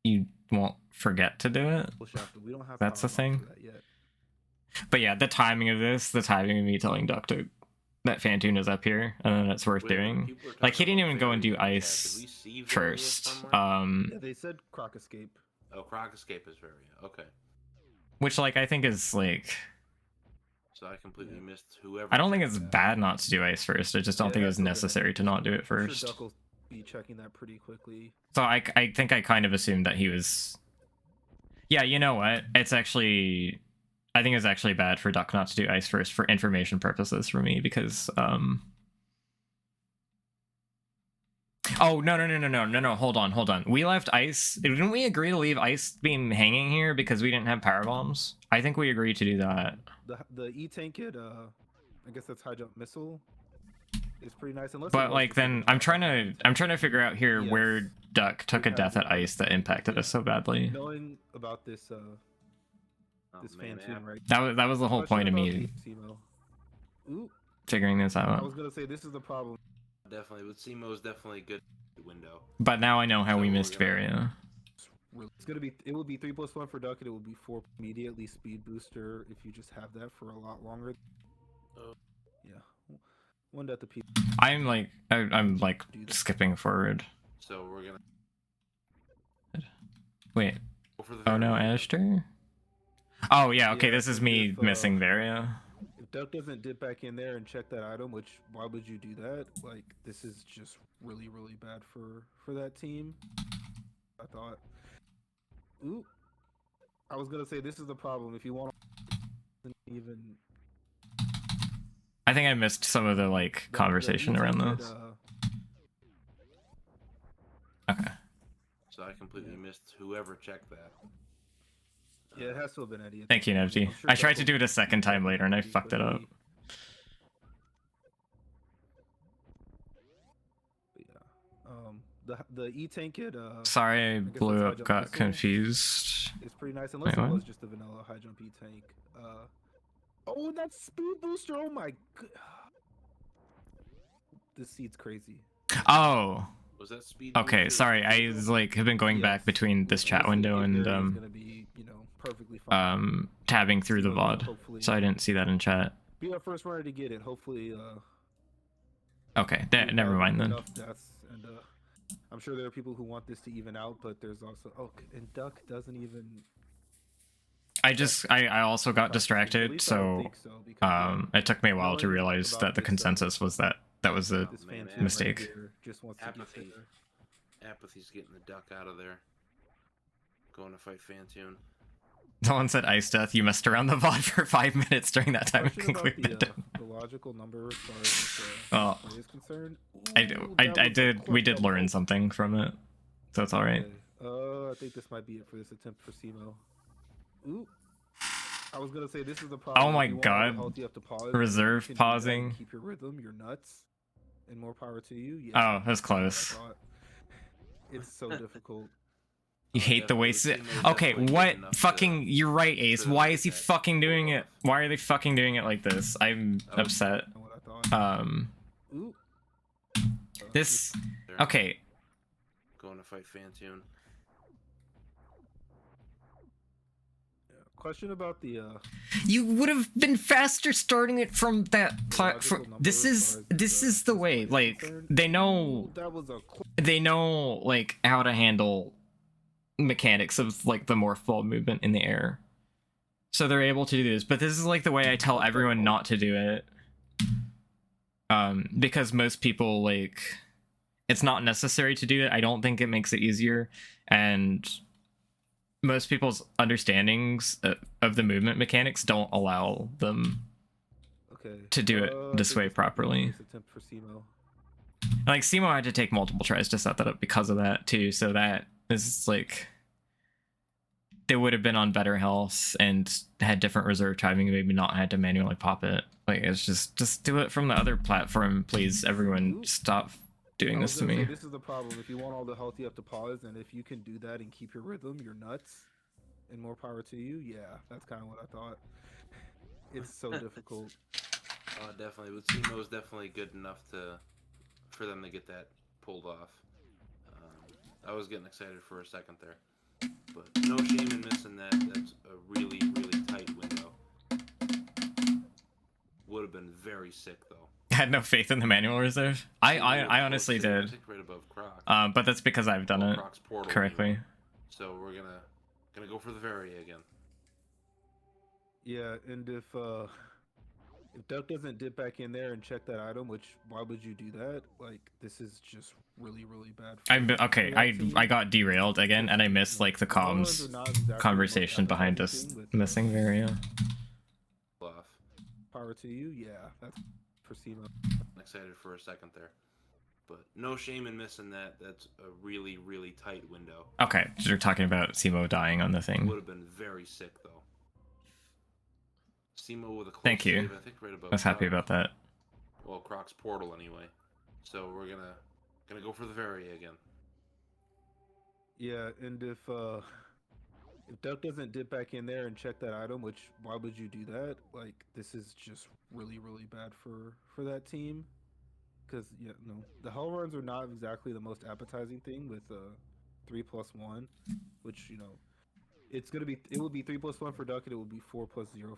you won't forget to do it. We don't have That's the power bombs thing. for that yet. But yeah, the timing of this, the timing of me telling Duck that Fantune is up here, and then it's worth Wait a minute, doing. people are Like, he talking didn't about even go and do Varia in chat. ice Did we see Varia first. somewhere? Yeah, they said Croc Escape. Oh, Croc Escape is Varia. Okay. Which, like, I think is, like... So I completely missed whoever. I don't think said it's that. bad not to do ice first. I just don't think it was that's okay. necessary to not do it I'm sure first. Duck will be checking that pretty quickly. So I think I kind of assumed that he was... Yeah, you know what? It's actually... I think it's actually bad for Duck not to do ice first for information purposes for me, because... Oh, no, hold on. We left ice... Didn't we agree to leave ice beam hanging here because we didn't have power bombs? I think we agreed to do that. The E-tank at I guess that's high jump missile. Is pretty nice. Unless it But was like, the then I'm trying to figure out here Yes. where Duck took a We death have at ice that impacted us so badly. knowing about this Oh, this man, Fantune right. That was the whole point of me Ooh, figuring this I out. was gonna say this is the problem. Definitely, but Simo's definitely a good window. But now I know how So we we're missed gonna- Varia. It's gonna be. It will be 3+1 for Duck, and it will be 4 immediately speed booster if you just have that for a lot longer. Oh. Yeah, one death apiece. I'm like skipping forward. So we're gonna Wait. go for the Oh no, Varia. Ashter? Oh yeah, okay, Yeah, this is me if, missing Varia. If Duck doesn't dip back in there and check that item, which why would you do that? Like this is just really bad for that team. I thought. Ooh, I was gonna say this is the problem. If you want even I think I missed some of the like conversation around E-Tank this. Okay. So I completely missed whoever checked that. Yeah, it has to have been Eddie. Thank you, Nevji. I tried to do it a second time later and I fucked it up. The E-Tank kit. Sorry, I blew high up, jump got missile. confused. It's pretty nice, unless Wait, it what? was just a vanilla high jump E-Tank. Oh, that speed booster! Oh my god, this seat's crazy. Was that speed? Okay, booster sorry. I physical? was like have been going back between this chat window and gonna be, perfectly fine. tabbing through the So, VOD, hopefully- so I didn't see that in chat. Be our first runner to get it. Hopefully, Okay, we've never had mind then. enough deaths, and I'm sure there are people who want this to even out, but there's also and Duck doesn't even. I also got At distracted, least I don't so think so, because, it took me a while to knowing realize about that the this, consensus was that was a this man, fan man. mistake. here just wants to be Apathy. fair. Apathy's getting the duck out of there. Going to fight Fantune. Someone said ice death. You messed around the VOD for 5 minutes during that time and Question about concluded it. the logical number as far as Oh. play is concerned. I Ooh, that was a did. We quick did double. learn something from it, so it's all right. Okay. I think this might be it for this attempt for SEMO. Ooh. I was gonna say this is the problem. Oh my If you want God. all the health, you have to pause. Reserve You can do that and pausing. Keep your rhythm. You're nuts. And more power to you. Yeah, Oh, that's what I close. thought. It's so difficult. You hate the way. Okay, what fucking? You're right, Ace. Why is he fucking doing it? Why are they fucking doing it like this? I'm upset. And what I thought. Ooh. This. There. Okay. Going to fight Fantune. Question about the You would have been faster starting it from that platform. logical This number as is far as this the is the way. play is Like concerned. they know Ooh, that was a they know like how to handle mechanics of like the morph ball movement in the air, so they're able to do this. But this is like the way I tell everyone not to do it. Because most people like it's not necessary to do it. I don't think it makes it easier, and most people's understandings of the movement mechanics don't allow them to do it I this think way this might be properly. this attempt for SEMO. Like Simo had to take multiple tries to set that up because of that too, so that is like they would have been on better health and had different reserve timing, maybe not had to manually pop it. Like it's just do it from the other platform, please. Everyone stop doing I this was to gonna me. say, this is the problem. If you want all the health, you have to pause, and if you can do that and keep your rhythm, you're nuts. And more power to you. Yeah, that's kind of what I thought. It's so difficult. Oh, definitely. But Simo is definitely good enough for them to get that pulled off. I was getting excited for a second there, but no shame in missing that. That's a really, really tight window. Would have been very sick though. I had no faith in the manual reserve. I honestly Sitting, I did. think right above Croc. But that's because I've done Well, it Croc's portal correctly. anyway. So we're gonna go for the Varia again. Yeah, and if Duck doesn't dip back in there and check that item, which why would you do that? Like this is just really, really bad. Okay, I got derailed again, and I missed like the comms conversation behind us missing Varia. Off. Power to you, yeah. That's for SEMO. Excited for a second there, but no shame in missing that. That's a really, really tight window. Okay, so you're talking about Simo dying on the thing. Would have been very sick though. Simo with a close Thank you. save, I think right above I was happy Croc. about that. Well, Croc's portal anyway. So we're gonna go for the Varia again. Yeah, and if Duck doesn't dip back in there and check that item, which why would you do that? Like this is just really, really bad for that team. Because the hell runs are not exactly the most appetizing thing with 3+1, which it would be 3+1 for Duck and it would be 4+0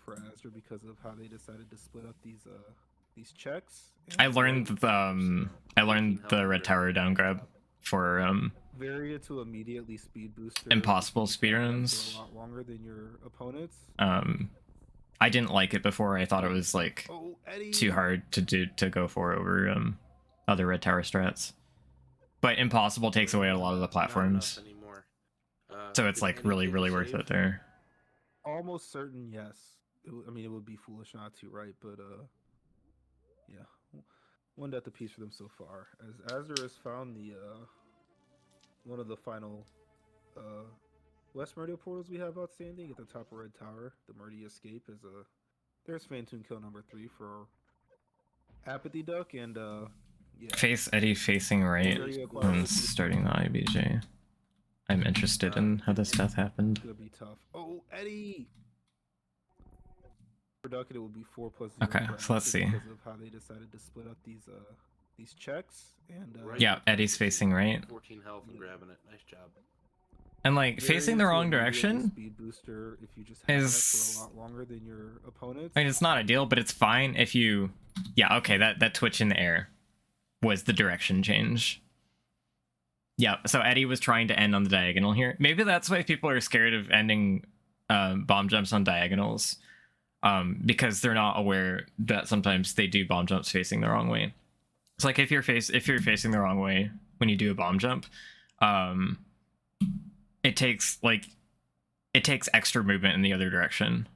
for Aster because of how they decided to split up these checks. I learned the red tower down grab for Varia to immediately speed boost impossible for speedruns. a lot longer than your opponents. I didn't like it before. I thought it was like Oh, Eddie. too hard to go for over other red tower strats. But impossible takes away a lot of the platforms, Not enough anymore. so it's Did like Eddie really take a really worth save? it there. Almost certain, yes. I mean, it would be foolish not to, right? But yeah, one death apiece for them so far. As Azure has found the one of the final uh West Meridia portals we have outstanding at the top of Red Tower. The Meridia Escape is a there's Phantoon kill number 3 for Apathy Duck, and yeah. Face Eddie facing right Area cool. and acquires 50 starting the IBJ. I'm interested in how this death happened. It's gonna be tough. Oh, Eddie! For Duck, it will be 4+0. Okay, for so let's Apathy see. because of how they decided to split up these checks and Right. Yeah, Eddie's facing right. 14 health and grabbing it. Nice job. And like facing the variance wrong will immediately direction speed booster if you just have that is, for a lot longer than your opponents. I mean, it's not ideal, but it's fine if you, yeah, okay, that twitch in the air was the direction change. Yeah, so Eddie was trying to end on the diagonal here. Maybe that's why people are scared of ending bomb jumps on diagonals, because they're not aware that sometimes they do bomb jumps facing the wrong way. It's like if you're facing the wrong way when you do a bomb jump, it takes extra movement in the other direction.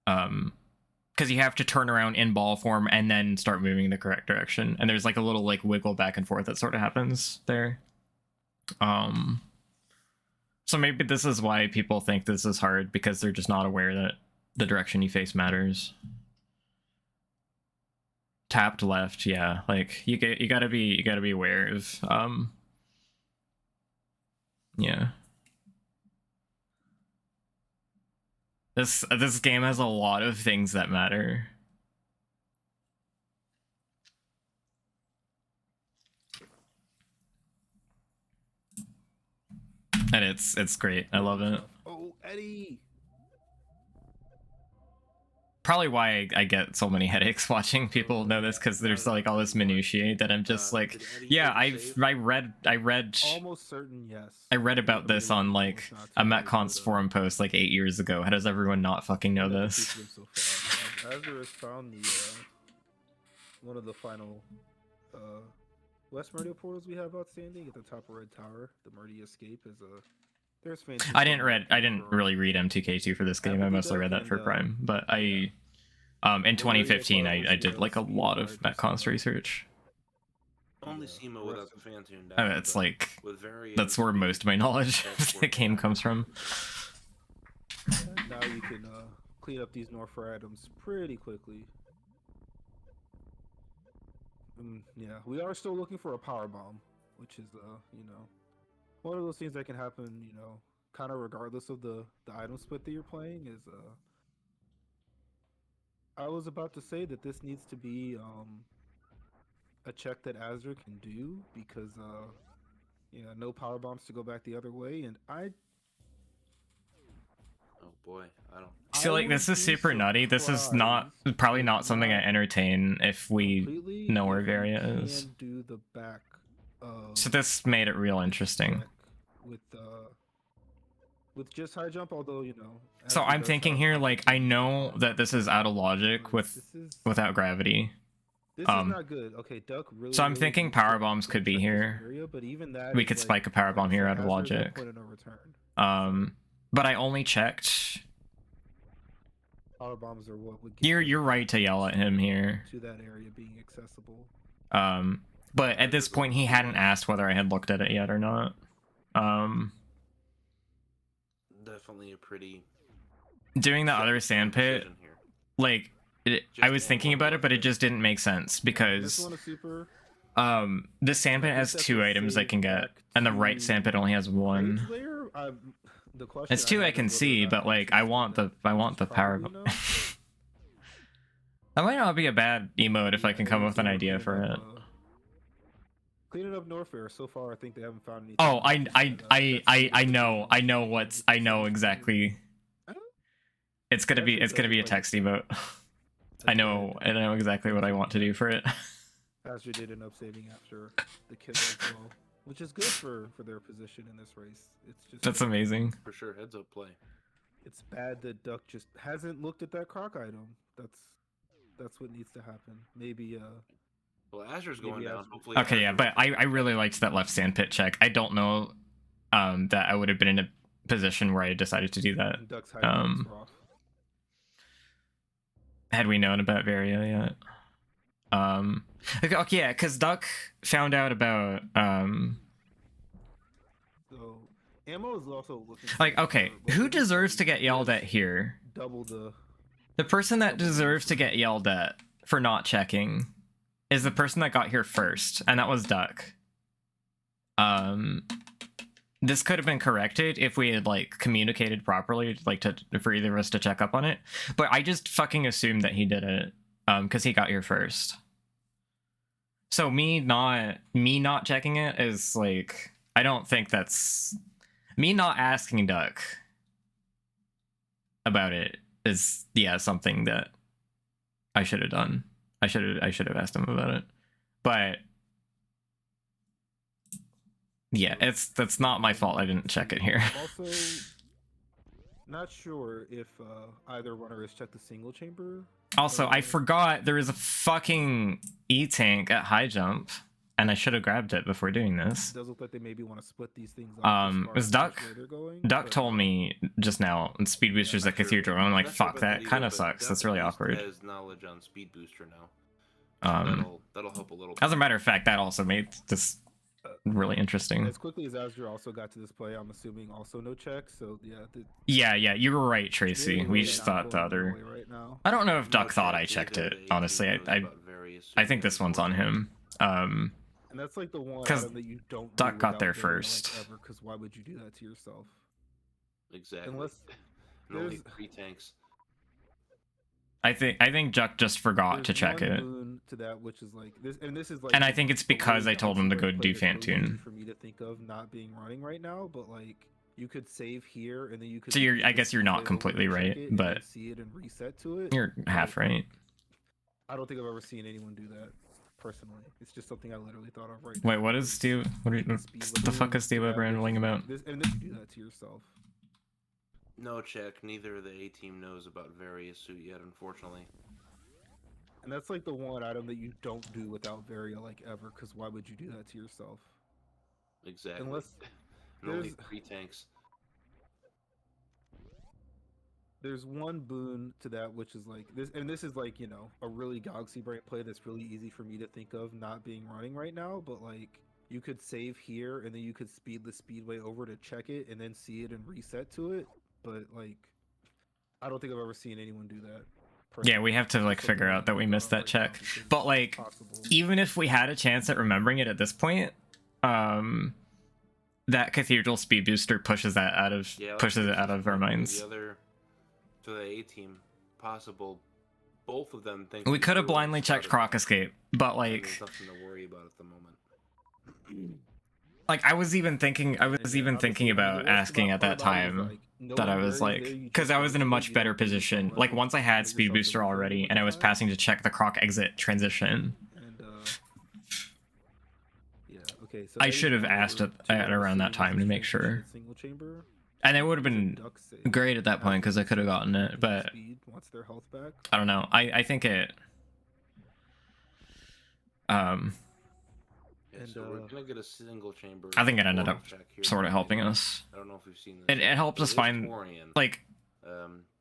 Because you have to turn around in ball form and then start moving in the correct direction. And there's like a little like wiggle back and forth that sort of happens there. So maybe this is why people think this is hard, because they're just not aware that the direction you face matters. Tapped left, yeah. Like you gotta be aware of yeah. This game has a lot of things that matter. And it's great. I love it. Oh, Eddie! Probably why I get so many headaches watching people know this, because there's like all this minutiae that I'm just like, Did Eddie yeah, get the save? I read Almost certain, yes. I read about this on like a Metcons forum post like 8 years ago. How does everyone not fucking know this? Azure has found the one of the final West Meridia portals we have outstanding at the top of Red Tower. The Meridia Escape is a there's Phantoon I kill number didn't 3 for really read MTK2 for this game. I Apathy mostly Duck read that for and, Prime. But I in 2015 I did like a lot of Metcons research. Only Yeah, SEMA the without rest the of- Phantoon Oh, down, it's but like with very that's where most of my knowledge of the game comes from. Now you can clean up these Norfair items pretty quickly. Yeah, we are still looking for a power bomb, which is you know, one of those things that can happen, you know, kind of regardless of the item split that you're playing. Is I was about to say that this needs to be a check that Azure can do, because yeah, no power bombs to go back the other way, and Oh boy, I don't. See, like, this is super nutty. This is not probably not something I entertain if we completely know where if you Varia is. can do the back So this made it real interesting. check with just high jump, although you know. So Azure I'm does thinking have here, high like, jump I know as that this is out of logic but with this is without gravity. this is not good. Okay, Duck really. So I'm really thinking needs power to bombs could be check this here. area, but even that We is, could like, spike a power like bomb I here said, out of Azure's at logic. point of no return. But I only checked. Power bombs are what would get You're right to yell at him here. to that area being accessible. But at this point, he hadn't asked whether I had looked at it yet or not. Definitely a pretty Doing the other sand pit, decision here. like, I was thinking about it, but it just didn't make sense This because one is super. the sand pit has This 2 has to items I save can get, back and the right to sand pit only has 1. Rage layer? The question It's 2 I have can is whether see, that but like actually I want that the is power. probably no. That might not be a bad emote if I can come up with an idea for it. Cleaning up Norfair. So far, I think they haven't found anything. Oh, I know exactly. It's gonna be a text emote. I know exactly what I want to do for it. Azure did end up saving after the kill as well, which is good for their position in this race. It's just That's amazing. For sure, heads up play. It's bad that Duck just hasn't looked at that croc item. That's what needs to happen. Maybe Well, Azure's going Maybe down. Azure. Hopefully. Okay, yeah, Azure but I really liked that left sand pit check. I don't know that I would have been in a position where I decided to do that. And Duck's hiding Um, off. Had we known about Varia yet? Okay, yeah, because Duck found out about So Ammo is also looking. like, okay, for- who like, deserves to get he yelled has at here? Double the. The person that deserves to get yelled at for not checking is the person that got here first, and that was Duck. This could have been corrected if we had like communicated properly, like for either of us to check up on it. But I just fucking assumed that he did it, because he got here first. So me not checking it is like, I don't think that's me not asking Duck about it is something that I should have done. I should have asked him about it. But yeah, that's not my fault. I didn't check it here. Also, not sure if either runner has checked the single chamber. Also, I forgot there is a fucking E-tank at high jump, and I should have grabbed it before doing this. It does look like they maybe want to split these things up. It was Duck. Duck told me just now, speed boosters at Cathedral. And I'm like, fuck, that kind of sucks. That's really awkward. Has knowledge on speed booster now. That'll help a little bit. As a matter of fact, that also made this really interesting. As quickly as Azure also got to this play, I'm assuming also no check. So yeah. Yeah, you were right, Tracy. We just thought the other. Right now. I don't know if Duck thought I checked it. Honestly, I think this one's on him. And that's like the one because that you don't. Duck got there first. Because why would you do that to yourself? Exactly. Unless and only there's 3 tanks. I think Duck just forgot to check it. To that, which is like this, and this is like. And I think it's because I told him to go do Fantoon. For me to think of not being running right now, but like you could save here, and then you could. So I guess you're not completely right, but see it and reset to it. You're half right. I don't think I've ever seen anyone do that. Personally, it's just something I literally thought of right Wait, now. what is Steve? What the fuck is Steve rambling about? And this you do that to yourself. No check. Neither of the A team knows about Various suit yet, unfortunately. And that's like the one item that you don't do without Varia like ever, because why would you do that to yourself? Exactly. Unless and only 3 tanks. There's one boon to that, which is like this, and this is like a really Galaxy Brain play that's really easy for me to think of not being running right now, but like you could save here and then you could speed the speedway over to check it and then see it and reset to it. But like, I don't think I've ever seen anyone do that. Yeah, we have to like figure out that we missed that check. But like, even if we had a chance at remembering it at this point, that Cathedral speed booster pushes it out of our minds. To the A team, possible. Both of them think we could have blindly checked Croc Escape, but like, there's nothing to worry about at the moment. Like I was even thinking about asking at that time that I was like, because I was in a much better position. Like once I had speed booster already, and I was passing to check the Croc exit transition. I should have asked at around that time to make sure. And it would have been great at that point because I could have gotten it, but I don't know. I think it. So we're gonna get a single chamber. I think it ended up sort of helping us. I don't know if we've seen this. It helped us find like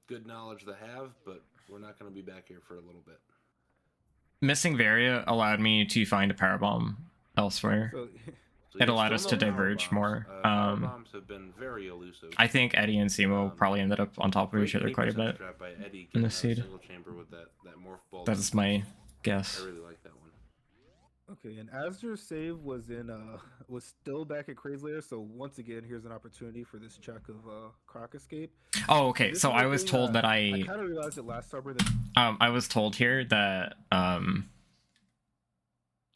good knowledge to have, but we're not gonna be back here for a little bit. Missing Varia allowed me to find a power bomb elsewhere. So it allowed us to diverge more. Power bombs have been very elusive. I think Eddie and Simo probably ended up on top of each other quite a bit in the seed. That is my guess. I really like that one. Okay, and Azur's save was still back at Craze Lair, so once again, here's an opportunity for this check of Croc Escape. Oh, okay. So I was told that I kind of realized it last summer that I was told here that I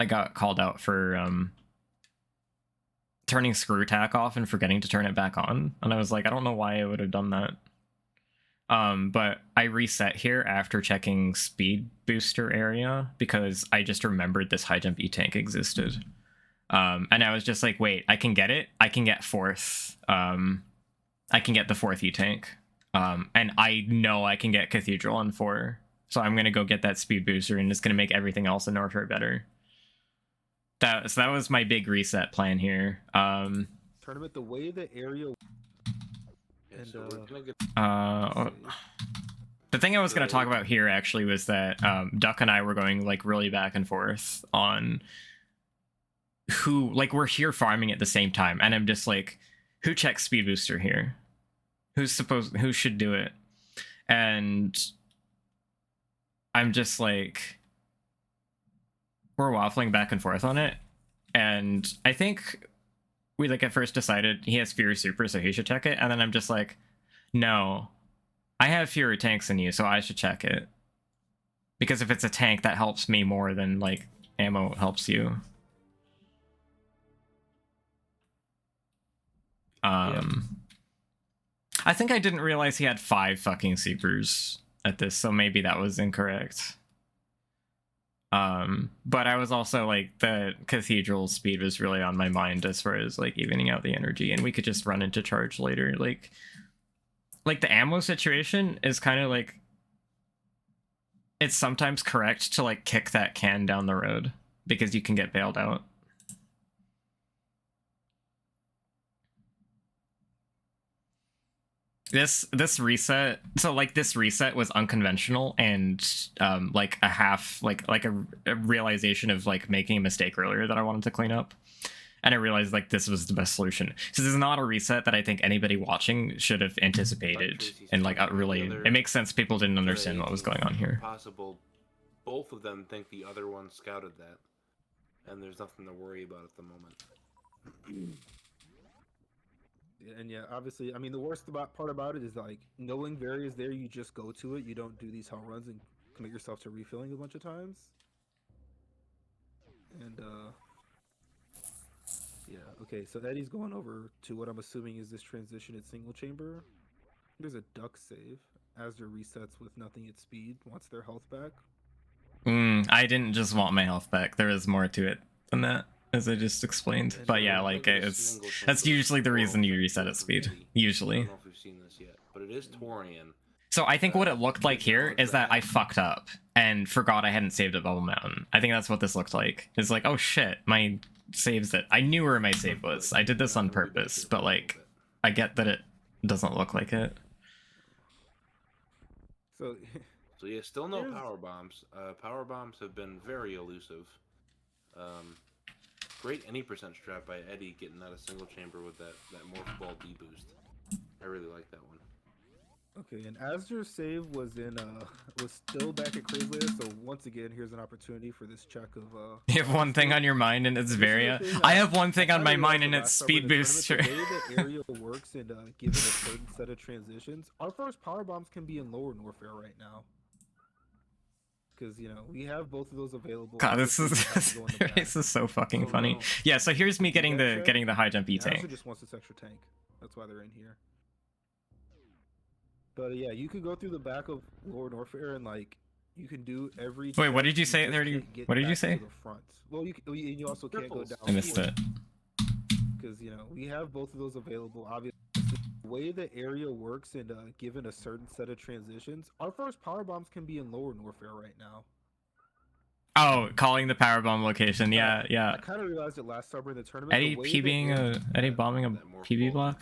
got called out for turning screw tack off and forgetting to turn it back on, and I was like, I don't know why I would have done that. But I reset here after checking speed booster area because I just remembered this high jump E-tank existed. And I was just like, wait, I can get it. I can get fourth. I can get the fourth E-tank. And I know I can get Cathedral on 4. So I'm going to go get that speed booster and it's going to make everything else in Norfair better. So that was my big reset plan here. tournament, the way the area Yeah, And, so we're gonna get The thing I was going to talk about here actually was that Duck and I were going like really back and forth on who, like, we're here farming at the same time, and I'm just like, who checks speed booster here? Who should do it? And I'm just like, we're waffling back and forth on it, and I think we like at first decided he has fewer super, so he should check it, and then I'm just like, no, I have fewer tanks than you, so I should check it. Because if it's a tank, that helps me more than, like, ammo helps you. I think I didn't realize he had 5 fucking supers at this, so maybe that was incorrect. But I was also, like, the cathedral speed was really on my mind as far as, like, evening out the energy, and we could just run into charge later, like the ammo situation is kind of like, it's sometimes correct to like kick that can down the road because you can get bailed out. This reset, so like this reset was unconventional and like a realization of like making a mistake earlier that I wanted to clean up. And I realized like this was the best solution. So this is not a reset that I think anybody watching should have anticipated, and like really, it makes sense people didn't understand what was going on here. Possible, both of them think the other one scouted that, and there's nothing to worry about at the moment. And yeah, obviously, I mean, the worst part about it is like knowing Vari is there, you just go to it. You don't do these hell runs and commit yourself to refilling a bunch of times. And yeah, okay, so Eddie's going over to what I'm assuming is this transition at single chamber. There's a duck save. Azure resets with nothing at speed, wants their health back. I didn't just want my health back. There is more to it than that, as I just explained. But yeah, like that's usually the reason you reset at speed. Usually. I don't know if we've seen this yet, but it is Torian. So I think what it looked like here is that I fucked up and forgot I hadn't saved at Bubble Mountain. I think that's what this looked like. It's like, oh shit, my saves that I knew where my save was. I did this on purpose, but like I get that it doesn't look like it. So yeah, still no power bombs. Power bombs have been very elusive. Great any percent strat by Eddie getting out of single chamber with that morph ball D boost. I really like that one. Okay, and Azure save was still back at Crazy Layer, so once again, here's an opportunity for this check of you have one thing on your mind and it's Varia. I have one thing on my mind and it's speed boost. The way the area works and given a certain set of transitions, our first power bombs can be in lower Norfair right now. Because, you know, we have both of those available. God, this is so fucking funny. Yeah, so here's me getting the high jump E tank. Azure just wants this extra tank. That's why they're in here. But yeah, you could go through the back of Lower Norfair and like you can do every. Wait, what did you say? What did you say? The front. Well, you also can't go down. I missed it. Because you know we have both of those available. Obviously, the way the area works and given a certain set of transitions, our first power bombs can be in Lower Norfair right now. Oh, calling the power bomb location. Yeah, yeah. I kind of realized it last summer in the tournament. Eddie bombing a PB block.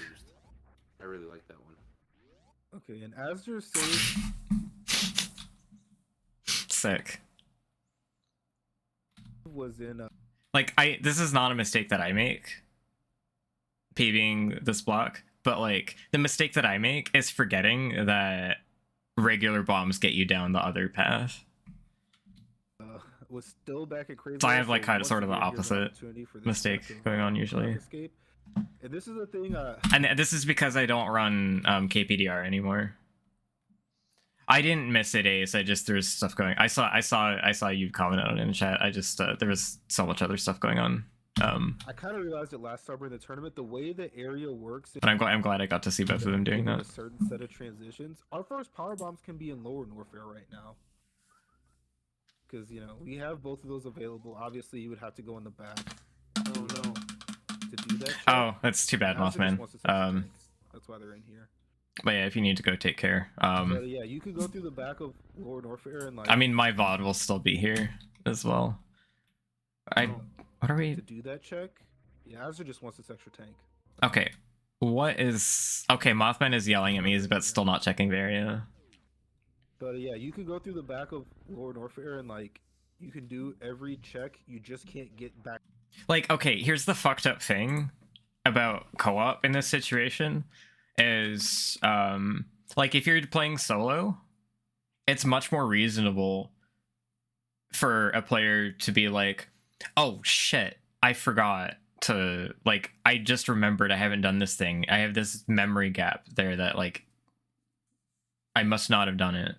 I really like that one. Okay, and Azure save. Sick. Was in. Like this is not a mistake that I make. PBing this block, but like the mistake that I make is forgetting that regular bombs get you down the other path. Was still back at Crazy. So I have like kind of sort of the opposite mistake going on usually. Escape. And this is the thing. And this is because I don't run KPDR anymore. I didn't miss it, Ace. I just there's stuff going. I saw you comment on it in chat. I just there was so much other stuff going on. I kind of realized it last summer in the tournament. The way the area works. But I'm glad I got to see both of them doing that. A certain set of transitions. Our first power bombs can be in Lower Norfair right now. Because you know we have both of those available. Obviously, you would have to go in the back. Oh no. To do that. Oh, that's too bad, Mothman. That's why they're in here. But yeah, if you need to go, take care. But yeah, you could go through the back of Lower Norfair and like. I mean, my VOD will still be here as well. What are we? To do that check, yeah, Azure just wants this extra tank. Okay, What is okay? Mothman is yelling at me, but still not checking Varia. But yeah, you can go through the back of Lower Norfair and like you can do every check. You just can't get back. Like, okay, here's the fucked up thing about co-op in this situation is like if you're playing solo, it's much more reasonable for a player to be like, oh shit, I forgot to, like, I just remembered I haven't done this thing. I have this memory gap there that like I must not have done it.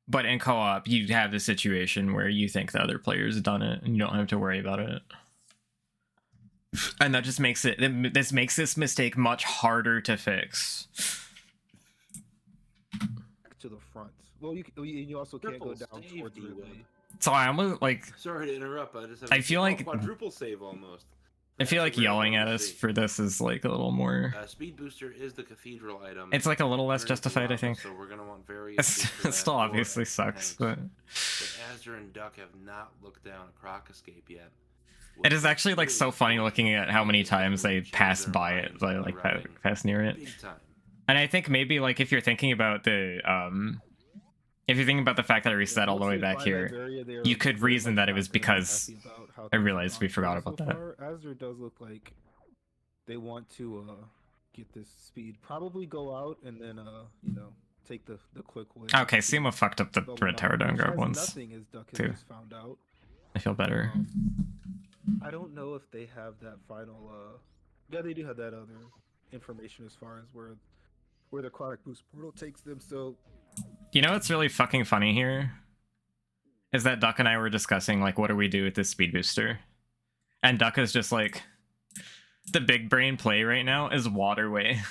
But in co-op, you have the situation where you think the other player's done it and you don't have to worry about it. And that just makes this makes this mistake much harder to fix. To the front. Well, you also can't go down towards Ridley. So I almost like. Sorry to interrupt. I just have I feel like quadruple save almost. I feel like yelling at us for this is like a little more. Speed booster is the cathedral item. It's like a little less justified, I think. So we're gonna want various. It still obviously sucks, but Azure and Duck have not looked down a Croc Escape yet. It is actually like so funny looking at how many times they pass by it, like pass near it. And I think maybe like if you're thinking about the if you're thinking about the fact that I reset all the way back here, you could reason that it was because I realized we forgot about that. Azure does look like they want to get this speed, probably go out and then you know, take the quick win. Okay, Sima fucked up the Red Tower Dome grab once. Nothing as Duck has just found out. I feel better. I don't know if they have that final yeah, they do have that other information as far as where the chronic boost portal takes them. So you know what's really fucking funny here is that Duck and I were discussing like what do we do with this speed booster, and Duck is just like, the big brain play right now is Waterway.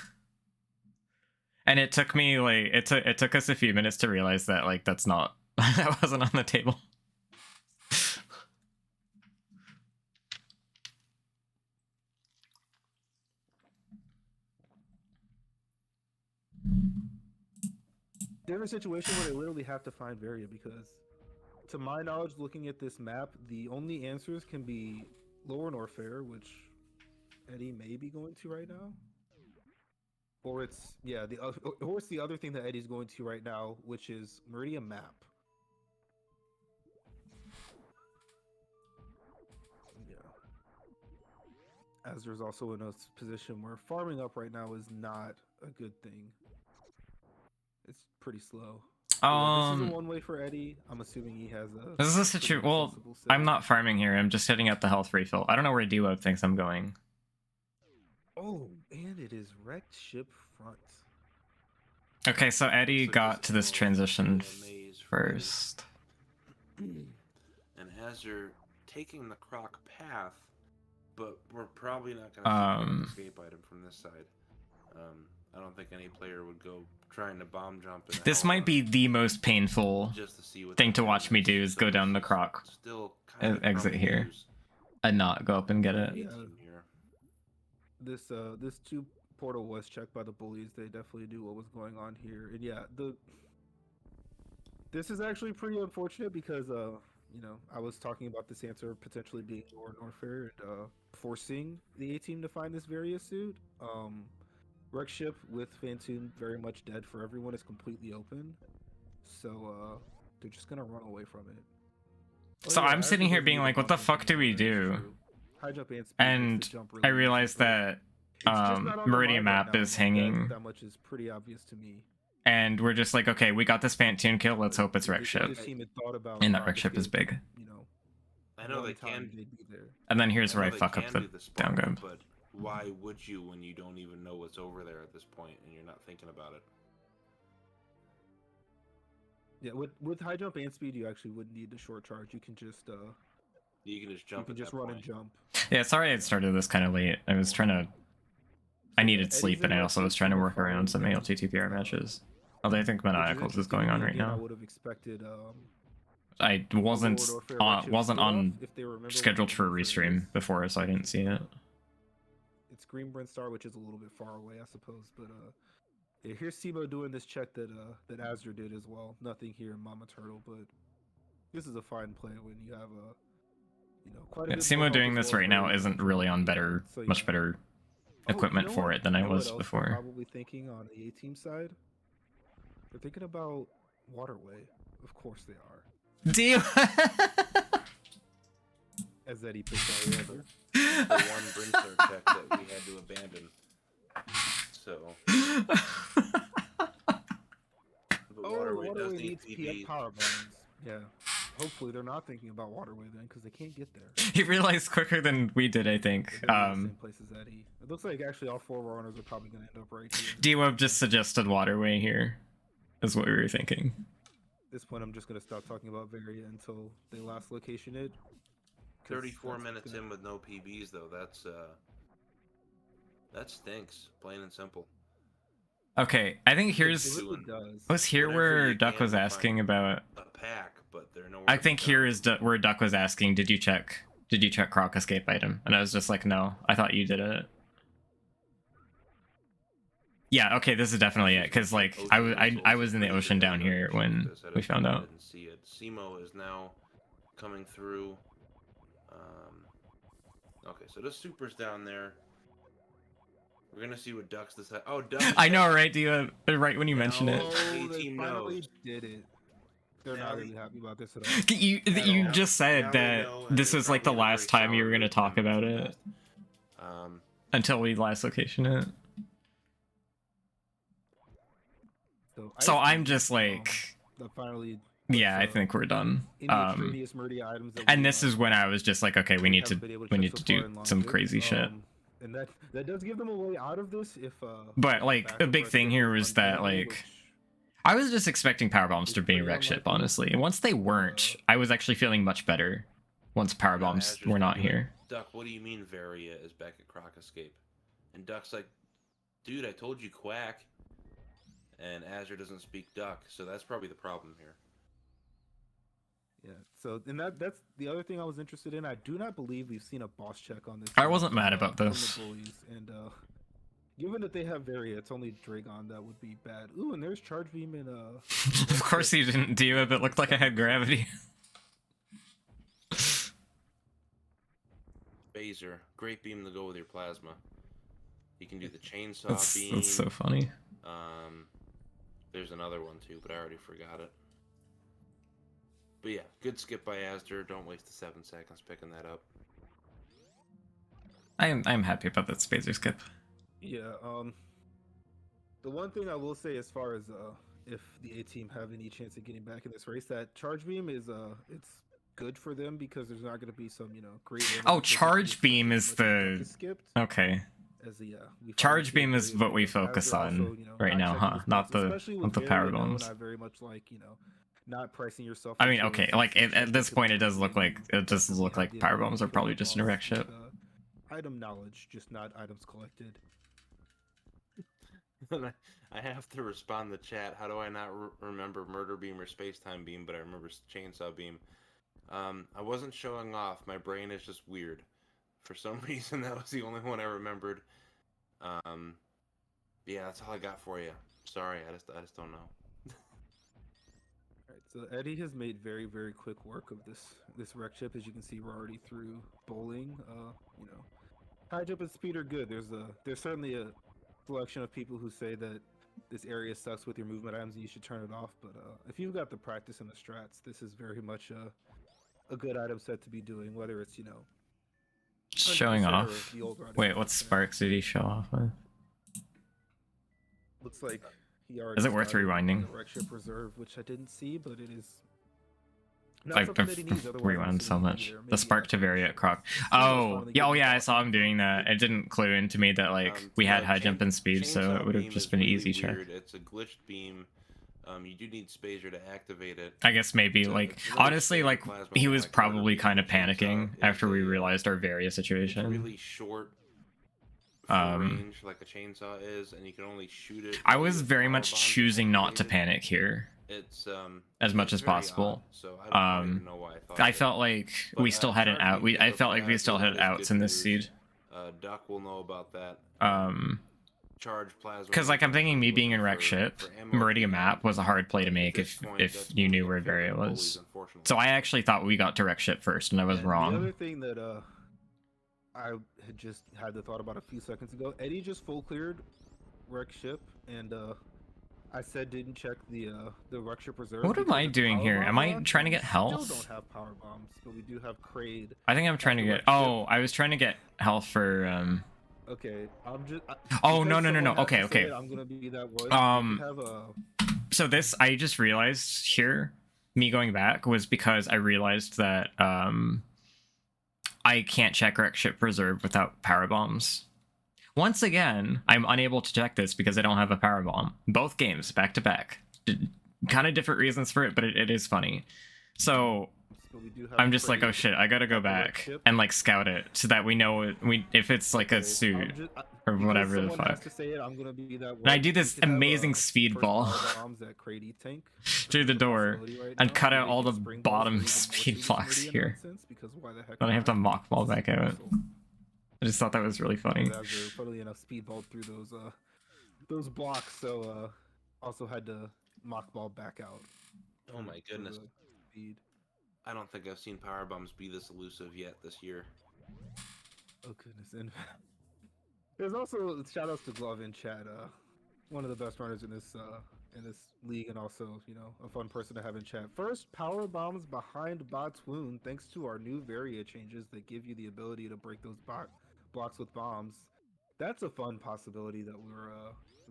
And it took me like it took us a few minutes to realize that like that's not that wasn't on the table. They're in a situation where they literally have to find Varia because, to my knowledge, looking at this map, the only answers can be Lower Norfair, which Eddie may be going to right now, or it's the other thing that Eddie's going to right now, which is Meridian Map. Yeah, as there's also in a position where farming up right now is not a good thing. It's pretty slow. Yeah, this is a one way for Eddie. I'm assuming he has a. This is a situation. Well, I'm not farming here. I'm just hitting up the health refill. I don't know where D-Web thinks I'm going. Oh, and it is wrecked ship front. Okay, so Eddie got to this transition first. And Azure taking the Croc path, but we're probably not going to see an escape item from this side. I don't think any player would go trying to bomb jump. This might be the most painful thing to watch me do is go down the Croc exit here and not go up and get it. Yeah. This 2 portal was checked by the Bullies. They definitely knew what was going on here. And yeah, this is actually pretty unfortunate because you know, I was talking about this answer potentially being Lower Norfair and forcing the A-team to find this Varia suit. Wreck ship with Fantoon very much dead for everyone is completely open, so they're just gonna run away from it. So I'm sitting here being like, what the fuck do we do? High jump and speed and really I realized that Meridian Map is hanging. That much is pretty obvious to me. And we're just like, okay, we got this Fantoon kill. Let's hope it's Wreck ship. And that Wreck ship is big. You know, I know they can. And then here's where I fuck up the down grab. But why would you when you don't even know what's over there at this point and you're not thinking about it? Yeah, with high jump and speed, you actually wouldn't need the short charge. You can just jump. You can just run and jump. Yeah, sorry I started this kind of late. I was trying to. I needed sleep, and I also was trying to work around some ALTTPR matches. Although I think Maniacals is going on right now. I would have expected. I wasn't on scheduled for a restream before, so I didn't see it. It's Green Brent Star, which is a little bit far away, I suppose. But yeah, here's Simo doing this check that Azure did as well. Nothing here in Mama Turtle, but this is a fine play when you have quite a Yeah, bit more Simo health doing as this well right as now very isn't neutral. really on better, So, much yeah. better Oh, equipment for it than I what was else they're before. probably thinking on the A team side. They're thinking about waterway. Of course they are. Do you? As Eddie picked out earlier. The one Brimstone check that we had to abandon. So, but waterway does need needs PB. power bombs. Yeah. Hopefully they're not thinking about waterway then, because they can't get there. He realized quicker than we did, I think. They're in the same place as Eddie. It looks like actually all 4 of our owners are probably going to end up right here. D-Web just suggested waterway here, is what we were thinking. At this point, I'm just going to stop talking about Varia until they last location it. 34 minutes in with no PBs though. That stinks, plain and simple. Okay, I think here's... It really does. Was here Whatever where you Duck can was to asking find about... a pack, but they're nowhere. I to think be here found. is where Duck was asking, did you check Croc escape item? And I was just like, no, I thought you did it. Yeah, okay, this is definitely it, because like I was in the ocean down here when we found out. Didn't see it. Simo is now coming through. Okay, so the super's down there. We're gonna see what Ducks decide. Oh, Ducks! I know, right? Do you right when you mention it? Oh, they team finally knows. did it. They're Now not the- really happy about this at all. You all. just Now said they that know, and this they're was like the probably in a last very time you were sour gonna mood talk from about the it past. until we last location it. So I'm just like, that finally. yeah, I think we're done. Extraneous Murdy items that And we, this is when I was just like, okay, we need to haven't been able check so far do in long some bits. crazy shit. And that does give them a way out of this if. But like back a up big our thing here schedules was that unfavorable, like which I was just expecting power bombs is to be pretty wreck ship, unlikely. honestly. And once they weren't, I was actually feeling much better. Once power Now bombs Azur's were not gonna be like, here. Duck, what do you mean Varia is back at Croc Escape? And Duck's like, dude, I told you Quack. And Azure doesn't speak Duck, so that's probably the problem here. Yeah. So and that's the other thing I was interested in. I do not believe we've seen a boss check on this. I team wasn't from, mad about from this. The Bullies. And given that they have Varia, it's only Dragon that would be bad. Ooh, and there's Charge Beam and Of course you didn't do it, but it looked like I had gravity. Phaser, great beam to go with your plasma. You can do the chainsaw beam. That's so funny. There's another one too, but I already forgot it. But yeah, good skip by Asder. Don't waste the 7 seconds picking that up. I'm happy about that Spacer skip. yeah. The one thing I will say as far as if the A team have any chance of getting back in this race, that Charge Beam is it's good for them because there's not going to be some great. Oh, Charge Beam is the skipped. Okay. As the, we Charge finally see Beam is Varia what we as focus they're on also, right now, huh? checking Not spots, the especially not with the Varia, power you know, bombs. and I very much like not pricing yourself. I mean, into okay, some like situation at this that point, could it does look like be power ideal bombs are for probably the just in a boss wreck ship. with, item knowledge, just not items collected. I have to respond to chat. How do I not remember Murder Beam or Space Time Beam, but I remember Chainsaw Beam? I wasn't showing off. My brain is just weird. For some reason, that was the only one I remembered. Yeah, that's all I got for you. Sorry, I just don't know. Alright, so Eddie has made very, very quick work of this wreck ship. As you can see, we're already through bowling. High jump and speed are good. There's certainly a selection of people who say that this area sucks with your movement items and you should turn it off. But if you've got the practice and the strats, this is very much a good item set to be doing. Whether it's Showing 100% or off. the old items Wait, that what are there. sparks did he show off with? Looks like he already. Is it worth started on rewinding? the wreck ship reserve, which I didn't see, but it is. I've something that he needs, otherwise I'm rewound so assuming much. he'd be there. The Maybe spark to after vary the at Croc. Simo's Oh, finally yeah, getting yeah, I back saw him on doing the that. It didn't clue into me that like we had high jump and speed, so Chainsaw it would have Beam just is been an really easy check. weird. It's a glitched beam. You do need Spacer to activate it. I guess maybe It's a- like it's really honestly, short like plasma he was like probably Murder Beam kind of and Chainsaw. panicking It's after we a, realized our Varia It's situation. really short for range, like a chainsaw is, and you can only shoot it. I while was your very power much bombs are choosing not to activated. panic here It's as much it's as very possible. odd, so I don't even know why I thought. I of it. felt like But, we still had an Charge out. Beam I is felt a like we still plasma, had that is outs good in this news. seed. Duck will know about that. charge plasma. Because like I'm thinking me being in wreck looking ship, for MLP. Meridian map was a hard play to At make this point, if that's you going to knew get where favored Varia Bullies, was. unfortunately. So I actually thought we got to wreck ship first, and I was And wrong. The other thing that I had just had the thought about a few seconds ago, Eddie just full cleared wreck ship, and I said didn't check the wreck ship reserve. What am because I of the doing power here? bomb Am I launch, trying to we get health? Still don't have power bombs, but we do have Kraid. I think I'm trying to the get. wreck ship. Oh, I was trying to get health for. Okay, I'm just. Oh, because no. someone has Okay, to say okay. it, I'm gonna be that one. Um, We have a. So this I just realized here, me going back was because I realized that I can't check wreck ship reserve without power bombs. Once again, I'm unable to check this because I don't have a power bomb. Both games back to back. Kind of different reasons for it, but it is funny. So We do have I'm just like, Kraid oh shit, I gotta go at the wreck back ship. and like scout it so that we know if it's like a Okay, suit or because whatever the someone has fuck. to say it, I'm gonna be that And I one. do We this could have, amazing first speedball power bombs at Kraid tank through the It's a door possibility right and now, cut or out all maybe the spring balls bottom are even more speed Super blocks Meridian here. nonsense, because why the heck Then I have to not? mock ball It's a back super out. missile. I just thought that was really funny. But as they're funnily enough speedballed through those blocks, so also had to mock ball back out. Oh my for goodness. the speed. I don't think I've seen power bombs be this elusive yet this year. Oh goodness, and there's also shout outs to Glove in chat. One of the best runners in this league, and also a fun person to have in chat. First power bombs behind bot's wound, thanks to our new Varia changes that give you the ability to break those blocks with bombs. That's a fun possibility that we're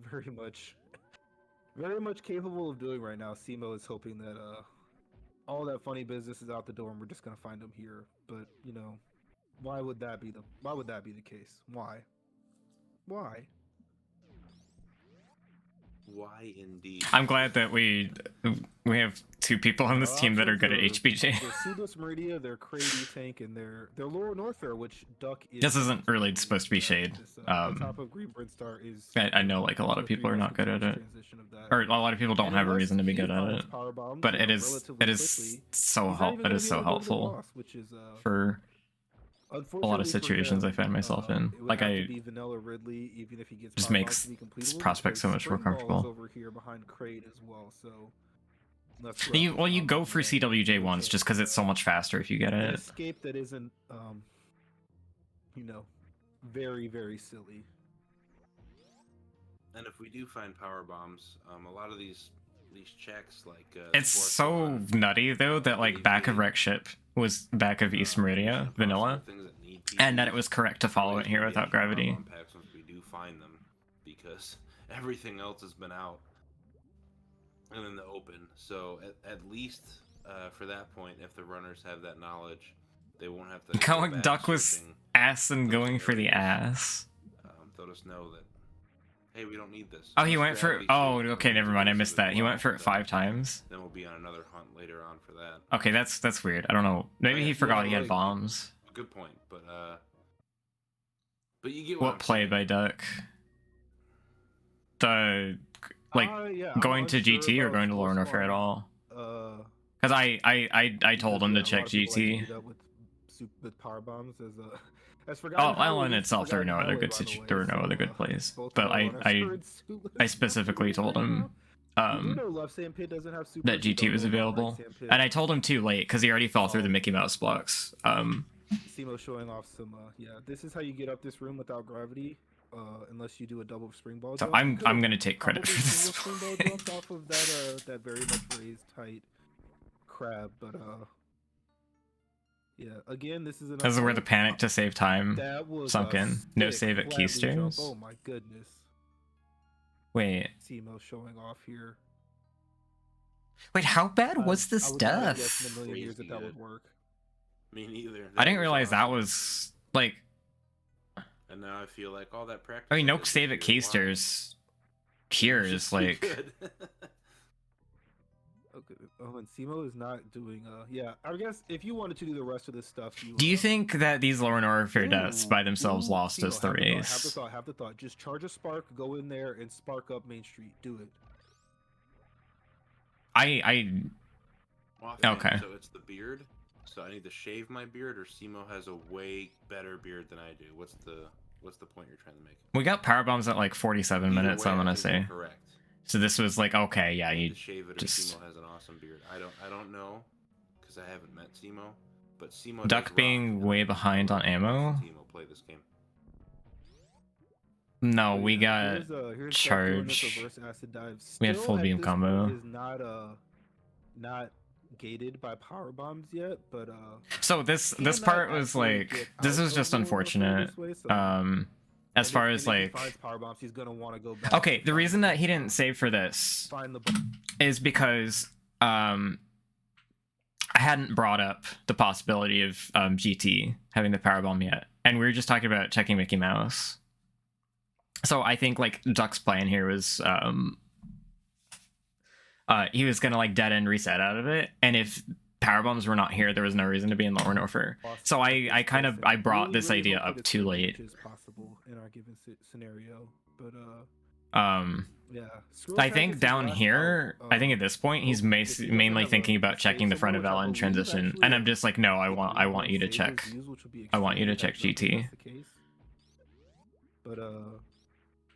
very much capable of doing right now. Simo is hoping that all that funny business is out the door and we're just gonna find them here. But why would that be the case? Why? Why indeed? I'm glad that we have two people on this team that are good at HBJ. They're Sudos Meridia, they're Crazy Tank, and they're Lower Norfair, which Duck is. This isn't really supposed to be shade. The top of Green Star is. I know like a lot of people are not good at it, or a lot of people don't have a reason to be good at it. But it is so helpful which is for a lot of situations I find myself in. Like Vanilla Ridley, even if he gets just makes prospects so much more comfortable. Over here behind Kraid as well, so. You go for CWJ once just because it's so much faster if you get An it. escape that isn't, very, very silly. And if we do find power bombs, a lot of these checks, like it's so nutty though that like back of wreck ship was back of East Meridia vanilla, and that it was correct to follow it here without gravity. Once we do find them, because everything else has been out and in the open. So at least for that point, if the runners have that knowledge, they won't have to. Going Duck was ass and going for the ass. Let us know that. Hey, we don't need this. Oh, he went for. Oh, okay, never mind. I missed that. He went for it 5 times. Then we'll be on another hunt later on for that. Okay, that's weird. I don't know. Maybe he forgot he had bombs. Good point, but you get what play by Duck? The going to GT or going to Lower Norfair at all? Because I told him to check GT. With power bombs as a. Well, in itself, there were no other good plays, but I specifically told him that GT was available, and I told him too late because he already fell through the Mickey Mouse blocks. Simo showing off some this is how you get up this room without gravity, unless you do a double spring ball So jump. I'm gonna take credit for this. Spring ball jump off of that very much raised height crab, but yeah, again, this is where the panic to save time sunk in. No save at keysters. Oh my goodness. Wait. Simo showing off here. Wait, how bad was this I would death? not guess in a million years that would work. Me neither. I didn't realize that was like. And now I feel like all that practice. I mean, no save at keysters. Here is like. Okay. Oh, and Simo is not doing. Yeah, I guess if you wanted to do the rest of this stuff, do you think that these Lower Norfair deaths by themselves lost us the race? Have the thought. Just charge a spark, go in there, and spark up Main Street. Do it. Okay. So it's the beard. So I need to shave my beard, or Simo has a way better beard than I do. What's the? What's the point you're trying to make? We got power bombs at like 47 Either minutes. way, I'm I gonna think you're say. correct. So this was like, okay, yeah, You you to shave it, just- Simo has an awesome beard. I don't know, because I haven't met Simo, but Simo Duck does rock, being and way I behind on recommend ammo. Simo play this game. No, Oh, we yeah, got here's Duck doing this charge. reverse acid dive. We had Still full at beam this combo. point is not gated by power bombs yet, but So this cannot part was actually like, get this out was of just Lower North Fair unfortunate. this way, so- As far as and if he like, finds power bombs, he's gonna want to go back. okay, and the find reason that he didn't save for this find the is because I hadn't brought up the possibility of GT having the power bomb yet, and we were just talking about checking Mickey Mouse. So I think like Duck's plan here was he was gonna like dead end reset out of it, and if power bombs were not here, there was no reason to be in Lower Norfolk. So I kind of I brought this idea hope that up it's too as late. much as possible in our given scenario, but yeah. I think down here, I think at this point he's mainly thinking about checking the front of L in transition, and I'm just like, no, I want you to check. I want you to check GT. But You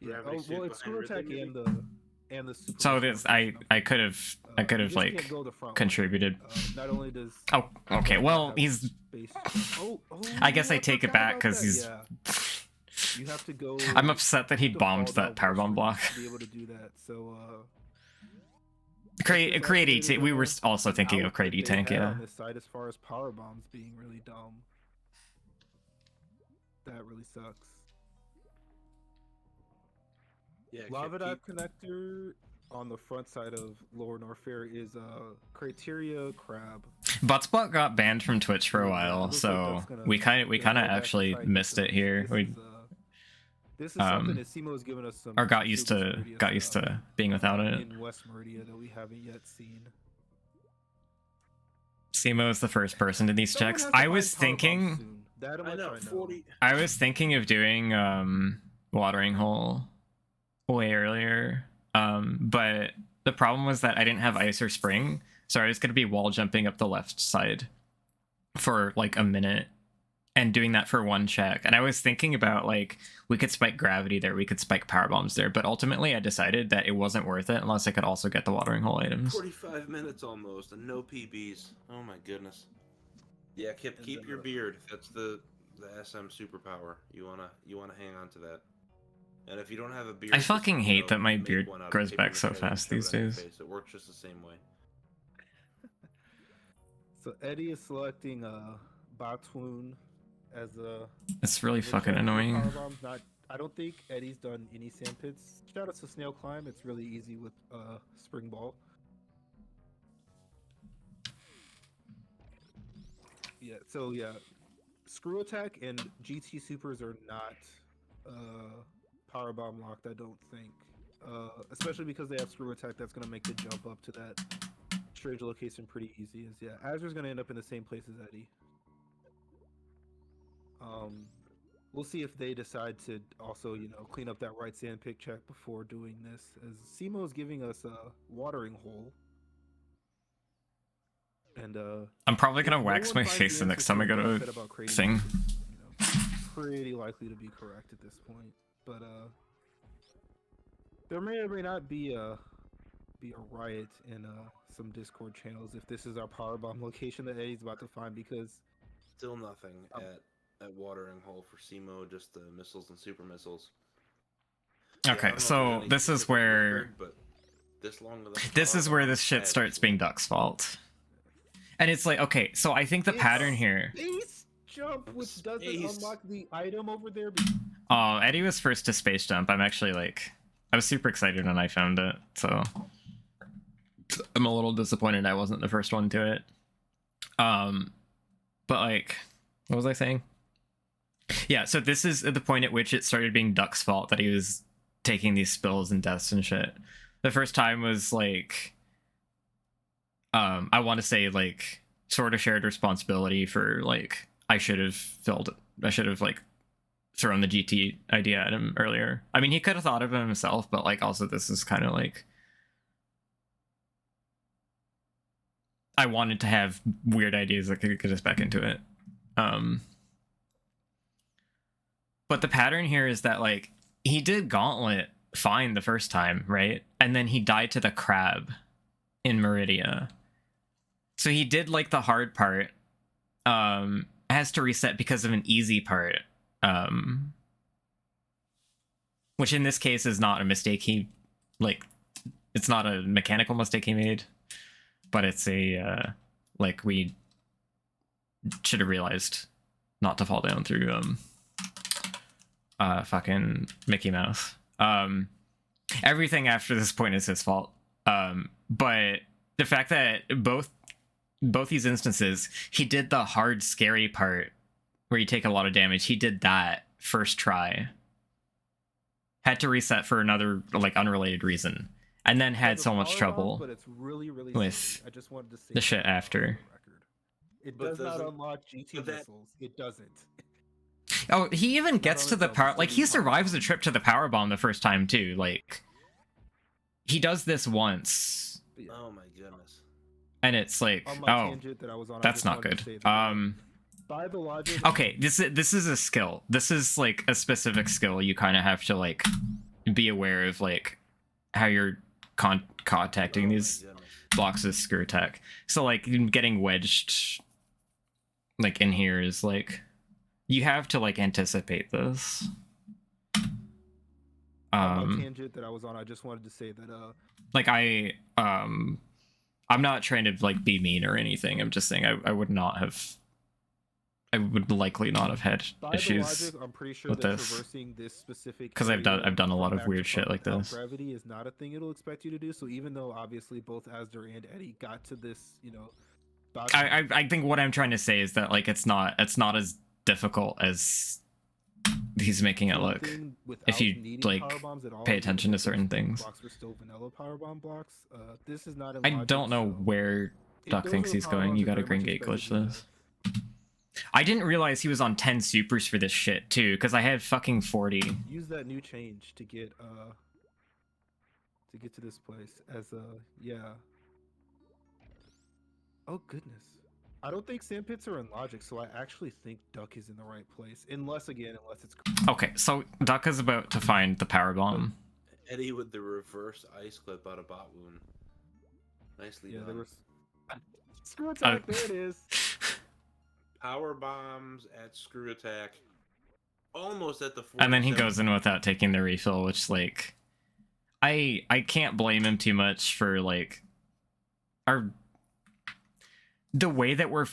yeah. have any Oh, suit well, it's screw behind attack rhythm, and the super. So response this I stuff. could have You just like can't go the front way. contributed. Not only does Oh, okay. Duck Well, have he's. space- oh, I guess I forgot take it back about because that. he's. Yeah. You have to go. I'm upset that he to bombed fall that power bomb down block. to be able to do that. So Create activated E-Tank. We were enough also thinking of out Create that they E-Tank, had yeah. on this side as far as power bombs being really dumb. That really sucks. Yeah, Lava dive connector on the front side of Lower North Fair is criteria crab. Buttspot got banned from Twitch for a Yeah, it while, looks like so that's gonna- we kind of gonna go back actually inside missed it because here. This is something that Simo has given us some. Or got used super to Meridia stuff, being without it. in West Meridia that we haven't yet seen. Simo is the first person to these Someone checks. has to I find was power bombs thinking soon. That I much know, 40. I was thinking of doing watering hole way earlier. But the problem was that I didn't have ice or spring, so I was gonna be wall jumping up the left side for like a minute and doing that for one check. And I was thinking about like we could spike gravity there, we could spike power bombs there, but ultimately I decided that it wasn't worth it unless I could also get the watering hole items. 45 minutes almost, and no PBs. Oh my goodness. Yeah, Kip, keep your beard. That's the SM superpower. You wanna hang on to that. And if you don't have a beard, I fucking just, hate that my make beard one out of grows paper back so mache and fast shove these it on your days. face. It works just the same way. So Eddie is selecting Batwoon as a. It's really as a fucking check for annoying. power bombs. I don't think Eddie's done any sand pits. Shout out to Snail Climb. It's really easy with Spring Ball. Yeah. So yeah, Screw Attack and GT Supers are not power bomb locked. I don't think. Especially because they have Screw Attack, that's gonna make the jump up to that strange location pretty easy. As yeah, Azur's gonna end up in the same place as Eddie. We'll see if they decide to also, clean up that right sand pick check before doing this. As Simo is giving us a watering hole, and I'm probably if gonna no wax one my finds face the the next answer time I to go what to said about creating thing. pretty likely to be correct at this point. But there may or may not be a riot in some Discord channels if this is our power bomb location that Eddie's about to find, because Still nothing at watering hole for Simo, just the missiles and super missiles. Yeah, I Okay, don't know if there's so any this is specific where record, but this long without a this power is where bomb, this shit bad starts missile. being Duck's fault. And it's like, okay, so I think the pattern here. Space jump, which doesn't Space. unlock the item over there. Oh, Eddie was first to space jump. I'm actually like, I was super excited when I found it, so I'm a little disappointed I wasn't the first one to it. But like, what was I saying? Yeah, so this is the point at which it started being Duck's fault that he was taking these spills and deaths and shit. The first time was like, I want to say like sort of shared responsibility for like I should have like thrown the GT idea at him earlier. I mean, he could have thought of it himself, but like also this is kind of like I wanted to have weird ideas that could get us back into it. But the pattern here is that like he did Gauntlet fine the first time, right? And then he died to the crab in Meridia. So he did like the hard part. Has to reset because of an easy part. Which in this case is not a mistake it's not a mechanical mistake he made, but it's a like we should have realized not to fall down through fucking Mickey Mouse. Everything after this point is his fault. But the fact that both these instances, he did the hard, scary part where you take a lot of damage. He did that first try. Had to reset for another like unrelated reason, and then had so much trouble but it's really with silly. I just wanted to say the shit that after. on the record. It But does not doesn't- unlock GT but that- missiles. It doesn't. Oh, he even Not gets on to its the own, power. it's Like still he being survives the powered. trip to the power bomb the first time too. Like he does this once, But yeah, Oh my goodness. and it's like, on my oh, tangent that I was on, I that's just not wanted good. to say that, by the logic. Okay, this is a skill. This is like a specific skill. You kind of have to like be aware of like how you're contacting Oh my these goodness. blocks of screw attack. So like getting wedged like in here is like you have to like anticipate this. On my tangent that I was on, I just wanted to say that Like I'm not trying to like be mean or anything. I'm just saying I would likely not have had by issues the logic, I'm pretty sure with that this. traversing this specific 'Cause I've done area a lot from of weird back to shit front like without this. Gravity is not a thing it'll expect you to do. So even though obviously both Asder and Eddie got to this, dodge I think what I'm trying to say is that like it's not as difficult as he's making it look. thing without if you, needing like, power bombs at all, pay given attention to that certain those things. Blocks were still vanilla powerbomb blocks. This is not. In I logic, don't know so where if Duck those thinks are the he's power going. bombs You that got a very green much gate glitch expected you this. to I didn't realize he was on 10 supers for this shit too, because I had fucking 40. use that new change to get to this place as yeah. Oh goodness. I don't think sand pits are in logic, so I actually think Duck is in the right place. Unless it's Okay, so Duck is about to find the power bomb. Eddie with the reverse ice clip out of bot wound. Nicely yeah, done. there was screw attack, there it is. Power bombs at screw attack. Almost at the 47. And then he goes in without taking the refill, which like I can't blame him too much for like the way that we're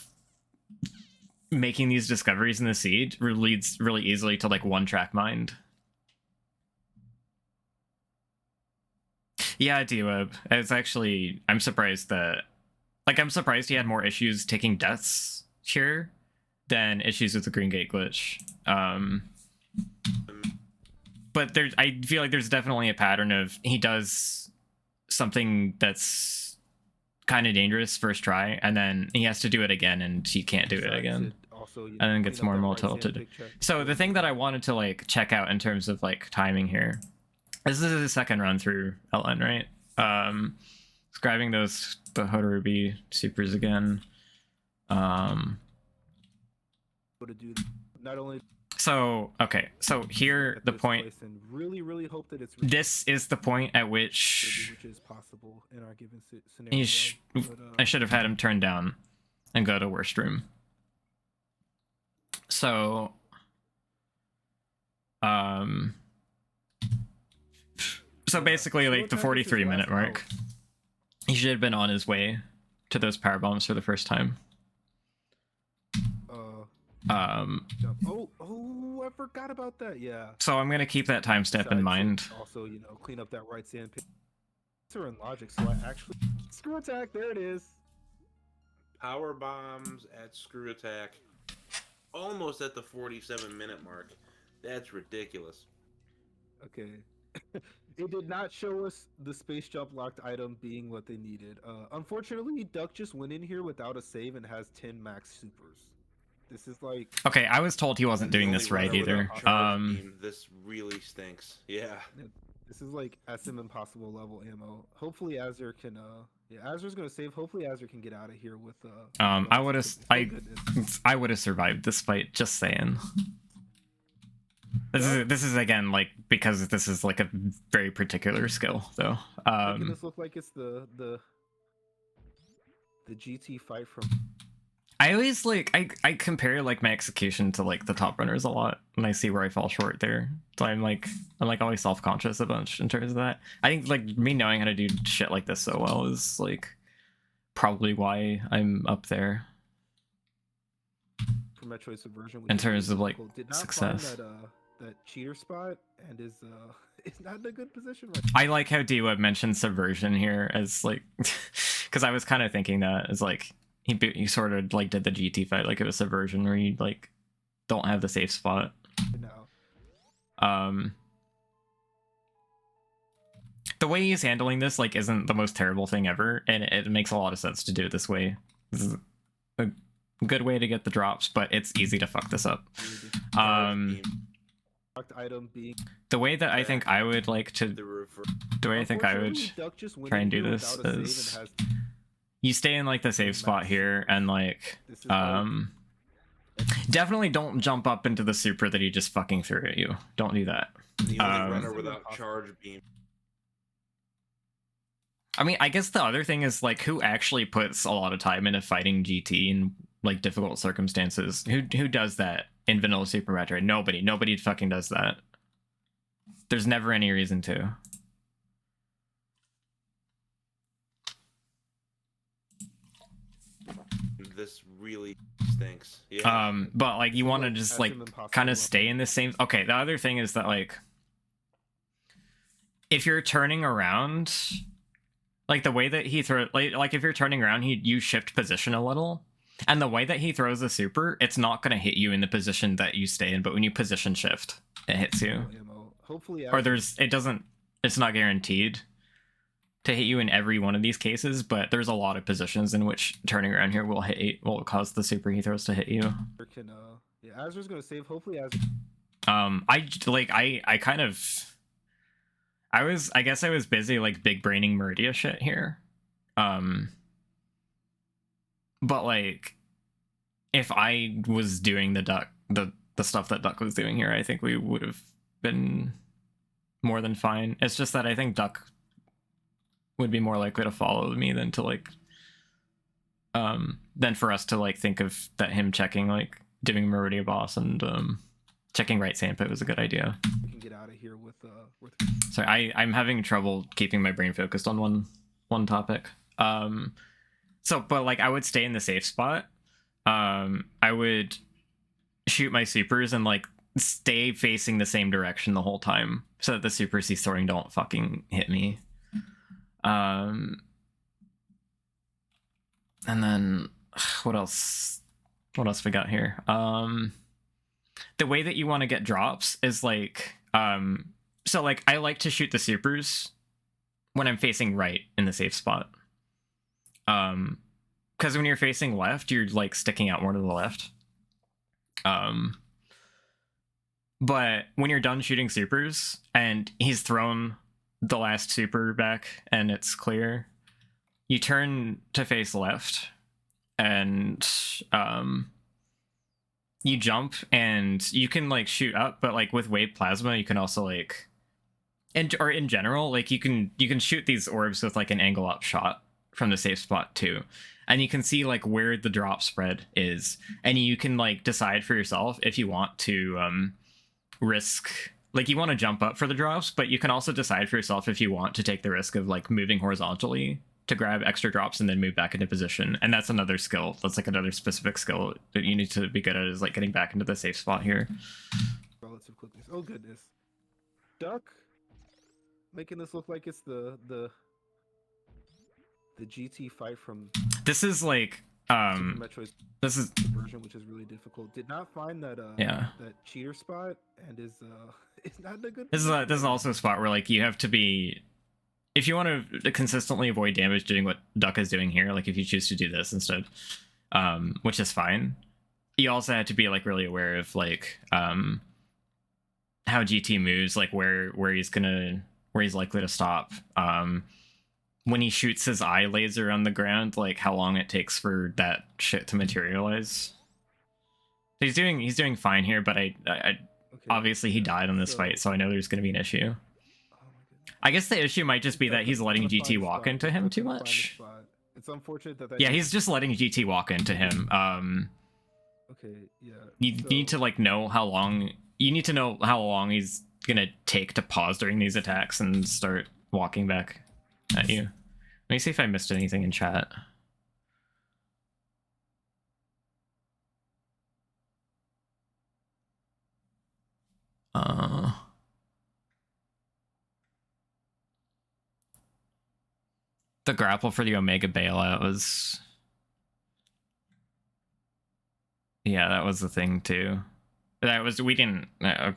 making these discoveries in the siege leads really easily to like one track mind. Yeah, D-Web. It's actually I'm surprised he had more issues taking deaths here than issues with the Green Gate glitch. But I feel like there's definitely a pattern of he does something that's kind of dangerous first try, and then he has to do it again, and he can't do it again. Also, And then gets more and more tilted. So the thing that I wanted to like check out in terms of like timing here, this is the second run through LN, right? Grabbing the Hodorobi supers again. to do not only So okay, so here at the this point. place and really hope that it's This is the point at which which is possible in our given scenario. I should have had him turn down and go to worst room. So, so basically, like the 43-minute mark, he should have been on his way to those power bombs for the first time. Oh, I forgot about that. Yeah. So I'm gonna keep that time step in Besides, mind. Also, clean up that right sand pit. Are in logic, so I actually screw attack. There it is. Power bombs at screw attack. Almost at the 47-minute mark. That's ridiculous. Okay. It did not show us the space jump locked item being what they needed. Unfortunately, Duck just went in here without a save and has 10 max supers. This is like Okay, I was told he wasn't doing this right either. This really stinks. Yeah. this is like SM impossible level ammo. Hopefully Azure can Azure's gonna save. Hopefully Azure can get out of here with I would have survived this fight, just saying. This is again like because this is like a very particular skill though. Making this look like it's the GT fight from. I always like I compare like my execution to like the top runners a lot, and I see where I fall short there. So I'm like always self-conscious a bunch in terms of that. I think like me knowing how to do shit like this so well is like probably why I'm up there For Metroid Subversion, which in is really terms of like difficult. Did not success. find that cheater spot and is not in a good position right I like how D-Web mentioned Subversion here as like because I was kind of thinking that as like he sort of like did the GT fight like it was Subversion where you like don't have the safe spot. now. The way he's handling this like isn't the most terrible thing ever, and it makes a lot of sense to do it this way. This is a good way to get the drops, but it's easy to fuck this up. Item being The way that I think I would like to, The reverse. the way I think I would Duck just went try and in do here this without a save is and you stay in like the safe spot here and like this is like- definitely don't jump up into the super that he just fucking threw at you. Don't do that. The only Um, runner without charge beam. I mean, I guess the other thing is like who actually puts a lot of time into fighting GT in like difficult circumstances? Who does that in vanilla Super Metroid? Nobody fucking does that. There's never any reason to. This really stinks. Yeah. But like you want to like, just as like an impossible kind of level. stay in the same. Okay, the other thing is that like if you're turning around, like the way that he throws, like if you're turning around, you shift position a little, and the way that he throws a super, it's not gonna hit you in the position that you stay in, but when you position shift, it hits you. ammo. Hopefully, Or it's not guaranteed to hit you in every one of these cases, but there's a lot of positions in which turning around here will cause the super he throws to hit you. can Azur's gonna save. Hopefully, Azur. I guess I was busy like big braining Meridia shit here. But like if I was doing the stuff that Duck was doing here, I think we would have been more than fine. It's just that I think Duck would be more likely to follow me than to like than for us to like think of that him checking like doing Meridia boss and checking right sandpit was a good idea. We can get out of here with Sorry, I'm having trouble keeping my brain focused on one topic. But like I would stay in the safe spot. I would shoot my supers and like stay facing the same direction the whole time so that the supers he's throwing don't fucking hit me. And then what else we got here? The way that you want to get drops is like so like I like to shoot the supers when I'm facing right in the safe spot. Because when you're facing left, you're like sticking out more to the left. But when you're done shooting supers and he's thrown the last super back and it's clear, you turn to face left and you jump and you can like shoot up, but like with wave plasma you can also like or in general like you can shoot these orbs with like an angle up shot from the safe spot too, and you can see like where the drop spread is, and you can like decide for yourself if you want to risk, like you want to jump up for the drops, but you can also decide for yourself if you want to take the risk of like moving horizontally to grab extra drops and then move back into position. And that's another skill. That's like another specific skill that you need to be good at, is like getting back into the safe spot here. relative quickness. Oh goodness, Duck making this look like it's the GT fight from This is like Metroid this is version, which is really difficult. Did not find that yeah. that cheater spot and is not a good. This is also a spot where like you have to be, if you want to consistently avoid damage doing what Duck is doing here, like if you choose to do this instead, which is fine, you also have to be like really aware of like how GT moves, like where he's likely to stop. When he shoots his eye laser on the ground, like how long it takes for that shit to materialize. He's doing fine here, but I Okay. obviously he died in this fight, so I know there's going to be an issue. Oh my goodness. I guess the issue might just be that he's letting Gonna find GT the walk spot. into him Duck too gonna find the much. spot. It's unfortunate that. Yeah, he's just letting GT walk into him. Okay. Yeah. You need to like know how long. You need to know how long he's gonna take to pause during these attacks and start walking back at you. Let me see if I missed anything in chat. The grapple for the Omega bailout was... Yeah, that was the thing too. That was... We didn't...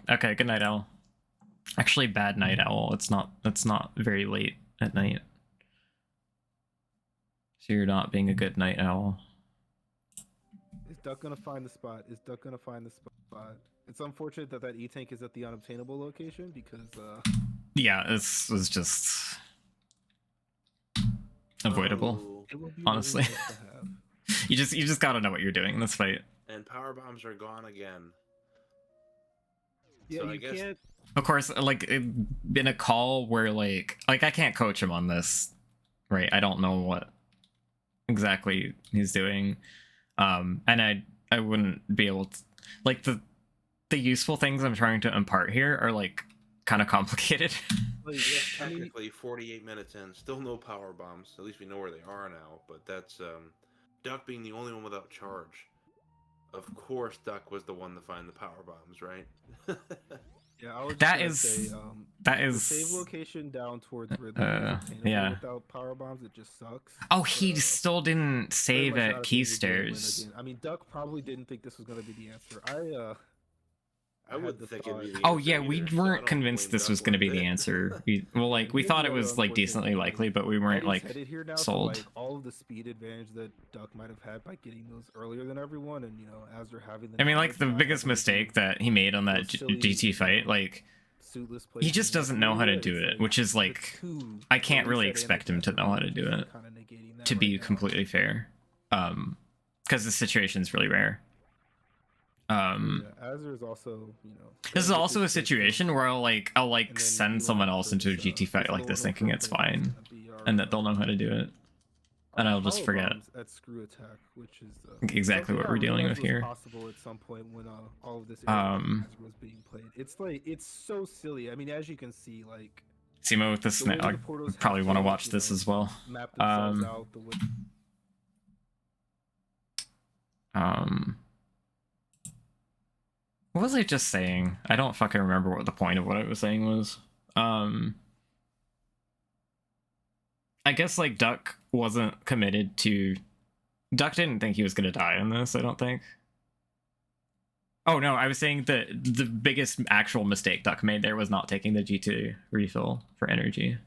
Okay, good night, Owl. Actually, bad night, Owl. It's not very late at night. So you're not being a good night owl. Is Duck gonna find the spot? Is Duck gonna find the spot? It's unfortunate that E-Tank is at the unobtainable location because yeah, this was just avoidable. Oh, it would be honestly. really nice to have. You just gotta know what you're doing in this fight. and power bombs are gone again. Yeah, So I you guess- can't. Of course, like in a call where like I can't coach him on this, right? I don't know what exactly he's doing, and I wouldn't be able to like the useful things I'm trying to impart here are like kind of complicated. Like, yeah, I mean, Technically, 48 minutes in, still no power bombs. At least we know where they are now. But that's Duck being the only one without charge. Of course, Duck was the one to find the power bombs, right? yeah, I was just That gonna is- say, That the is save location down towards Ridley is obtainable yeah. without power bombs. It just sucks. Oh, he Uh, still didn't pretty save much not at a key thing you do to win stairs. again. I mean, Duck probably didn't think this was gonna be the answer. I had wouldn't the think it'd be thought- the Oh answer yeah, we either, so I weren't don't convinced blame this Duck was going to one be the bit. answer. We Here's thought the it other was like unfortunate decently thing, likely, but we weren't Eddie's like headed here now, sold. So, like, all of the speed advantage that Duck might have had by getting those earlier than everyone, and as they're having the I mean, like knowledge the not biggest having to do mistake that he made on that those silly, GT fight, like suitless he plays just in doesn't know how to Metroid, do it's it, which is the like two, I the can't really reset and expect the him to death know how to are do just it. kinda negating that To right be now. completely fair, because the situation's really rare. Yeah, Azure is also, This is gonna get also a this fixed up, situation where I'll and then send someone Elon else for into a this, GT fight physical like this, and thinking open it's play that's fine, gonna be our, and that they'll know how to do it, and our I'll just power forget bombs at screw attack, which is exactly what something I we're dealing realized with was here. possible at some point when all of this area was being played. It's so silly. I mean, as you can see, like Simo with this the way now, that I the portals have probably want to to, watch this as well. map themselves Um, out the way. What was I just saying? I don't fucking remember what the point of what I was saying was. I guess like Duck wasn't committed to. Duck didn't think he was gonna die in this. I don't think. Oh no, I was saying that the biggest actual mistake Duck made there was not taking the G2 refill for energy.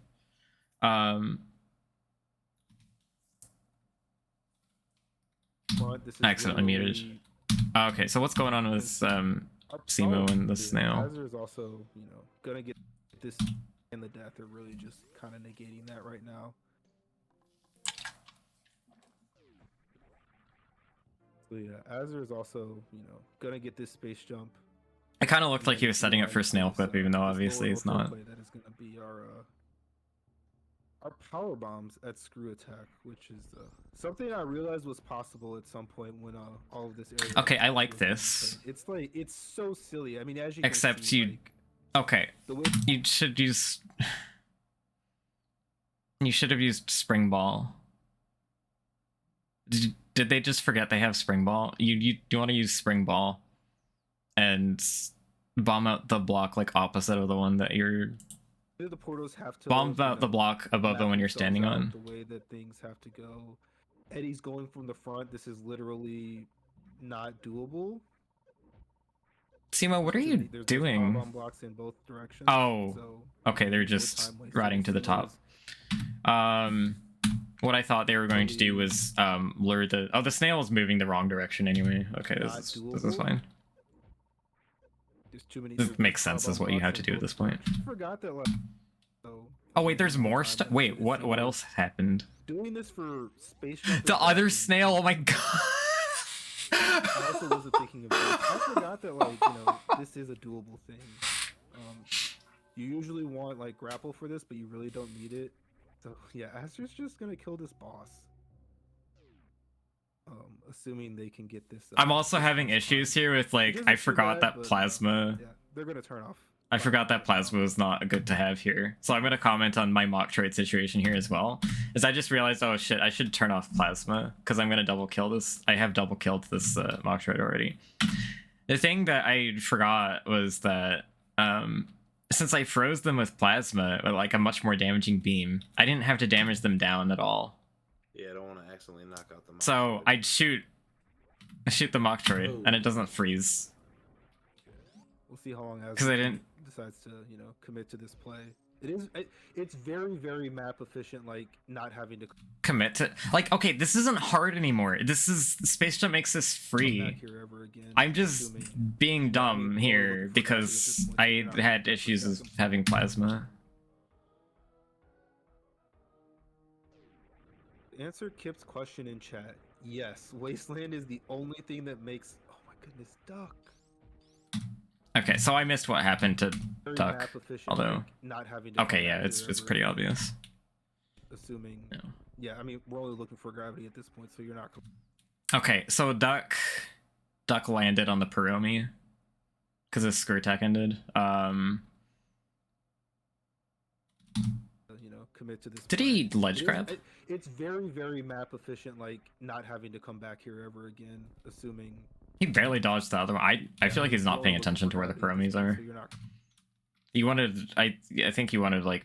Front, this is I accidentally muted. literally Okay, so what's going on with our Simo power and the bombs. snail? Azure is also, gonna get this, and the death are really just kind of negating that right now. So yeah, Azure is also, gonna get this space jump. It kind of looked and like he then was setting up for snail this, clip, even though this obviously lower it's orbital not. play that is gonna be our power bombs at screw attack, which is something I realized was possible at some point when all of this area. Okay, I like was being this. played. It's so silly. I mean, as you Except can see, you- like, Okay, the way you should use. You should have used spring ball. Did they just forget they have spring ball? You want to use spring ball, and bomb out the block like opposite of the one that you're. the portals have to Bomb out the block above the map one you're themselves standing out, on. the way that things have to go. Eddie's going from the front. This is literally not doable. Simo, what are you There's doing? powerbomb blocks in both directions. Oh, so Okay, they're no just time wasted riding to the with top. those. What I thought they were going to do was lure the. Oh, the snail is moving the wrong direction anyway. Okay, Not this is doable. fine. There's too many. This there's makes sense, is powerbomb what you have blocks to in do at both this point. directions. I forgot that. Like, so, Oh wait, there's no more time stuff. wasted Wait, with what single- else happened? Doing this for space. Jump The is other actually- snail. Oh my god. I also wasn't thinking of this. I forgot that this is a doable thing. You usually want like grapple for this, but you really don't need it. So yeah, Aster's just gonna kill this boss. Assuming they can get this. I'm also this having boss issues climb. here with like Which I isn't too forgot bad, that but, plasma. yeah, they're gonna turn off. I forgot that plasma was not good to have here. So I'm going to comment on my Metroid situation here as well. Is I just realized, oh shit, I should turn off plasma because I'm going to double kill this. I have double killed this Metroid already. The thing that I forgot was that since I froze them with plasma, with like a much more damaging beam, I didn't have to damage them down at all. Yeah, I don't want to accidentally knock out the Metroid. So I'd shoot the Metroid and it doesn't freeze. We'll see how long Because I didn't decides to commit to this play. It's very, very map efficient, like not having to commit to like, okay, this isn't hard anymore. This is Space Jump makes this come free. back here ever again. I'm just assuming. being dumb we're here looking for because gravity at this point, so I you're not had looking for issues with gravity. having plasma. Answer Kip's question in chat. Yes, Wasteland is the only thing that makes. Oh my goodness, Duck. Okay, so I missed what happened to Very Duck. map efficient, Although, like, not having to okay, come yeah, back it's here ever pretty again, obvious. Assuming. Yeah. Yeah, I mean we're only looking for gravity at this point, so you're not. Okay, so Duck landed on the Puromi because his screw attack ended. Commit to this. Did play. he ledge It is- grab? It's very, very map efficient, like not having to come back here ever again, assuming. He barely dodged the other one. I feel like he's not paying attention to where the Puromis are. So you're not. He wanted, I think he wanted like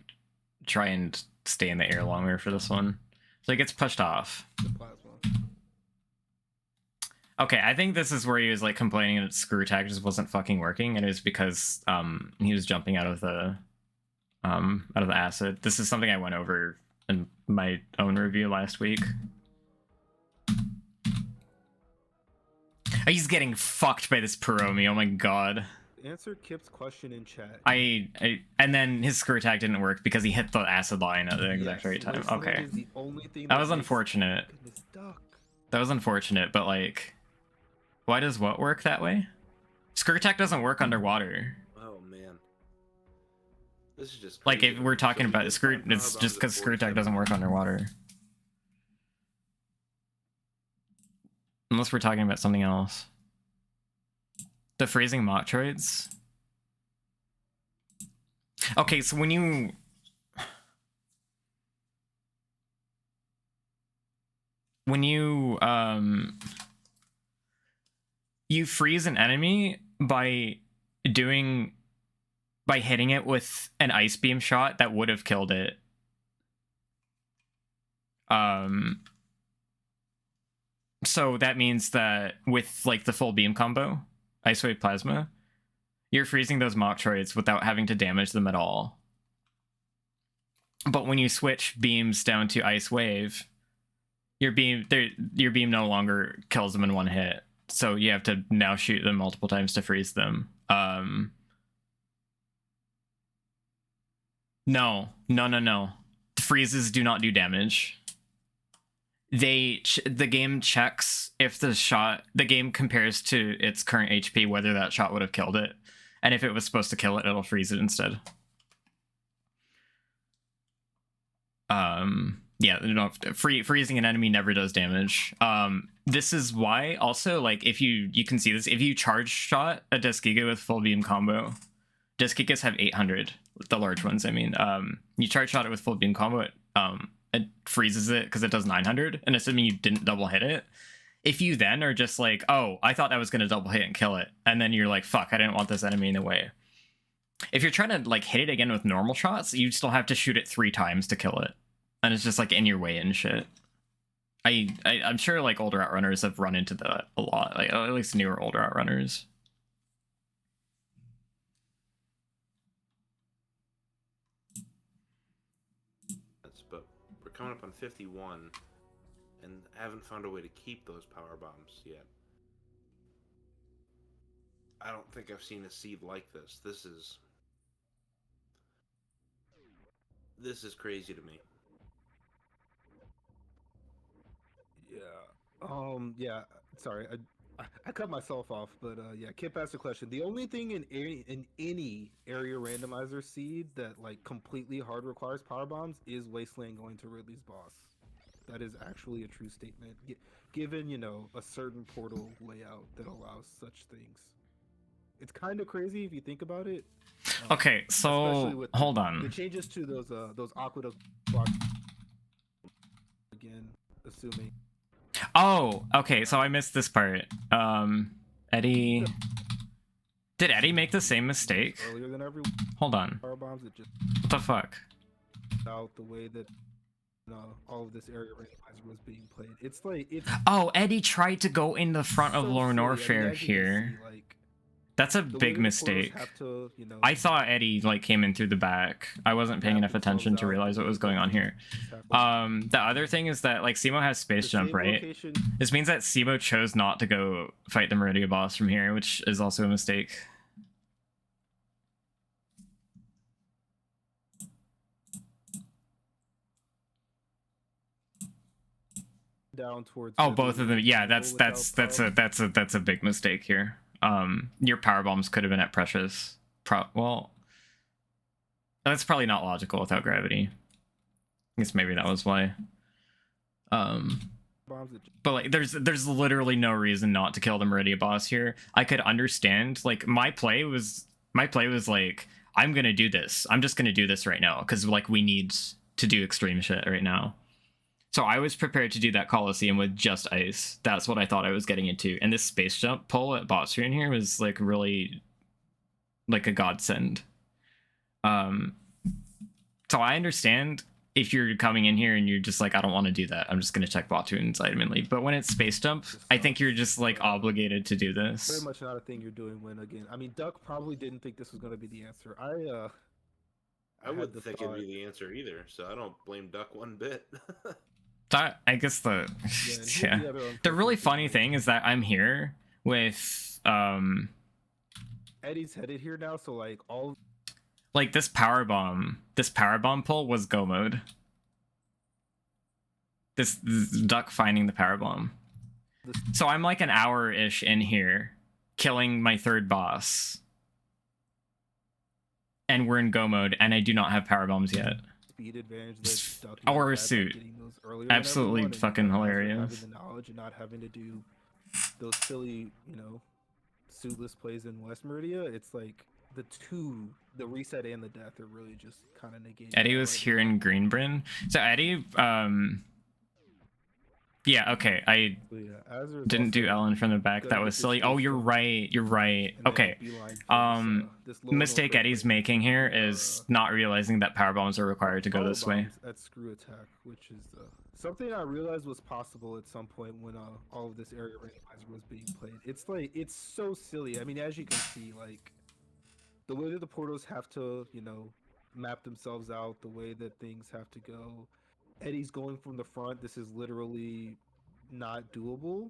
try and stay in the air longer for this one, so he gets pushed off. The plasma. Okay, I think this is where he was like complaining that screw attack just wasn't fucking working, and it was because he was jumping out of the acid. This is something I went over in my own review last week. He's getting fucked by this Puromi. Oh my god. Answer Kip's question in chat. And then his screw attack didn't work because he hit the acid line at the exact right time. Wasteland Okay, is the only thing that was makes- unfortunate. Goodness, Duck. That was unfortunate, but like, why does what work that way? Screw attack doesn't work underwater. Oh man, this is just Like crazy. if we're talking So about this screw, time it's power just bombs because at screw attack 47. doesn't work underwater. Unless we're talking about something else. The freezing Metroids. Okay, so when you you freeze an enemy by hitting it with an ice beam shot that would have killed it. So that means that with like the full beam combo, Ice Wave Plasma, you're freezing those Metroids without having to damage them at all. But when you switch beams down to Ice Wave, your beam no longer kills them in one hit. So you have to now shoot them multiple times to freeze them. No. The freezes do not do damage. The game checks if the game compares to its current HP whether that shot would have killed it, and if it was supposed to kill it, it'll freeze it instead. Yeah, no, freezing an enemy never does damage. This is why also, like, if you can see this, if you charge shot a Deskiga with full beam combo, Deskigas have 800, the large ones, I mean. You charge shot it with full beam combo, it freezes it because it does 900, and assuming you didn't double hit it, if you then are just like, oh, I thought I was going to double hit and kill it, and then you're like, fuck, I didn't want this enemy in the way. If you're trying to like hit it again with normal shots, you still have to shoot it 3 times to kill it, and it's just like in your way and shit. I'm sure like older Outrunners have run into that a lot, like at least newer older Outrunners. But we're coming up on 51, and haven't found a way to keep those power bombs yet. I don't think I've seen a seed like this. This is crazy to me. Yeah. Yeah. Sorry. I cut myself off, but yeah, Kip asked a question. The only thing in any area randomizer seed that like completely hard requires power bombs is Wasteland going to Ridley's boss. That is actually a true statement, given a certain portal layout that allows such things. It's kind of crazy if you think about it. Okay, Especially so with hold the on. changes to those aqueduct blocks. Again, assuming. Oh, okay, so I missed this part. Eddie. Did Eddie make the same mistake? Earlier than everyone. Hold on. Power bombs, it just What the fuck? out the way that all of this area randomizer was being played. It's like it's Oh, Eddie tried to go in the front of so Lone silly. I mean, Orfair as you can here. see, like, That's a the way big that the portals mistake. have to, I thought Eddie like came in through the back. I wasn't paying enough attention to realize what was going on here. The other thing is that like Simo has space jump, right? This means that Simo chose not to go fight the Meridia boss from here, which is also a mistake. down towards. Oh, both of them. Yeah, that's a big mistake here. Your power bombs could have been at Precious. Well, that's probably not logical without gravity. I guess maybe that was why. But like, there's literally no reason not to kill the Meridia boss here. I could understand. Like, my play was like, I'm gonna do this. I'm just gonna do this right now because like we need to do extreme shit right now. So I was prepared to do that Coliseum with just ice. That's what I thought I was getting into. And this space jump pull at bot screen here was like really like a godsend. So I understand if you're coming in here and you're just like, I don't want to do that. I'm just going to check bot tunes item and leave. But when it's space jump, I think you're just like obligated to do this. Very much not a thing you're doing when, again, I mean, Duck probably didn't think this was going to be the answer. I wouldn't think it'd be the answer either, so I don't blame Duck one bit. I guess the really funny thing is that I'm here with Eddie's headed here now, so like all like this power bomb pull was go mode. This Duck finding the power bomb. So I'm like an hour-ish in here killing my third boss. And we're in go mode and I do not have power bombs yet. Speed advantage that Duck Or a had, suit. like, Absolutely fucking hilarious. Having the knowledge and not having to do those silly, suitless plays in West Meridia, it's like the reset and the death are really just kind of negated. Eddie was here in Greenbryn. So Eddie, yeah, okay. I didn't do Ellen from the back. That was silly. Oh, you're right. You're right. Okay. Mistake Eddie's making here is not realizing that power bombs are required to go this way. At screw attack, which is something I realized was possible at some point when all of this area randomizer was being played. It's like it's so silly. I mean, as you can see, like the way that the portals have to, map themselves out, the way that things have to go. Eddie's going from the front. This is literally not doable.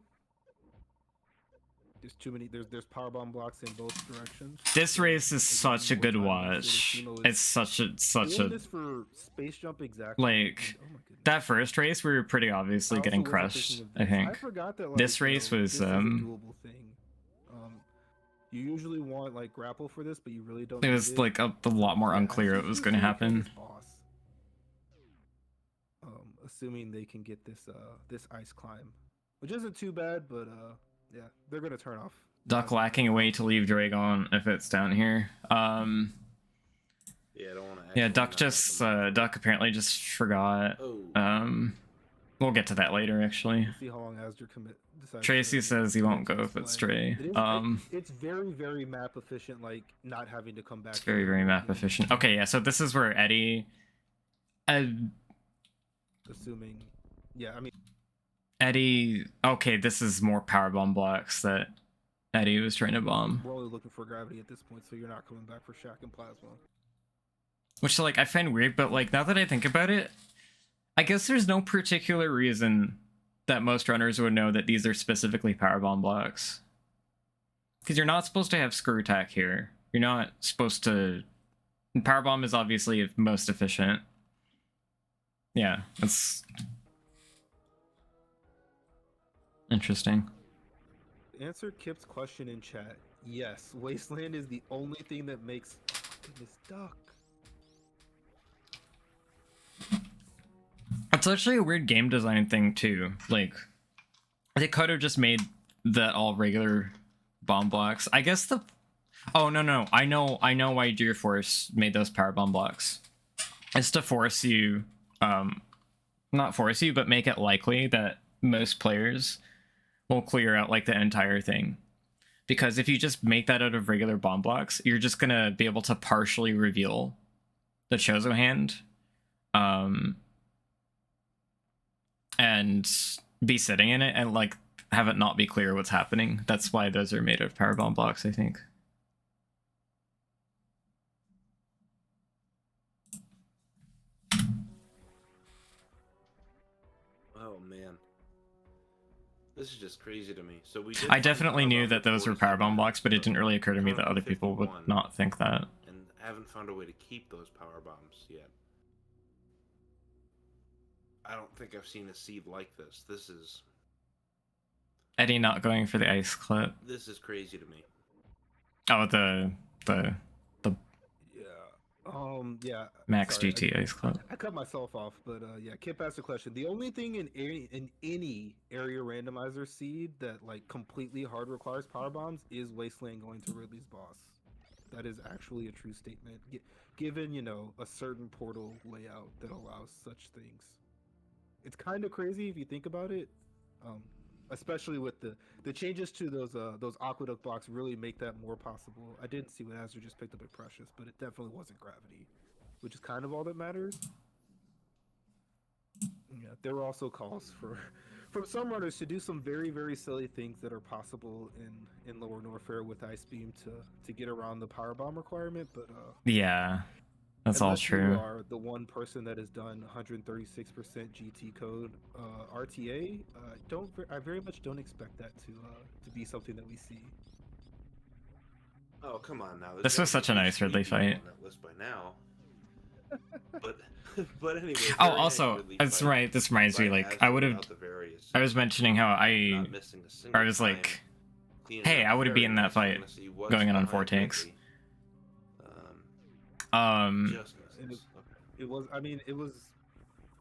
There's too many. There's power bomb blocks in both directions. This race is such a good watch. It's such a this for space jump exactly. Like that first race, we were pretty obviously getting crushed. I think. I forgot that, like, this race was this is a doable thing. You usually want like grapple for this, but you really don't. It was like a lot more unclear what was going to happen. Assuming they can get this ice climb, which isn't too bad, but yeah, they're gonna turn off. Duck lacking a way to leave Dragon if it's down here. Yeah, I don't want to. Yeah, Duck apparently just forgot. Oh. We'll get to that later, actually. See how long Asdr decides. Tracy says he won't go if it's Stray. It's very, very map efficient, like not having to come back. It's very, very map efficient. Okay, yeah, so this is where Eddie. Assuming, yeah, I mean. Eddie. Okay, this is more power bomb blocks that Eddie was trying to bomb. We're only looking for gravity at this point, so you're not coming back for Shack and Plasma. Which, like, I find weird, but like now that I think about it, I guess there's no particular reason that most runners would know that these are specifically power bomb blocks. Because you're not supposed to have screw attack here. You're not supposed to. Power bomb is obviously most efficient. Yeah, that's interesting. answer Kip's question in chat. Yes, Wasteland is the only thing that makes goodness duck. It's actually a weird game design thing too. Like, they could have just made that all regular bomb blocks. I guess the. Oh no! I know why Deer Force made those power bomb blocks. It's to force you, not force you, but make it likely that most players will clear out like the entire thing. Because if you just make that out of regular bomb blocks, you're just gonna be able to partially reveal the Chozo hand, and be sitting in it and like have it not be clear what's happening. That's why those are made of power bomb blocks, I think. Oh man, this is just crazy to me. So we. Did I find definitely power knew bomb that those were before, power bomb so blocks, but it didn't really occur to me that other people would 51. not think that. And haven't found a way to keep those power bombs yet. I don't think I've seen a seed like this. This is Eddie not going for the ice clip. crazy to me. Oh, the Yeah. Max Sorry, GT ice clip. I cut myself off, but yeah, Kip asked a question. The only thing in any area randomizer seed that like completely hard requires power bombs is Wasteland going to Ridley's boss. That is actually a true statement, given a certain portal layout that allows such things. It's kind of crazy if you think about it, especially with the changes to those aqueduct blocks really make that more possible. I didn't see what Azure just picked up at Precious, but it definitely wasn't gravity, which is kind of all that matters. Yeah, there were also calls from some runners to do some very, very silly things that are possible in Lower Norfair with Ice Beam to get around the power bomb requirement, but Yeah, that's all unless true. you are the one person that has done 136% GT code RTA, I very much don't expect that to be something that we see. Oh come on now! This was such a nice Ridley fight. On that list by now. But anyway. Oh, very nice also, Ridley that's fight right. This reminds me, by like, Azure I would have. without the various, I was mentioning how not missing a single I was time, like, cleaning hey, up I would have very been in that nice fight, fantasy, was going in on behind 4 tanks. Ridley. Just And misses. Okay. it was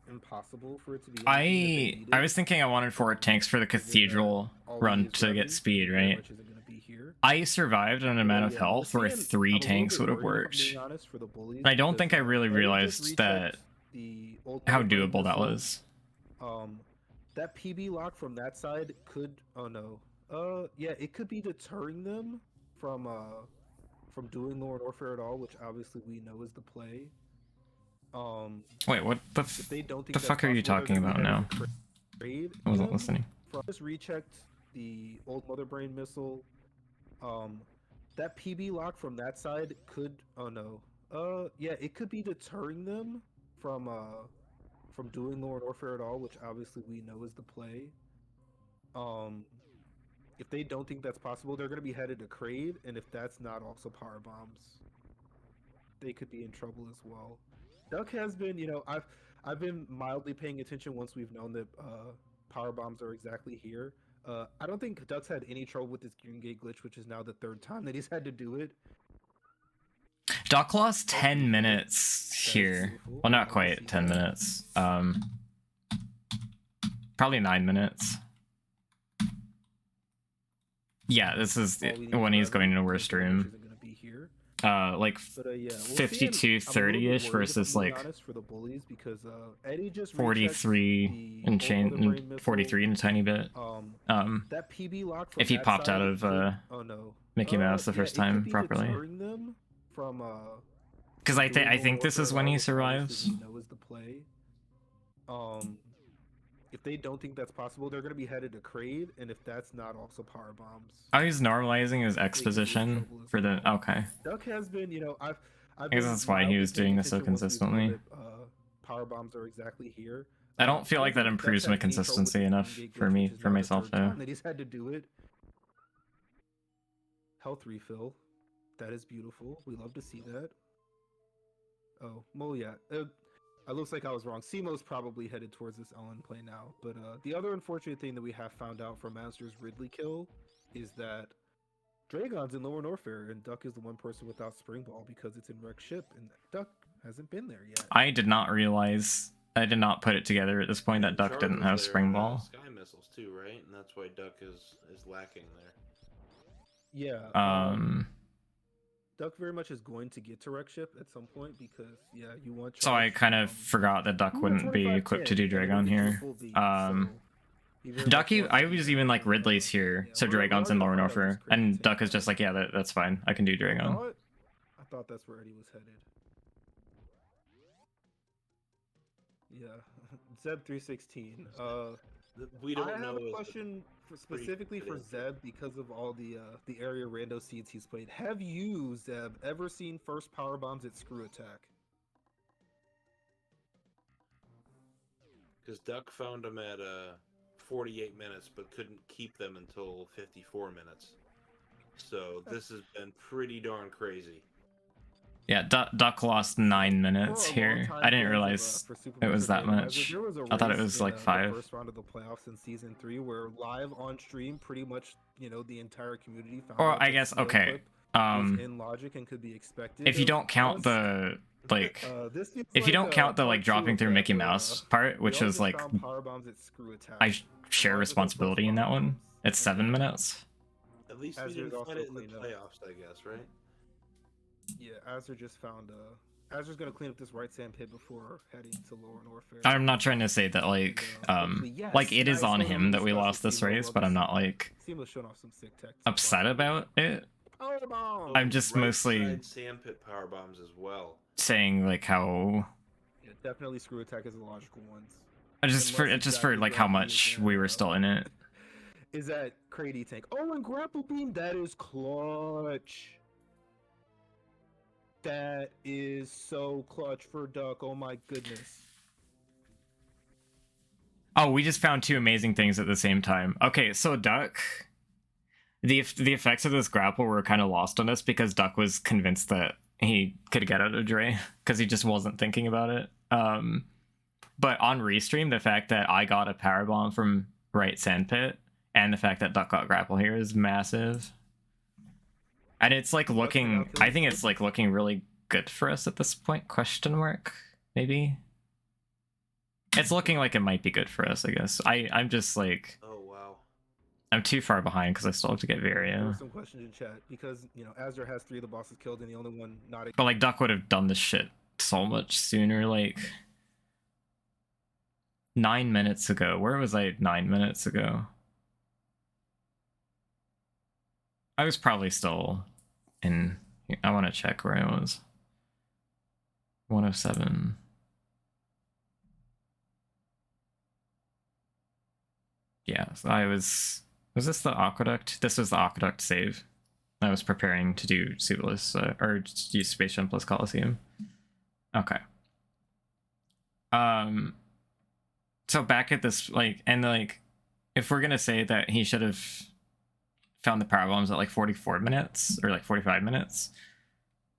impossible for it to be. I was thinking I wanted 4 tanks for the cathedral run to get speed, right? I survived on an amount of health where 3 tanks would have worked. And I don't think I really realized that how doable that was. That PB lock from that side could. Oh no. Yeah, it could be deterring them from doing Lord Orpher at all, which obviously we know is the play. Wait, what the fuck are you talking about now? I wasn't listening. I just rechecked the old Mother Brain missile. That PB lock from that side could. Oh no. Yeah, it could be deterring them from doing Lord Orpher at all, which obviously we know is the play. If they don't think that's possible, they're going to be headed to Crade, and if that's not also power bombs, they could be in trouble as well. Duck has been, I've been mildly paying attention once we've known that power bombs are exactly here. I don't think Duck's had any trouble with this Green Gate glitch, which is now the 3rd time that he's had to do it. Duck lost 10 minutes here. Well, not quite 10 minutes. Probably 9 minutes. Yeah, this is when he's going into worst room. Like 52-30-ish versus like 43 and chain and 43 and a tiny bit. If he popped out of Mickey Mouse the first time properly. Because I think this is when he survives. If they don't think that's possible, they're going to be headed to Crade, and if that's not also power bombs. Oh, he's normalizing his X position for the. Okay. Duck has been, I guess that's why he was doing this so consistently. Power bombs are exactly here. I don't feel like that improves my consistency enough for myself though. That he's had to do it. Health refill. That is beautiful. We love to see that. Oh, well, yeah. It looks like I was wrong. Simo's probably headed towards this Ellen play now. But the other unfortunate thing that we have found out from Master's Ridley kill is that Dragon's in Lower Norfair, and Duck is the one person without Spring Ball because it's in Wreck Ship, and Duck hasn't been there yet. I did not realize. I did not put it together at this point that Duck didn't have Spring Ball. Sky missiles too, right? And that's why Duck is lacking there. Yeah. Duck very much is going to get to Wreck Ship at some point because you want. So I kind of forgot that Duck wouldn't be equipped to do Dragon here. Duck, I was even like Ridley's here, so Dragon's in Lower Norfair, and Duck is just like, yeah, that's fine. I can do Dragon. I thought that's where Eddie was headed. Yeah, Zeb 316. We don't I know. have a question specifically for Zeb because of all the area rando seeds he's played. Have you, Zeb, ever seen first power bombs at Screw Attack? Because Duck found them at 48 minutes, but couldn't keep them until 54 minutes. So this has been pretty darn crazy. Yeah, Duck lost 9 minutes here. I didn't realize it was that much. I thought it was like 5. The first round of the playoffs in season 3, where live on stream, pretty much the entire community found. Or I guess okay. In logic and could be expected. If you don't count the like, if you don't count the like dropping through Mickey Mouse part, which is like, I share responsibility in that one. It's 7 minutes. At least we didn't find it in the playoffs, I guess, right? Yeah, Azur just found Azur's gonna clean up this right sand pit before heading to Lower Norfair. I'm not trying to say that like like it is on him that we lost this race, but I'm not like upset about it. I'm just mostly sand pit power bombs as well. Saying like how definitely Screw Attack is the logical ones. Just for like how much we were still in it. Is that Crady tank? Oh, and Grapple Beam, that is clutch. That is so clutch for Duck. Oh my goodness. Oh, we just found 2 amazing things at the same time. Okay, so Duck, the effects of this grapple were kind of lost on us because Duck was convinced that he could get out of Dre because he just wasn't thinking about it. But on restream, the fact that I got a power bomb from right sandpit and the fact that Duck got grapple here is massive. And it's like looking, I think it's like looking really good for us at this point, question mark, maybe? It's looking like it might be good for us, I guess. I'm just like, oh wow, I'm too far behind because I still have to get Varia. There were some questions in chat because, Azur has 3 of the bosses killed and the only one not. But like Duck would have done this shit so much sooner, like 9 minutes ago. Where was I 9 minutes ago? I was probably still in. I want to check where I was. 107. Yeah, so I was. Was this the Aqueduct? This was the Aqueduct save. I was preparing to do Suitless, or just use Space Jam plus Coliseum. Okay. So back at this, like, and like, if we're gonna say that he should have found the power bombs at like 44 minutes or like 45 minutes,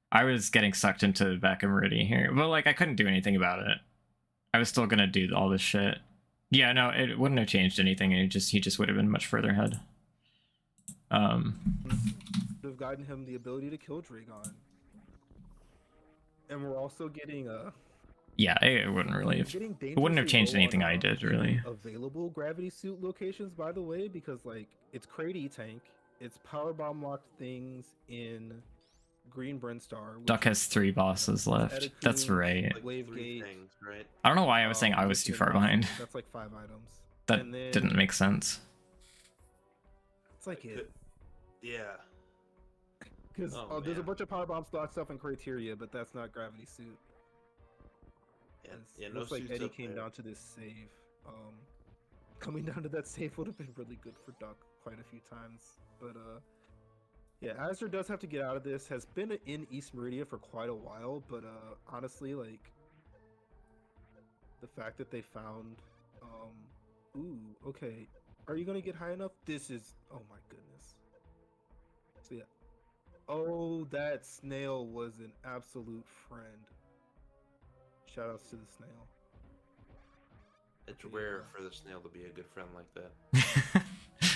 I was getting sucked into back in Meridian here, but like I couldn't do anything about it. I was still gonna do all this shit. Yeah, no, it wouldn't have changed anything. He just would have been much further ahead. Would have gotten him the ability to kill Dragon, and we're also getting yeah, it wouldn't really have. It wouldn't have changed anything I did really. Available gravity suit locations, by the way, because like it's Crady tank, it's power bomb locked things in Green Brinstar. Duck has 3 bosses left. That's right. Like Wavegate. Things, right? I don't know why I was saying I was too far behind. That's like 5 items. That didn't make sense. It's like it. Yeah. Because there's a bunch of power bomb slot stuff in Criteria, but that's not gravity suit. Yeah, no looks like Eddie came there. down to this save. Coming down to that save would have been really good for Duck quite a few times. But yeah, Azur does have to get out of this. Has been in East Meridia for quite a while, but honestly, like the fact that they found, ooh, okay, are you gonna get high enough? This is, oh my goodness. So yeah, oh, that snail was an absolute friend. Shoutouts to the snail. It's rare for the snail to be a good friend like that.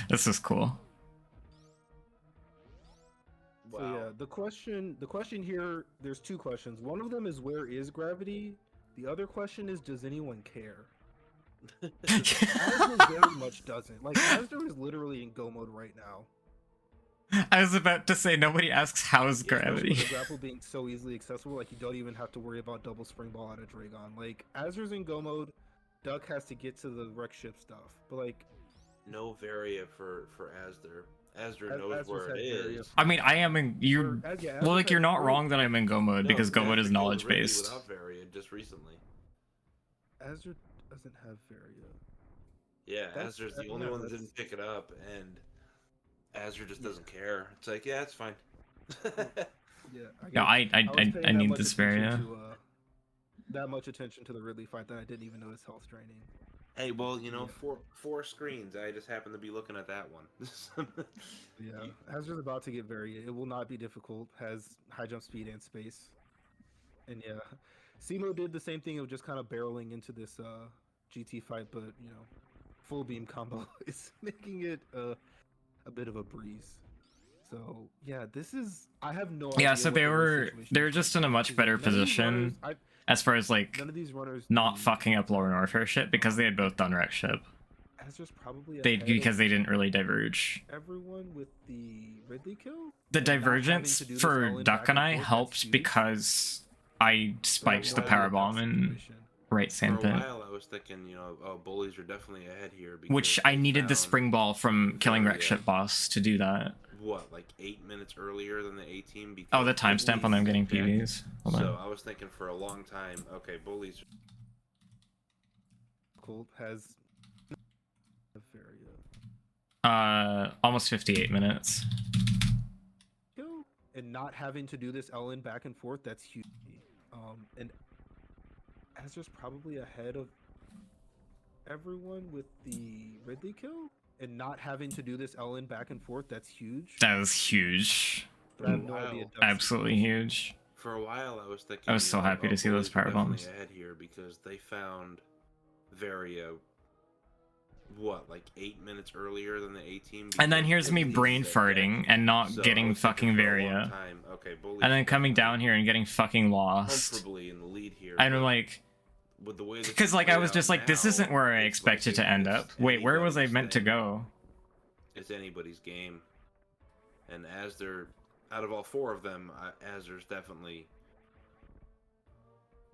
This is cool. So Wow. yeah, the question here, there's two questions. One of them is where is gravity? The other question is does anyone care? Asdor very much doesn't. Like Asdor is literally in go mode right now. I was about to say nobody asks how's Yeah, Especially gravity. with the grapple being so easily accessible, like you don't even have to worry about double spring ball out of Dragon. Like Asdor's in go mode, Duck has to get to the wreck ship stuff. But like No Varia for Asdor. Asdor As- knows Asdor's where it had Varia is. I mean, I am in you. for- yeah, Well, Asdor like you're had not three. wrong that I'm in go mode because go mode Asdor is killed knowledge Ridley based. Without Varia just recently. Asdor doesn't have Varia. Yeah, That's- Asdor's the yeah, only one that that's- didn't pick it up, and Asdor just doesn't care. It's like, yeah, it's fine. Yeah, No, I was paying that need much this attention Varia. to, that much attention to the Ridley fight that I didn't even notice health draining. Hey, well, you know, Yeah. four screens. I just happen to be looking at that one. Yeah, Asdor's about to get Varia. It will not be difficult. Has high jump speed and space. And yeah, Simo did the same thing of just kind of barreling into this GT fight, but you know, full beam combo is making it a bit of a breeze. So yeah, this is I have no idea. Yeah, so what they the were situation they were is. just in a much Because better none of these position runners- as far as like none of these runners not do- fucking up lower Norfair shit because they had both done wreck ship. Asdor's probably They ahead because of they didn't really diverge. everyone with the Ridley kill. The and not having divergence to do this for all-in Duck back and I forth, that's helped huge. because I spiked So the I power like that bomb in situation. right For a sandpit, while, I was thinking, you know, oh, Bullies are definitely ahead here. Because which I they needed the found, spring ball from killing wreck Varia. ship boss to do that. What, like 8 minutes earlier than the A team? Oh, the because timestamp on them getting Bullies- PVs. Hold So on. I was thinking for a long time, okay, Bullies. Colt has Varia. Almost 58 minutes. Kill and not having to do this LN back and forth, that's huge. And Asdor's probably ahead of everyone with the Ridley kill and not having to do this LN back and forth, that's huge. That was huge. But I have no Wow. idea. Duck's Absolutely huge. For a while, I was thinking. I was you so know, happy to see those Bullies were power definitely bombs. ahead here because they found Varia. What, like 8 minutes earlier than the A team? And then because here's me Bullies brain said farting and not So I getting was thinking fucking for a long Varia. time, okay, Bullies And then are coming definitely down here and getting fucking lost. comfortably in the lead here. And I'm but like, with the way this because like I played was out just like, this now, isn't where I it's expected like to end it's up. Wait, where was I anybody's meant to thing. go? It's anybody's game, and as they're out of all four of them, Asdor's definitely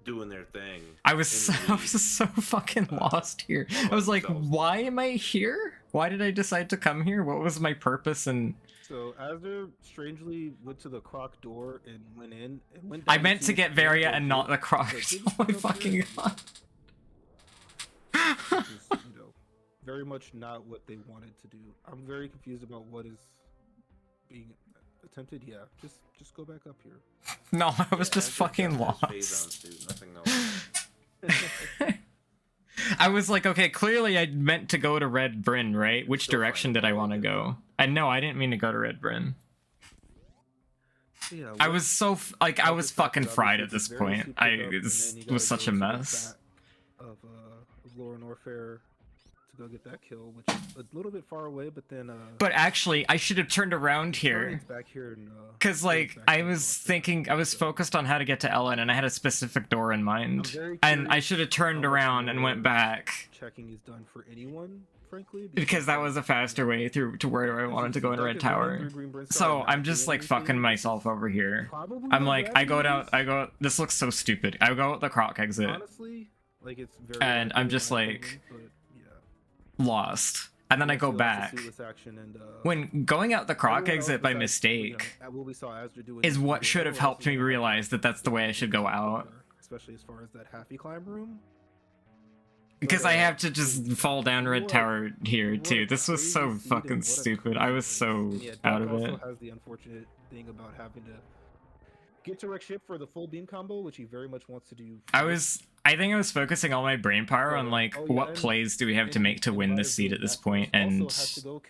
doing their thing. I was in the I was lead. so fucking lost here. I was like, themselves. why am I here? Why did I decide to come here? What was my purpose? And So Asdor strangely went to the croc door and went in and went. I down meant to see get if Varia Bullies and were not the good, Crocs. but didn't Oh my come up fucking here. god. Which is, you know, very much not what they wanted to do. I'm very confused about what is being attempted. Yeah, just go back up here. No, I was Yeah, just Asdor's fucking got his phase on lost. suit, nothing else. I was like, okay, clearly I meant to go to Red Bryn, right? Which Still direction fine. did I want to go? And no, I didn't mean to go to Red Bryn. Yeah, I what- was so like I what was this happens, fucking fried obviously, at this it's very point. souped I up, and then you it gotta was such go a to the mess. back of Laura Norfair to go get that kill, which is a little bit far away, but then But actually, I should have turned around here. Guardian's back here in, Cause Guardian's like back I here in was Norfair. thinking, I was focused on how to get to Ellen, and I had a specific door in mind, very and I curious should have turned how much around and went more back checking is done for anyone, frankly, because that was a faster way through to where I as wanted you to go see, in Duck Red is running Tower. through Green Brimstone So and I'm not just doing like fucking anything, myself which is over here. probably I'm what like, I go down, gravity I is. go. This looks so stupid. I go out the croc exit, Honestly, like it's very. And I'm likely just in my like- opinion, but, yeah. lost, and then I Yeah, go so back. that's the suitless action and, When going out the croc everyone else exit by besides, you know, mistake what we saw Asdor doing is in what the should have video, helped me everyone else is realize that that's the way I should go out. especially as far as that halfy climb room. Because But, I have to just fall down Red what- Tower here what too. a This was crazy so seed and fucking what a stupid. I crazy was place. so And yeah, out Duck of also it. has the unfortunate thing about having to get to wreck ship for the full beam combo, which he very much wants to do. I think I was focusing all my brain power on like Oh, yeah, what and- plays do we have to make to win this seed at this point, and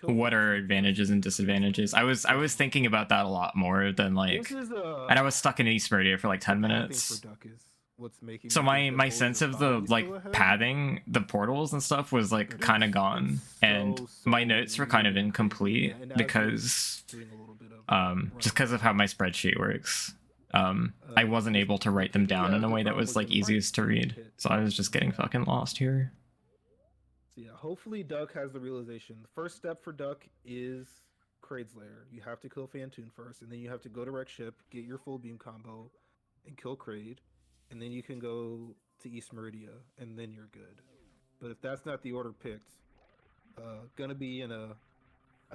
what are our advantages and disadvantages. I was thinking about that a lot more than like, This is and I was stuck in East Meridia for like 10 I think minutes. for Duck is what's making So me think that my Bullies sense are of the probably like still ahead. pathing, the portals and stuff was like But kind of it's gone, and so my notes were kind of weird and crazy. incomplete Yeah, and because doing a little bit of just because of how my spreadsheet works. I wasn't just able to write them down in a way that was like Right easiest to read, hit. so I was just getting Yeah. fucking lost here. So yeah, hopefully Duck has the realization. The first step for Duck is Kraid's Lair. You have to kill Fantoon first, and then you have to go to Wreck Ship, get your full beam combo, and kill Kraid, and then you can go to East Meridia, and then you're good. But if that's not the order picked, gonna be in a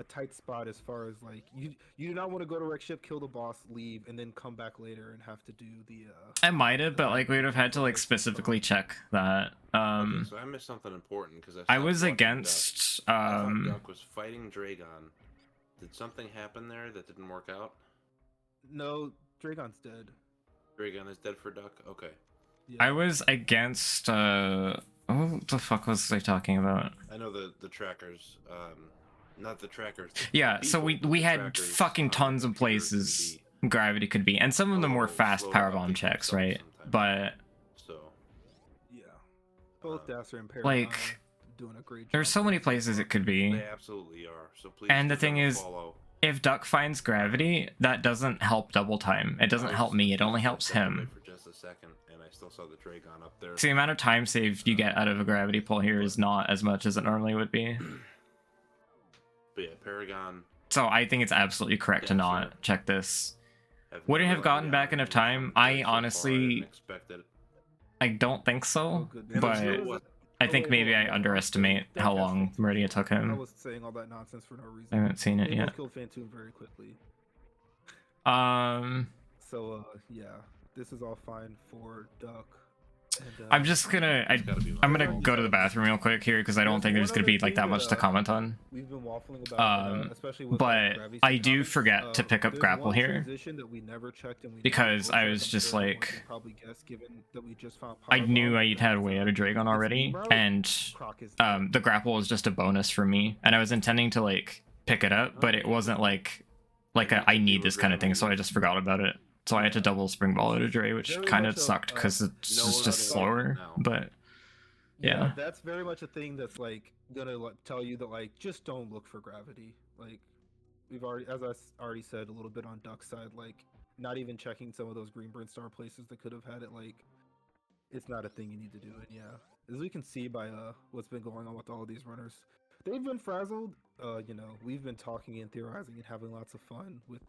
tight spot as far as like you do not want to go to Wreck Ship, kill the boss, leave, and then come back later and have to do the I might have, but like we would have had to like specifically check that. Okay, so I missed something important because I was against I thought Duck was fighting Dragon. Did something happen there that didn't work out? No, Dragon's dead. Dragon is dead for Duck? Okay. Yeah. I was against what the fuck was I talking about? I know the trackers, not the trackers. Yeah, so people, we the had trackers fucking on the tons of computer can places be gravity could be, and some of a them were little fast slow to power update bomb checks, themselves right? sometimes. But So Yeah. Both Dasser and Paragon like, are doing a great job. there's so many places it could be. they absolutely are. So please. And the give thing them a is, follow. if Duck finds gravity, that doesn't help double time. It doesn't help me. It only helps him. For just a second, and I still saw the Dragon up there. So the amount of time saved you get out of a gravity pull here is not as much as it normally would be. But yeah, Paragon. So I think it's absolutely correct to Yeah, not sure. check this. Would Would it have gotten back enough time? I honestly, I don't think so, but I think maybe I underestimate how long Meridia took I him. was saying all that nonsense for no reason. I haven't seen it They yet. both killed Fantoon very quickly. So yeah, this is all fine for Duck. And, I'm just gonna, I'm gonna go to the bathroom real quick here because I don't think there's gonna be like that much to comment on. We've been waffling about, especially with But gravity I do comments. forget to pick up There's grapple one here transition that we never checked and we because never I looked at. was I'm just sure everyone like, can probably guess given that we just found I Power knew Bomb, I'd had a way out of Dragon already, and Croc is dead. the grapple was just a bonus for me, and I was intending to like pick it up, but it wasn't like a I need this kind of thing, so I just forgot about it. So I had to double spring ball out of Dre, which Very kind much of a, sucked because it's no just other slower. now. But yeah. That's very much a thing that's like gonna like, tell you that like just don't look for gravity. Like we've already, as I already said a little bit on Duck's side, like not even checking some of those green burn star places that could have had it. Like it's not a thing you need to do. And yeah, as we can see by what's been going on with all of these runners, they've been frazzled. You know, we've been talking and theorizing and having lots of fun with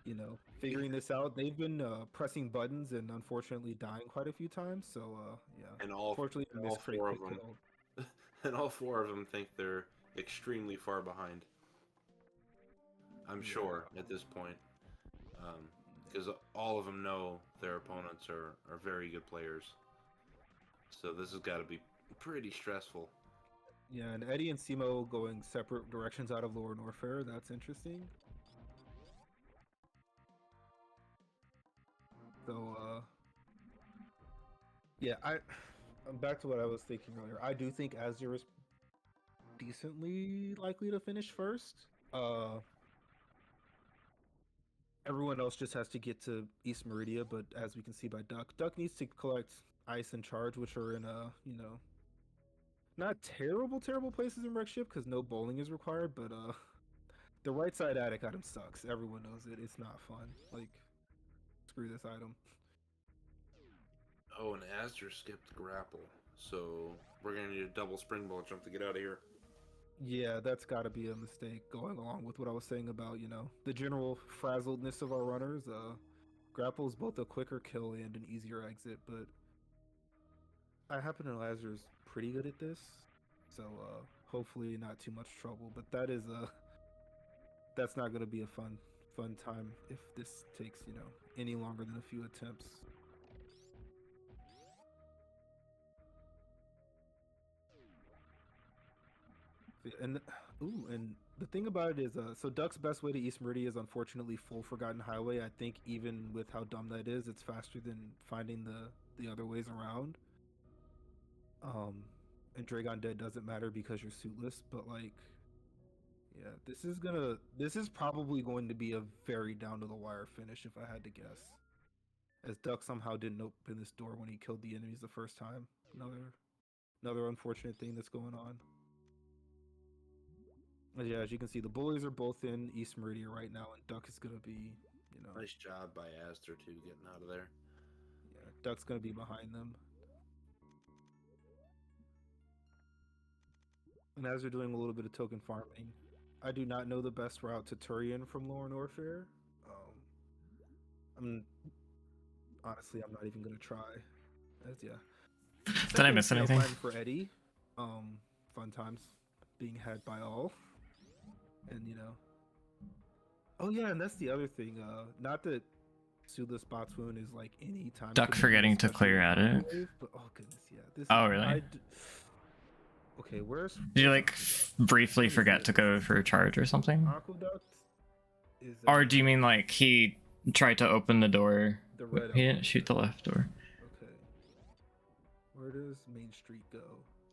you know, figuring this out. They've been pressing buttons and unfortunately dying quite a few times. So yeah, And all unfortunately, and this all crate four of pick them, killed. and all four of them think they're extremely far behind. I'm sure at this point, because all of them know their opponents are very good players. So this has got to be pretty stressful. Yeah, and Eddie and Simo going separate directions out of Lower Norfair. That's interesting. So, yeah, I'm back to what I was thinking earlier. I do think Azure is decently likely to finish first. Everyone else just has to get to East Meridia, but as we can see by Duck needs to collect Ice and Charge, which are in you know, not terrible places in Wreck Ship because no bowling is required, but the right side attic item sucks. Everyone knows it. It's not fun. Like, screw this item. Oh, and Azure skipped grapple, so we're gonna need a double springboard jump to get out of here. Yeah, that's got to be a mistake going along with what I was saying about, you know, the general frazzledness of our runners. Grapple is both a quicker kill and an easier exit, but I happen to know Azur's pretty good at this, so hopefully not too much trouble. But that is that's not going to be a fun time if this takes, you know, any longer than a few attempts. And and the thing about it is, so Duck's best way to East Meridia is unfortunately full Forgotten Highway. I think even with how dumb that is, it's faster than finding the other ways around. And Dragon Dead doesn't matter because you're suitless, but like, yeah, this is probably going to be a very down to the wire finish if I had to guess. as Duck somehow didn't open this door when he killed the enemies the first time. Another unfortunate thing that's going on. But yeah, as you can see, the Bullies are both in East Meridia right now, and Duck is gonna be, you know, Nice job by Aster too, getting out of there. yeah, Duck's gonna be behind them. And as they're doing a little bit of token farming, I do not know the best route to Turian from Lore and Orfair. Honestly, I'm not even gonna try. Did I miss anything? For Eddie, fun times being had by all, and you know. Oh yeah, and that's the other thing. Not that Soothless Botswoon is like any time. Duck forgetting to clear at it. But oh goodness, yeah. This. Oh really? Okay, where's? Did you like briefly forget to go for a charge or something? Aqueduct. Or do you mean like he tried to open the door? The red He didn't shoot the left door. Okay. Where does Main Street go?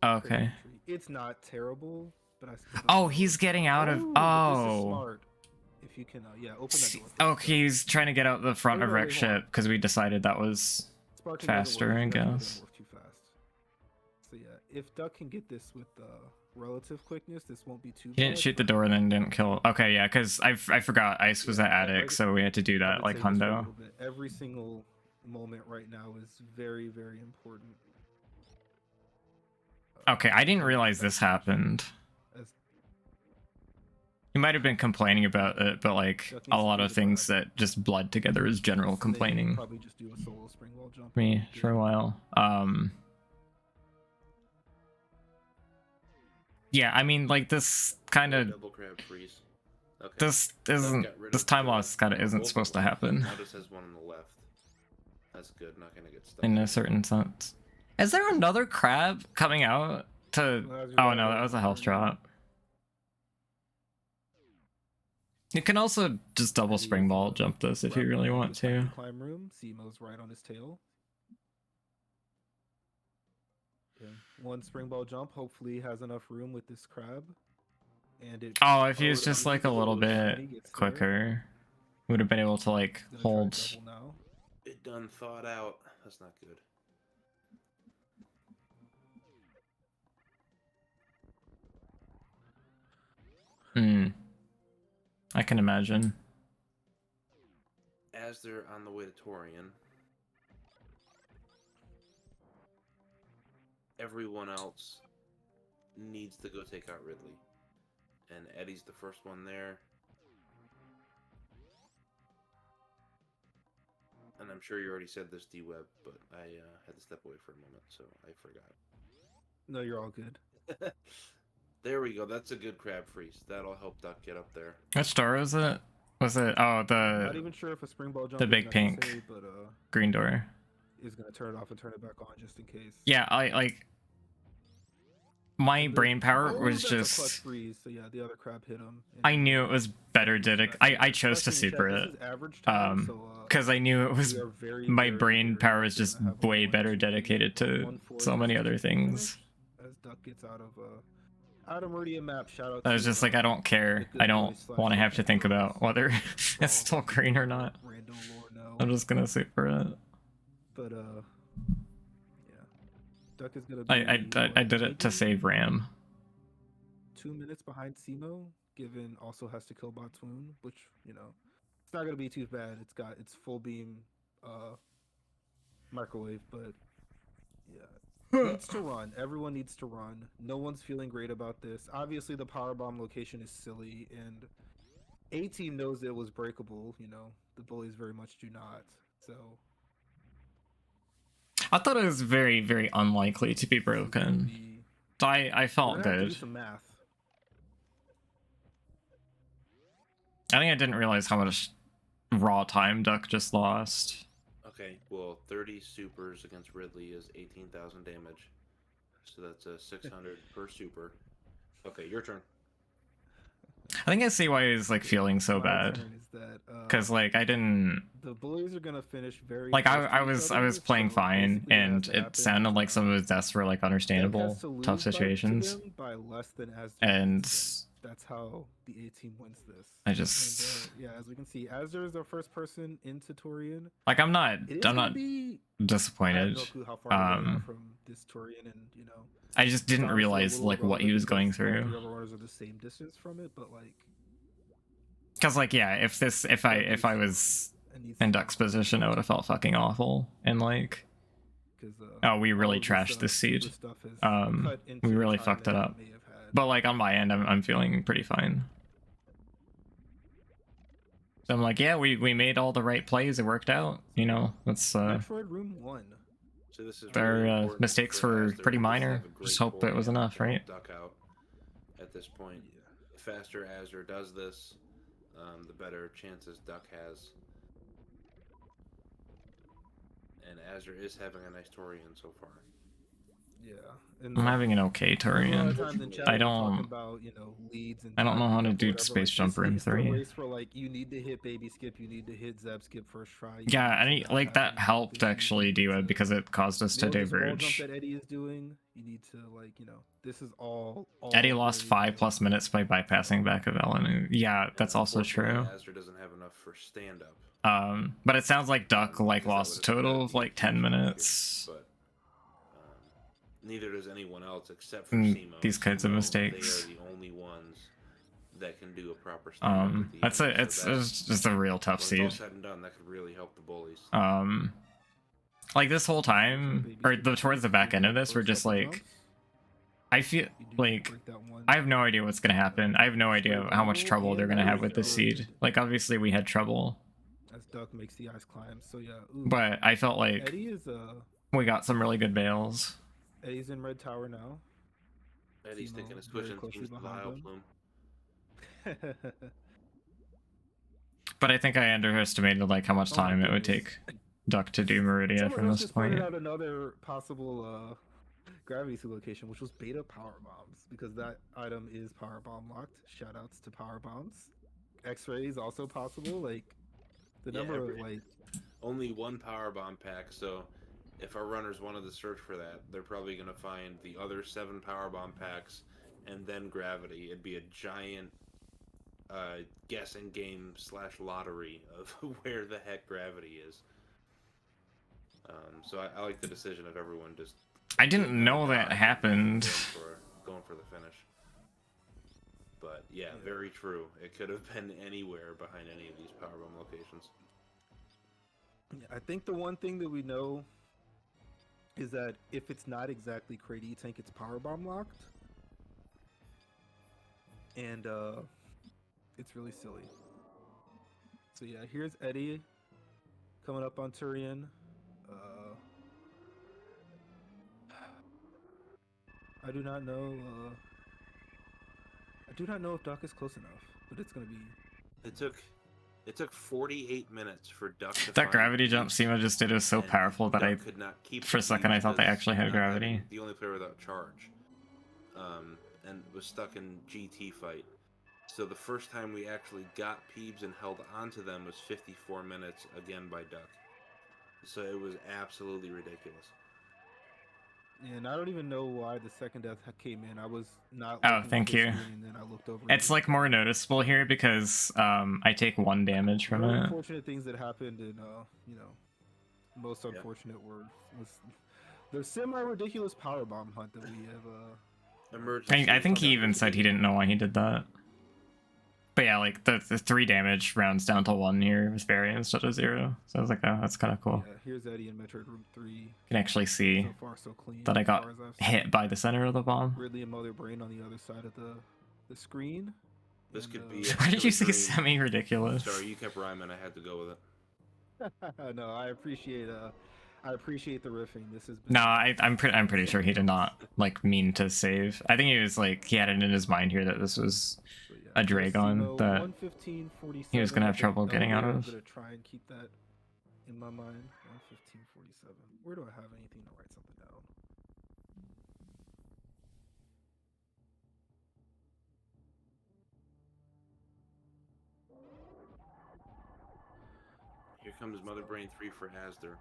Oh, okay. It's not terrible, but I. Oh, he's getting out of. This is Oh. smart. If you can, yeah, open that door. Oh, he's trying to get out the front of Rex ship because we decided that was Sparking faster, I doesn't work, guess. doesn't work too fast. So yeah, if Duck can get this with relative quickness, this won't be too bad. He didn't shoot the door and then didn't kill. Okay, yeah, because I forgot Ice was at Attic, so we had to do I that would like say just for a hundo. little bit. Every single moment right now is very, very important. Okay, I didn't realize this happened. As You might have been complaining about it, but like Duck a needs to lot do of the things back. that just bled together is general they complaining Probably just do a solo spring wall jump. me and be for a good. while. Yeah, I mean like this kind of Double crab freeze. Okay. this Duck isn't got rid this of time the- loss kind of isn't both supposed to of them. happen Now just has one on the left. That's good. Not gonna get stuck. in a certain sense. Is there another crab coming out to? Well, as you're Oh right, no, that was a health drop. You can also just double spring ball jump this if you really want to. Climb room. Simo's right on his tail. Okay. One spring ball jump. Hopefully, he has enough room with this crab. And it. Oh, if he was it just like a little bit shiny gets there. quicker, would have been able to like He's gonna try hold. double now. It done thawed out. That's not good. I can imagine. As they're on the way to Torian, everyone else needs to go take out Ridley. And Eddie's the first one there. And I'm sure you already said this, D-Web, but I had to step away for a moment, so I forgot. No, you're all good. There we go. That's a good crab freeze. That'll help Duck get up there. Which door was it? Was it? Oh, Not the even sure if a spring ball jump. the is big pink. necessary, but green door. is gonna turn it off and turn it back on just in case. Yeah, I like. My brain power Oh, was that's a clutch just. freeze. So yeah, the other crab hit him. and- I knew it was better dedic. I chose to Question in chat, super this it is average time, so, because I knew it was we are very, my very, brain very power is gonna just have a way 1, better 2, dedicated to 1, 4 so many other finish things. As Duck gets out of Meridian map. Shout out. I was to, just like, I don't care. the I don't Bullies slash want to have to think Bullies. about whether for it's all still the green or not. Random lore no. I'm just gonna super it. But yeah, Duck is gonna. Be, I did it to maybe save Ram. 2 minutes behind Simo, given also has to kill Botswoon, which, you know, it's not gonna be too bad. It's got its full beam microwave, but yeah. Needs to run. Everyone needs to run. No one's feeling great about this. Obviously the power bomb location is silly, and A team knows it was breakable, you know. The Bullies very much do not. So I thought it was very, very unlikely to be this is gonna broken. be- I we're felt gonna have to do good. some math. I think I didn't realize how much raw time Duck just lost. Okay, well, 30 supers against Ridley is 18,000 damage. So that's 600 per super. Okay, your turn. I think I see why he's like feeling so My bad. turn is that, Because like I didn't the Bullies are gonna finish very like close to I each was other, playing so fine, basically what has and to it happen sounded is, like some of his deaths were like Duck understandable has to lose tough to situations. them by less than as And That's how the A team wins this. I And, just yeah, as we can see, Azure is the first person into Torian. like I'm not It is I'm gonna not be. I have disappointed. no clue how far away they are Um, from this Torian, and I just it's didn't honestly a realize little like what he irrelevant was because going all through. three other runners are the same distance from it. But like, Cause like yeah, if I was it needs in to Duck's position, I would have felt fucking awful and like, because oh, we really all of this, trashed this super seed. stuff has Um, cut into we the really time fucked that it he up. may have had. But like on my end, I'm feeling pretty fine. So I'm like, yeah, we made all the right plays. It worked out. You know, that's Metroid Room 1. So this is their really important mistakes for were Asder pretty to minor. have a great Just hope it was Torian enough, to help right? Duck out at this point. Yeah. The faster Azure does this, the better chances Duck has. And Azure is having a nice Torian so far. Yeah. And I'm having an okay a lot Torian. of times in chat I we're don't- talking about, leads and I don't know how to timing do or whatever, Space like, Jumper in this is 3. the race where like you need to hit baby skip, you need to hit Zeb skip first try. you Yeah, need to and not like have that any helped issues, actually you do need it to because it caused us to nail this wall jump diverge. that Eddie is doing. You need to like, this is all Eddie lost very, 5+ minutes by bypassing back of Ellen. Yeah, that's And also unfortunately, true. Azure doesn't have enough for stand up. But it sounds like Duck like because that lost a would have total been of like 10 minutes. But neither does anyone else except for Mm, Simo. these kinds of Simo, mistakes. They are the only ones that can do a proper stand up. That's it's just a real tough when it's all seed. said and done, that could really help the Bullies. Like this whole time, or towards the back end of this, we're just like, I feel like I have no idea what's gonna happen. I have no idea how much trouble they're gonna have with this seed. Like obviously we had trouble, as Duck makes the ice climb. So yeah, but I felt like Eddie is we got some really good bails. Eddie's in Red Tower now. Eddie's Simo taking a very switch and closely teams to the behind Isle him. Plume. But I think I underestimated like how much Oh my time it would goodness. take Duck to do Meridia Someone from else this just pointed point. out another possible gravity suit location, which was beta power bombs, because that item is power bomb locked. Shout outs to power bombs. X-ray is also possible. Like the Yeah, number of like only one power bomb pack, so if our runners wanted to search for that, they're probably going to find the other 7 power bomb packs and then gravity. It'd be a giant guessing game / lottery of where the heck gravity is. So I like the decision of everyone just. I didn't know that dodge happened. Going for the finish. But yeah, very true. It could have been anywhere behind any of these power bomb locations. I think the one thing that we know is that if it's not exactly Crate E-Tank, it's power bomb locked. And it's really silly. So yeah, here's Eddie coming up on Turian. I do not know. I do not know if Duck is close enough, but it's gonna be. It took 48 minutes for Duck to That find gravity the jump peaks, Sima just did was so and powerful that Duck I, could not keep for a the second, I peaks thought they because actually had not gravity. having the only player without charge, and was stuck in GT fight. So the first time we actually got Peebs and held onto them was 54 minutes again by Duck. So it was absolutely ridiculous. Yeah, and I don't even know why the second death came in. I was not. Oh, looking at thank the you. screen, and then I looked over. It's like more noticeable here because I take 1 damage from Very it. unfortunate things that happened, and most unfortunate was the semi-ridiculous power bomb hunt that we have. Emergency. I think he even said he didn't know why he did that. But yeah, like the 3 damage rounds down to 1 here with Barry instead of 0. So I was like, oh, that's kind of cool. Yeah, here's Eddie in Metroid Room 3. You can actually see So far, so clean. that I as got far as I've seen. hit by the center of the bomb. Ridley and Mother Brain on the other side of the screen. This And, could be. Why did you say Dream. semi-ridiculous? Sorry, you kept rhyming. I had to go with it. No, I appreciate the riffing. This has been. No, I'm pretty sure he did not like mean to save. I think he was like he had it in his mind here that this was So, yeah, a Dragon Simo, that 115.47. he was gonna have I trouble don't getting know out where of. I'm gonna try and keep that in my mind. 115.47. Where do I have anything to write something down? Here comes Mother Brain 3 for Asder.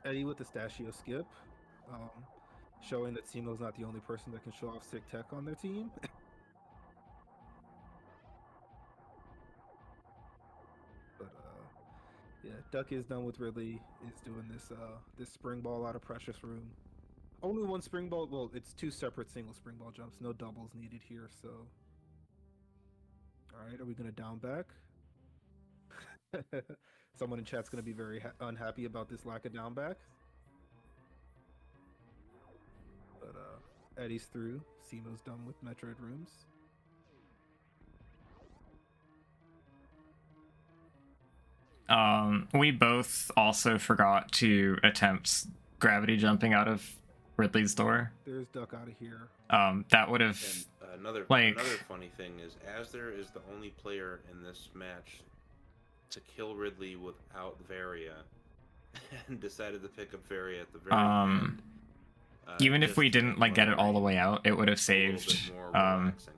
Eddie with the Stashio skip, showing that Simo's not the only person that can show off sick tech on their team. Duck is done with Ridley. Is doing this spring ball out of precious room. Only one spring ball. Well, it's two separate single spring ball jumps. No doubles needed here. So, all right, are we gonna down back? Someone in chat's gonna be very unhappy about this lack of down back. But Eddie's through. Simo's done with Metroid rooms. We both also forgot to attempt gravity jumping out of Ridley's door. There's Duck out of here. That would have And another like- funny thing is Asder is the only player in this match to kill Ridley without Varia, and decided to pick up Varia at the very end. even if just we to didn't make like get it all the Mother way out, it would have a little bit saved more relaxing.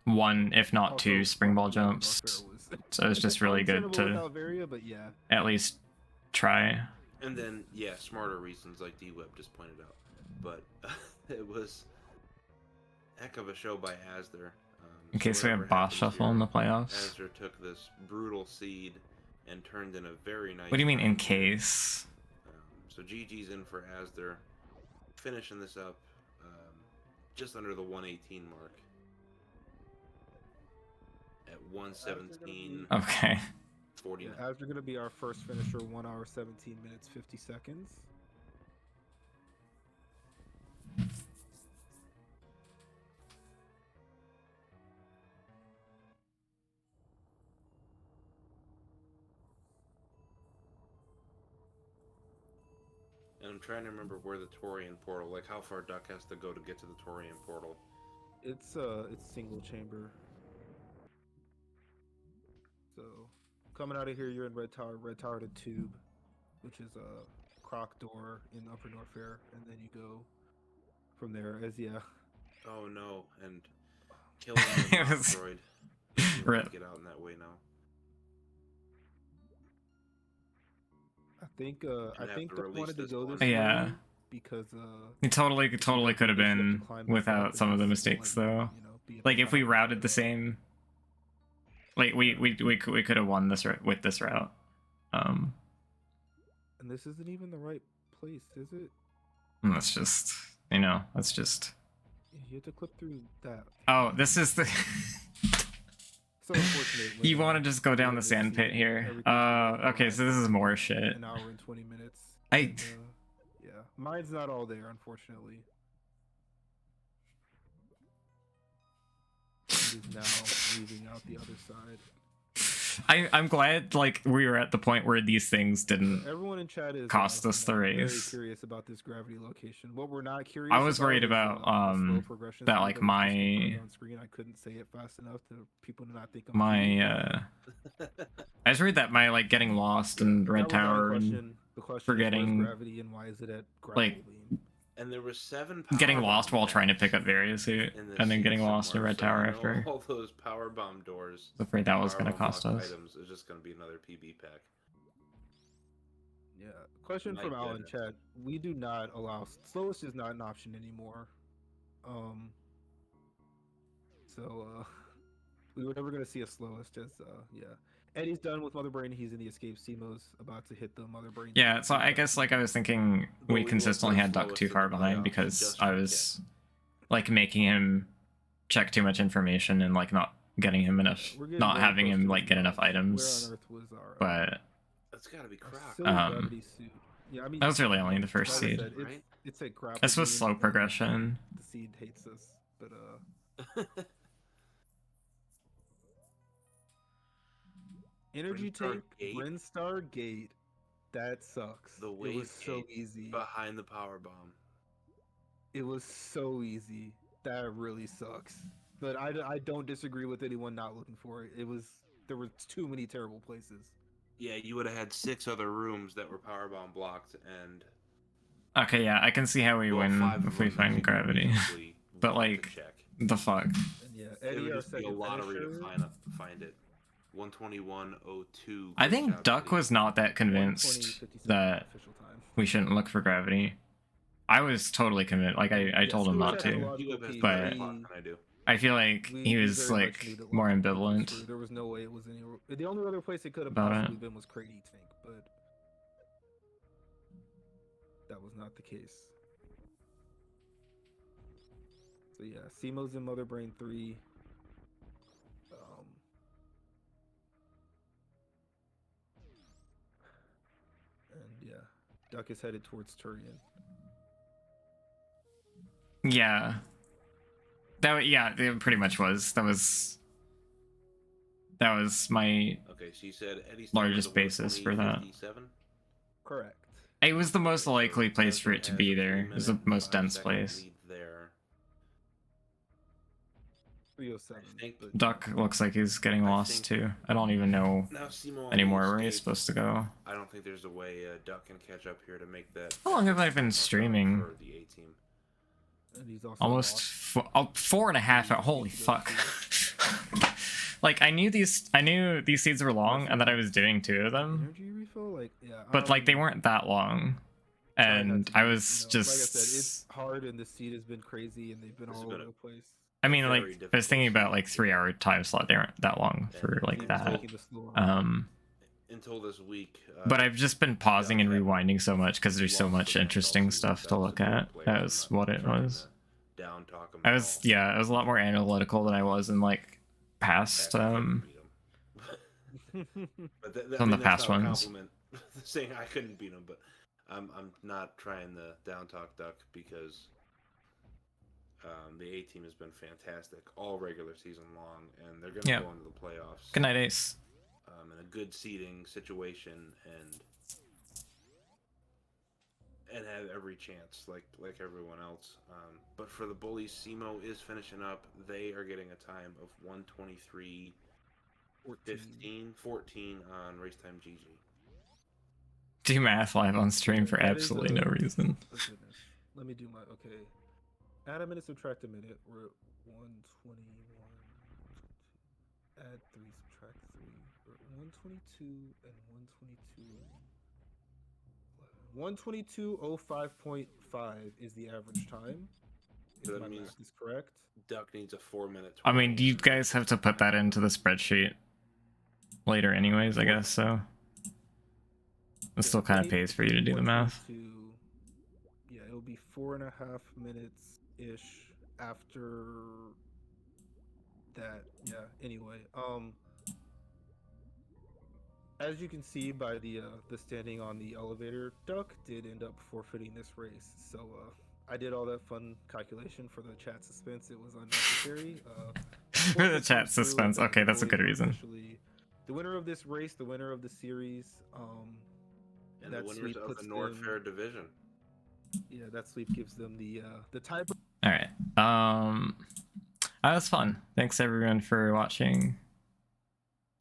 one, if not Also, two, spring ball Norfair jumps. was- So it's just really good untenable to without Varia, but yeah. at least try. And then, yeah, smarter reasons like D-Web just pointed out. But it was heck of a show by Asder. In case we have boss shuffle in the playoffs. Asder took this brutal seed and turned in a very nice. What do you mean in round. case? So GG's in for Asder, finishing this up just under the 118 mark. At 117. Okay. 49. Yeah, Asder gonna be our first finisher. 1 hour 17 minutes 50 seconds. And I'm trying to remember where the Torian portal, like how far Duck has to go to get to the Torian portal. It's single chamber. So coming out of here, you're in Red Tower to Tube, which is a croc door in Upper Norfair, and then you go from there. As yeah, Oh no, and killing the It was- Metroid. Rip. Get out in that way now. I think have Duck to release wanted to this go one. this Yeah. way because It totally could have been without some of the mistakes though. Like if we routed the same, like we could have won this with this route. And this isn't even the right place, is it? That's just that's just. You have to clip through that. Oh, this is the. So unfortunate. when, You want to just go down the this sand pit season, here? everything's been Okay, so this is more shit. an hour and 20 minutes. I- and, yeah, mine's not all there, unfortunately. It is now moving out the other side. I'm glad like we were at the point where these things didn't. Everyone in chat is Cost us the very race. curious about this gravity location. What we're not curious. I was worried is, about, the slow progression that, speed like, that was just my- confirmed on screen. I couldn't say it fast enough to people to not think I'm My I was worried that my like getting lost in Red Tower and The question forgetting- is, where's gravity and why is it at gravel like, beam? And there were 7 getting power lost bomb while trying to pick up packs Various suit in this and then scene getting lost in somewhere, Red so Tower you know after. all those power bomb doors. I was afraid that was power gonna bomb cost locked us. Items is just gonna be another PB pack. Yeah. Question My from Alan goodness. chat. We do not allow slowest is not an option anymore. So we were never gonna see a slowest as yeah. Eddie's done with Mother Brain, he's in the escape. Simo's about to hit the Mother Brain. Yeah, so I guess like I was thinking But we we consistently will had put Duck too slowest far in the behind playoffs because just I for was like making him check too much information and like not getting him enough, We're getting not very having close him to like get enough Where items. on earth was our But That's gotta be our Croc. silly Um, gravity suit? Yeah, I mean that was really only the first like I seed. said, Right? it's a grapple This was beam, slow and progression. The seed hates us, but energy Brinstar tank, Gate? Brinstar Gate. That sucks. The it wave was so gate easy. behind the power bomb. It was so easy. That really sucks. But I don't disagree with anyone not looking for it. There were too many terrible places. Yeah, you would have had 6 other rooms that were power bomb blocked, and Okay, yeah, I can see how we well, win 5 of if we them find you could gravity. easily But, want to like, check. The fuck. And yeah, It Eddie, would our just be a second lottery to finisher. find it. 121.02. I Good think job, Duck Eddie. was not that 120, convinced 57 that official time. we shouldn't look for gravity. I was totally convinced. Like I told him so not we had a to. lot- You have a But- better plot than I do. I feel like We- he we was very much like knew that more logical people was ambivalent. true. There was no way it was any. The only other place it could have About it. possibly been was Crate Tank, but that was not the case. So yeah, SEMO's in Mother Brain 3. And yeah, Duck is headed towards Turian. Yeah. It pretty much was. That was my Okay, so you said Eddie's largest basis for that. 57? Correct. It was the most Okay, so likely place for Duncan it to has be a there. It was the 3-minute, most dense 5-second place. lead there. 307. I think but Duck looks like he's getting I lost think- too. I don't even know now SEMO on anymore the where he's escape, supposed to go. I don't think there's a way Duck can catch up here to make that. How long have I been streaming? For the A team. And he's also Almost lost. 4.5 hours. Holy fuck. Like I knew these seeds were long and that I was doing 2 of them, Energy refill, like yeah. but like they weren't that long. And I was just like I said, it's hard, and the seed has been crazy, and they've been This all has over been a- the place. I mean, very like I was difficult thinking about seed. like 3-hour time slot. They aren't that long for And like He's that. taking the slow on. Until this week. But I've just been pausing and Duck had rewinding so much because there's so lost much the match interesting all stuff season. to That was look a good at. play. That I'm was not what it trying was. to down talk him I at was all. I was a lot more analytical than I was in like past Heck, I couldn't beat him. But From the that's past not a ones. compliment. Saying I couldn't beat him, but I'm not trying to down talk Duck because the A team has been fantastic all regular season long, and they're going to Yeah. go into the playoffs Good night, Ace. in a good seeding situation and have every chance like everyone else. But for the Bullies, SEMO is finishing up. They are getting a time of 1:23. 14 on Race Time GG. Do math live on stream for That is absolutely no reason. Oh goodness. Let me do my okay. Add a minute, subtract a minute. We're at 121. Add 3, subtract 3. We're at 122 and 122. 122.05.5 is the average time. If So that my means- math is correct. Duck needs a 4-minute. I mean, 20. you guys have to put that into the spreadsheet later anyways, I guess, so it still kind of pays for you to do the math. Yeah, it'll be 4.5 minutes ish after that. Yeah. Anyway, as you can see by the standing on the elevator, Duck did end up forfeiting this race. So I did all that fun calculation for the chat suspense. It was unnecessary. For the chat suspense. Okay, that's a good reason. The winner of this race, the winner of the series, And the that winners sweep of puts the North them- Fair division. Yeah, that sweep gives them the tie. All right. That was fun. Thanks everyone for watching.